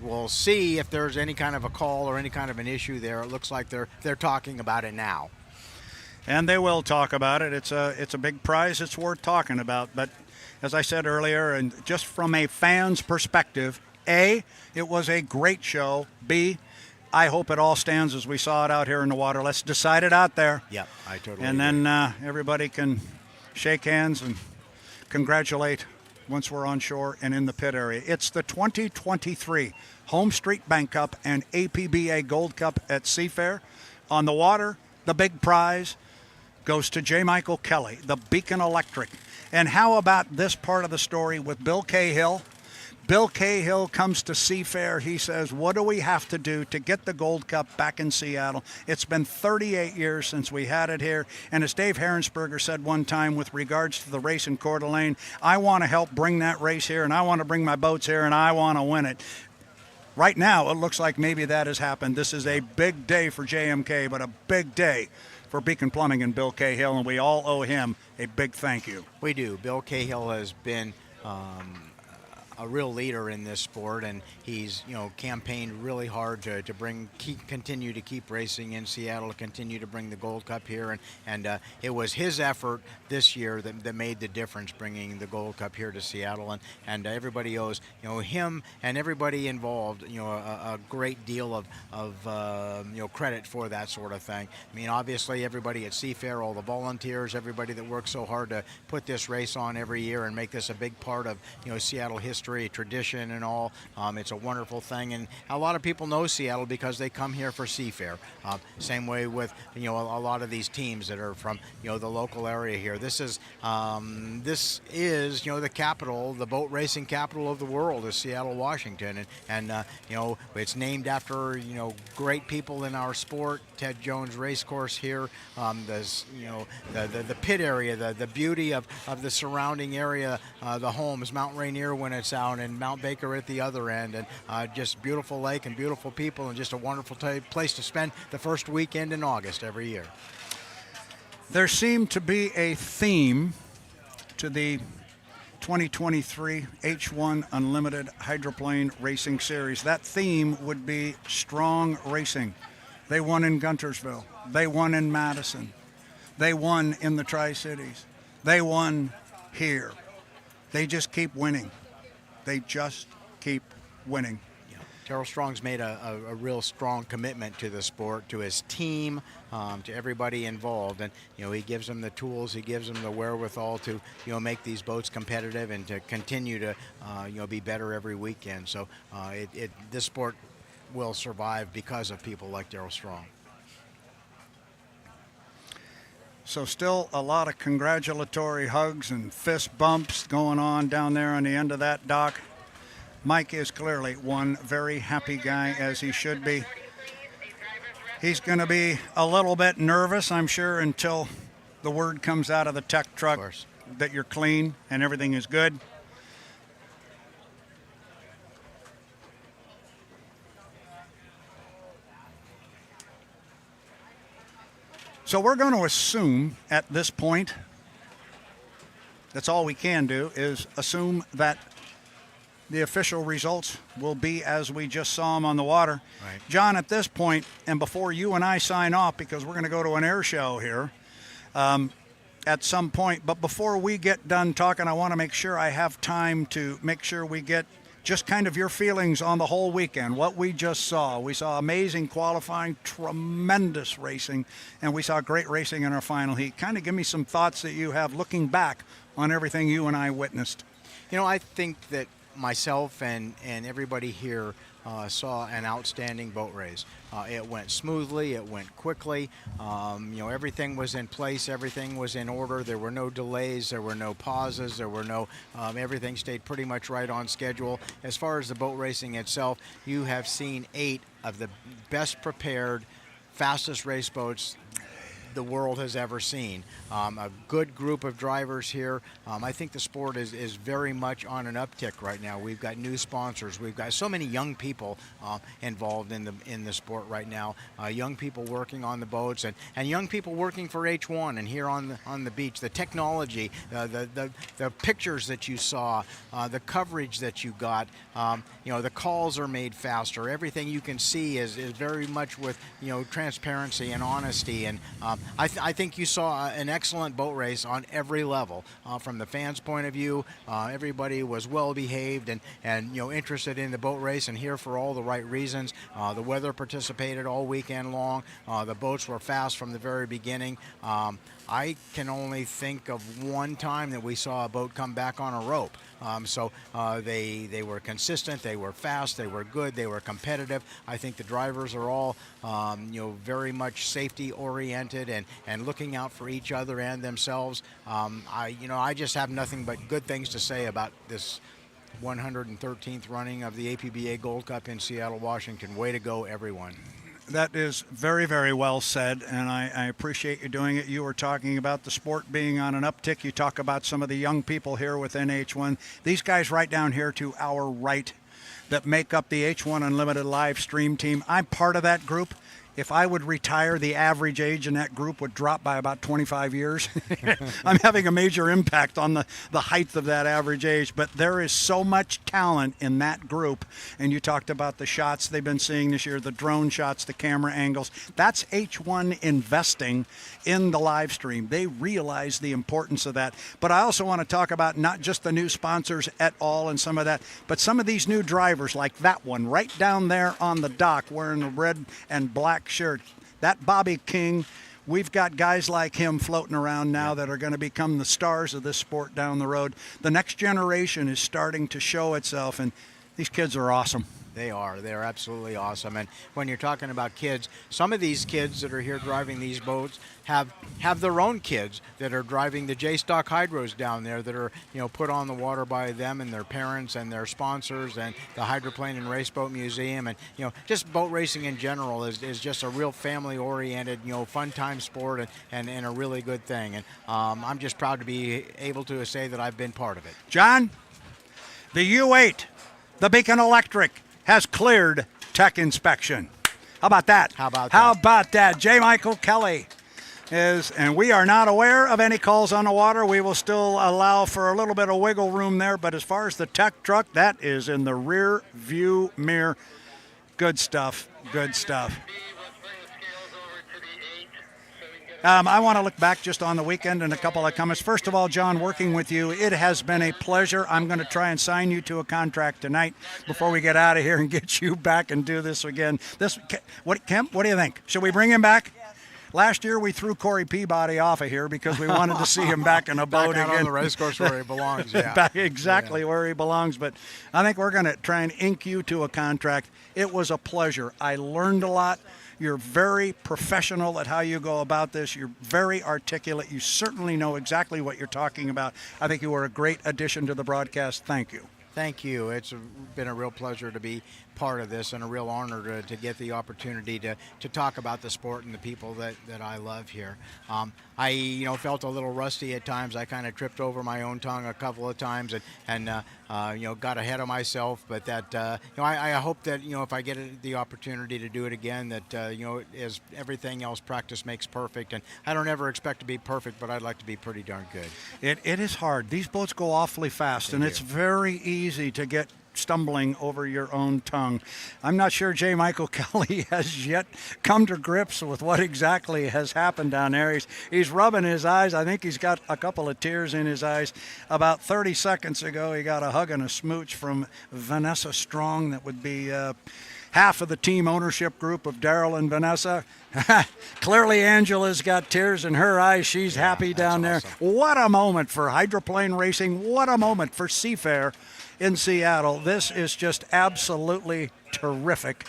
we'll see if there's any kind of a call or any kind of an issue there. It looks like they're talking about it now. And they will talk about it. It's a big prize. It's worth talking about. But as I said earlier, and just from a fan's perspective, A, it was a great show. B, I hope it all stands as we saw it out here in the water. Let's decide it out there. Yeah, I totally And agree. then everybody can shake hands and congratulate once we're on shore and in the pit area. It's the 2023 HomeStreet Bank Cup and APBA Gold Cup at Seafair. On the water, the big prize goes to J. Michael Kelly, the Beacon Electric. And how about this part of the story with Bill Cahill? Bill Cahill comes to Seafair. He says, what do we have to do to get the Gold Cup back in Seattle? It's been 38 years since we had it here. And as Dave Herensberger said one time with regards to the race in Coeur d'Alene, I want to help bring that race here, and I want to bring my boats here, and I want to win it. Right now, it looks like maybe that has happened. This is a big day for JMK, but a big day for Beacon Plumbing and Bill Cahill, and we all owe him a big thank you. We do. Bill Cahill has been a real leader in this sport, and he's campaigned really hard to continue to keep racing in Seattle, to continue to bring the Gold Cup here, and it was his effort this year that made the difference, bringing the Gold Cup here to Seattle, and everybody owes him and everybody involved a great deal of credit for that sort of thing. I mean, obviously everybody at Seafair, all the volunteers, everybody that works so hard to put this race on every year and make this a big part of Seattle history, tradition, and all. It's a wonderful thing, and a lot of people know Seattle because they come here for Seafair. Same way with a lot of these teams that are from the local area here. This is the capital, the boat racing capital of the world, is Seattle, Washington, and it's named after great people in our sport. Ted Jones Racecourse here. There's the pit area, the beauty of the surrounding area, the homes, Mount Rainier when it's out, and Mount Baker at the other end, and just beautiful lake and beautiful people, and just a wonderful place to spend the first weekend in August every year. There seemed to be a theme to the 2023 H1 Unlimited Hydroplane Racing Series. That theme would be strong racing. They won in Guntersville. They won in Madison. They won in the Tri-Cities. They won here. They just keep winning. They just keep winning. Terrell Strong's made a real strong commitment to the sport, to his team, to everybody involved, and he gives them the tools, he gives them the wherewithal to make these boats competitive and to continue to be better every weekend. So this sport will survive because of people like Terrell Strong. So still a lot of congratulatory hugs and fist bumps going on down there on the end of that dock. Mike is clearly one very happy guy, as he should be. He's going to be a little bit nervous, I'm sure, until the word comes out of the tech truck that you're clean and everything is good. So we're going to assume at this point, that's all we can do, is assume that the official results will be as we just saw them on the water. Right. John, at this point, and before you and I sign off, because we're going to go to an air show here at some point, but before we get done talking, I want to make sure I have time to make sure we get just kind of your feelings on the whole weekend, what we just saw. We saw amazing qualifying, tremendous racing, and we saw great racing in our final heat. Kind of give me some thoughts that you have looking back on everything you and I witnessed. I think that myself and everybody here saw an outstanding boat race. It went smoothly, it went quickly, everything was in place, everything was in order, there were no delays, there were no pauses, there were no, everything stayed pretty much right on schedule. As far as the boat racing itself, you have seen 8 of the best prepared, fastest race boats the world has ever seen. A good group of drivers here. I think the sport is very much on an uptick right now. We've got new sponsors. We've got so many young people involved in the sport right now. Young people working on the boats and young people working for H1 and here on the beach. The technology, the pictures that you saw, the coverage that you got. The calls are made faster. Everything you can see is very much with transparency and honesty. And I think you saw an excellent boat race on every level. From the fans' point of view, everybody was well behaved and interested in the boat race and here for all the right reasons. The weather participated all weekend long. The boats were fast from the very beginning. I can only think of one time that we saw a boat come back on a rope. So they were consistent, they were fast, they were good, they were competitive. I think the drivers are all very much safety oriented and looking out for each other and themselves. I just have nothing but good things to say about this 113th running of the APBA Gold Cup in Seattle, Washington. Way to go, everyone. That is very, very well said, and I appreciate you doing it. You were talking about the sport being on an uptick. You talk about some of the young people here within H1. These guys right down here to our right that make up the H1 Unlimited live stream team, I'm part of that group. If I would retire, the average age in that group would drop by about 25 years. I'm having a major impact on the height of that average age, but there is so much talent in that group. And you talked about the shots they've been seeing this year, the drone shots, the camera angles. That's H1 investing in the live stream. They realize the importance of that. But I also want to talk about not just the new sponsors at all and some of that, but some of these new drivers like that one right down there on the dock wearing the red and black shirt. That Bobby King, we've got guys like him floating around now that are going to become the stars of this sport down the road. The next generation is starting to show itself, and these kids are awesome. They are. They're absolutely awesome. And when you're talking about kids, some of these kids that are here driving these boats have their own kids that are driving the J-Stock Hydros down there that are, put on the water by them and their parents and their sponsors and the Hydroplane and Raceboat Museum. And, just boat racing in general is just a real family-oriented, fun time sport and a really good thing. And I'm just proud to be able to say that I've been part of it. John, the U8, the Beacon Electric, has cleared tech inspection. How about that? How about that? J. Michael Kelly is, and we are not aware of any calls on the water. We will still allow for a little bit of wiggle room there, but as far as the tech truck, that is in the rear view mirror. Good stuff. I want to look back just on the weekend and a couple of comments. First of all, John, working with you, it has been a pleasure. I'm going to try and sign you to a contract tonight before we get out of here and get you back and do this again. Kemp, what do you think? Should we bring him back? Last year we threw Corey Peabody off of here because we wanted to see him back in a boat back out again. On the race course where he belongs. Yeah. Back exactly where he belongs. But I think we're going to try and ink you to a contract. It was a pleasure. I learned a lot. You're very professional at how you go about this. You're very articulate. You certainly know exactly what you're talking about. I think you were a great addition to the broadcast. Thank you. Thank you. It's been a real pleasure to be part of this and a real honor to get the opportunity to talk about the sport and the people that I love here. I felt a little rusty at times. I kind of tripped over my own tongue a couple of times and got ahead of myself. But that I hope that if I get the opportunity to do it again, that as everything else, practice makes perfect. And I don't ever expect to be perfect, but I'd like to be pretty darn good. It is hard. These boats go awfully fast, and it's very easy to get stumbling over your own tongue. I'm not sure J. Michael Kelly has yet come to grips with what exactly has happened down there. He's rubbing his eyes. I think he's got a couple of tears in his eyes. About 30 seconds ago, he got a hug and a smooch from Vanessa Strong. That would be half of the team ownership group of Daryl and Vanessa. Clearly Angela's got tears in her eyes. She's happy down there. Awesome. What a moment for hydroplane racing. What a moment for Seafair. in Seattle. This is just absolutely terrific.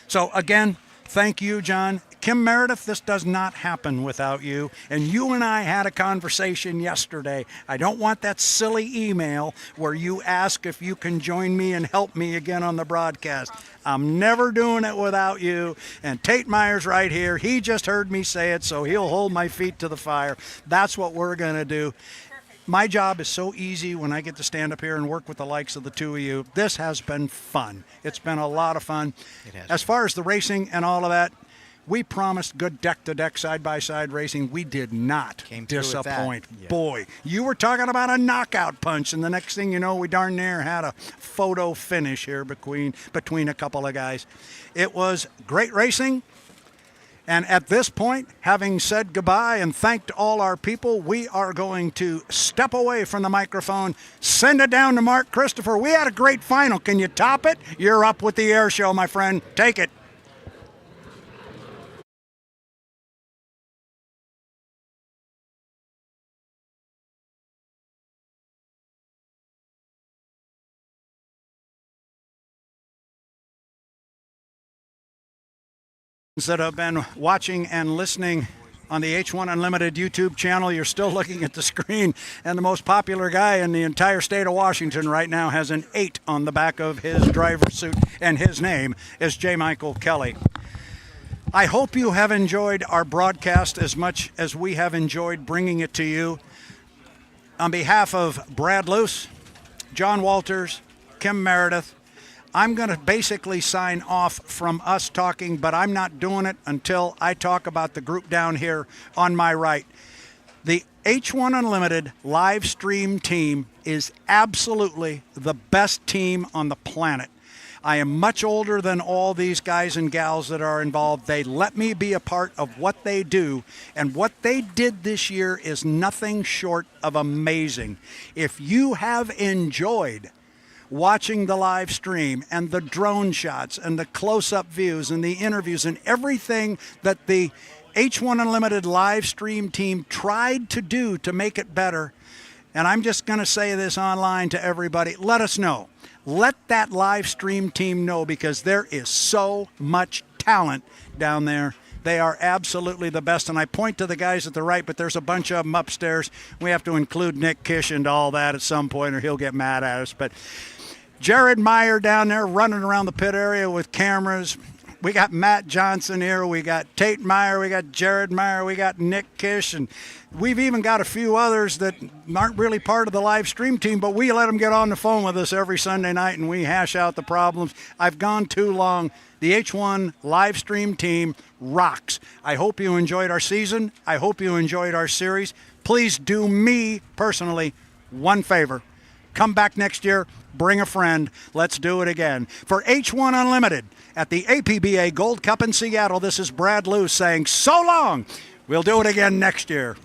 So again, thank you, John. Kim Meredith, this does not happen without you. And you and I had a conversation yesterday. I don't want that silly email where you ask if you can join me and help me again on the broadcast. I'm never doing it without you. And Tate Myers right here, he just heard me say it, so he'll hold my feet to the fire. That's what we're going to do. My job is so easy when I get to stand up here and work with the likes of the two of you. This has been fun. It's been a lot of fun. As far as the racing and all of that, we promised good deck-to-deck, side-by-side racing. We did not disappoint. Yeah. Boy, you were talking about a knockout punch, and the next thing you know, we darn near had a photo finish here between a couple of guys. It was great racing. And at this point, having said goodbye and thanked all our people, we are going to step away from the microphone, send it down to Mark Christopher. We had a great final. Can you top it? You're up with the air show, my friend. Take it. That have been watching and listening on the H1 Unlimited YouTube channel, you're still looking at the screen, and the most popular guy in the entire state of Washington right now has an 8 on the back of his driver's suit, and his name is J. Michael Kelly. I hope you have enjoyed our broadcast as much as we have enjoyed bringing it to you. On behalf of Brad Luce, John Walters, Kim Meredith, I'm going to basically sign off from us talking, but I'm not doing it until I talk about the group down here on my right. The H1 Unlimited live stream team is absolutely the best team on the planet. I am much older than all these guys and gals that are involved. They let me be a part of what they do, and what they did this year is nothing short of amazing. If you have enjoyed watching the live stream and the drone shots and the close-up views and the interviews and everything that the H1 Unlimited live stream team tried to do to make it better, and I'm just going to say this online to everybody, let us know. Let that live stream team know, because there is so much talent down there. They are absolutely the best, and I point to the guys at the right, but there's a bunch of them upstairs. We have to include Nick Kish into all that at some point, or he'll get mad at us. But Jared Meyer down there running around the pit area with cameras. We got Matt Johnson here. We got Tate Meyer. We got Jared Meyer. We got Nick Kish. And we've even got a few others that aren't really part of the live stream team, but we let them get on the phone with us every Sunday night, and we hash out the problems. I've gone too long. The H1 live stream team rocks. I hope you enjoyed our season. I hope you enjoyed our series. Please do me personally one favor. Come back next year. Bring a friend. Let's do it again. For H1 Unlimited at the APBA Gold Cup in Seattle, this is Brad Luce saying so long. We'll do it again next year.